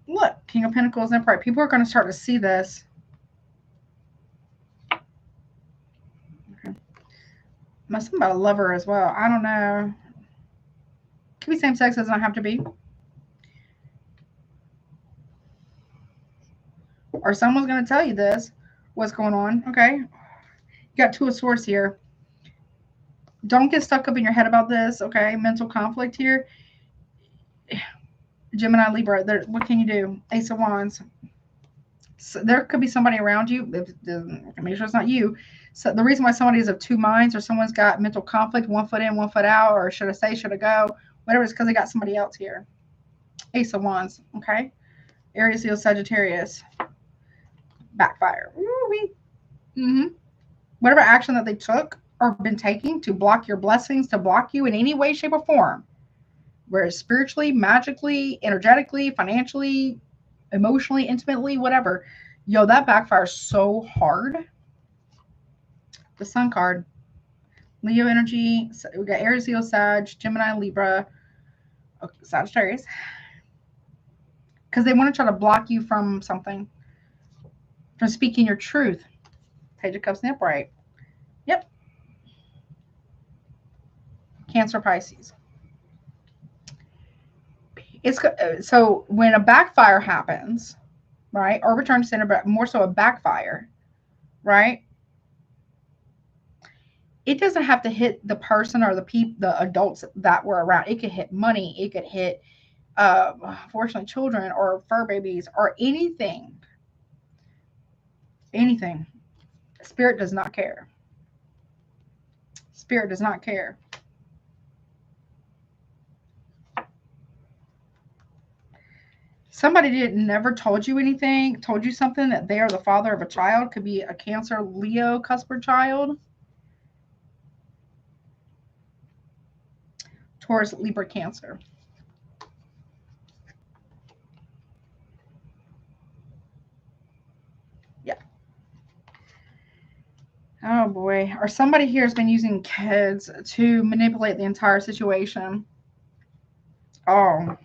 A: Look, King of Pentacles and Emperor. People are going to start to see this. Okay. Something about a lover as well. I don't know. Could be same sex, doesn't have to be. Or someone's going to tell you this. What's going on? Okay. You got Two of Swords here. Don't get stuck up in your head about this, okay? Mental conflict here. Gemini, Libra, what can you do? Ace of Wands. So there could be somebody around you. Make sure it's not you. So the reason why somebody is of two minds, or someone's got mental conflict, one foot in, one foot out, or should I stay, should I go, whatever, it's because they got somebody else here. Ace of Wands, okay? Aries, Leo, Sagittarius. Backfire. Mm-hmm. Whatever action that they took or been taking to block your blessings, to block you in any way, shape, or form, whereas spiritually, magically, energetically, financially, emotionally, intimately, whatever, that backfires so hard. The Sun card. Leo energy. We got Aries, Leo, Sag, Gemini, Libra, Sagittarius. Because they want to try to block you from something, from speaking your truth. Page of Cups and Upright. Yep. Cancer, Pisces. So when a backfire happens, right, or return to center, but more so a backfire, right, it doesn't have to hit the person or the adults that were around. It could hit money. It could hit, unfortunately, children or fur babies or anything. Anything. Spirit does not care. Spirit does not care. Somebody never told you anything, told you something, that they are the father of a child. Could be a Cancer, Leo, cusper child. Taurus, Libra, Cancer. Yeah. Oh boy. Or somebody here has been using kids to manipulate the entire situation. Oh,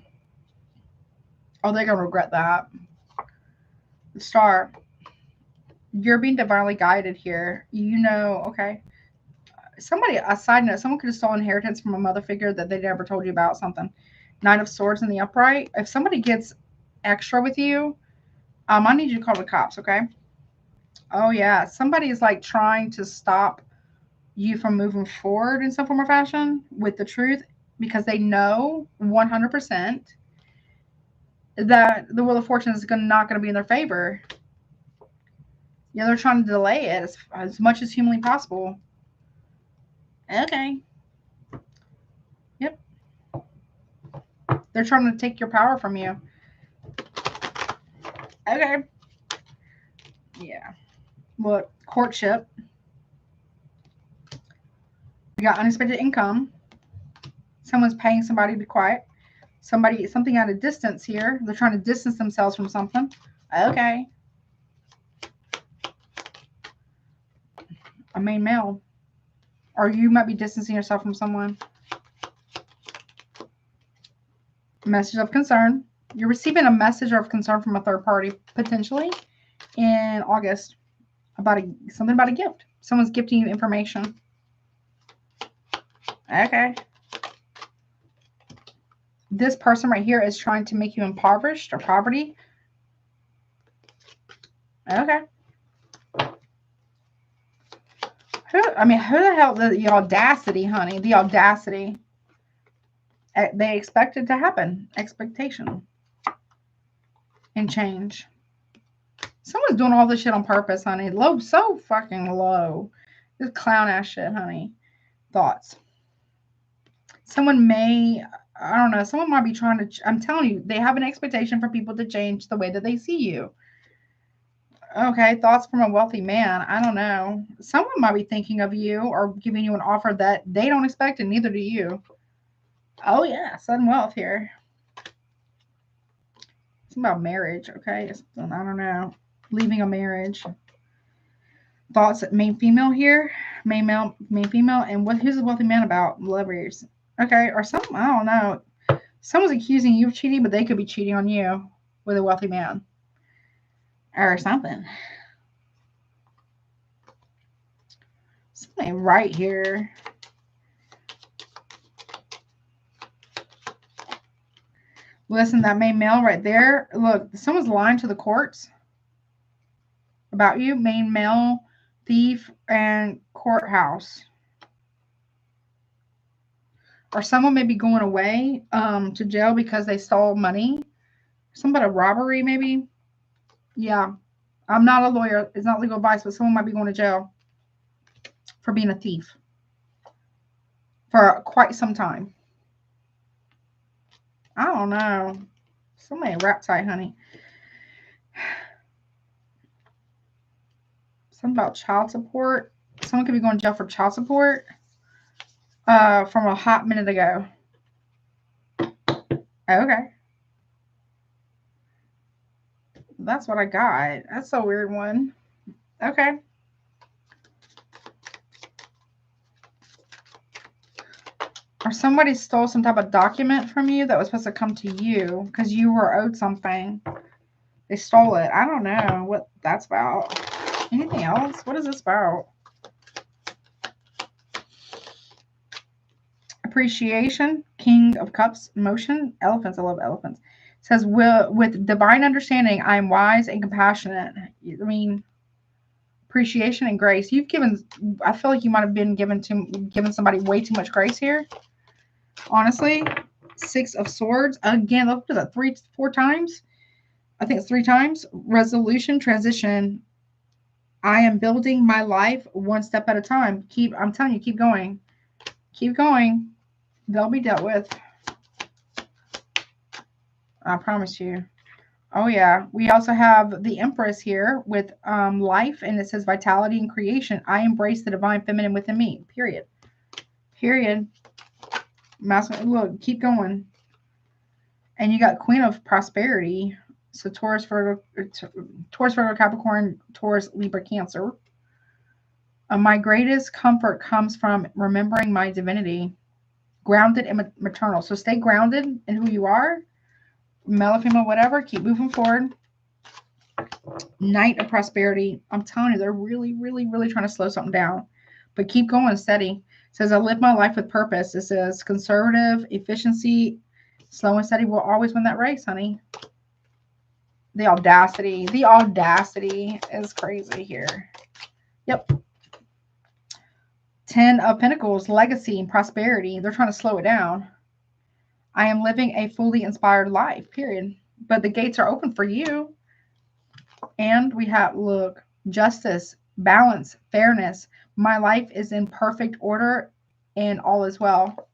A: they're going to regret that. The Star. You're being divinely guided here. Okay. A side note, someone could have stolen inheritance from a mother figure that they never told you about, something. Nine of Swords in the upright. If somebody gets extra with you. I need you to call the cops, okay? Oh, yeah. Somebody is like trying to stop you from moving forward in some form or fashion with the truth because they know 100% that the Wheel of Fortune is not going to be in their favor. Yeah, they're trying to delay it as much as humanly possible. Okay. Yep. They're trying to take your power from you. Okay. Yeah. What? Courtship. We got unexpected income. Someone's paying somebody to be quiet. Something at a distance here. They're trying to distance themselves from something. Okay. A main male. Or you might be distancing yourself from someone. Message of concern. You're receiving a message of concern from a third party, potentially, in August. About something about a gift. Someone's gifting you information. Okay. This person right here is trying to make you impoverished or poverty. Okay. Who the hell, the audacity, honey, the audacity. They expect it to happen. Expectation. And change. Someone's doing all this shit on purpose, honey. Low, so fucking low. This clown ass shit, honey. Thoughts. Someone may, I don't know, someone might be trying to, I'm telling you, they have an expectation for people to change the way that they see you. Okay, thoughts from a wealthy man. I don't know. Someone might be thinking of you or giving you an offer that they don't expect, and neither do you. Oh, yeah, sudden wealth here. It's about marriage, okay? I don't know. Leaving a marriage. Thoughts, main female here. Main male, main female. And who's the wealthy man about? Lovers. Okay, or something, I don't know. Someone's accusing you of cheating, but they could be cheating on you with a wealthy man. Or something. Something right here. Listen, that main male right there. Look, someone's lying to the courts about you. Main male, thief, and courthouse. Or someone may be going away to jail because they stole money. Something about a robbery, maybe. Yeah. I'm not a lawyer. It's not legal advice, but someone might be going to jail for being a thief for quite some time. I don't know. Somebody wrap tight, honey. Something about child support. Someone could be going to jail for child support from a hot minute ago. Okay. That's what I got. That's a weird one. Okay. Or somebody stole some type of document from you that was supposed to come to you because you were owed something. They stole it. I don't know what that's about. Anything else? What is this about? Appreciation. King of Cups. Emotion. Elephants. I love elephants. It says, with divine understanding, I am wise and compassionate. I mean, appreciation and grace. You've given, I feel like you might have been given somebody way too much grace here. Honestly. 6 of Swords. Again, look at that 4 times. I think it's 3 times. Resolution, transition. I am building my life one step at a time. I'm telling you, keep going. Keep going. They'll be dealt with. I promise you. Oh, yeah. We also have the Empress here with life, and it says vitality and creation. I embrace the divine feminine within me. Period. Period. Look, keep going. And you got Queen of Prosperity. So Taurus, Virgo, Capricorn, Taurus, Libra, Cancer. My greatest comfort comes from remembering my divinity. Grounded and maternal. So stay grounded in who you are. Male or female, whatever. Keep moving forward. Knight of Prosperity. I'm telling you, they're really, really, really trying to slow something down. But keep going steady. It says, I live my life with purpose. It says conservative, efficiency, slow and steady will always win that race, honey. The audacity. The audacity is crazy here. Yep. 10 of Pentacles, legacy and prosperity. They're trying to slow it down. I am living a fully inspired life, period. But the gates are open for you. And we have, look, justice, balance, fairness. My life is in perfect order and all is well.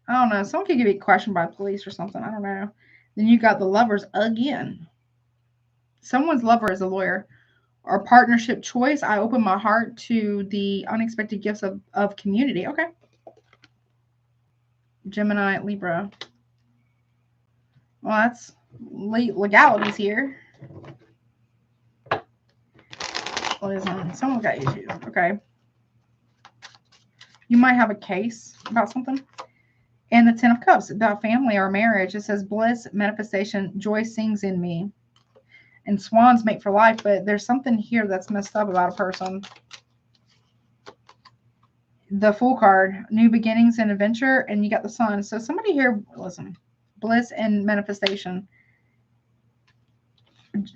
A: I don't know. Someone could get questioned by police or something. I don't know. Then you got the Lovers again. Someone's lover is a lawyer. Or partnership choice. I open my heart to the unexpected gifts of community. Okay. Gemini, Libra. Well, that's legalities here. What is on? Someone's got issues. Okay. You might have a case about something. And the 10 of Cups, about family or marriage. It says bliss, manifestation, joy sings in me. And swans mate for life, but there's something here that's messed up about a person. The Fool card, new beginnings and adventure, and you got the Sun. So somebody here, listen, bliss and manifestation.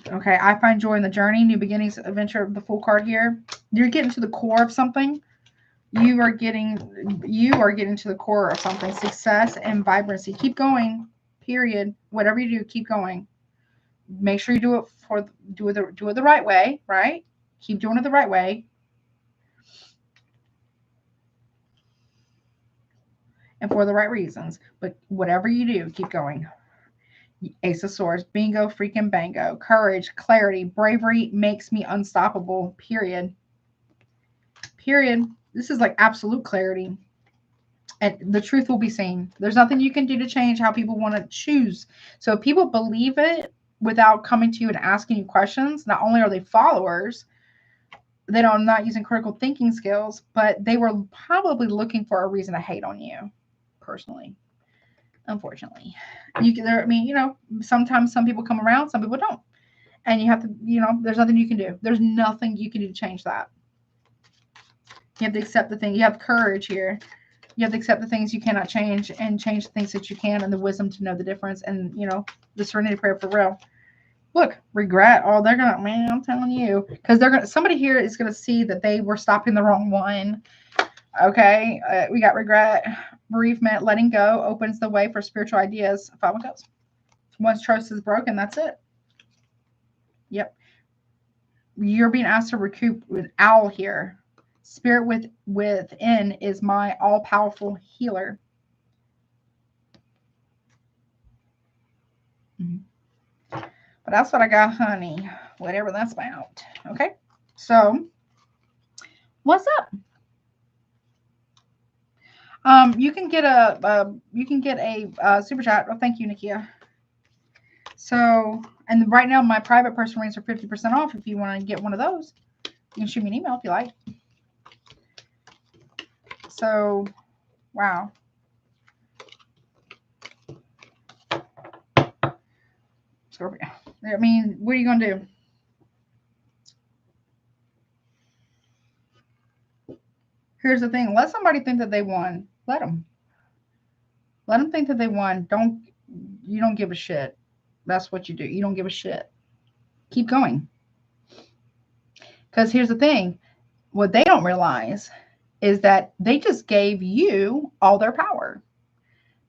A: Okay, I find joy in the journey, new beginnings, adventure, the Fool card here. You're getting to the core of something. You are getting to the core of something. Success and vibrancy. Keep going, period. Whatever you do, keep going. Make sure you do it the right way, right? Keep doing it the right way. And for the right reasons. But whatever you do, keep going. Ace of Swords. Bingo, freaking bango. Courage, clarity, bravery makes me unstoppable. Period. Period. This is like absolute clarity. And the truth will be seen. There's nothing you can do to change how people want to choose. So if people believe it without coming to you and asking you questions, not only are they followers, they are not using critical thinking skills, but they were probably looking for a reason to hate on you, personally. Unfortunately, sometimes some people come around, some people don't, and you have to, there's nothing you can do. There's nothing you can do to change that. You have to accept the thing. You have courage here. You have to accept the things you cannot change and change the things that you can, and the wisdom to know the difference, and the serenity prayer for real. Look, regret. Oh, they're gonna, man, I'm telling you, because somebody here is gonna see that they were stopping the wrong one. Okay, we got regret, bereavement, letting go opens the way for spiritual ideas. 5 of Cups. Once trust is broken, that's it. Yep. You're being asked to recoup with Owl here. Spirit within is my all-powerful healer. But that's what I got, honey. Whatever that's about. Okay. So, what's up? You can get a super chat. Oh, thank you, Nikia. So, and right now my private person rates are 50% off. If you want to get one of those, you can shoot me an email if you like. So, wow. Scorpio. I mean, what are you going to do? Here's the thing. Let somebody think that they won. Let them. Let them think that they won. You don't give a shit. That's what you do. You don't give a shit. Keep going. Because here's the thing. What they don't realize is that they just gave you all their power.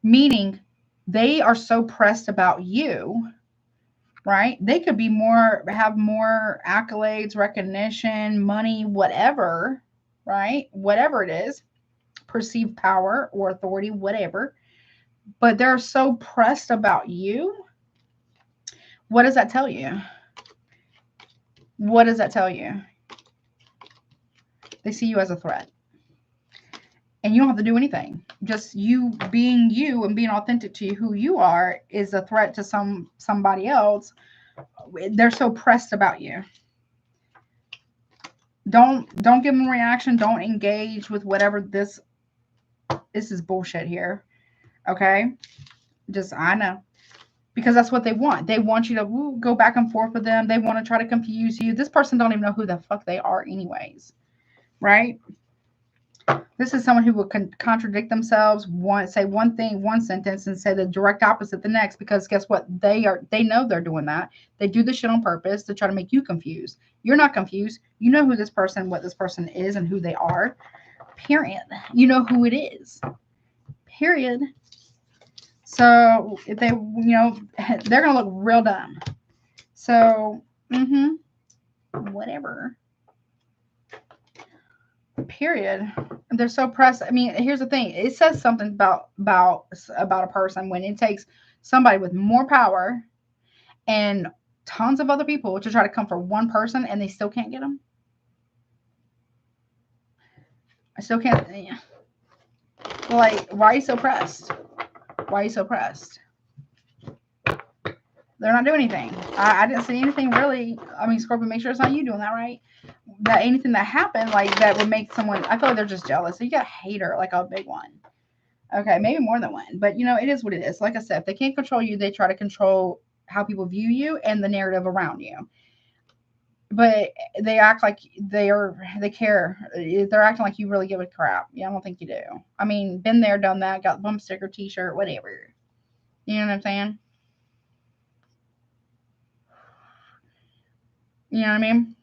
A: Meaning they are so pressed about you, right? They could be have more accolades, recognition, money, whatever, right? Whatever it is, perceived power or authority, whatever. But they're so pressed about you. What does that tell you? What does that tell you? They see you as a threat. And you don't have to do anything. Just you being you and being authentic to who you are is a threat to somebody else. They're so pressed about you. Don't give them a reaction. Don't engage with whatever this is bullshit here. Okay? I know. Because that's what they want. They want you to go back and forth with them. They want to try to confuse you. This person don't even know who the fuck they are anyways. Right? This is someone who will contradict themselves, say one thing, one sentence, and say the direct opposite the next, because guess what? They know they're doing that. They do this shit on purpose to try to make you confused. You're not confused. You know who this person, what this person is, and who they are. Period. You know who it is. Period. So if they, they're gonna look real dumb. So, whatever. Period. They're so pressed. I mean, here's the thing. It says something about a person when it takes somebody with more power and tons of other people to try to come for one person, and they still can't get them. I still can't. Like, why are you so pressed? Why are you so pressed? They're not doing anything. I didn't see anything really. I mean, Scorpio, make sure it's not you doing that, right? That anything that happened, like, that would make someone, I feel like they're just jealous. So you got a hater, like a big one. Okay, maybe more than one. But, it is what it is. Like I said, if they can't control you, they try to control how people view you and the narrative around you. But they act like they care. They're acting like you really give a crap. Yeah, I don't think you do. I mean, been there, done that, got the bump sticker, t-shirt, whatever. You know what I'm saying? You know what I mean?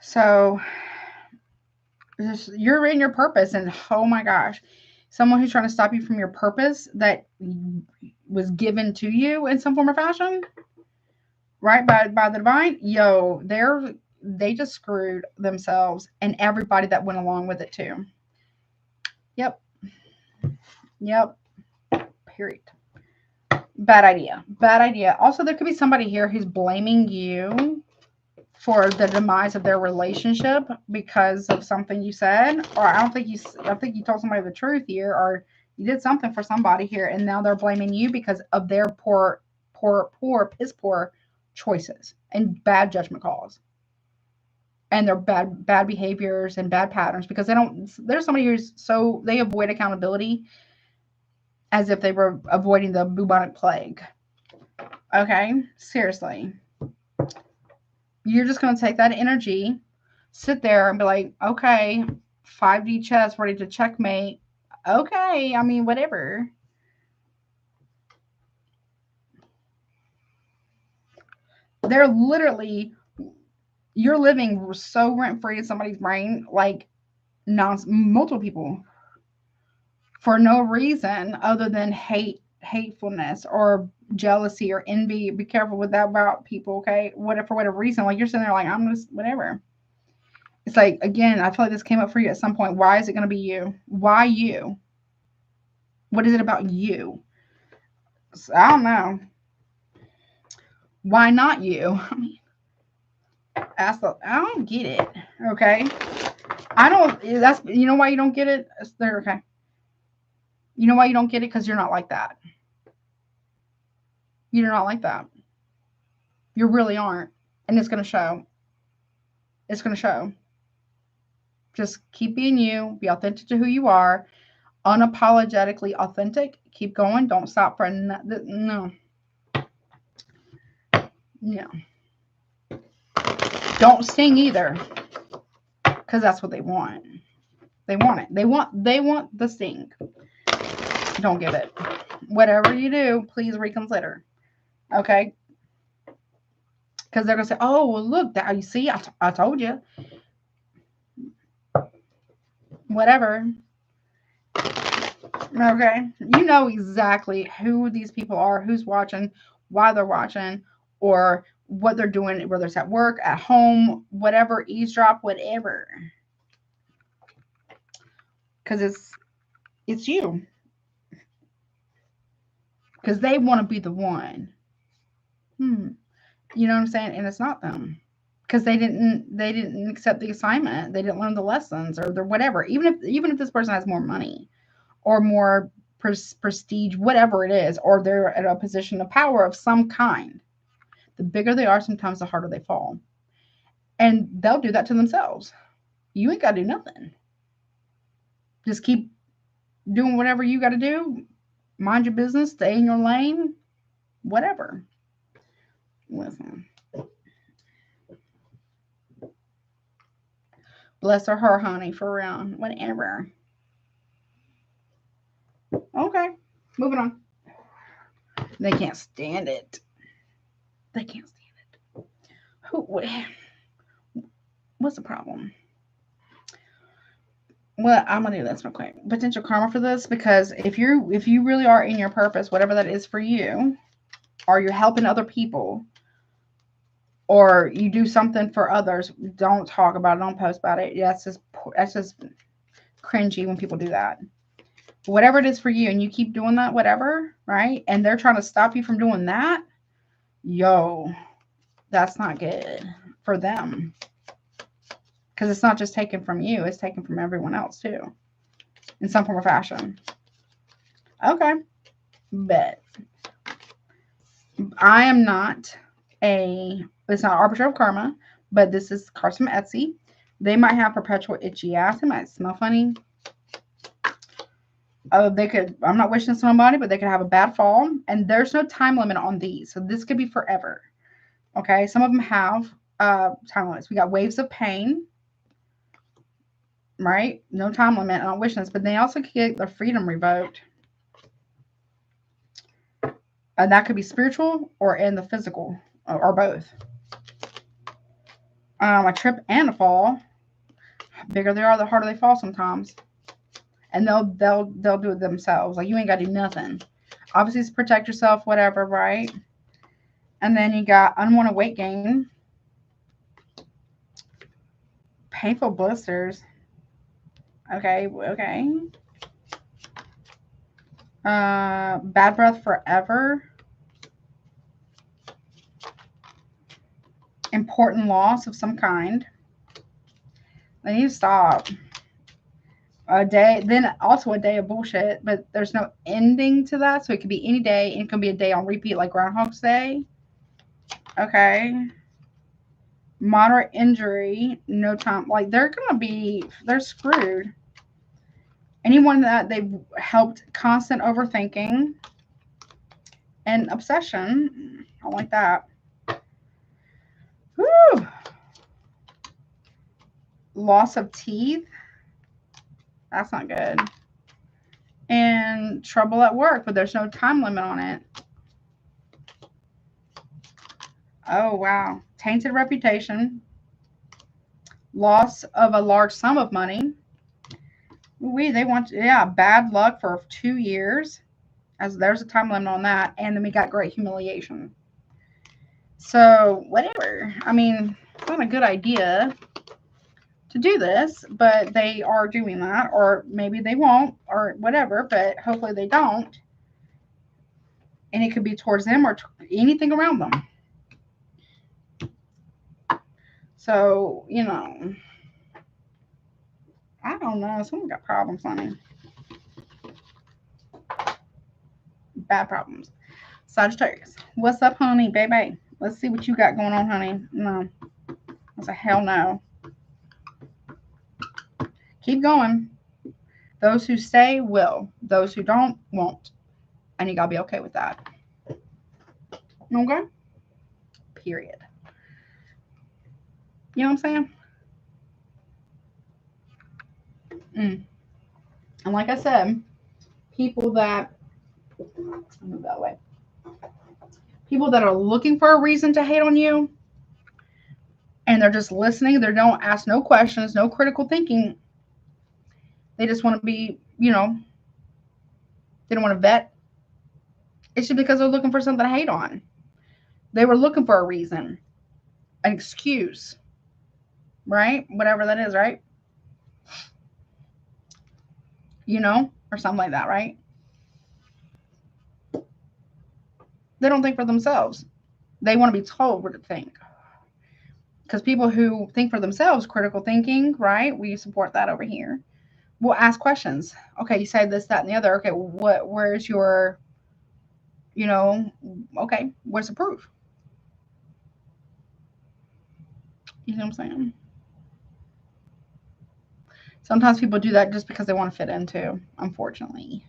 A: So, you're in your purpose, and oh my gosh, someone who's trying to stop you from your purpose that was given to you in some form or fashion, right, by the divine, they just screwed themselves and everybody that went along with it too. Yep. Period. Bad idea. Also, there could be somebody here who's blaming you for the demise of their relationship because of something you said, or I think you told somebody the truth here, or you did something for somebody here, and now they're blaming you because of their piss poor choices and bad judgment calls, and their bad behaviors and bad patterns, because there's somebody who's so they avoid accountability as if they were avoiding the bubonic plague. Okay, seriously. You're just going to take that energy, sit there and be like, okay, 5D chess, ready to checkmate. Okay, I mean, whatever. They're literally, you're living so rent-free in somebody's brain, like multiple people, for no reason other than hatefulness or jealousy or envy. Be careful with that about people, okay? For whatever reason, like you're sitting there like, I'm just whatever. It's like, again, I feel like this came up for you at some point. Why is it going to be you? Why you? What is it about you? So, I don't know. Why not you? I mean, I don't get it. Okay. I don't. That's, you know why you don't get it? There. Okay. You know why you don't get it? Because you're not like that. You're not like that. You really aren't. And it's going to show. It's going to show. Just keep being you. Be authentic to who you are. Unapologetically authentic. Keep going. Don't stop for no. No. Don't sting either. Because that's what they want. They want it. They want the sting. Don't give it. Whatever you do, please reconsider. Okay? Because they're going to say, oh, well, look, you see, I told you. Whatever. Okay? You know exactly who these people are, who's watching, why they're watching, or what they're doing, whether it's at work, at home, whatever, eavesdrop, whatever. Because it's you. Because they want to be the one. You know what I'm saying? And it's not them. Because they didn't accept the assignment. They didn't learn the lessons or whatever. Even if this person has more money or more prestige, whatever it is, or they're at a position of power of some kind, the bigger they are, sometimes the harder they fall. And they'll do that to themselves. You ain't got to do nothing. Just keep doing whatever you got to do. Mind your business. Stay in your lane. Whatever. Listen. Bless her, honey, for real. Whatever. Okay. Moving on. They can't stand it. They can't stand it. What's the problem? Well, I'm gonna do this real quick. Potential karma for this, because if you really are in your purpose, whatever that is for you, or you're helping other people, or you do something for others, don't talk about it, don't post about it. Yeah, that's just cringy when people do that. Whatever it is for you, and you keep doing that, whatever, right? And they're trying to stop you from doing that. Yo, that's not good for them. Because it's not just taken from you, it's taken from everyone else too, in some form or fashion. Okay, but I am not it's not arbiter of karma, but this is cards from Etsy. They might have perpetual itchy ass. It might smell funny. They could, I'm not wishing this on somebody, but they could have a bad fall. And there's no time limit on these. So this could be forever. Okay, some of them have time limits. We got waves of pain. Right? No time limit on wishing this, but they also could get their freedom revoked. And that could be spiritual or in the physical, or both. A trip and a fall. The bigger they are, the harder they fall sometimes. And they'll do it themselves. Like, you ain't got to do nothing. Obviously, it's protect yourself, whatever, right? And then you got unwanted weight gain. Painful blisters. Okay. Bad breath forever. Important loss of some kind. They need to stop. A day, then also a day of bullshit, but there's no ending to that, so it could be any day, and it can be a day on repeat, like Groundhog's Day. Okay. Moderate injury, no time. Like, they're screwed. Anyone that they've helped, constant overthinking and obsession. I don't like that. Whew. Loss of teeth. That's not good. And trouble at work, but there's no time limit on it. Oh, wow. Tainted reputation. Loss of a large sum of money. They want, bad luck for 2 years. As there's a time limit on that. And then we got great humiliation. So, whatever. I mean, it's not a good idea to do this, but they are doing that, or maybe they won't, or whatever, but hopefully they don't. And it could be towards them or anything around them. So, I don't know. Someone got problems, honey. Bad problems. Sagittarius. What's up, honey, baby? Let's see what you got going on, honey. No. That's a hell no. Keep going. Those who stay will. Those who don't, won't. And you got to be okay with that. Okay? Period. You know what I'm saying? And like I said, people that, move that way. People that are looking for a reason to hate on you, and they're just listening, they don't ask no questions, no critical thinking. They just want to be, they don't want to vet. It's just because they're looking for something to hate on. They were looking for a reason, an excuse, right? Whatever that is, right? Or something like that, right? They don't think for themselves. They want to be told what to think. Because people who think for themselves, critical thinking, right? We support that over here. We'll ask questions. Okay, you say this, that, and the other. Okay, where's your, okay, where's the proof? You know what I'm saying? Sometimes people do that just because they want to fit in too, unfortunately.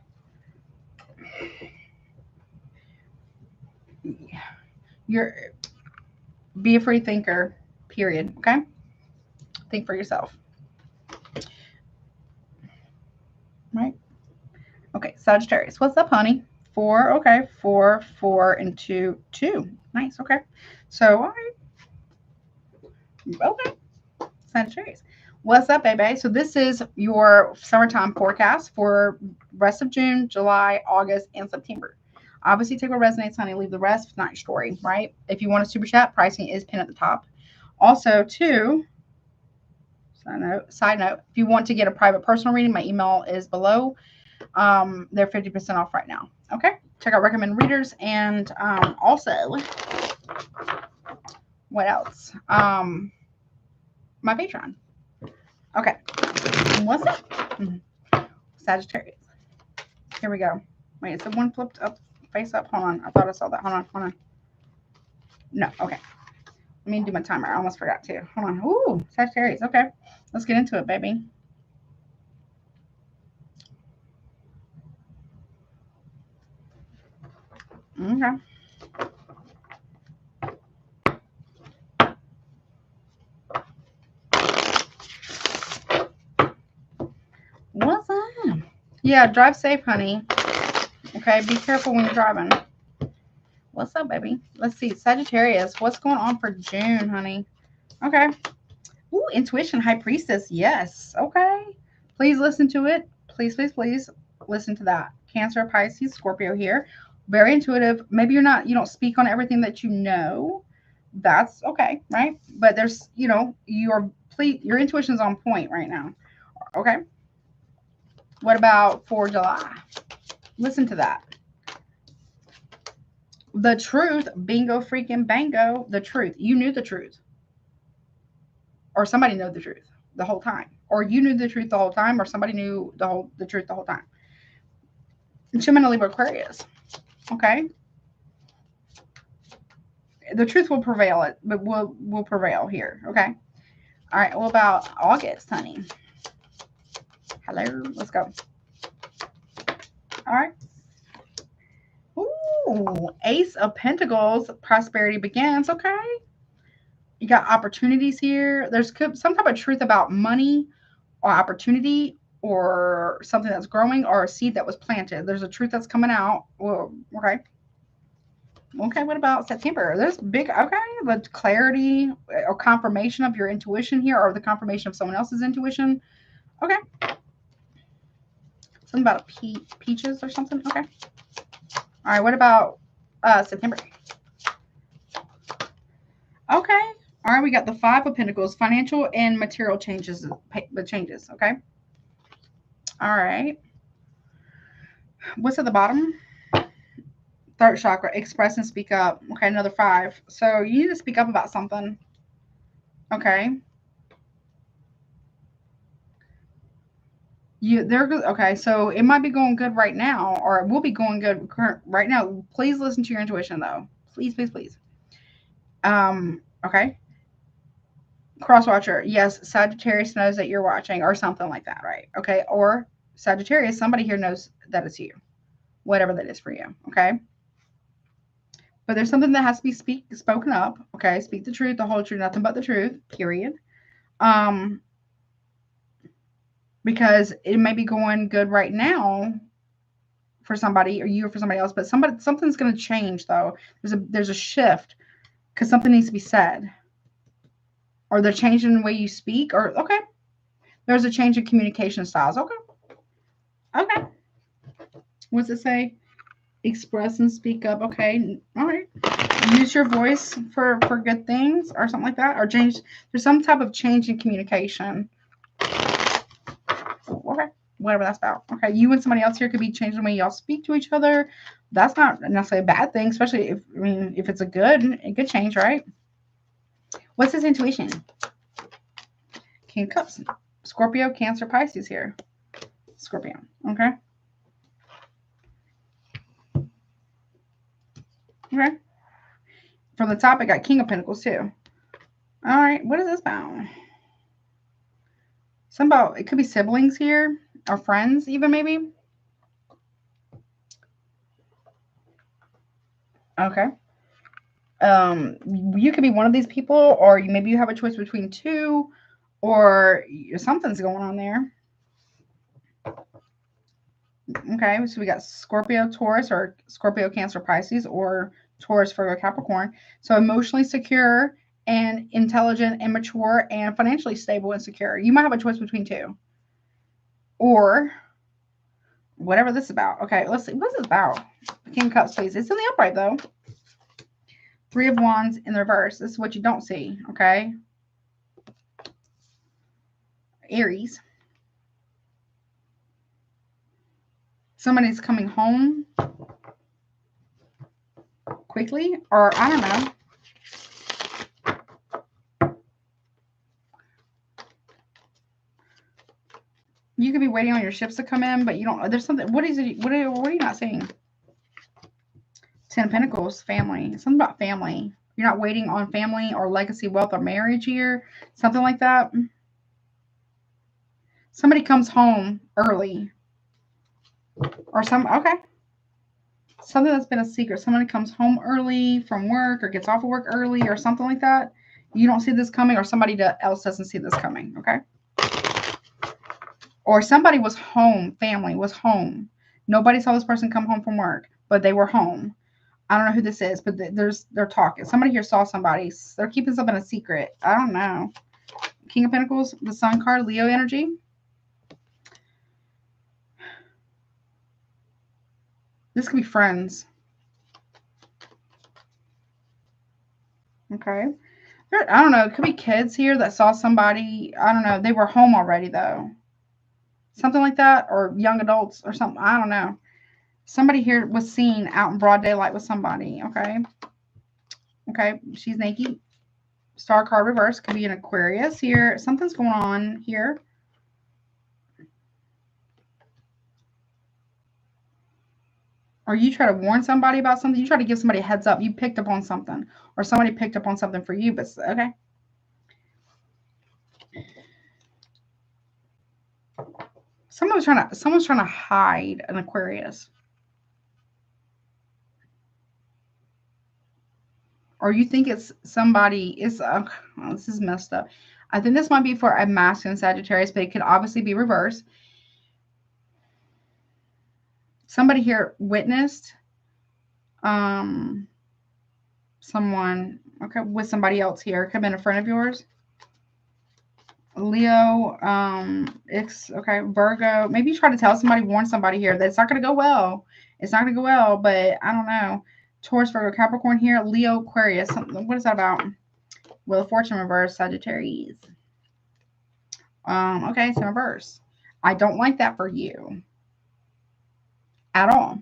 A: Be a free thinker, period. Okay? Think for yourself. Sagittarius. What's up, honey? 4. Okay. 4, 4, and 2, 2. Nice. Okay. So, all right. Okay. Sagittarius. What's up, baby? So this is your summertime forecast for rest of June, July, August, and September. Obviously, take what resonates, honey. Leave the rest. It's not your story, right? If you want a super chat, pricing is pinned at the top. Also, too, side note, if you want to get a private personal reading, my email is below. They're 50% off right now. Okay. Check out recommend readers, and also, what else? My Patreon. Okay. What's up? Sagittarius. Here we go. Wait, is the one flipped up, face up? Hold on. I thought I saw that. Hold on. No. Okay. Let me do my timer. I almost forgot to. Hold on. Ooh, Sagittarius. Okay. Let's get into it, baby. Okay. What's up? Yeah, drive safe, honey. Okay, be careful when you're driving. What's up, baby? Let's see. Sagittarius, what's going on for June, honey? Okay. Ooh, intuition, high priestess. Yes. Okay. Please listen to it. Please, please, please listen to that. Cancer, Pisces, Scorpio here. Very intuitive. Maybe you don't speak on everything that you know. That's okay, right? But there's, your intuition's on point right now. Okay. What about for July? Listen to that. The truth, bingo, freaking bango, the truth. You knew the truth. Or somebody knew the truth the whole time. Or you knew the truth the whole time, or somebody knew the truth the whole time. Gemini, Libra, Aquarius. Okay. The truth will prevail, but will prevail here. Okay. All right. What about August, honey? Hello. Let's go. All right. Ooh, Ace of Pentacles. Prosperity begins. Okay. You got opportunities here. There's some type of truth about money or opportunity or something that's growing or a seed that was planted. There's a truth that's coming out. Well, okay. Okay, what about September? There's big, okay, the clarity or confirmation of your intuition here, or the confirmation of someone else's intuition. Okay. Something about peaches or something. Okay. All right, what about September? Okay. All right, we got the 5 of Pentacles, financial and material changes, okay? All right. What's at the bottom? Third chakra, express and speak up. Okay, another 5. So you need to speak up about something. Okay. Okay, so it might be going good right now, or it will be going good right now. Please listen to your intuition, though. Please, please, please. Okay. Cross watcher. Yes, Sagittarius knows that you're watching, or something like that, right? Okay. Or Sagittarius, somebody here knows that it's you. Whatever that is for you. Okay. But there's something that has to be spoken up. Okay. Speak the truth, the whole truth, nothing but the truth. Period. Because it may be going good right now for somebody, or you, or for somebody else, but something's going to change, though. There's a shift because something needs to be said, or they're changing the way you speak, or okay, there's a change in communication styles. Okay. What's it say? Express and speak up. Okay. All right. Use your voice for good things, or something like that, or change. There's some type of change in communication. Okay. Whatever that's about. Okay. You and somebody else here could be changing the way y'all speak to each other. That's not necessarily a bad thing, especially if it's a good change, right? What's his intuition? King of Cups. Scorpio, Cancer, Pisces here. Scorpio. Okay. Okay. From the top, I got King of Pentacles too. All right. What is this about? Something about, it could be siblings here, or friends even, maybe. Okay. You could be one of these people, or maybe you have a choice between 2, or something's going on there. Okay, so we got Scorpio, Taurus, or Scorpio, Cancer, Pisces, or Taurus, Virgo, Capricorn. So emotionally secure and intelligent and mature and financially stable and secure. You might have a choice between two. Or whatever this is about. Okay, let's see. What's this about? King of Cups, please. It's in the upright, though. Three of Wands in the reverse. This is what you don't see, okay? Aries. Somebody's coming home quickly, or I don't know. You could be waiting on your ships to come in, but you don't. There's something. What is it? What are you not seeing? Ten of Pentacles, family. Something about family. You're not waiting on family or legacy, wealth, or marriage here. Something like that. Somebody comes home early. Or okay. Something that's been a secret. Somebody comes home early from work or gets off of work early or something like that. You don't see this coming, or somebody else doesn't see this coming, okay? Or somebody was home, family was home. Nobody saw this person come home from work, but they were home. I don't know who this is, but they're talking. Somebody here saw somebody. They're keeping something a secret. I don't know. King of Pentacles, the Sun card, Leo energy. This could be friends. Okay. I don't know. It could be kids here that saw somebody. I don't know. They were home already, though. Something like that. Or young adults or something. I don't know. Somebody here was seen out in broad daylight with somebody. Okay. Okay. She's naked. Star card reverse. Could be an Aquarius here. Something's going on here. Or you try to warn somebody about something. You try to give somebody a heads up. You picked up on something. Or somebody picked up on something for you. But okay. Someone's trying to hide an Aquarius. Or you think it's somebody is oh, this is messed up. I think this might be for a masculine Sagittarius, but it could obviously be reversed. Somebody here witnessed someone, okay, with somebody else here. Could have been a friend of yours. Leo, okay, Virgo. Maybe you try to tell somebody, warn somebody here that it's not going to go well. It's not going to go well, but I don't know. Taurus, Virgo, Capricorn here. Leo, Aquarius. What is that about? Wheel of Fortune reverse, Sagittarius. Okay, it's in reverse. I don't like that for you at all.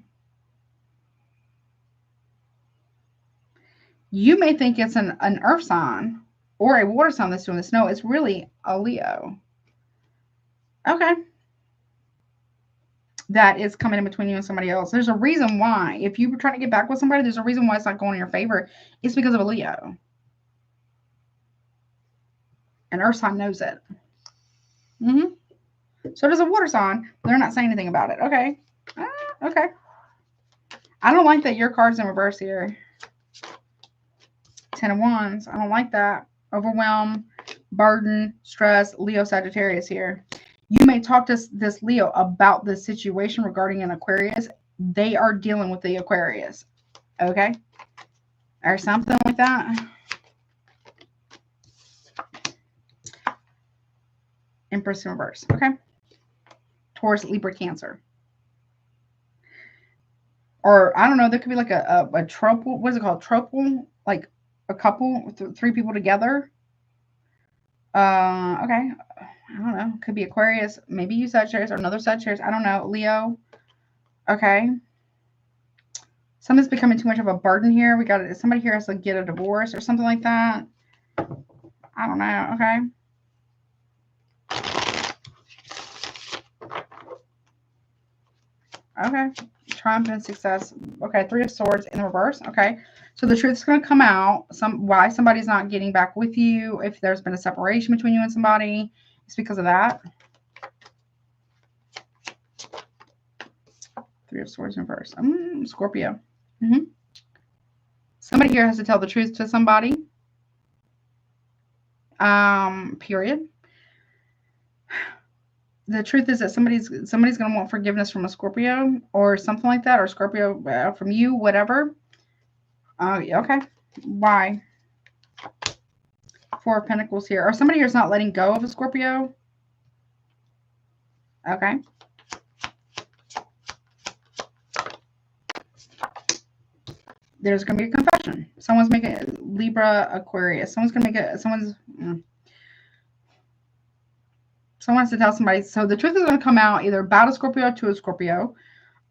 A: You may think it's an earth sign or a water sign that's doing this. No, it's really a Leo. Okay. That is coming in between you and somebody else. There's a reason why. If you were trying to get back with somebody, there's a reason why it's not going in your favor. It's because of a Leo. An earth sign knows it. So does a water sign. They're not saying anything about it. Okay. Okay. I don't like that your card's in reverse here. 10 of Wands. I don't like that. Overwhelm, burden, stress, Leo, Sagittarius here. You may talk to this Leo about the situation regarding an Aquarius. They are dealing with the Aquarius. Okay? Or something like that. Empress in reverse. Okay? Taurus, Libra, Cancer. Or, I don't know, there could be like a trople. What is it called? Trople? Like a couple, three people together. Okay. I don't know. Could be Aquarius. Maybe you Sagittarius or another Sagittarius. I don't know. Leo. Okay. Something's becoming too much of a burden here. We got it. Somebody here has to get a divorce or something like that. I don't know. Okay. Okay. Triumph and success. Okay. Three of Swords in reverse. Okay. So the truth's going to come out. Why somebody's not getting back with you. If there's been a separation between you and somebody, it's because of that. Three of Swords in reverse. Scorpio. Somebody here has to tell the truth to somebody. Period. the truth is that somebody's going to want forgiveness from a Scorpio or something like that, or Scorpio from you, whatever. Okay. Why? Four of Pentacles here. Or somebody here's not letting go of a Scorpio. Okay. There's going to be a confession. Someone's making Libra, Aquarius. Someone's going to make it. Someone wants to tell somebody. So the truth is going to come out either about a Scorpio to a Scorpio.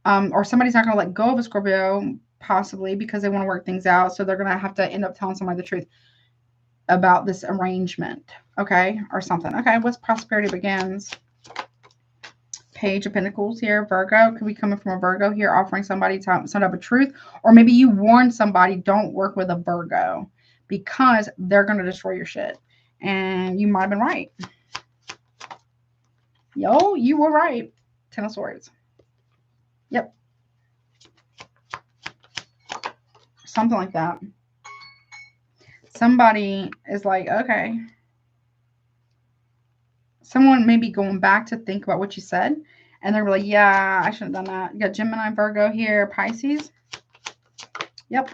A: Or somebody's not going to let go of a Scorpio, possibly because they want to work things out. So they're going to have to end up telling somebody the truth about this arrangement. Okay. Or something. Okay. What's prosperity begins? Page of Pentacles here. Virgo. Could be coming from a Virgo here, offering somebody some type of truth. Or maybe you warn somebody, don't work with a Virgo because they're going to destroy your shit. And you might have been right. Yo, you were right. Ten of Swords. Yep. Something like that. Somebody is like, okay. Someone may be going back to think about what you said. And they're like, yeah, I shouldn't have done that. You got Gemini, Virgo here, Pisces. Yep.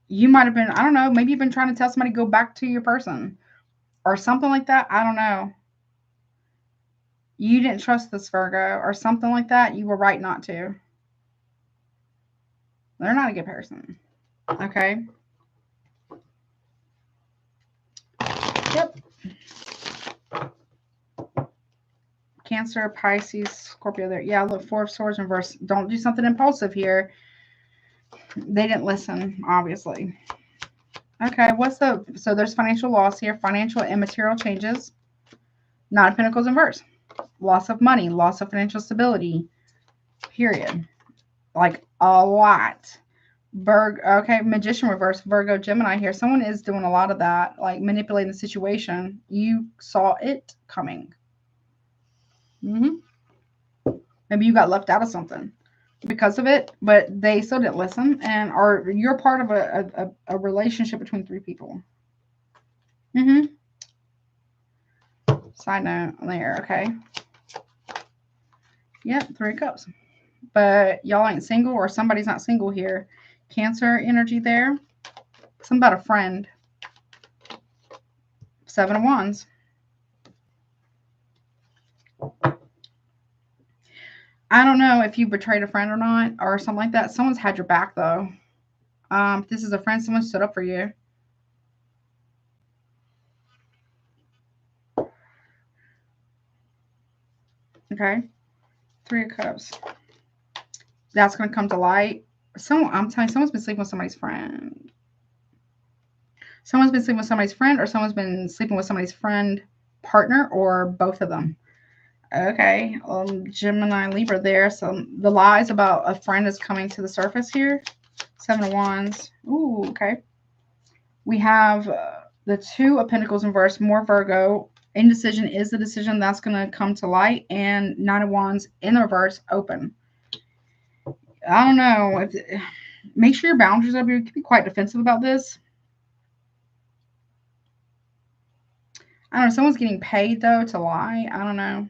A: You might have been, I don't know, maybe you've been trying to tell somebody go back to your person. Or something like that. I don't know. You didn't trust this Virgo. Or something like that. You were right not to. They're not a good person. Okay. Yep. Cancer, Pisces, Scorpio there. Yeah, look, Four of Swords reverse. Don't do something impulsive here. They didn't listen, obviously. Okay, so there's financial loss here. Financial and material changes. Nine of Pentacles inverse. Loss of money, loss of financial stability. Period. Like a lot. Okay, Magician reverse, Virgo, Gemini here. Someone is doing a lot of that, like manipulating the situation. You saw it coming. Maybe you got left out of something because of it, but they still didn't listen. And you're part of a relationship between three people. Side note there, okay. Yep, Three of Cups. But y'all ain't single, or somebody's not single here. Cancer energy there. Something about a friend. Seven of Wands. I don't know if you betrayed a friend or not, or something like that. Someone's had your back, though. If this is a friend, someone stood up for you. Okay. Three of Cups. That's going to come to light. I'm telling you, someone's been sleeping with somebody's friend. Someone's been sleeping with somebody's friend, or someone's been sleeping with somebody's friend, partner, or both of them. Okay. Gemini, Libra there. So the lies about a friend is coming to the surface here. Seven of Wands. Ooh, okay. We have the Two of Pentacles inverse, more Virgo. Indecision is the decision that's going to come to light. And Nine of Wands in the reverse, open. I don't know. Make sure your boundaries are up. You can be quite defensive about this. I don't know. Someone's getting paid, though, to lie. I don't know.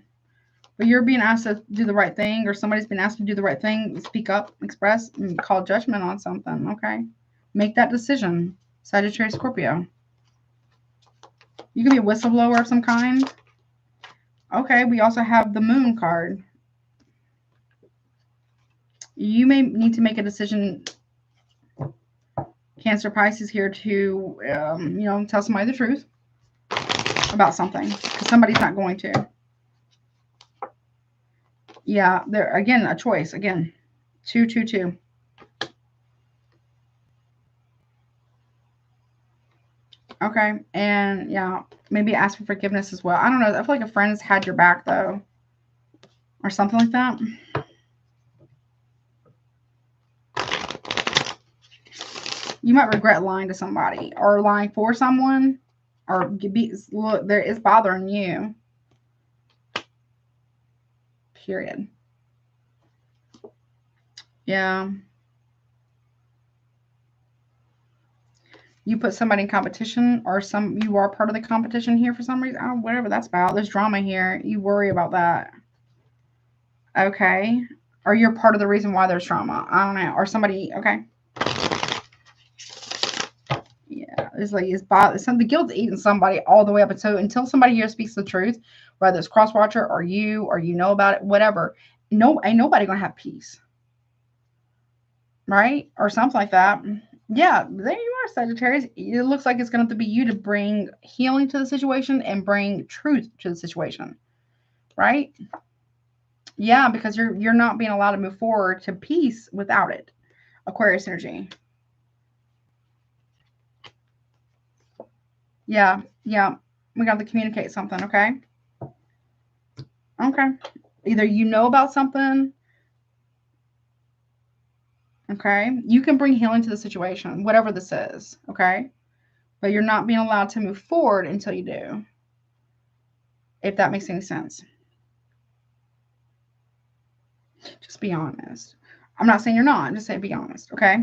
A: But you're being asked to do the right thing, or somebody's been asked to do the right thing. Speak up, express, and call judgment on something, okay? Make that decision. Sagittarius, Scorpio. You can be a whistleblower of some kind. Okay, we also have the Moon card. You may need to make a decision, Cancer, Pisces here, to, tell somebody the truth about something. Because somebody's not going to. Yeah, there again, a choice. Again, 2, 2, 2. Okay, and yeah, maybe ask for forgiveness as well. I don't know. I feel like a friend has had your back, though, or something like that. You might regret lying to somebody, or lying for someone, or look, there is bothering you. Period. Yeah. You put somebody in competition, or you are part of the competition here for some reason. Oh, whatever that's about. There's drama here. You worry about that. Okay. Or you're part of the reason why there's drama. I don't know. Or somebody, okay. Yeah, it's like the guilt's eating somebody all the way up until somebody here speaks the truth, whether it's cross-watcher or you know about it, whatever. No, ain't nobody gonna have peace. Right? Or something like that. Yeah, there you are, Sagittarius. It looks like it's going to have to be you to bring healing to the situation and bring truth to the situation. Right? Yeah, because you're not being allowed to move forward to peace without it. Aquarius energy. Yeah, yeah. We got to communicate something, okay? Okay. Either you know about something. Okay. You can bring healing to the situation, whatever this is, okay? But you're not being allowed to move forward until you do. If that makes any sense. Just be honest. I'm not saying you're not. I'm just saying be honest, okay?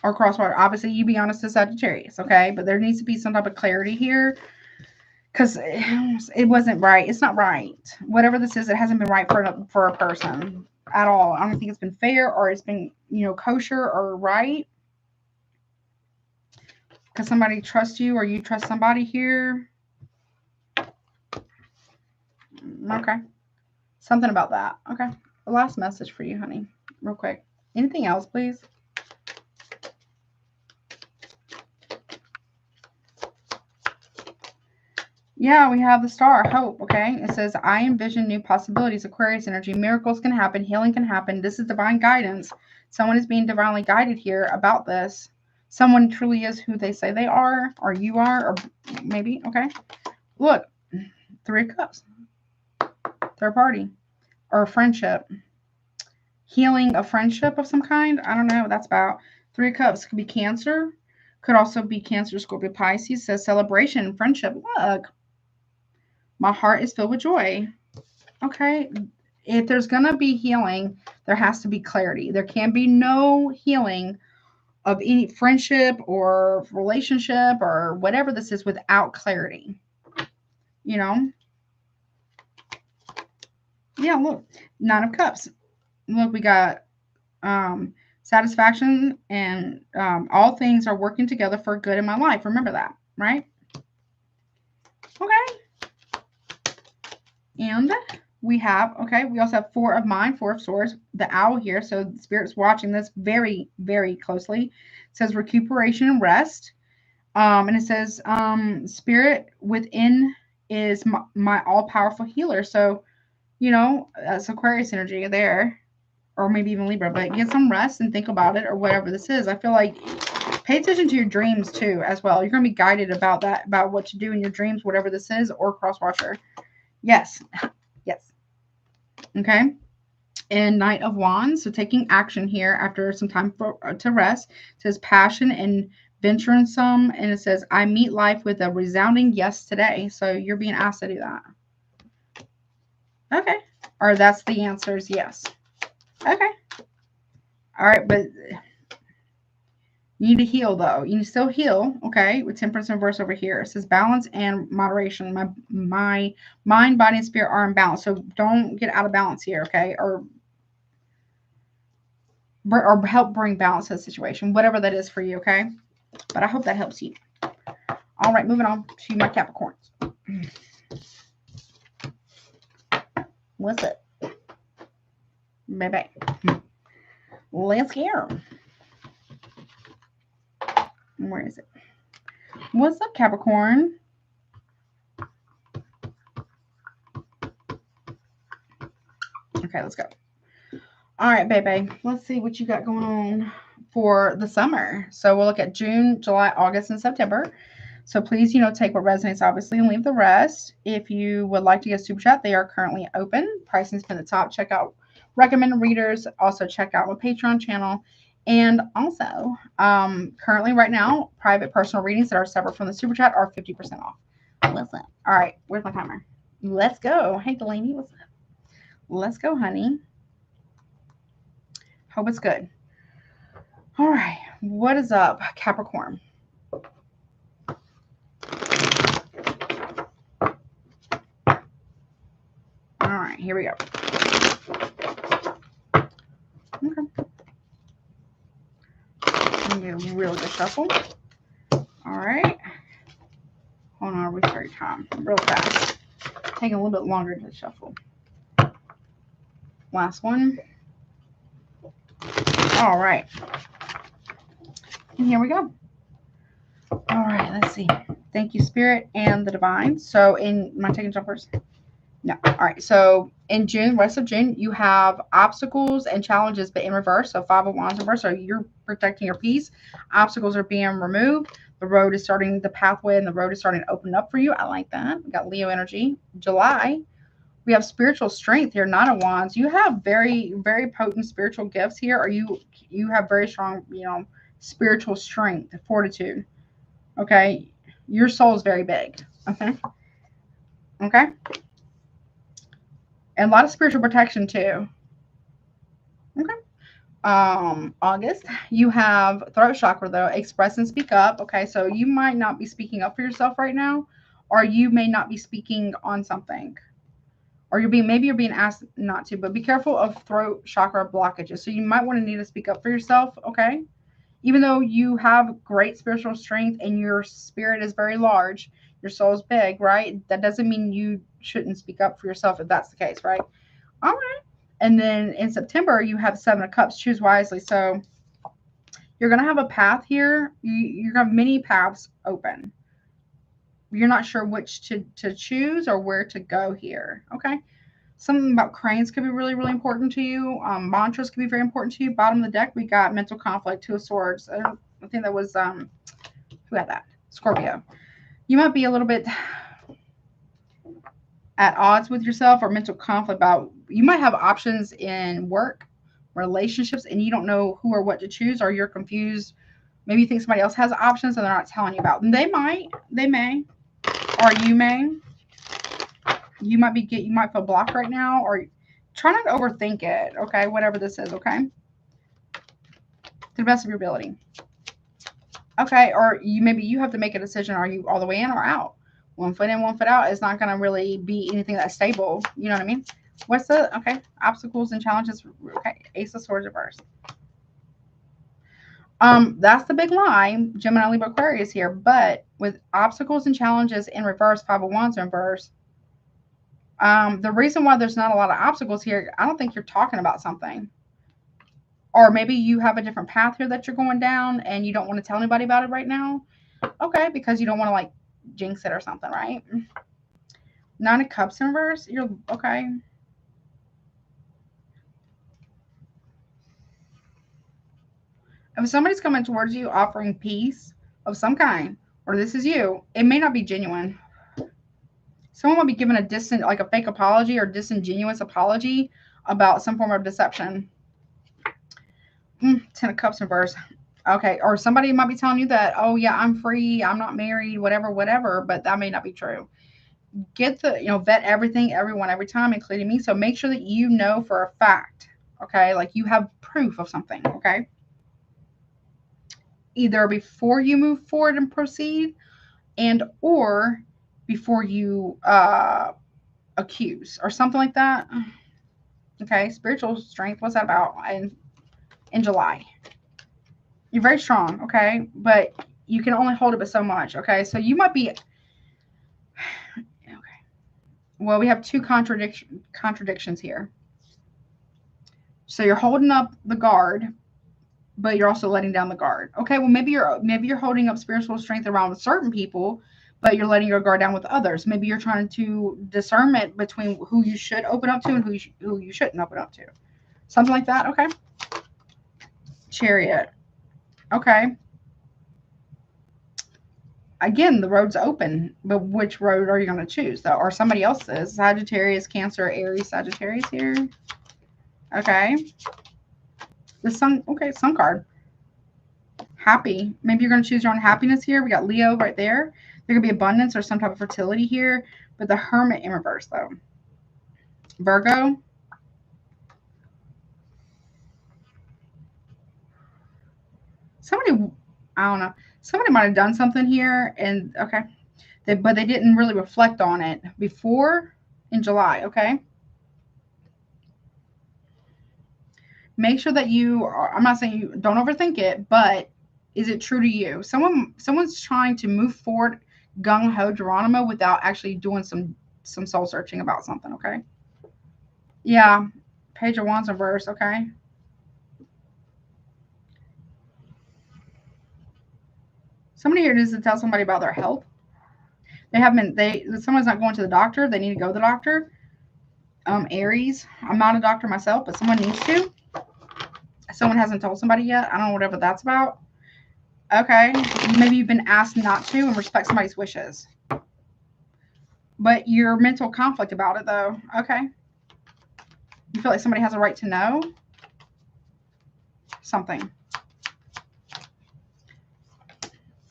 A: Or crosswire. Obviously, you be honest to Sagittarius, okay? But there needs to be some type of clarity here because it wasn't right. It's not right. Whatever this is, it hasn't been right for a person at all. I don't think it's been fair or it's been, kosher or right. Because somebody trusts you or you trust somebody here. Okay. Something about that. Okay. The last message for you, honey. Real quick. Anything else, please? Yeah, we have the star, hope, okay? It says, I envision new possibilities, Aquarius energy. Miracles can happen. Healing can happen. This is divine guidance. Someone is being divinely guided here about this. Someone truly is who they say they are, or you are, or maybe, okay? Look, 3 of Cups. Third party. Or friendship. Healing a friendship of some kind. I don't know what that's about. 3 of Cups could be Cancer. Could also be Cancer, Scorpio, Pisces. It says celebration, friendship. Look. My heart is filled with joy. Okay. If there's going to be healing, there has to be clarity. There can be no healing of any friendship or relationship or whatever this is without clarity. Yeah, look. 9 of Cups. Look, we got satisfaction and all things are working together for good in my life. Remember that, right? Okay. And we also have 4 of Mind, 4 of Swords, the owl here. So the Spirit's watching this very, very closely. It says recuperation and rest. And it says Spirit within is my all-powerful healer. So, that's Aquarius energy there. Or maybe even Libra. But get some rest and think about it or whatever this is. I feel like pay attention to your dreams too as well. You're going to be guided about that, about what to do in your dreams, whatever this is, or cross-watcher. Yes. Yes. Okay. And Knight of Wands. So taking action here after some time to rest. It says passion and venturesome. And it says, I meet life with a resounding yes today. So you're being asked to do that. Okay. Or that's the answer is yes. Okay. All right. But you need to heal, though. You need to still heal, okay, with Temperance in reverse over here. It says balance and moderation. My mind, body, and spirit are in balance. So don't get out of balance here, okay? Or help bring balance to the situation, whatever that is for you, okay? But I hope that helps you. All right, moving on to my Capricorns. What's it? Baby. Let's go. Where is it? What's up, Capricorn? Okay, let's go. All right, baby. Let's see what you got going on for the summer. So we'll look at June, July, August, and September. So please, take what resonates, obviously, and leave the rest. If you would like to get a super chat, they are currently open. Pricing's been at the top. Check out recommended readers. Also, check out my Patreon channel. And also, currently right now, private personal readings that are separate from the super chat are 50% off. Listen. All right. Where's my timer? Let's go. Hey, Dalanie, what's up? Let's go, honey. Hope it's good. All right. What is up, Capricorn? here we go. Okay. I'm going to get a real good shuffle. All right. Hold on, restart your time real fast. Taking a little bit longer to shuffle. Last one. All right. And here we go. All right, let's see. Thank you, Spirit and the Divine. So am I taking jumpers? No. All right. So in June, rest of June, you have obstacles and challenges, but in reverse. So 5 of Wands reverse. So you're protecting your peace. Obstacles are being removed. The road is starting, the pathway and the road is starting to open up for you. I like that. We got Leo energy. July, we have spiritual strength here. 9 of Wands. You have very, very potent spiritual gifts here, or you have very strong, spiritual strength, fortitude. Okay. Your soul is very big. Okay. Okay. And a lot of spiritual protection too. Okay. August, you have throat chakra though. Express and speak up. Okay. So you might not be speaking up for yourself right now, or you may not be speaking on something, or maybe you're being asked not to, but be careful of throat chakra blockages. So you might want to need to speak up for yourself. Okay. Even though you have great spiritual strength and your spirit is very large, your soul is big, right? That doesn't mean you shouldn't speak up for yourself if that's the case, right? All right. And then in September, you have 7 of Cups. Choose wisely. So you're going to have a path here. You're going to have many paths open. You're not sure which to choose or where to go here. Okay. Something about cranes could be really, really important to you. Mantras could be very important to you. Bottom of the deck, we got mental conflict, 2 of Swords. I think that was, who had that? Scorpio. You might be a little bit at odds with yourself or mental conflict about, you might have options in work, relationships, and you don't know who or what to choose, or you're confused. Maybe you think somebody else has options and they're not telling you about them. They may, or you may. You might feel blocked right now, or try not to overthink it. Okay. Whatever this is. Okay. To the best of your ability. Okay. Or maybe you have to make a decision. Are you all the way in or out? 1 foot in, 1 foot out is not going to really be anything that's stable. You know what I mean? What's the, okay. Obstacles and challenges. Okay. Ace of Swords reverse. That's the big lie. Gemini, Libra, Aquarius here. But with obstacles and challenges in reverse, 5 of Wands in reverse, the reason why there's not a lot of obstacles here, I don't think you're talking about something. Or maybe you have a different path here that you're going down and you don't want to tell anybody about it right now. Okay, because you don't want to like jinx it or something, right? 9 of Cups in reverse, you're okay. If somebody's coming towards you offering peace of some kind, or this is you, it may not be genuine. Someone will be given a like a fake apology or disingenuous apology about some form of deception. 10 of Cups in reverse. Okay. Or somebody might be telling you that, oh yeah, I'm free, I'm not married, whatever, but that may not be true. Get the, vet everything, everyone, every time, including me. So make sure that you know for a fact, okay? Like you have proof of something, okay? Either before you move forward and proceed or before you accuse or something like that. Okay, spiritual strength. What's that about? In July, you're very strong. Okay, but you can only hold it but so much. Okay, so you might be. Okay, well, we have 2 contradictions here. So you're holding up the guard, but you're also letting down the guard. Okay, well maybe you're holding up spiritual strength around certain people, but you're letting your guard down with others. Maybe you're trying to discernment between who you should open up to and who you shouldn't open up to. Something like that. Okay. Chariot. Okay. Again, the road's open, but which road are you going to choose though? Or somebody else's? Sagittarius, Cancer, Aries, Sagittarius here. Okay. The sun. Okay, sun card. Happy. Maybe you're going to choose your own happiness here. We got Leo right there. There could be abundance or some type of fertility here, but the Hermit in reverse though. Virgo. Somebody, I don't know. Somebody might have done something here and but they didn't really reflect on it before in July. Okay. Make sure that you are, I'm not saying you don't overthink it, but is it true to you? Someone's trying to move forward gung-ho Geronimo without actually doing some soul searching about something, okay? Yeah. Page of Wands reverse, okay? Somebody here needs to tell somebody about their health. Someone's not going to the doctor. They need to go to the doctor. Aries. I'm not a doctor myself, but someone needs to. Someone hasn't told somebody yet. I don't know whatever that's about. Okay. Maybe you've been asked not to and respect somebody's wishes. But you're mental conflict about it, though. Okay. You feel like somebody has a right to know something.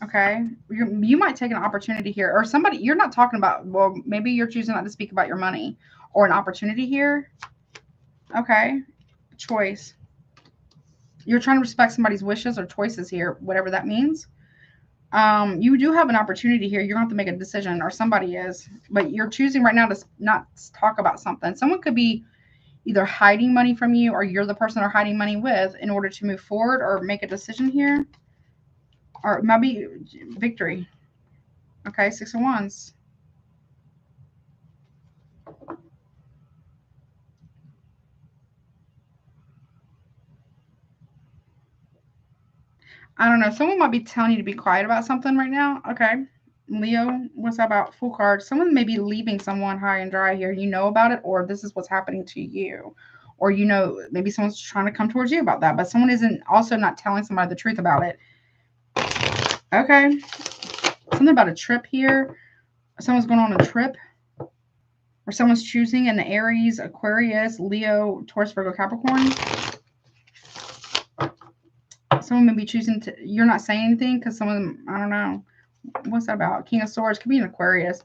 A: Okay. You might take an opportunity here. Or somebody, you're not talking about, well, maybe you're choosing not to speak about your money. Or an opportunity here. Okay. Choice. You're trying to respect somebody's wishes or choices here, whatever that means. You do have an opportunity here. You're going to have to make a decision, or somebody is. But you're choosing right now to not talk about something. Someone could be either hiding money from you, or you're the person they're hiding money with in order to move forward or make a decision here. Or maybe victory. Okay, 6 of Wands. I don't know. Someone might be telling you to be quiet about something right now. Okay. Leo, what's that about? Full card. Someone may be leaving someone high and dry here. You know about it, or this is what's happening to you. Or, you know, maybe someone's trying to come towards you about that, but someone isn't also not telling somebody the truth about it. Okay. Something about a trip here. Someone's going on a trip. Or someone's choosing in the Aries, Aquarius, Leo, Taurus, Virgo, Capricorn. Someone may be choosing to, you're not saying anything because someone, I don't know. What's that about? King of Swords. Could be an Aquarius.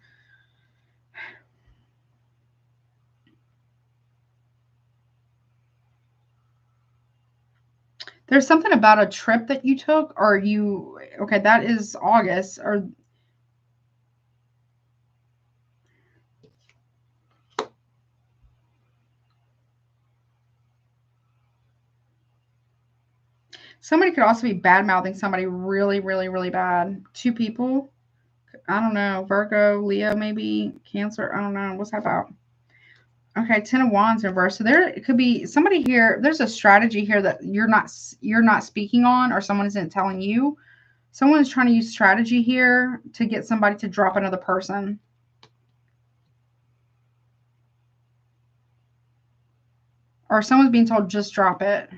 A: There's something about a trip that you took, or you, okay, that is August, or somebody could also be bad-mouthing somebody really, really, really bad. 2 people. I don't know. Virgo, Leo, maybe Cancer. I don't know. What's that about? Okay, 10 of Wands in reverse. So there it could be somebody here. There's a strategy here that you're not speaking on, or someone isn't telling you. Someone is trying to use strategy here to get somebody to drop another person. Or someone's being told just drop it.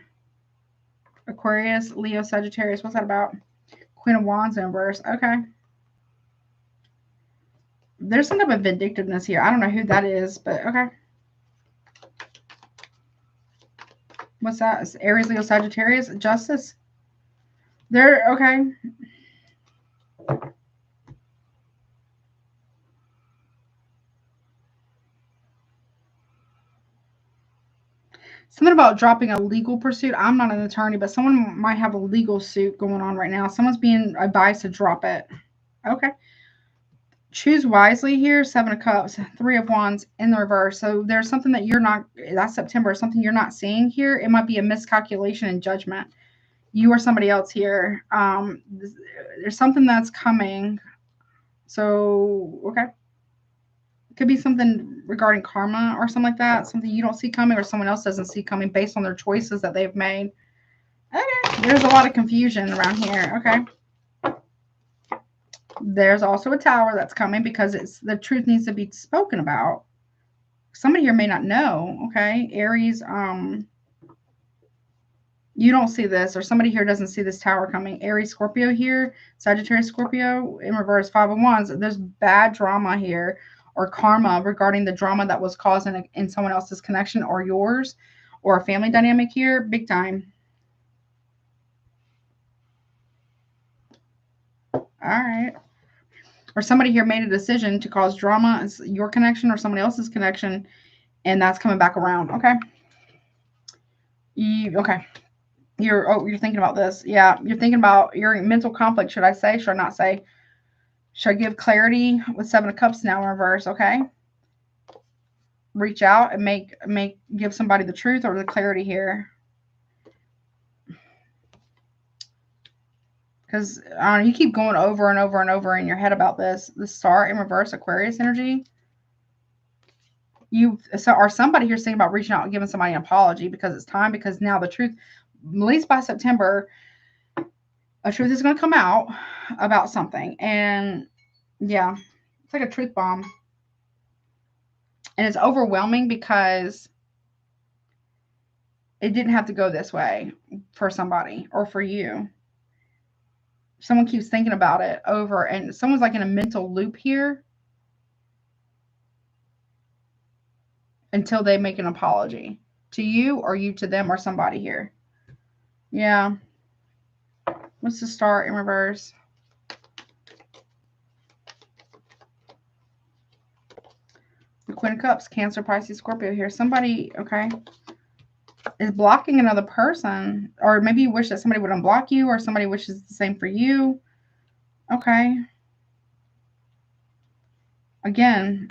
A: Aquarius, Leo, Sagittarius. What's that about? Queen of Wands in reverse. Okay. There's some type of vindictiveness here. I don't know who that is, but okay. What's that? It's Aries, Leo, Sagittarius. Justice. They're okay. Something about dropping a legal pursuit. I'm not an attorney, but someone might have a legal suit going on right now. Someone's being advised to drop it. Okay. Choose wisely here. 7 of Cups, 3 of Wands in the reverse. So there's something that you're not, that's September, something you're not seeing here. It might be a miscalculation and judgment. You or somebody else here. There's something that's coming. So, okay. It could be something regarding karma or something like that. Something you don't see coming or someone else doesn't see coming based on their choices that they've made. Okay. There's a lot of confusion around here. Okay. There's also a Tower that's coming because it's the truth needs to be spoken about. Somebody here may not know. Okay. Aries, you don't see this, or somebody here doesn't see this Tower coming. Aries, Scorpio here, Sagittarius, Scorpio in reverse, 5 of Wands. There's bad drama here, or karma regarding the drama that was caused in someone else's connection or yours, or a family dynamic here, big time. All right. Or somebody here made a decision to cause drama. It's your connection or somebody else's connection, and that's coming back around. Okay. Okay. You're thinking about this. Yeah, you're thinking about your mental conflict. Should I say? Should I not say? Should I give clarity with 7 of Cups now in reverse? Okay. Reach out and give somebody the truth or the clarity here. Because you keep going over and over and over in your head about this. The Star in reverse, Aquarius energy. Or somebody here's thinking about reaching out and giving somebody an apology because it's time. Because now the truth, at least by September, a truth is going to come out about something. And yeah, it's like a truth bomb. And it's overwhelming because it didn't have to go this way for somebody or for you. Someone keeps thinking about it over, and someone's like in a mental loop here until they make an apology to you, or you to them, or somebody here. Yeah. What's the Star in reverse? The Queen of Cups, Cancer, Pisces, Scorpio here. Somebody, okay, is blocking another person, or maybe you wish that somebody would unblock you, or somebody wishes the same for you. Okay. Again,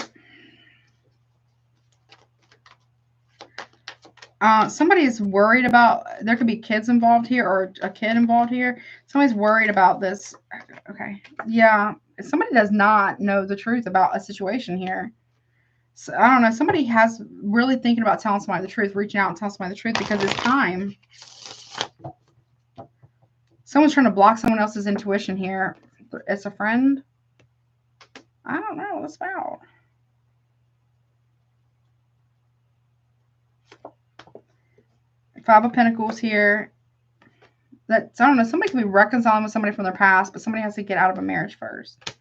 A: somebody is worried about, there could be kids involved here, or a kid involved here. Somebody's worried about this. Okay. Yeah. Somebody does not know the truth about a situation here. So, I don't know. Somebody has really thinking about telling somebody the truth, reaching out and telling somebody the truth because it's time. Someone's trying to block someone else's intuition here. It's a friend. I don't know what it's about. Five of Pentacles here. I don't know. Somebody could be reconciling with somebody from their past, but somebody has to get out of a marriage first.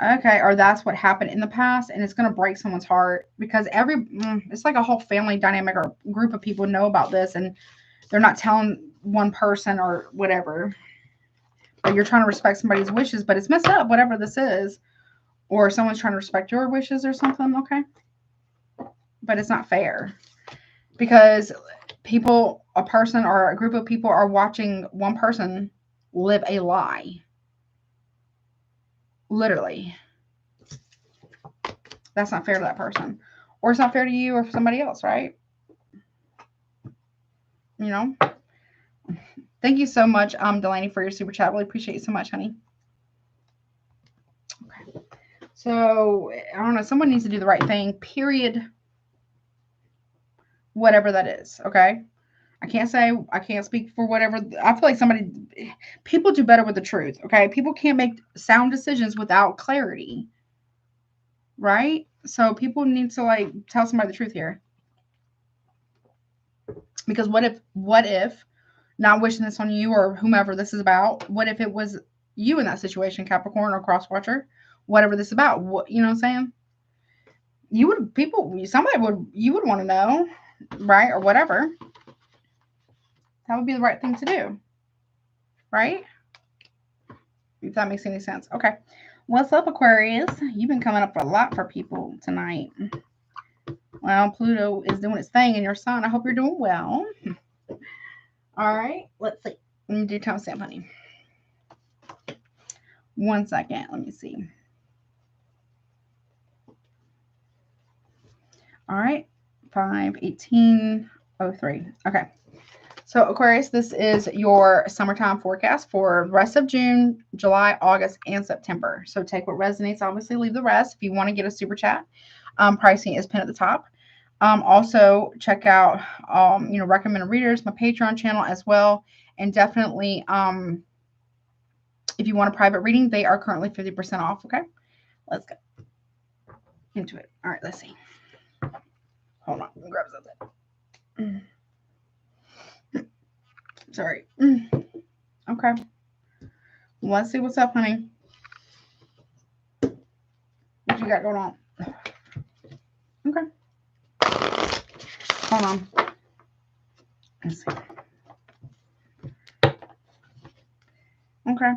A: Okay, or that's what happened in the past, and it's going to break someone's heart because it's like a whole family dynamic or group of people know about this, and they're not telling one person or whatever. But you're trying to respect somebody's wishes, but it's messed up, whatever this is. Or someone's trying to respect your wishes or something, okay? But it's not fair because a person or a group of people are watching one person live a lie. Literally. That's not fair to that person. Or it's not fair to you or somebody else, right? You know? Thank you so much, Dalanie, for your super chat. Really appreciate you so much, honey. Okay. So, I don't know. Someone needs to do the right thing, period. Whatever that is, okay? I can't speak for whatever. I feel like people do better with the truth, okay? People can't make sound decisions without clarity, right? So people need to tell somebody the truth here. Because what if, not wishing this on you or whomever this is about, what if it was you in that situation, Capricorn or cross watcher, whatever this is about, you know what I'm saying? You would want to know, right? Or whatever. That would be the right thing to do, right? If that makes any sense. Okay. What's up, Aquarius? You've been coming up a lot for people tonight. Well, Pluto is doing its thing in your sign. I hope you're doing well. All right. Let's see. Let me do timestamp, honey. 1 second. Let me see. All right. 5/18/03. Okay. So, Aquarius, this is your summertime forecast for the rest of June, July, August, and September. So, take what resonates. Obviously, leave the rest. If you want to get a super chat, pricing is pinned at the top. Also, check out, recommended readers, my Patreon channel as well. And definitely, if you want a private reading, they are currently 50% off. Okay, let's go into it. All right, let's see. Hold on, let me grab something. Sorry. Okay. Let's see what's up, honey. What you got going on? Okay. Hold on. Let's see. Okay.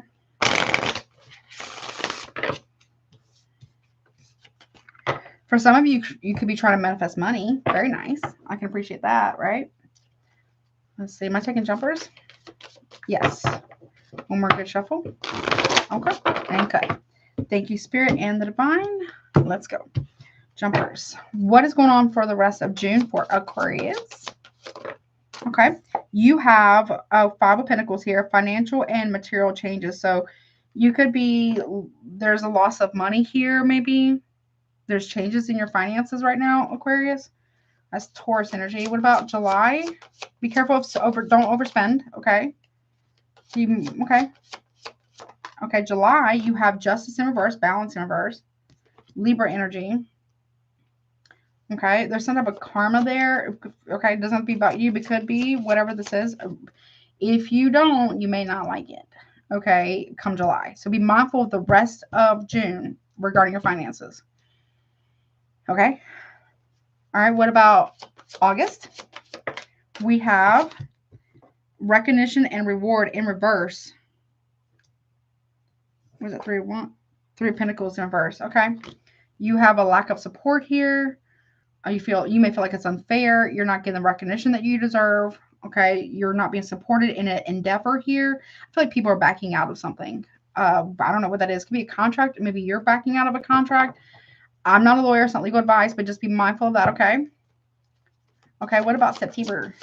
A: For some of you, you could be trying to manifest money. Very nice. I can appreciate that, right? Let's see. Am I taking jumpers? Yes. One more good shuffle. Okay. And cut. Thank you, Spirit and the Divine. Let's go. Jumpers. What is going on for the rest of June for Aquarius? Okay. You have a Five of Pentacles here, financial and material changes. So you could be, there's a loss of money here, maybe. There's changes in your finances right now, Aquarius. That's Taurus energy. What about July? Be careful of don't overspend, okay? Okay. Okay, July, you have Justice in reverse, Balance in reverse, Libra energy. Okay, there's some type of karma there. Okay, it doesn't have to be about you, but it could be whatever this is. If you don't, you may not like it. Okay, come July. So be mindful of the rest of June regarding your finances. Okay. All right, what about August? We have recognition and reward in reverse. Was it Three of Pentacles in reverse? Okay. You have a lack of support here. You may feel like it's unfair. You're not getting the recognition that you deserve. Okay. You're not being supported in an endeavor here. I feel like people are backing out of something. I don't know what that is. It could be a contract. Maybe you're backing out of a contract. I'm not a lawyer. It's not legal advice, but just be mindful of that. Okay. Okay. What about September?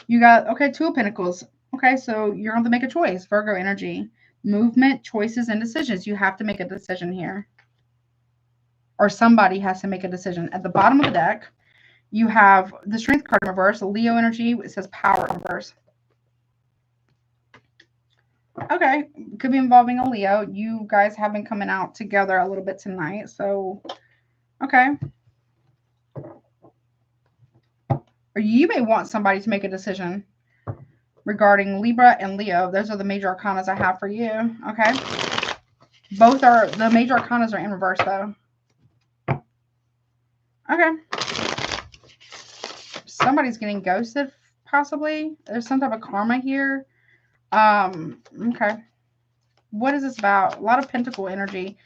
A: You got, okay, Two of Pentacles. Okay. So you're going to make a choice. Virgo energy, movement, choices, and decisions. You have to make a decision here. Or somebody has to make a decision. At the bottom of the deck, you have the Strength card in reverse, Leo energy. It says Power in reverse. Okay, could be involving a Leo. You guys have been coming out together a little bit tonight. So, okay. Or you may want somebody to make a decision regarding Libra and Leo. Those are the major arcanas I have for you. Okay. Both are, the major arcanas are in reverse though. Okay. Somebody's getting ghosted, possibly. There's some type of karma here. Okay. What is this about? A lot of Pentacle energy.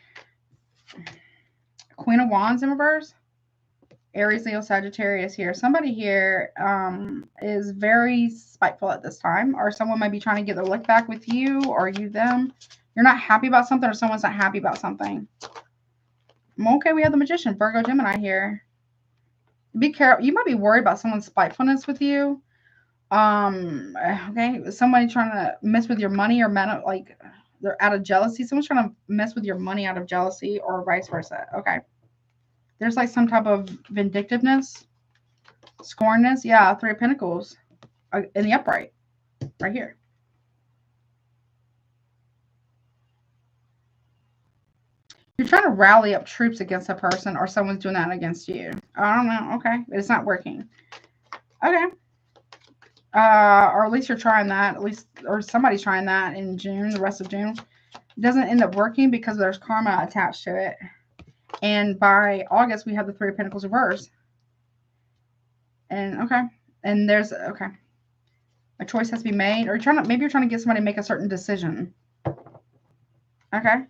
A: Queen of Wands in reverse. Aries, Leo, Sagittarius here. Somebody here is very spiteful at this time. Or someone might be trying to get their lick back with you or you them. You're not happy about something or someone's not happy about something. Okay, we have the Magician, Virgo, Gemini here. Be careful. You might be worried about someone's spitefulness with you. Okay, somebody trying to mess with your money or like they're out of jealousy. Someone's trying to mess with your money out of jealousy or vice versa. Okay. There's like some type of vindictiveness, scornness. Yeah, Three of Pentacles in the upright right here. You're trying to rally up troops against a person or someone's doing that against you. I don't know. Okay. It's not working. Okay. Or at least you're trying that. At least, or somebody's trying that in June, the rest of June. It doesn't end up working because there's karma attached to it. And by August, we have the Three of Pentacles reverse. And okay. And there's, okay. A choice has to be made. Or maybe you're trying to get somebody to make a certain decision. Okay.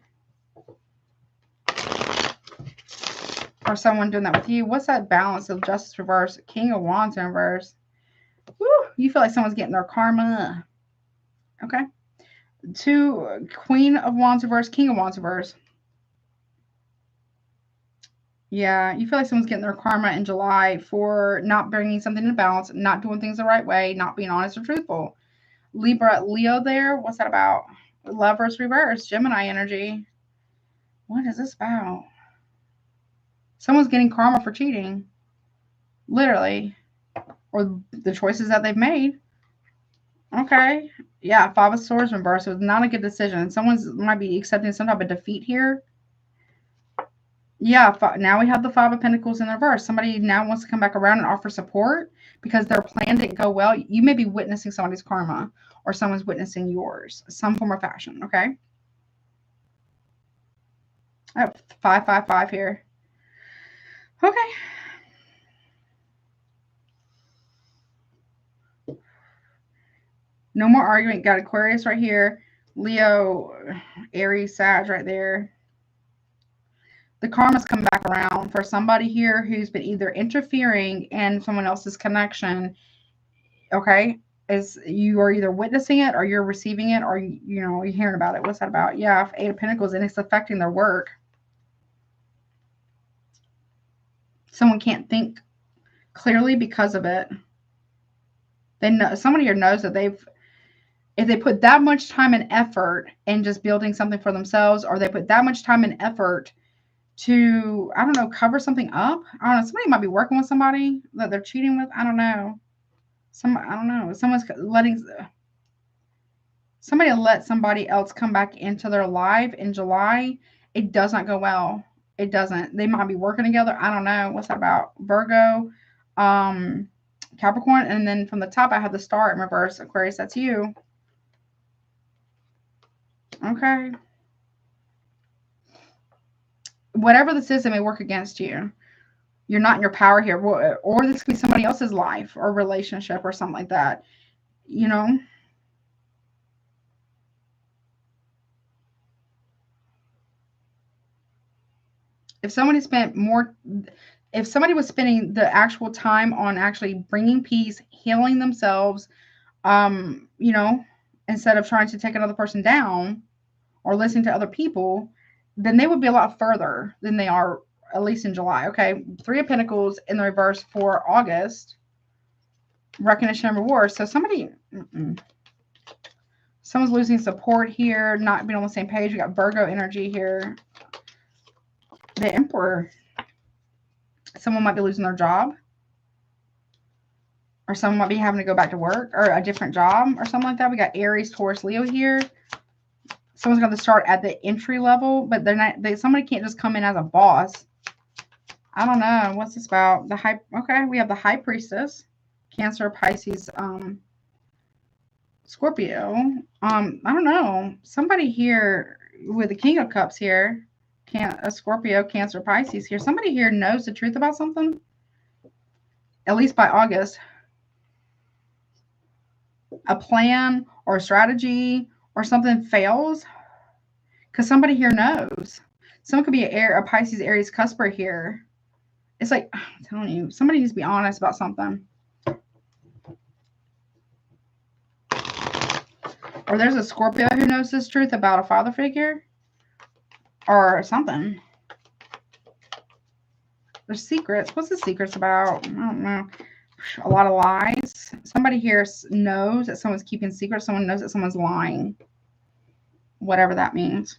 A: Or someone doing that with you. What's that balance of Justice reverse? King of Wands in reverse. Woo, you feel like someone's getting their karma. Okay. Queen of Wands reverse, King of Wands reverse. Yeah, you feel like someone's getting their karma in July for not bringing something into balance, not doing things the right way, not being honest or truthful. Libra, Leo there. What's that about? Lovers reverse, Gemini energy. What is this about? Someone's getting karma for cheating. Literally. Or the choices that they've made. Okay. Yeah, Five of Swords reverse. So it's not a good decision. Someone's might be accepting some type of defeat here. Yeah, now we have the Five of Pentacles in reverse. Somebody now wants to come back around and offer support because their plan didn't go well. You may be witnessing somebody's karma or someone's witnessing yours. Some form of fashion, okay? I have 555 here. Okay. No more argument. Got Aquarius right here. Leo, Aries, Sag right there. The karma's come back around for somebody here who's been either interfering in someone else's connection. Okay. Is you are either witnessing it or you're receiving it or, you're hearing about it. What's that about? Yeah. Eight of Pentacles, and it's affecting their work. Someone can't think clearly because of it. They know, somebody here knows that if they put that much time and effort in just building something for themselves, or they put that much time and effort to, I don't know, cover something up. I don't know. Somebody might be working with somebody that they're cheating with. I don't know. I don't know. Someone's letting somebody let somebody else come back into their life in July. It does not go well. It doesn't. They might be working together. I don't know. What's that about? Virgo, Capricorn, and then from the top I have the star in reverse. Aquarius, that's you. Okay. Whatever this is, it may work against you. You're not in your power here. Or this could be somebody else's life or relationship or something like that. You know? If somebody was spending the actual time on actually bringing peace, healing themselves, you know, instead of trying to take another person down or listening to other people, then they would be a lot further than they are, at least in July. Okay. 3 of Pentacles in the reverse for August. Recognition and reward. So someone's losing support here, not being on the same page. We got Virgo energy here. The Emperor. Someone might be losing their job. Or someone might be having to go back to work or a different job or something like that. We got Aries, Taurus, Leo here. Someone's going to start at the entry level, but they're not. Somebody can't just come in as a boss. I don't know. What's this about? Okay, we have the High Priestess, Cancer, Pisces, Scorpio. I don't know. Somebody here with the King of Cups here, Scorpio, Cancer, Pisces here. Somebody here knows the truth about something. At least by August. A plan or a strategy or something fails because somebody here knows. Someone could be a Pisces, Aries, cusper here. It's like, I'm telling you, somebody needs to be honest about something. Or there's a Scorpio who knows this truth about a father figure or something. There's secrets. What's the secrets about? I don't know. A lot of lies. Somebody here knows that someone's keeping secrets. Someone knows that someone's lying. Whatever that means.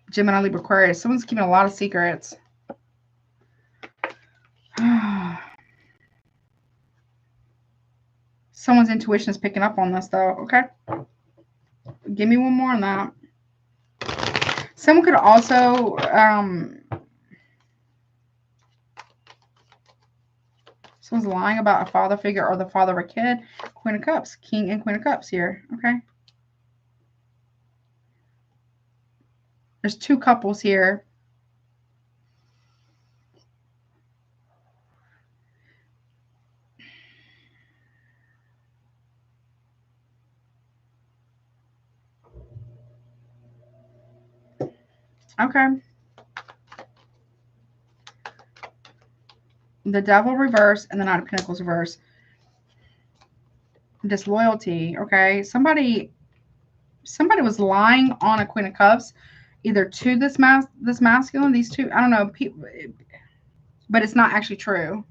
A: Gemini, Libra, Aquarius. Someone's keeping a lot of secrets. Someone's intuition is picking up on this, though. Okay. Give me one more on that. Someone could also... someone's lying about a father figure or the father of a kid. Queen of Cups. King and Queen of Cups here. Okay. There's 2 couples here. Okay. The Devil reverse and the Knight of Pentacles reverse. Disloyalty. Okay. Somebody was lying on a Queen of Cups, either to this masculine, these two. I don't know, people, but it's not actually true.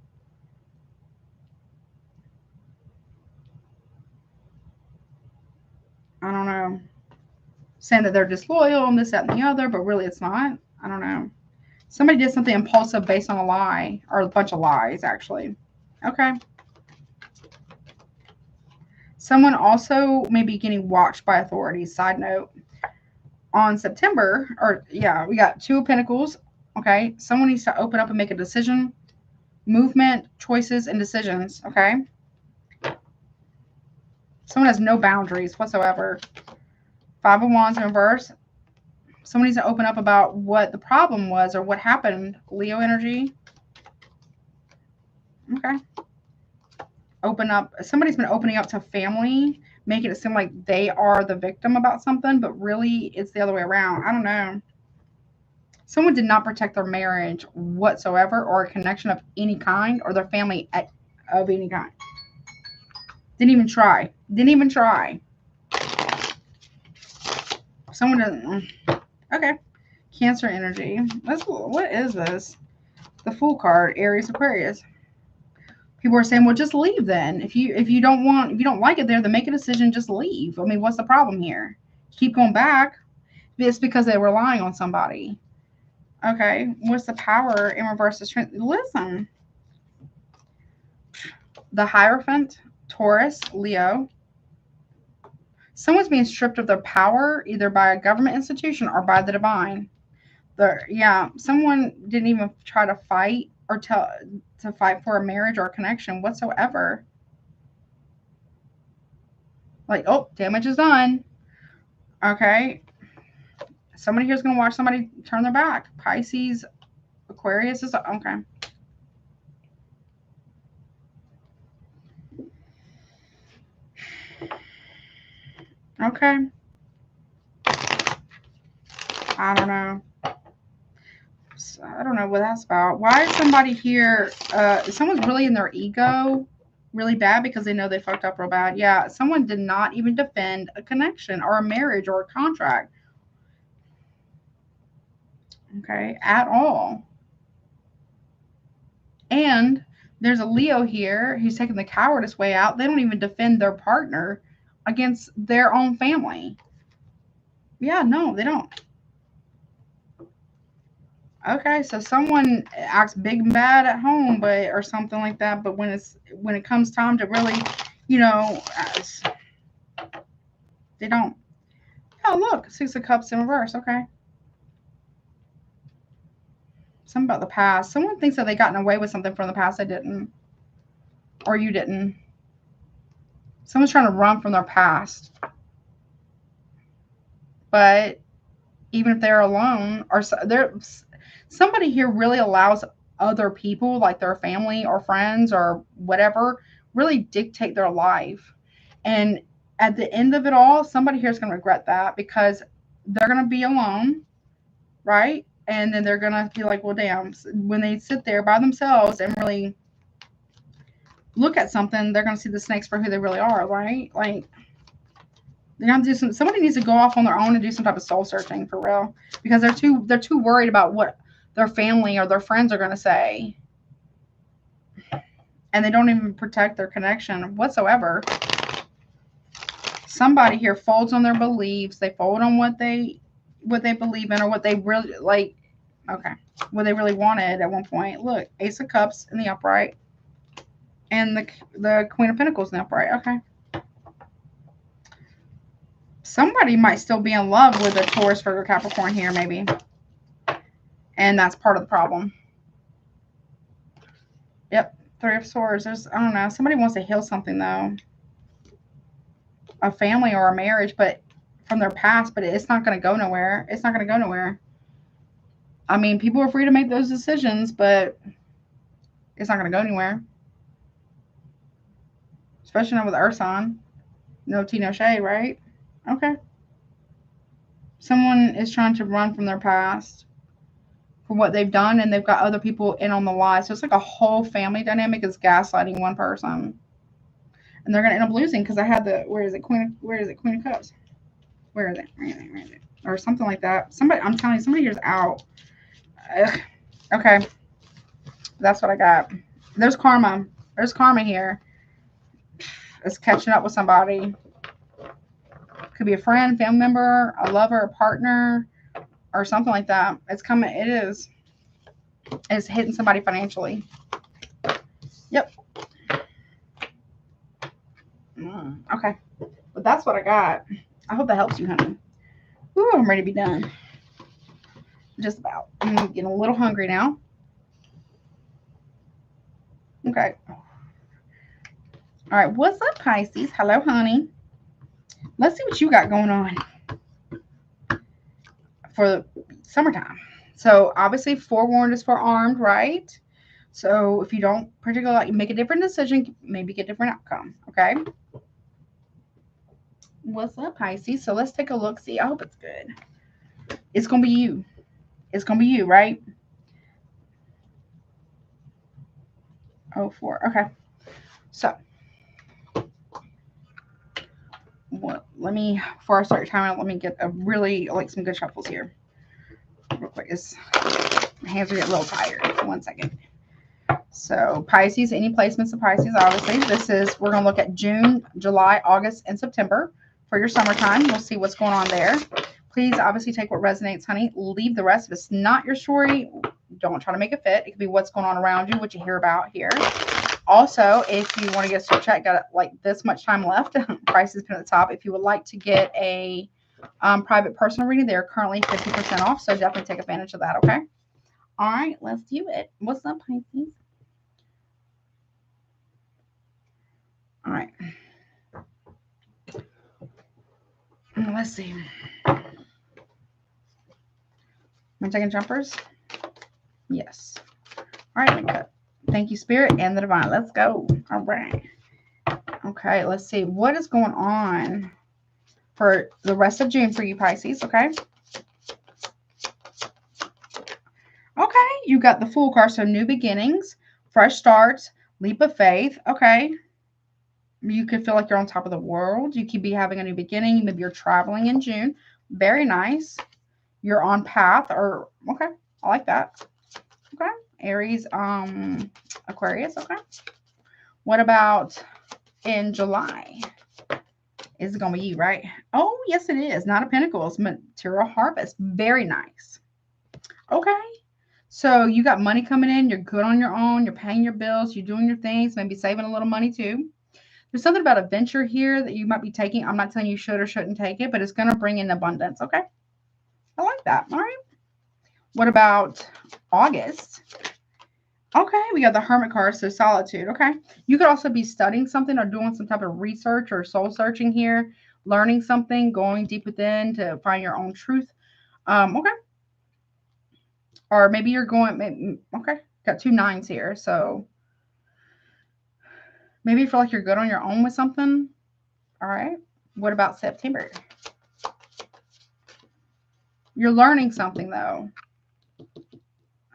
A: I don't know. Saying that they're disloyal and this, that, and the other, but really it's not. I don't know. Somebody did something impulsive based on a lie, or a bunch of lies, actually. Okay. Someone also may be getting watched by authorities. Side note. On September, or yeah, we got 2 of Pentacles. Okay. Someone needs to open up and make a decision. Movement, choices, and decisions. Okay. Someone has no boundaries whatsoever. 5 of Wands in reverse. Someone needs to open up about what the problem was or what happened. Leo energy. Okay. Open up. Somebody's been opening up to family, making it seem like they are the victim about something, but really it's the other way around. I don't know. Someone did not protect their marriage whatsoever, or a connection of any kind, or their family of any kind. Didn't even try. Didn't even try. Someone doesn't. Okay. Cancer energy. What is this? The Fool card, Aries, Aquarius. People are saying, well, just leave then. If you don't like it there, then make a decision, just leave. I mean, what's the problem here? Keep going back. It's because they're relying on somebody. Okay, what's the Power in reverse of strength? Listen. The Hierophant, Taurus, Leo. Someone's being stripped of their power, either by a government institution or by the divine. Someone didn't even try to fight or to fight for a marriage or a connection whatsoever. Like, oh, damage is done. Okay. Somebody here's going to watch somebody turn their back. Pisces, Aquarius is okay. Okay. I don't know. I don't know what that's about. Why is somebody here? Someone's really in their ego really bad because they know they fucked up real bad. Yeah, someone did not even defend a connection or a marriage or a contract. Okay, at all. And there's a Leo here who's taking the cowardice way out. They don't even defend their partner against their own family. Yeah, no, they don't. Okay, so someone acts big and bad at home, but or something like that. But when it comes time to really, they don't. Oh, look, Six of Cups in reverse. Okay, something about the past. Someone thinks that they gotten away with something from the past they didn't, or you didn't. Someone's trying to run from their past, but even if they're alone, or somebody here really allows other people, like their family or friends or whatever, really dictate their life. And at the end of it all, somebody here is going to regret that because they're going to be alone, right? And then they're going to be like, well, damn, when they sit there by themselves and really look at something, they're going to see the snakes for who they really are, right? Like, they're going to do somebody needs to go off on their own and do some type of soul searching for real, because they're too worried about what their family or their friends are going to say. And they don't even protect their connection whatsoever. Somebody here folds on their beliefs. They fold on what they believe in or what they really like. Okay. What they really wanted at one point. Look, Ace of Cups in the upright. And the Queen of Pentacles in the upright. Okay. Somebody might still be in love with a Taurus, Virgo, Capricorn here, maybe. And that's part of the problem. Yep. Three of Swords. I don't know. Somebody wants to heal something, though. A family or a marriage, but from their past, but it's not going to go nowhere. It's not going to go nowhere. I mean, people are free to make those decisions, but it's not going to go anywhere. Especially not with Earth sign. No tea, no shade, right? Okay. Someone is trying to run from their past for what they've done, and they've got other people in on the lie. So it's like a whole family dynamic is gaslighting one person. And they're going to end up losing because I had where is it, Queen of Cups? Where is it? Where is it? Or something like that. I'm telling you, somebody here's out. Ugh. Okay. That's what I got. There's karma. There's karma here. It's catching up with somebody. Could be a friend, family member, a lover, a partner, or something like that. It's coming. It is. It's hitting somebody financially. Yep. Okay. But that's what I got. I hope that helps you, honey. Ooh, I'm ready to be done. Just about. I'm getting a little hungry now. Okay. All right. What's up, Pisces? Hello, honey. Let's see what you got going on for the summertime. So obviously forewarned is forearmed, right? So if you don't particularly make a different decision, maybe get a different outcome. Okay. What's up, Pisces? So let's take a look. See, I hope it's good. It's gonna be you. It's gonna be you, right? Oh, 4. Okay. So let me, before I start your timer, let me get a really, some good shuffles here. Real quick. My hands are getting a little tired. 1 second. So Pisces, any placements of Pisces, obviously. This is, we're going to look at June, July, August, and September for your summertime. We'll see what's going on there. Please obviously take what resonates, honey. Leave the rest. If it's not your story, don't try to make it fit. It could be what's going on around you, what you hear about here. Also, if you want to get a soul check, got like this much time left. Price has been at the top. If you would like to get a private personal reading, they're currently 50% off. So definitely take advantage of that, okay? All right, let's do it. What's up, Pisces? All right. Let's see. Am I taking jumpers? Yes. All right. Thank you, Spirit and the Divine. Let's go. All right. Okay, let's see. What is going on for the rest of June for you, Pisces? Okay. Okay, you got the Fool card. So new beginnings, fresh starts, leap of faith. Okay. You could feel like you're on top of the world. You could be having a new beginning. Maybe you're traveling in June. Very nice. You're on path or, okay, I like that. Okay. Aries, Aquarius. Okay. What about in July? Is it going to be you, right? Oh, yes, it is. Knight of Pentacles, material harvest. Very nice. Okay. So you got money coming in. You're good on your own. You're paying your bills. You're doing your things. Maybe saving a little money too. There's something about a venture here that you might be taking. I'm not telling you should or shouldn't take it, but it's going to bring in abundance. Okay. I like that. All right. What about August? Okay. We got the Hermit card. So solitude. Okay. You could also be studying something or doing some type of research or soul searching here, learning something, going deep within to find your own truth. Okay. Or maybe you're going, okay. Got 2 9s here. So maybe you feel like you're good on your own with something. All right. What about September? You're learning something, though.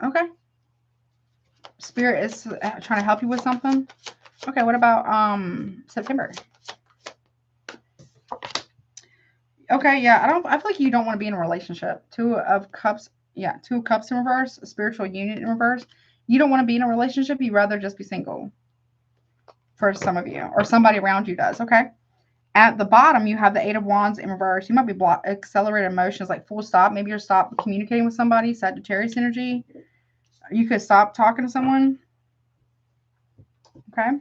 A: Okay. Spirit is trying to help you with something. Okay. What about September? Okay. Yeah. I feel like you don't want to be in a relationship. 2 of Cups. Yeah. 2 of Cups in reverse. Spiritual union in reverse. You don't want to be in a relationship. You'd rather just be single. For some of you. Or somebody around you does. Okay. At the bottom, you have the 8 of Wands in reverse. You might be accelerated emotions, like full stop. Maybe you're stop communicating with somebody. Sagittarius energy. You could stop talking to someone. Okay.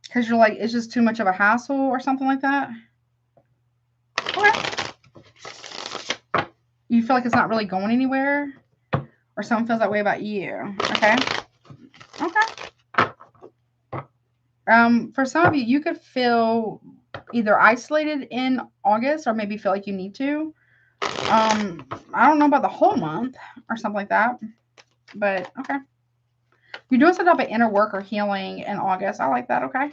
A: Because you're like, it's just too much of a hassle or something like that. Okay. You feel like it's not really going anywhere. Or someone feels that way about you. Okay. Okay. For some of you, you could feel either isolated in August or maybe feel like you need to. I don't know about the whole month or something like that, but okay. You're doing some type of inner work or healing in August. I like that. Okay.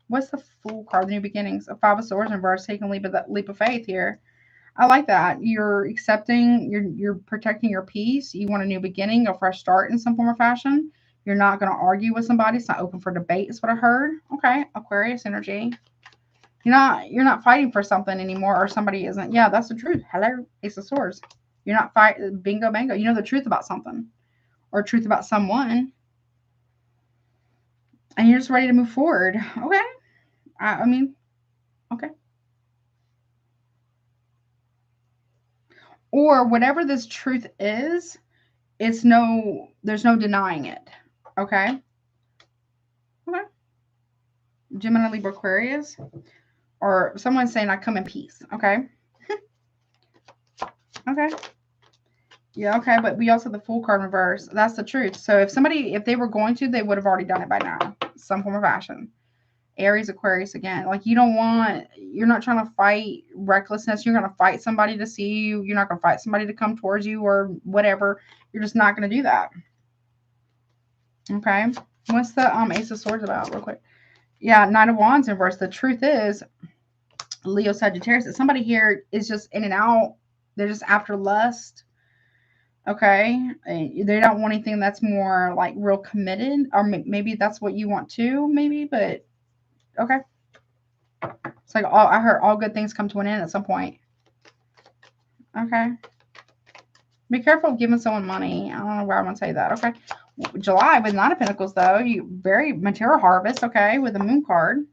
A: What's the Fool card? The new beginnings. A 5 of Swords in reverse, taking leap of faith here. I like that. You're accepting, you're protecting your peace. You want a new beginning, a fresh start in some form or fashion. You're not going to argue with somebody. It's not open for debate, is what I heard. Okay. Aquarius energy. You're not fighting for something anymore, or somebody isn't. Yeah, that's the truth. Hello, Ace of Swords. You're not fighting. Bingo, bango. You know the truth about something, or truth about someone, and you're just ready to move forward. Okay. I mean, okay. Or whatever this truth is, there's no denying it. Okay. Okay. Gemini, Libra, Aquarius. Or someone's saying, I come in peace. Okay. Okay. Yeah, okay. But we also have the Fool card in reverse. That's the truth. So if they were going to, they would have already done it by now. Some form of fashion. Aries, Aquarius again. Like you're not trying to fight recklessness. You're going to fight somebody to see you. You're not going to fight somebody to come towards you or whatever. You're just not going to do that. Okay. What's the Ace of Swords about real quick? Yeah, 9 of Wands in reverse. The truth is, Leo, Sagittarius, that somebody here is just in and out. They're just after lust. Okay. They don't want anything that's more like real committed. Or maybe that's what you want too, maybe, but okay. It's like I heard all good things come to an end at some point. Okay. Be careful of giving someone money. I don't know why I'm going to say that. Okay. July with Nine of Pentacles, though. You very material harvest. Okay. With the Moon card.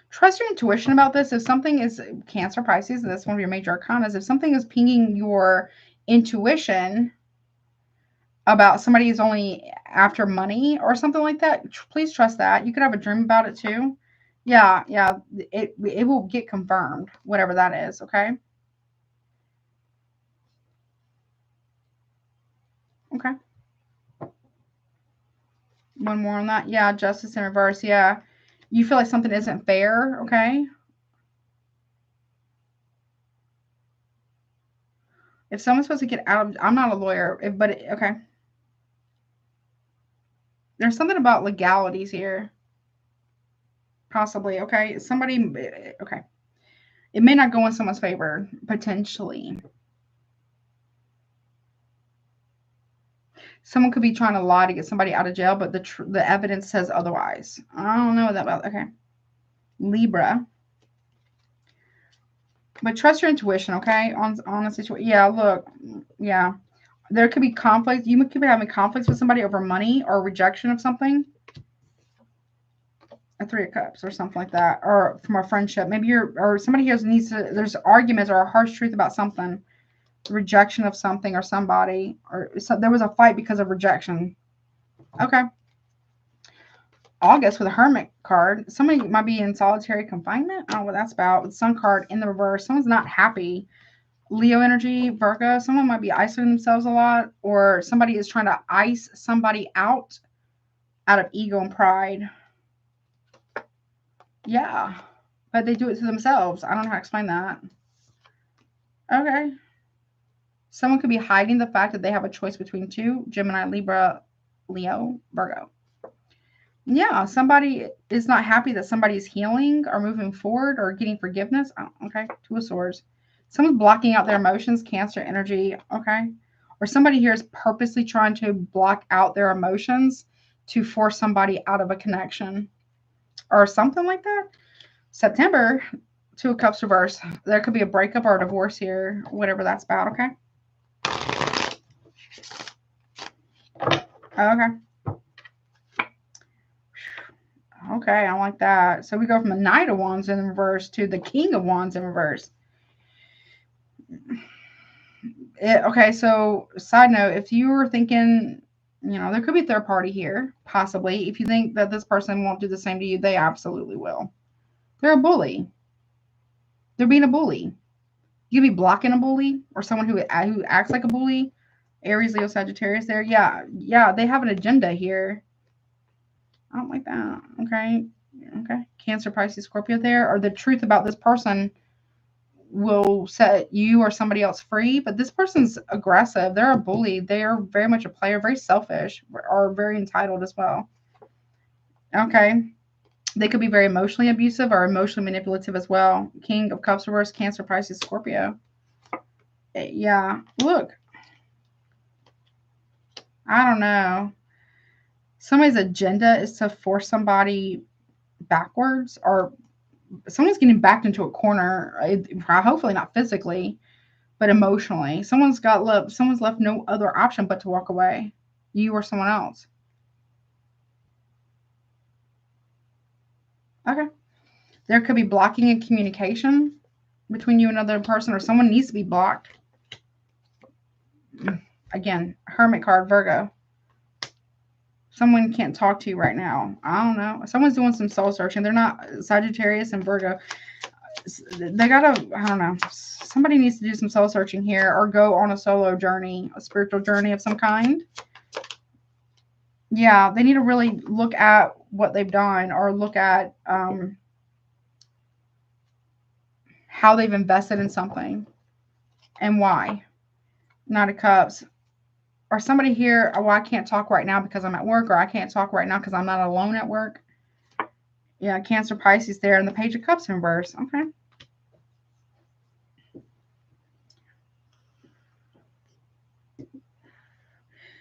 A: Trust your intuition about this. If something is Cancer, Pisces, that's one of your major arcana. If something is pinging your intuition about somebody who's only after money or something like that, please trust that. You could have a dream about it too. Yeah, yeah. It will get confirmed, whatever that is, okay? Okay. One more on that. Yeah, Justice in reverse. Yeah. You feel like something isn't fair, okay? If someone's supposed to get out of, I'm not a lawyer, okay. There's something about legalities here. Possibly, okay? Somebody, okay. It may not go in someone's favor, potentially. Someone could be trying to lie to get somebody out of jail, but the evidence says otherwise. I don't know that about. Okay. Libra. But trust your intuition, okay? On a situation. Yeah, look. Yeah. There could be conflict. You could be having conflicts with somebody over money or rejection of something. A Three of Cups or something like that. Or from a friendship. Maybe or somebody here needs to, there's arguments or a harsh truth about something. Rejection of something or somebody. Or there was a fight because of rejection. Okay. August with a Hermit card. Somebody might be in solitary confinement. I don't know what that's about. With Sun card in the reverse. Someone's not happy. Leo energy, Virgo. Someone might be isolating themselves a lot, or somebody is trying to ice somebody out of ego and pride. Yeah, but they do it to themselves. I don't know how to explain that. Okay. Someone could be hiding the fact that they have a choice between two: Gemini, Libra, Leo, Virgo. Yeah, somebody is not happy that somebody's healing or moving forward or getting forgiveness. Oh, okay, Two of Swords. Someone's blocking out their emotions, Cancer energy. Okay. Or somebody here is purposely trying to block out their emotions to force somebody out of a connection or something like that. September, Two of Cups reverse. There could be a breakup or a divorce here, whatever that's about. Okay. Okay. Okay, I like that. So we go from the Knight of Wands in reverse to the King of Wands in reverse. Okay, so side note, if you were thinking, there could be a third party here, possibly. If you think that this person won't do the same to you, they absolutely will. They're a bully. They're being a bully. You could be blocking a bully or someone who acts like a bully. Aries, Leo, Sagittarius there. Yeah, they have an agenda here. I don't like that. Okay. Cancer, Pisces, Scorpio there. Or the truth about this person will set you or somebody else free, but this person's aggressive. They're a bully. They are very much a player, very selfish, or very entitled as well. Okay. They could be very emotionally abusive or emotionally manipulative as well. King of Cups reverse, Cancer, Pisces, Scorpio. Yeah. Look. I don't know. Somebody's agenda is to force somebody backwards, or someone's getting backed into a corner. Hopefully not physically, but emotionally. Someone's left no other option but to walk away. You or someone else. Okay. There could be blocking in communication between you and another person, or someone needs to be blocked. Again, Hermit card, Virgo. Someone can't talk to you right now. I don't know. Someone's doing some soul searching. They're not Sagittarius and Virgo. They gotta, I don't know. Somebody needs to do some soul searching here or go on a solo journey, a spiritual journey of some kind. Yeah, they need to really look at what they've done, or look at how they've invested in something and why. Knight of Cups. Or somebody here, oh, I can't talk right now because I'm at work, or I can't talk right now because I'm not alone at work. Yeah, Cancer, Pisces there, and the Page of Cups in reverse. Okay.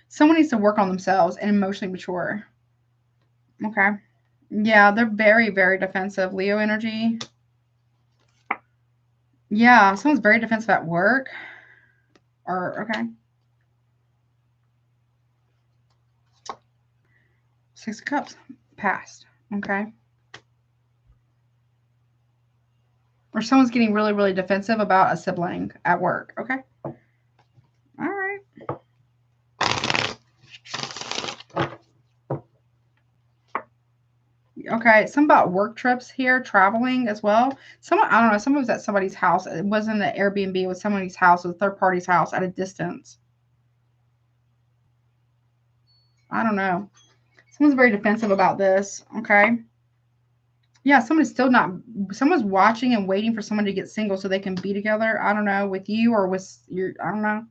A: Someone needs to work on themselves and emotionally mature. Okay. Yeah, they're very, very defensive. Leo energy. Yeah, someone's very defensive at work. Or, okay. 6 of Cups. Passed. Okay. Or someone's getting really, really defensive about a sibling at work. Okay. All right. Okay. Some about work trips here, traveling as well. Someone, I don't know, someone was at somebody's house. It wasn't an Airbnb, it was somebody's house, a third party's house at a distance. I don't know. Someone's very defensive about this. Okay. Yeah, someone's still not, someone's watching and waiting for someone to get single so they can be together. I don't know, with you or with your, I don't know,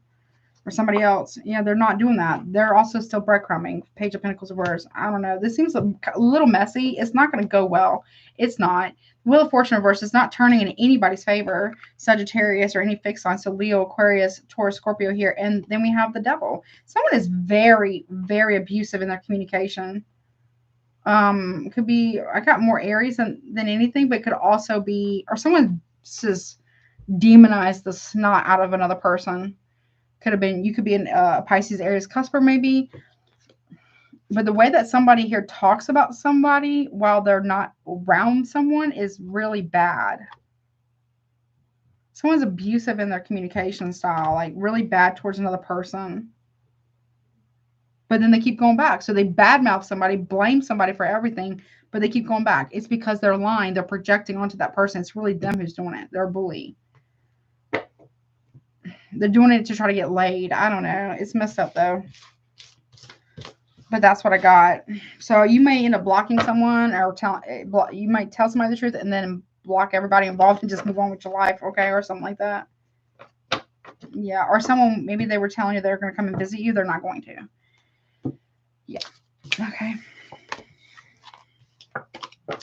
A: or somebody else. Yeah, they're not doing that. They're also still breadcrumbing. Page of Pentacles reverse. I don't know. This seems a little messy. It's not going to go well. It's not. Wheel of Fortune reverse is not turning in anybody's favor. Sagittarius or any fixed sign. So Leo, Aquarius, Taurus, Scorpio here. And then we have the Devil. Someone is very, very abusive in their communication. Could be, I got more Aries than anything, but it could also be, or someone just demonized the snot out of another person. Could have been, you could be in Pisces, Aries, Cusper maybe. But the way that somebody here talks about somebody while they're not around someone is really bad. Someone's abusive in their communication style, like really bad towards another person. But then they keep going back. So they badmouth somebody, blame somebody for everything, but they keep going back. It's because they're lying. They're projecting onto that person. It's really them who's doing it. They're a bully. They're doing it to try to get laid. I don't know. It's messed up though. But that's what I got. So you may end up blocking someone or you might tell somebody the truth and then block everybody involved and just move on with your life, okay, or something like that. Yeah, or someone, maybe they were telling you they're going to come and visit you. They're not going to. Yeah. Okay.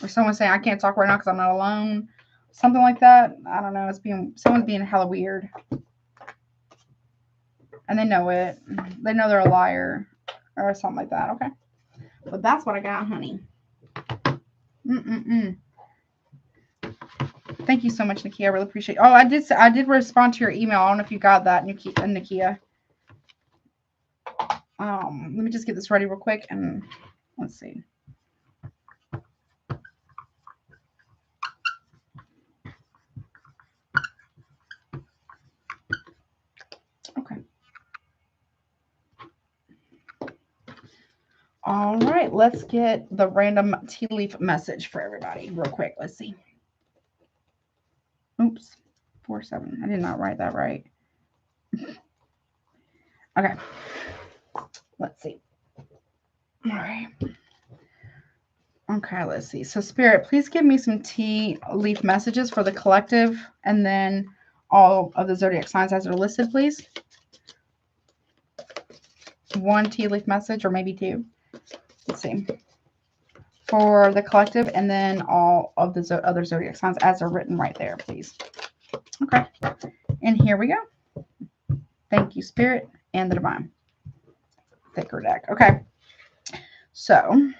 A: Or someone saying, I can't talk right now because I'm not alone. Something like that. I don't know. Someone's being hella weird. And they know it. They know they're a liar or something like that. Okay. But that's what I got, honey. Thank you so much, Nakia. I really appreciate it. Oh, I did respond to your email. I don't know if you got that, Nakia. Let me just get this ready real quick and let's see. Okay. All right, let's get the random tea leaf message for everybody real quick. Let's see. Oops, 4-7. I did not write that right. Okay. Let's see. All right. Okay, let's see. So Spirit, please give me some tea leaf messages for the collective and then all of the zodiac signs as they're listed, please. 1 tea leaf message or maybe 2. Let's see. For the collective and then all of the other zodiac signs as they're written right there, please. Okay. And here we go. Thank you, Spirit and the Divine. Thicker deck. Okay. So,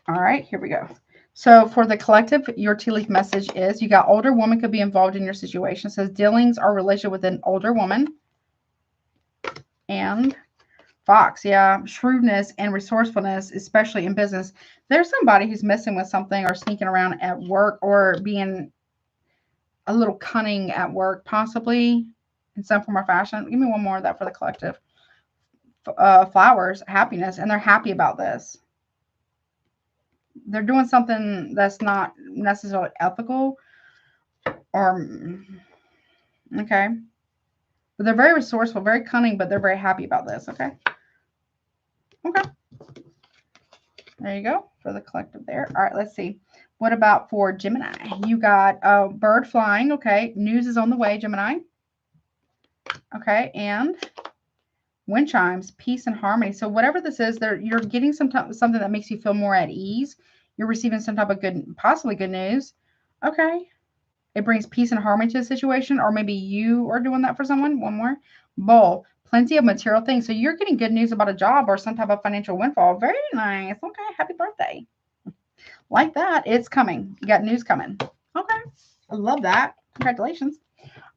A: all right, here we go. So for the collective, your tea leaf message is you got older woman could be involved in your situation. It says dealings or relation with an older woman. And Fox, yeah, shrewdness and resourcefulness, especially in business. There's somebody who's messing with something or sneaking around at work or being a little cunning at work, possibly in some form or fashion. Give me one more of that for the collective. Flowers, happiness, and they're happy about this. They're doing something that's not necessarily ethical or, okay. But they're very resourceful, very cunning, but they're very happy about this, okay? Okay. There you go for the collective there. All right, let's see. What about for Gemini? You got a bird flying, okay. News is on the way, Gemini. Okay, and wind chimes, peace and harmony. So whatever this is, you're getting something that makes you feel more at ease. You're receiving some type of good, possibly good news. Okay. It brings peace and harmony to the situation, or maybe you are doing that for someone. One more. Bull, plenty of material things. So you're getting good news about a job or some type of financial windfall. Very nice. Okay, happy birthday. Like that, it's coming. You got news coming. Okay, I love that. Congratulations.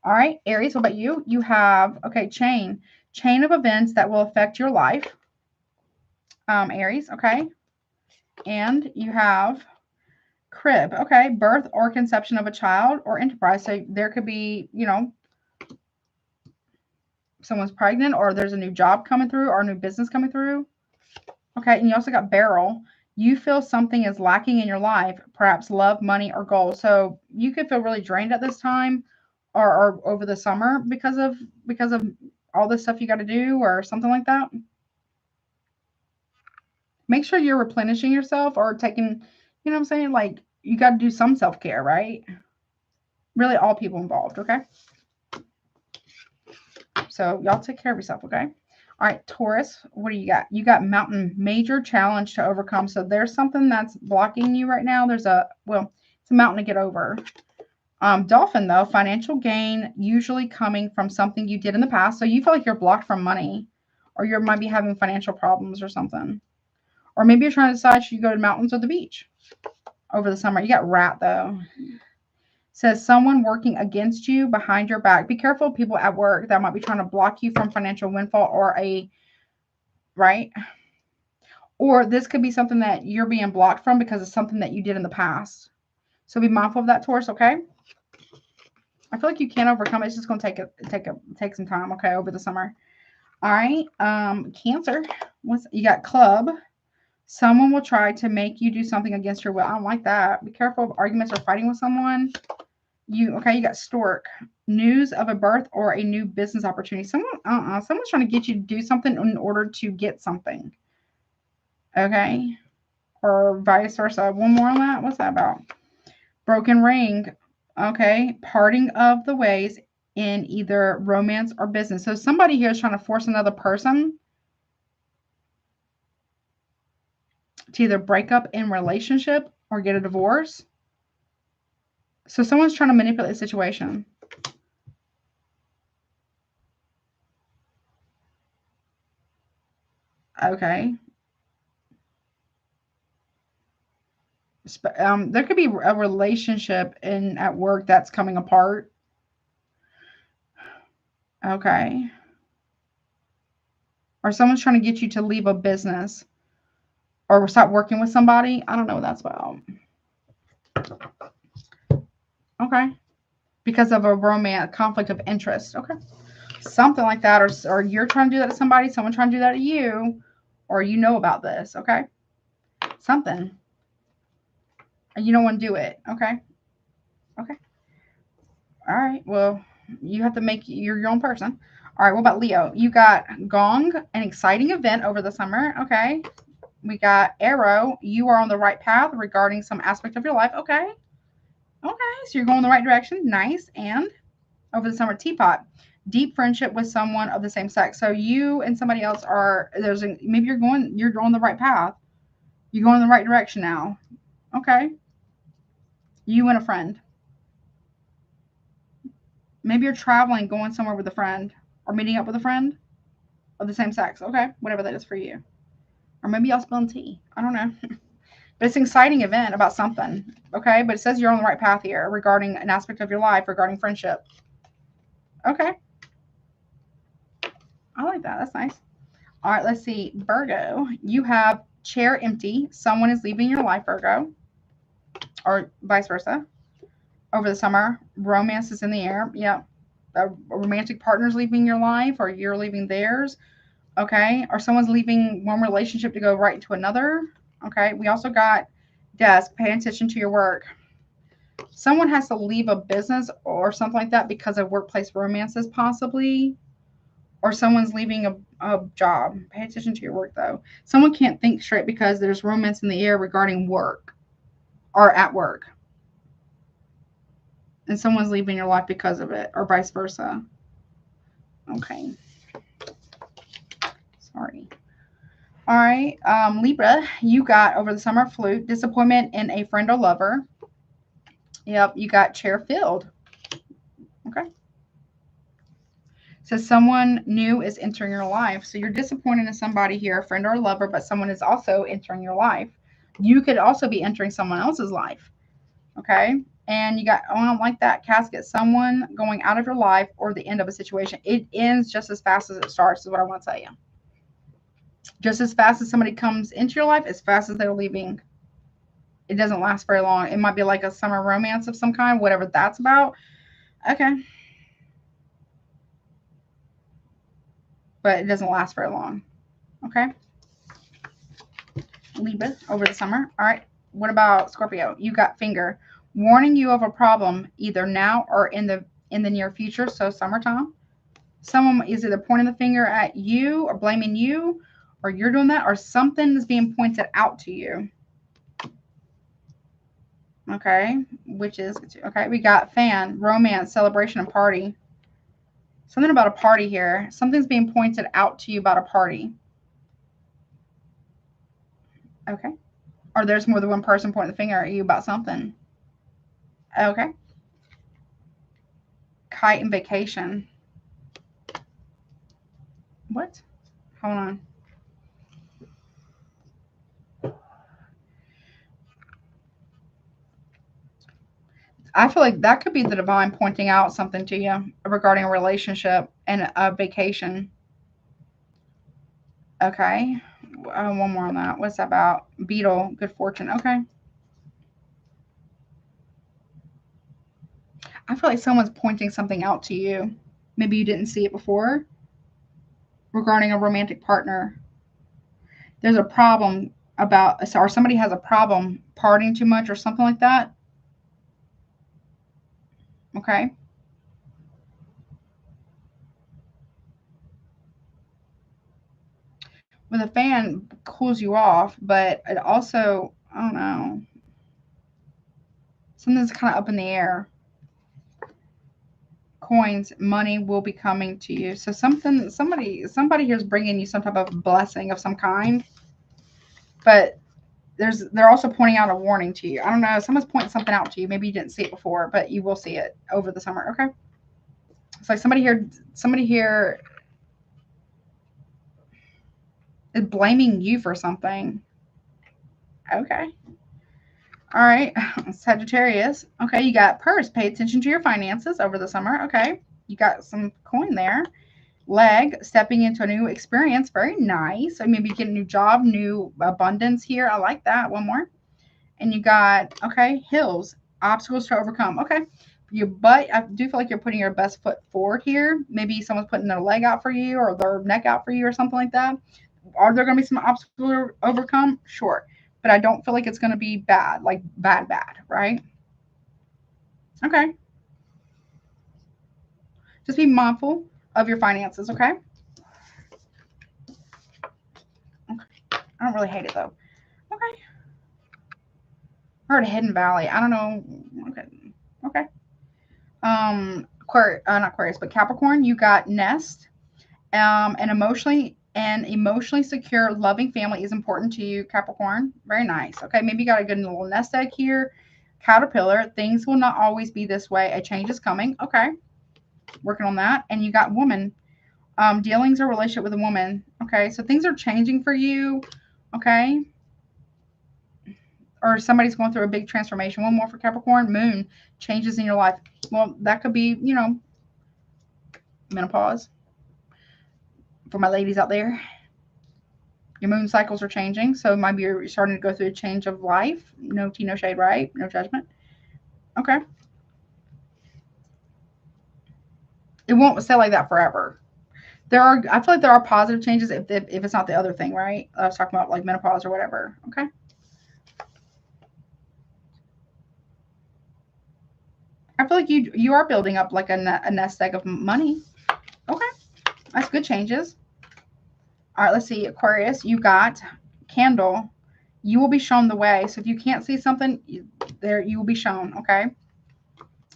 A: All right, Aries, what about you? You have, okay, chain of events that will affect your life. Aries, okay. And you have crib, okay, birth or conception of a child or enterprise. So there could be, you know, someone's pregnant or there's a new job coming through or a new business coming through. Okay, and you also got barrel. You feel something is lacking in your life, perhaps love, money, or goals. So you could feel really drained at this time or over the summer because of all this stuff you got to do or something like that. Make sure you're replenishing yourself or taking, you know what I'm saying? Like you got to do some self-care, right? Really all people involved, okay? So y'all take care of yourself, okay? All right, Taurus, what do you got? You got mountain, major challenge to overcome. So there's something that's blocking you right now. There's a, well, it's a mountain to get over. Dolphin, though, financial gain usually coming from something you did in the past. So you feel like you're blocked from money or you might be having financial problems or something. Or maybe you're trying to decide should you go to the mountains or the beach over the summer. You got rat, though. Says someone working against you behind your back. Be careful of people at work that might be trying to block you from financial windfall or a, right? Or this could be something that you're being blocked from because of something that you did in the past. So be mindful of that, Taurus, okay? I feel like you can overcome it. It's just going to take some time, okay, over the summer. All right, Cancer. You got club. Someone will try to make you do something against your will. I don't like that. Be careful of arguments or fighting with someone. You got stork. News of a birth or a new business opportunity. Someone's trying to get you to do something in order to get something. Okay. Or vice versa. One more on that. What's that about? Broken ring. Okay. Parting of the ways in either romance or business. So somebody here is trying to force another person to either break up in relationship or get a divorce. So someone's trying to manipulate the situation. Okay. There could be a relationship at work that's coming apart. Okay. Or someone's trying to get you to leave a business or stop working with somebody. I don't know what that's about. Okay. Because of a romance conflict of interest. Okay. Something like that. Or you're trying to do that to somebody, someone trying to do that to you, or you know about this. Okay. Something. And you don't want to do it. Okay. Okay. All right. Well, you have to make you're your own person. All right. What about Leo? You got Gong, an exciting event over the summer. Okay. We got Arrow. You are on the right path regarding some aspect of your life. Okay. Okay. So you're going in the right direction. Nice. And over the summer, Teapot. Deep friendship with someone of the same sex. So you and somebody else maybe you're on the right path. You're going in the right direction now. Okay. You and a friend. Maybe you're traveling, going somewhere with a friend, or meeting up with a friend of the same sex. Okay, whatever that is for you. Or maybe y'all spilling tea. I don't know. But it's an exciting event about something. Okay, but it says you're on the right path here regarding an aspect of your life, regarding friendship. Okay. I like that. That's nice. All right, let's see. Virgo, you have chair empty. Someone is leaving your life, Virgo. Or vice versa. Over the summer, romance is in the air. Yep. A romantic partner's leaving your life or you're leaving theirs. Okay. Or someone's leaving one relationship to go right into another. Okay. We also got desk. Pay attention to your work. Someone has to leave a business or something like that because of workplace romances, possibly. Or someone's leaving a job. Pay attention to your work, though. Someone can't think straight because there's romance in the air regarding work or at work. And someone's leaving your life because of it, or vice versa. Okay. Sorry. All right. Libra, you got over the summer flute, disappointment in a friend or lover. Yep, you got chair filled. Okay. So someone new is entering your life. So you're disappointed in somebody here, a friend or a lover, but someone is also entering your life. You could also be entering someone else's life. Okay. And you got, oh, I don't like that casket. Someone going out of your life or the end of a situation. It ends just as fast as it starts is what I want to tell you. Just as fast as somebody comes into your life, as fast as they're leaving. It doesn't last very long. It might be like a summer romance of some kind, whatever that's about. Okay. But it doesn't last very long. Okay. Libra over the summer. All right. What about Scorpio? You got finger. Warning you of a problem either now or in the near future. So summertime. Someone is either pointing the finger at you or blaming you, or you're doing that, or something is being pointed out to you. Okay, which is okay. We got fan, romance, celebration, and party. Something about a party here. Something's being pointed out to you about a party. Okay, or there's more than one person pointing the finger at you about something. Okay, kite and vacation. What? Hold on. I feel like that could be the divine pointing out something to you regarding a relationship and a vacation. Okay. One more on that. What's that about? Beetle, good fortune. Okay. I feel like someone's pointing something out to you. Maybe you didn't see it before regarding a romantic partner. There's a problem about, or somebody has a problem partying too much or something like that. Okay. When the fan cools you off, but it also, I don't know, something's kind of up in the air. Coins, money will be coming to you. So somebody here is bringing you some type of blessing of some kind. But they're also pointing out a warning to you. I don't know. Someone's pointing something out to you. Maybe you didn't see it before, but you will see it over the summer. Okay. It's like somebody here is blaming you for something. Okay. All right. Sagittarius. Okay. You got purse. Pay attention to your finances over the summer. Okay. You got some coin there. Leg, stepping into a new experience. Very nice. So maybe you get a new job, new abundance here. I like that. One more. And you got, okay, hills, obstacles to overcome. Okay. Your butt, I do feel like you're putting your best foot forward here. Maybe someone's putting their leg out for you or their neck out for you or something like that. Are there going to be some obstacles to overcome? Sure. But I don't feel like it's going to be bad, like bad, right? Okay. Just be mindful of your finances, okay? Okay. I don't really hate it though. Okay. I heard Hidden Valley. I don't know. Okay. Okay. Not Aquarius, but Capricorn, you got nest. An emotionally secure, loving family is important to you, Capricorn. Very nice. Okay, maybe you got a good little nest egg here. Caterpillar, things will not always be this way. A change is coming. Okay, working on that. And you got woman. Dealings or relationship with a woman. Okay, so things are changing for you. Okay. Or somebody's going through a big transformation. One more for Capricorn. Moon, changes in your life. Well, that could be, menopause. For my ladies out there, your moon cycles are changing, so maybe you're starting to go through a change of life. No tea, no shade, right? No judgment. Okay. It won't stay like that forever. I feel like there are positive changes if it's not the other thing, right? I was talking about like menopause or whatever. Okay. I feel like you are building up like a nest egg of money. Okay. That's good changes. All right, let's see. Aquarius, you got candle. You will be shown the way. So if you can't see something, you will be shown, okay?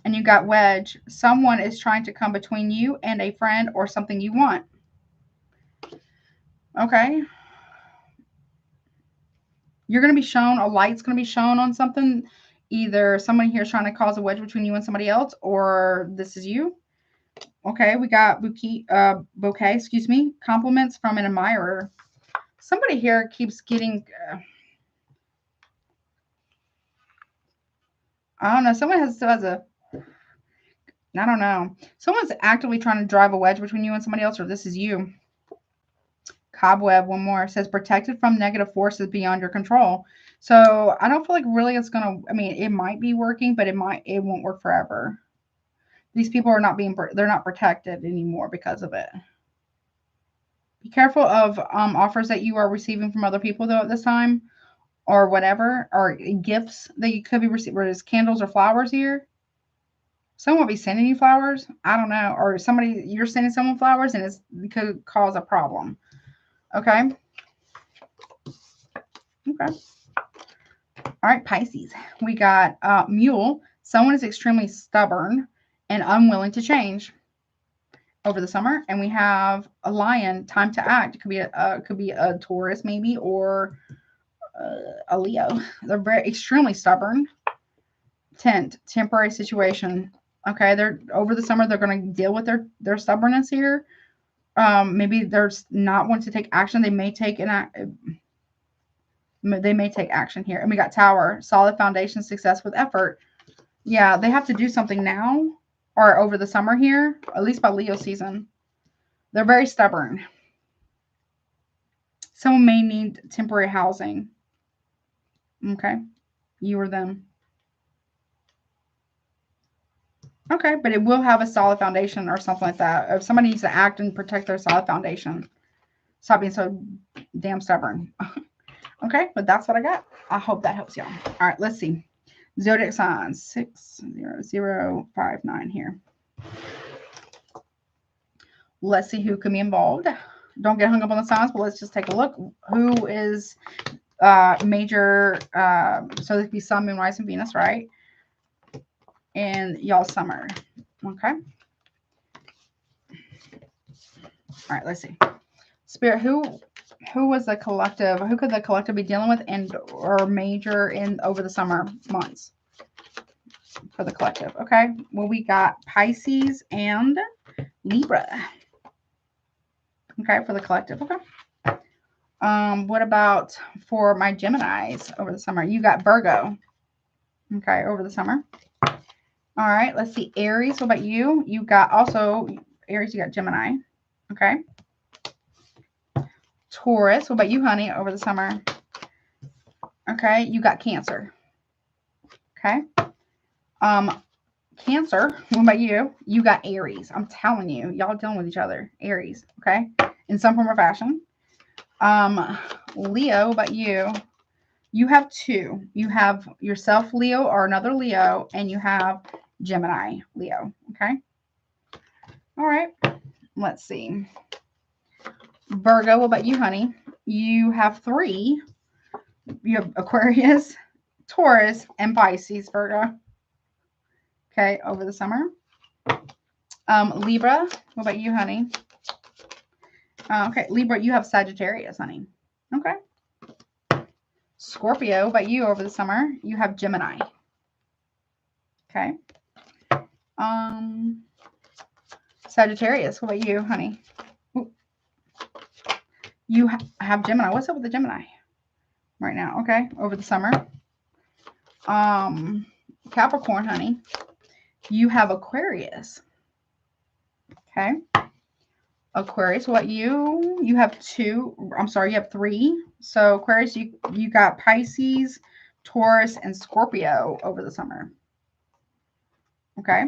A: And you got wedge. Someone is trying to come between you and a friend or something you want. Okay. You're going to be shown, a light's going to be shown on something. Either somebody here is trying to cause a wedge between you and somebody else, or this is you. Okay, we got bouquet, excuse me, compliments from an admirer. Somebody here keeps getting, I don't know. Someone still has a, I don't know. Someone's actively trying to drive a wedge between you and somebody else, or this is you. Cobweb, one more. It says protected from negative forces beyond your control. So I don't feel like really it's going to, I mean, it might be working, but it won't work forever. These people are not they're not protected anymore because of it. Be careful of offers that you are receiving from other people though at this time, or whatever, or gifts that you could be receiving, whether it's candles or flowers here. Someone will be sending you flowers. I don't know. Or you're sending someone flowers and it could cause a problem. Okay. Okay. All right, Pisces. We got Mule. Someone is extremely stubborn and unwilling to change over the summer. And we have a Lion. Time to act. It could be a Taurus maybe, or a Leo. They're very extremely stubborn. Temporary situation. Okay, they're over the summer. They're going to deal with their stubbornness here. Maybe they're not wanting to take action. They may take action here. And we got Tower, solid foundation, success with effort. Yeah, they have to do something now or over the summer here, at least by Leo season. They're very stubborn. Someone may need temporary housing. Okay, you or them. Okay, but it will have a solid foundation or something like that. If somebody needs to act and protect their solid foundation, stop being so damn stubborn. Okay, but that's what I got. I hope that helps y'all. All right, let's see. Zodiac signs 60059 here. Let's see who can be involved. Don't get hung up on the signs, but let's just take a look. Who is major? So this could be Sun, Moon, Rising, Venus, right? And y'all summer. Okay. All right, let's see. Spirit, who was the collective? Who could the collective be dealing with or major in over the summer months for the collective? Okay. Well, we got Pisces and Libra. Okay, for the collective. Okay. What about for my Geminis over the summer? You got Virgo. Okay, over the summer. All right, let's see. Aries, what about you? You got also Aries, you got Gemini. Okay. Taurus, what about you, honey, over the summer? Okay, you got Cancer. Okay. Cancer, what about you? You got Aries. I'm telling you, y'all dealing with each other. Aries, okay? In some form or fashion. Leo, what about you? You have two. You have yourself, Leo, or another Leo, and you have Gemini, Leo, okay? All right, let's see. Virgo, what about you, honey? You have three. You have Aquarius, Taurus, and Pisces, Virgo. Okay, over the summer. Libra, what about you, honey? Okay, Libra, you have Sagittarius, honey. Okay. Scorpio, what about you over the summer? You have Gemini. Okay. Sagittarius, what about you, honey? Ooh. You have Gemini. What's up with the Gemini right now? Okay, over the summer. Capricorn, honey. You have Aquarius. Okay. Aquarius, what you have two. I'm sorry, you have three. So Aquarius, you got Pisces, Taurus, and Scorpio over the summer. Okay.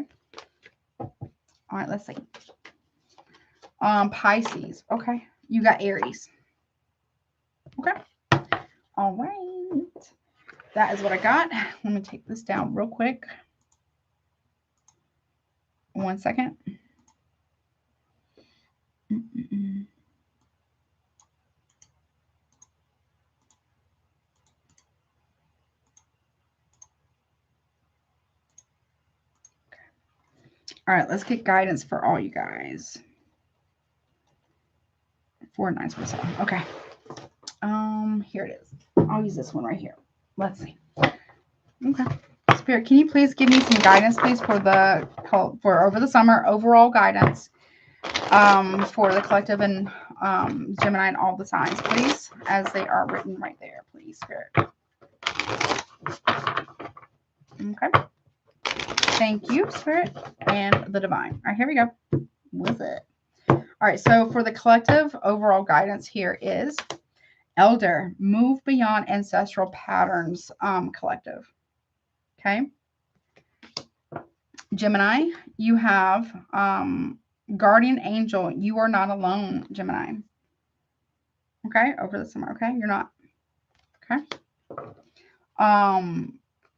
A: All right, let's see. Pisces. Okay. You got Aries. Okay. All right. That is what I got. Let me take this down real quick. 1 second. All right, let's get guidance for all you guys. 4 9 for 7. Okay. Here it is. I'll use this one right here. Let's see. Okay. Spirit, can you please give me some guidance, please, for over the summer overall guidance for the collective and Gemini and all the signs, please, as they are written right there, please, Spirit. Okay. Thank you, Spirit and the Divine. All right, here we go with it. All right, so for the collective overall guidance here is Elder, move beyond ancestral patterns, collective. Okay. Gemini, you have Guardian Angel. You are not alone, Gemini. Okay, over the summer. Okay, you're not. Okay.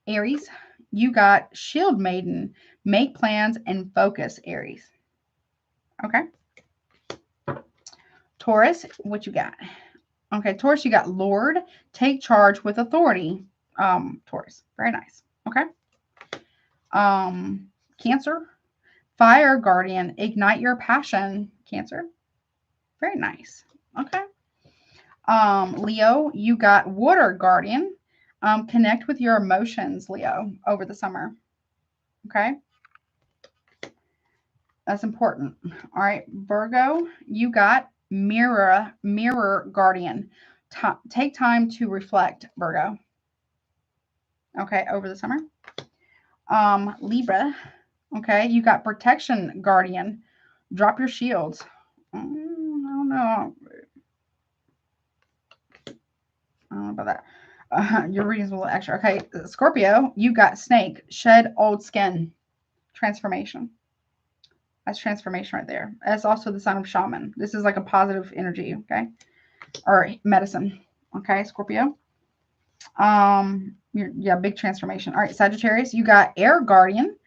A: Aries, you got Shield Maiden. Make plans and focus, Aries. Okay. Taurus, what you got? Okay, Taurus, you got Lord. Take charge with authority. Taurus, very nice. Okay. Cancer, Fire Guardian. Ignite your passion, Cancer. Very nice. Okay. Leo, you got Water Guardian. Connect with your emotions, Leo, over the summer. Okay. That's important. All right. Virgo, you got Mirror Guardian. Take time to reflect, Virgo. Okay. Over the summer. Libra, okay, you got Protection Guardian. Drop your shields. I don't know. I don't know about that. Your reading's a little extra. Okay, Scorpio, you got Snake. Shed old skin. Transformation. That's transformation right there. That's also the sign of Shaman. This is like a positive energy, okay? Or medicine. Okay, Scorpio. Yeah, big transformation. All right, Sagittarius, you got Air Guardian.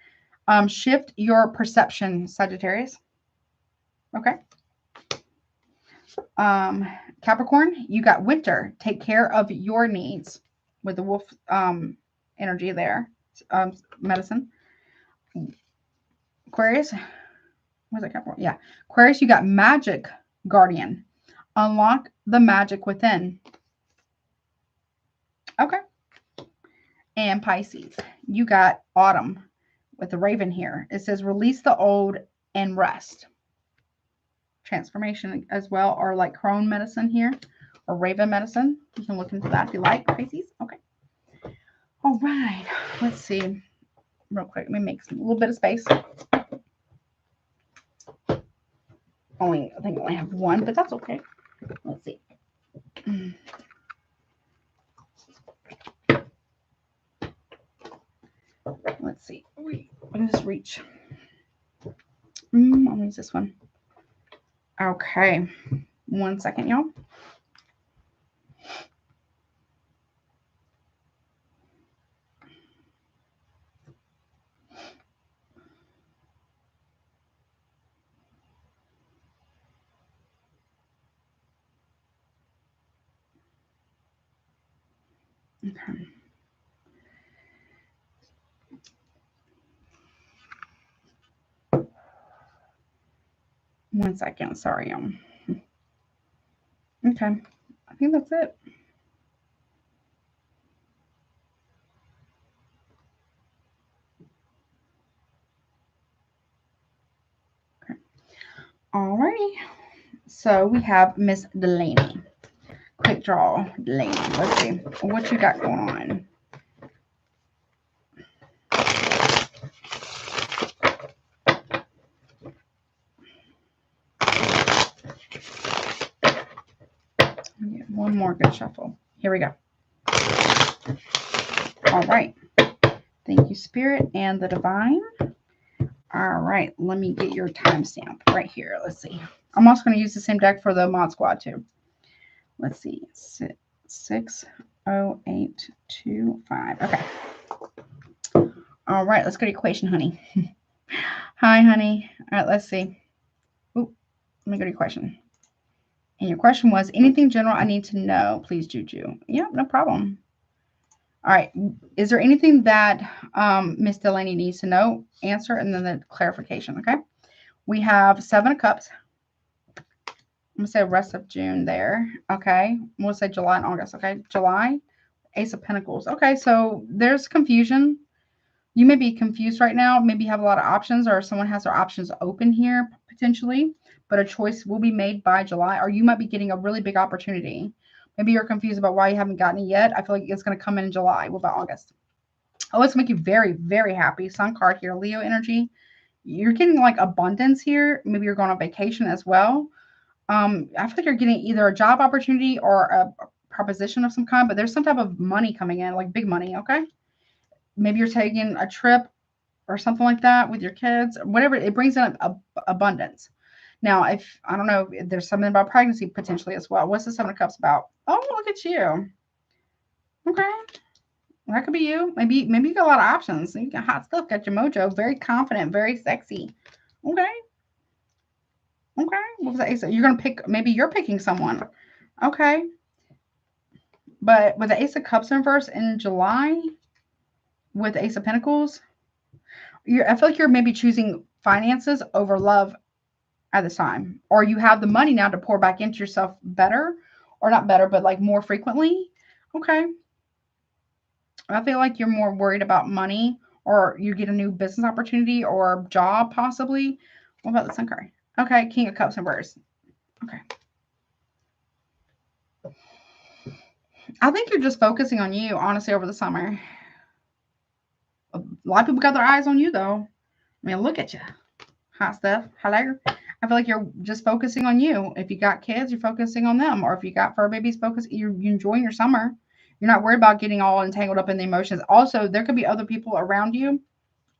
A: Shift your perception, Sagittarius. Okay. Capricorn, you got Winter. Take care of your needs with the wolf energy there. Medicine. Aquarius, was it Capricorn? Yeah. Aquarius, you got Magic Guardian. Unlock the magic within. Okay. And Pisces, you got Autumn with the raven here. It says release the old and rest. Transformation as well, or like crone medicine here, or raven medicine. You can look into that if you like, Pisces. Okay. All right. Let's see. Real quick. Let me make a little bit of space. I think I only have one, but that's okay. Let's see. Let's see. What does this reach? I'll use this one. Okay. 1 second, y'all. Okay. One second. Sorry. Okay. I think that's it. Okay. Alrighty. So we have Miss Dalanie. Quick draw, Dalanie. Let's see what you got going on. One more good shuffle. Here we go. All right. Thank you, Spirit and the Divine. All right. Let me get your timestamp right here. Let's see. I'm also going to use the same deck for the Mod Squad too. Let's see. 60825. Okay. All right. Let's go to equation, honey. Hi, honey. All right. Let's see. Ooh, let me go to your question. And your question was, anything general I need to know, please, JuJu. Yeah, no problem. All right. Is there anything that Miss Dalanie needs to know? Answer, and then the clarification, okay? We have 7 of Cups. I'm going to say rest of June there, okay? We'll say July and August, okay? July, Ace of Pentacles. Okay, so there's confusion. You may be confused right now. Maybe you have a lot of options, or someone has their options open here, potentially. But a choice will be made by July, or you might be getting a really big opportunity. Maybe you're confused about why you haven't gotten it yet. I feel like it's going to come in July. What about August? Oh, it's make you very, very happy. Sun card here, Leo energy. You're getting like abundance here. Maybe you're going on vacation as well. I feel like you're getting either a job opportunity or a proposition of some kind, but there's some type of money coming in, like big money, okay? Maybe you're taking a trip or something like that with your kids, whatever. It brings in abundance. Now, if I don't know, if there's something about pregnancy potentially as well. What's the Seven of Cups about? Oh, look at you. Okay. That could be you. Maybe you got a lot of options. You got hot stuff, got your mojo, very confident, very sexy. Okay. Okay. What was that? Ace? You're gonna pick, maybe you're picking someone. Okay. But with the Ace of Cups in reverse in July, with the Ace of Pentacles, I feel like you're maybe choosing finances over love at this time. Or you have the money now to pour back into yourself better, or not better, but like more frequently. Okay. I feel like you're more worried about money, or you get a new business opportunity or job possibly. What about the Sun card? Okay, King of Cups in reverse. Okay. I think you're just focusing on you, honestly, over the summer. A lot of people got their eyes on you, though. I mean, look at you. Hot stuff. Hello. I feel like you're just focusing on you. If you got kids, you're focusing on them. Or if you got fur babies, you're enjoying your summer. You're not worried about getting all entangled up in the emotions. Also, there could be other people around you,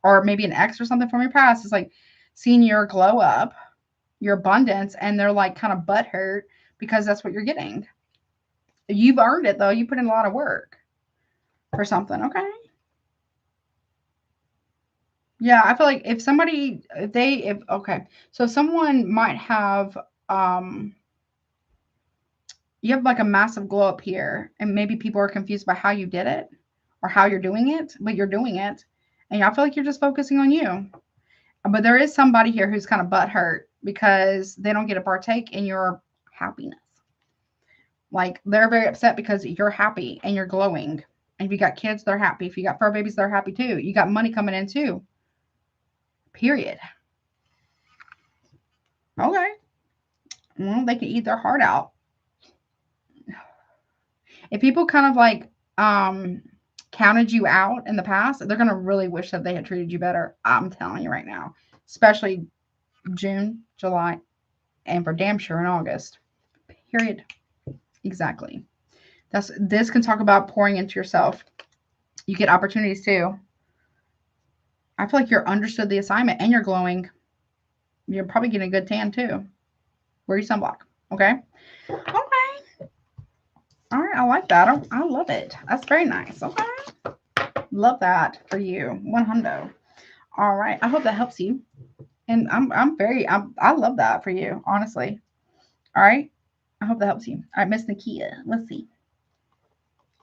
A: or maybe an ex or something from your past. It's like seeing your glow up, your abundance, and they're like kind of butthurt because that's what you're getting. You've earned it, though. You put in a lot of work for something. Okay. Yeah, I feel like if somebody, okay, so someone might have, you have like a massive glow up here, and maybe people are confused by how you did it or how you're doing it, but you're doing it. And I feel like you're just focusing on you. But there is somebody here who's kind of butthurt because they don't get to partake in your happiness. Like they're very upset because you're happy and you're glowing. And if you got kids, they're happy. If you got fur babies, they're happy too. You got money coming in too. Period. Okay. Well, they can eat their heart out. If people kind of like counted you out in the past, they're gonna really wish that they had treated you better. I'm telling you right now, especially June, July, and for damn sure in August. Period. Exactly. This can talk about pouring into yourself. You get opportunities too. I feel like you're understood the assignment and you're glowing. You're probably getting a good tan too. Wear your sunblock. Okay. Okay. All right. I like that. I love it. That's very nice. Okay. Love that for you. 100. All right. I hope that helps you. And I love that for you, honestly. All right. I hope that helps you. All right, Miss Nakia. Let's see.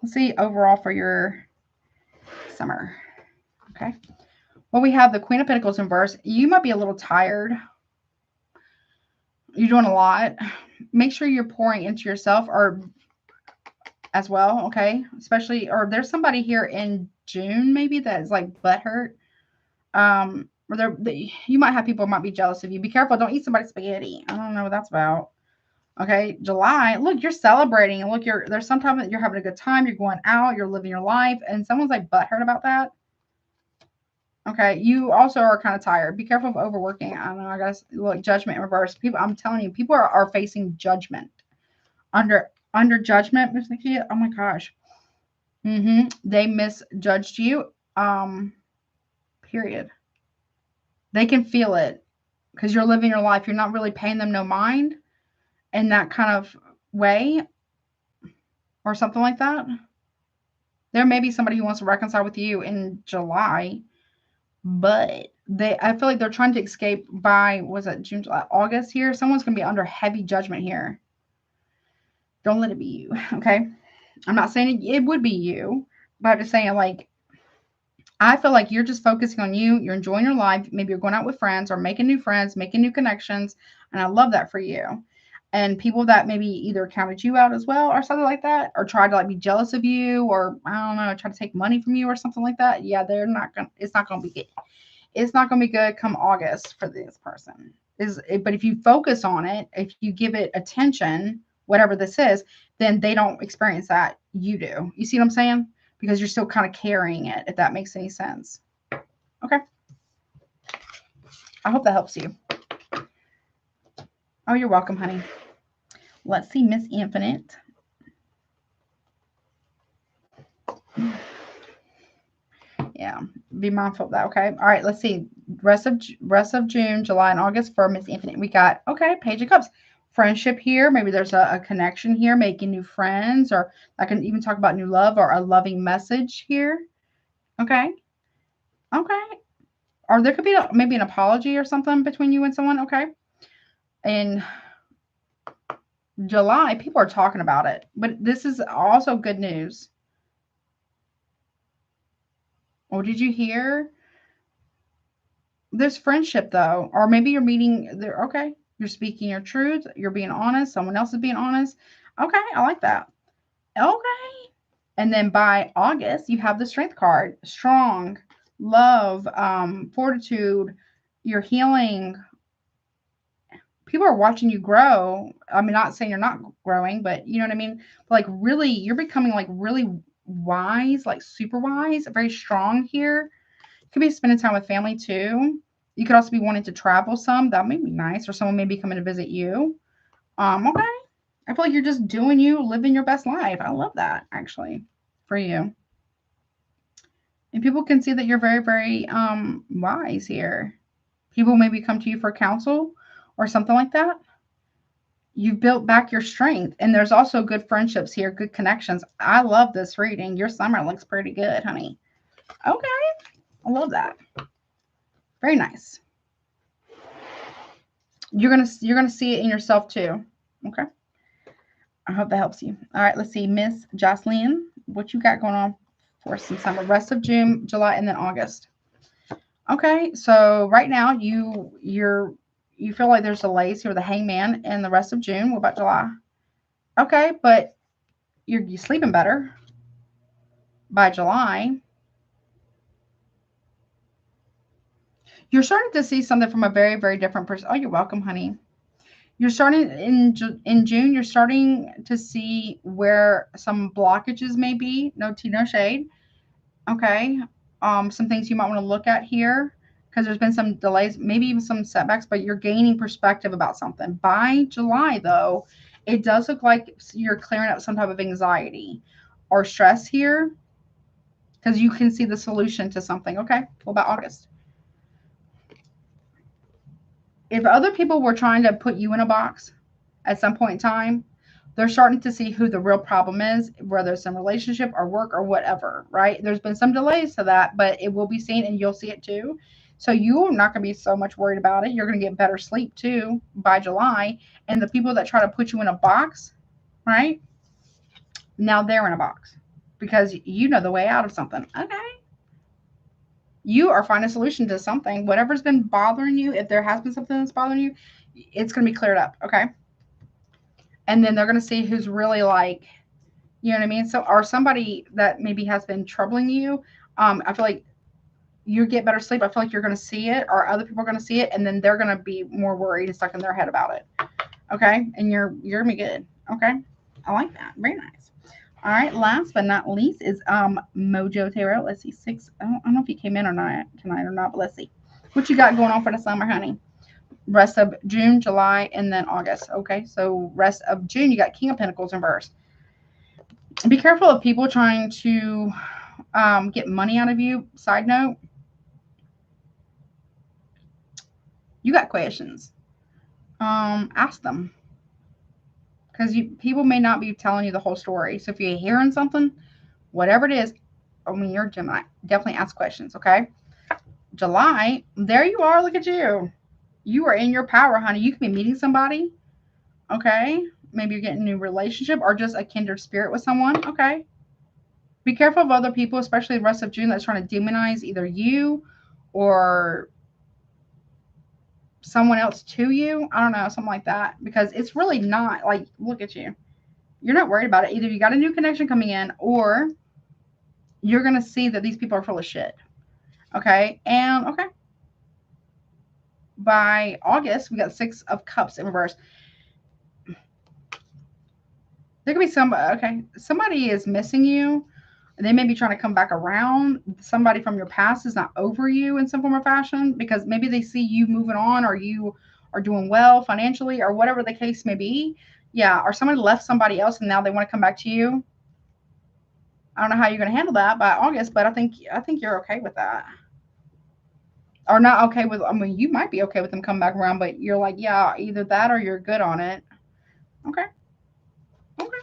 A: Let's see overall for your summer. Okay. Well, we have the Queen of Pentacles in reverse. You might be a little tired. You're doing a lot. Make sure you're pouring into yourself or as well, okay? Especially, or there's somebody here in June maybe that's like butthurt. Or you might have people who might be jealous of you. Be careful. Don't eat somebody's spaghetti. I don't know what that's about. Okay, July. Look, you're celebrating, and look, there's sometimes that you're having a good time. You're going out. You're living your life, and someone's like butthurt about that. Okay, you also are kind of tired. Be careful of overworking. I don't know. I guess look, judgment in reverse. People, I'm telling you, people are facing judgment under judgment. Miss Nikki. Oh my gosh. They misjudged you. Period. They can feel it because you're living your life. You're not really paying them no mind in that kind of way or something like that. There may be somebody who wants to reconcile with you in July, but I feel like they're trying to escape by, was it June, July, August here? Someone's going to be under heavy judgment here. Don't let it be you, okay? I'm not saying it would be you, but I'm just saying, like, I feel like you're just focusing on you. You're enjoying your life. Maybe you're going out with friends or making new friends, making new connections. And I love that for you. And people that maybe either counted you out as well or something like that, or tried to like be jealous of you, or I don't know, try to take money from you or something like that. Yeah, it's not going to be good. It's not going to be good come August for this person. But if you focus on it, if you give it attention, whatever this is, then they don't experience that. You do. You see what I'm saying? because you're still kind of carrying it, if that makes any sense. Okay. I hope that helps you. Oh, you're welcome, honey. Let's see, Miss Infinite. Yeah, be mindful of that, okay? All right, let's see. Rest of June, July, and August for Miss Infinite. We got, okay, Page of Cups. Friendship here. Maybe there's a connection here, making new friends, or I can even talk about new love or a loving message here. Okay. Okay. Or there could be maybe an apology or something between you and someone, okay? In July, people are talking about it, but this is also good news. Oh, did you hear? There's friendship though, or maybe you're meeting there. Okay, you're speaking your truth. You're being honest. Someone else is being honest. Okay, I like that. Okay, and then by August, you have the Strength card. Strong, love, fortitude. You're healing. People are watching you grow. I mean, not saying you're not growing, but you know what I mean? Like really, you're becoming like really wise, like super wise, very strong here. Could be spending time with family too. You could also be wanting to travel some. That may be nice. Or someone may be coming to visit you. Okay. I feel like you're just doing you, living your best life. I love that, actually, for you. And people can see that you're very, very wise here. People maybe come to you for counsel or something like that. You've built back your strength. And there's also good friendships here, good connections. I love this reading. Your summer looks pretty good, honey. Okay. I love that. Very nice. You're gonna see it in yourself too. Okay. I hope that helps you. All right, let's see. Miss Jocelyn, what you got going on for some summer? Rest of June, July, and then August. Okay, so right now you feel like there's delays here with the Hangman and the rest of June. What about July? Okay, but you're sleeping better by July. You're starting to see something from a very, very different person. Oh, you're welcome, honey. You're starting in June, you're starting to see where some blockages may be. No tea, no shade. Okay. Some things you might want to look at here because there's been some delays, maybe even some setbacks, but you're gaining perspective about something. By July, though, it does look like you're clearing up some type of anxiety or stress here because you can see the solution to something. Okay. What about August? If other people were trying to put you in a box at some point in time, they're starting to see who the real problem is, whether it's in relationship or work or whatever, right? There's been some delays to that, but it will be seen and you'll see it too. So you're not going to be so much worried about it. You're going to get better sleep too by July. And the people that try to put you in a box, right? Now they're in a box because you know the way out of something. Okay. You are finding a solution to something. Whatever's been bothering you, if there has been something that's bothering you, it's going to be cleared up. Okay. And then they're going to see who's really like, you know what I mean? So, or somebody that maybe has been troubling you. I feel like you get better sleep. I feel like you're going to see it, or other people are going to see it, and then they're going to be more worried and stuck in their head about it. Okay. And you're going to be good. Okay. I like that. Very nice. All right, last but not least is Mojo Tarot. Let's see, 6. I don't know if you came in or not tonight or not, but let's see. What you got going on for the summer, honey? Rest of June, July, and then August. Okay, so rest of June, you got King of Pentacles in reverse. Be careful of people trying to get money out of you. Side note, you got questions. Ask them. Because people may not be telling you the whole story. So if you're hearing something, whatever it is, I mean, you're Gemini, definitely ask questions, okay? July, there you are. Look at you. You are in your power, honey. You could be meeting somebody, okay? Maybe you're getting a new relationship or just a kindred spirit with someone, okay? Be careful of other people, especially the rest of June, that's trying to demonize either you or someone else to you. I don't know, something like that. Because it's really not, like, look at you. You're not worried about it. Either you got a new connection coming in or you're going to see that these people are full of shit. Okay? And, okay. By August, we got 6 of Cups in reverse. There could be somebody is missing you. They may be trying to come back around. Somebody from your past is not over you in some form or fashion, because maybe they see you moving on, or you are doing well financially, or whatever the case may be. Yeah, or somebody left somebody else and now they want to come back to you. I don't know how you're going to handle that by August, but I think you're okay with that. Or not okay with, I mean, you might be okay with them coming back around, but you're like, yeah, either that or you're good on it. Okay. Okay.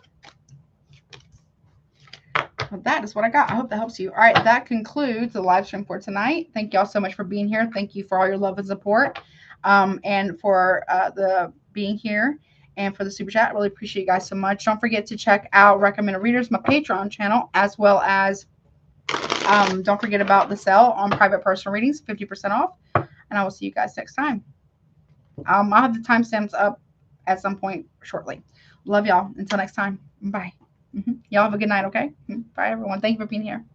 A: Well, that is what I got. I hope that helps you. All right, that concludes the live stream for tonight. Thank y'all so much for being here. Thank you for all your love and support, and for the being here, and for the super chat. Really appreciate you guys so much. Don't forget to check out Recommended Readers, my Patreon channel, as well as don't forget about the sale on private personal readings, 50% off. And I will see you guys next time. I'll have the timestamps up at some point shortly. Love y'all. Until next time. Bye. Y'all have a good night, okay? Bye, everyone. Thank you for being here.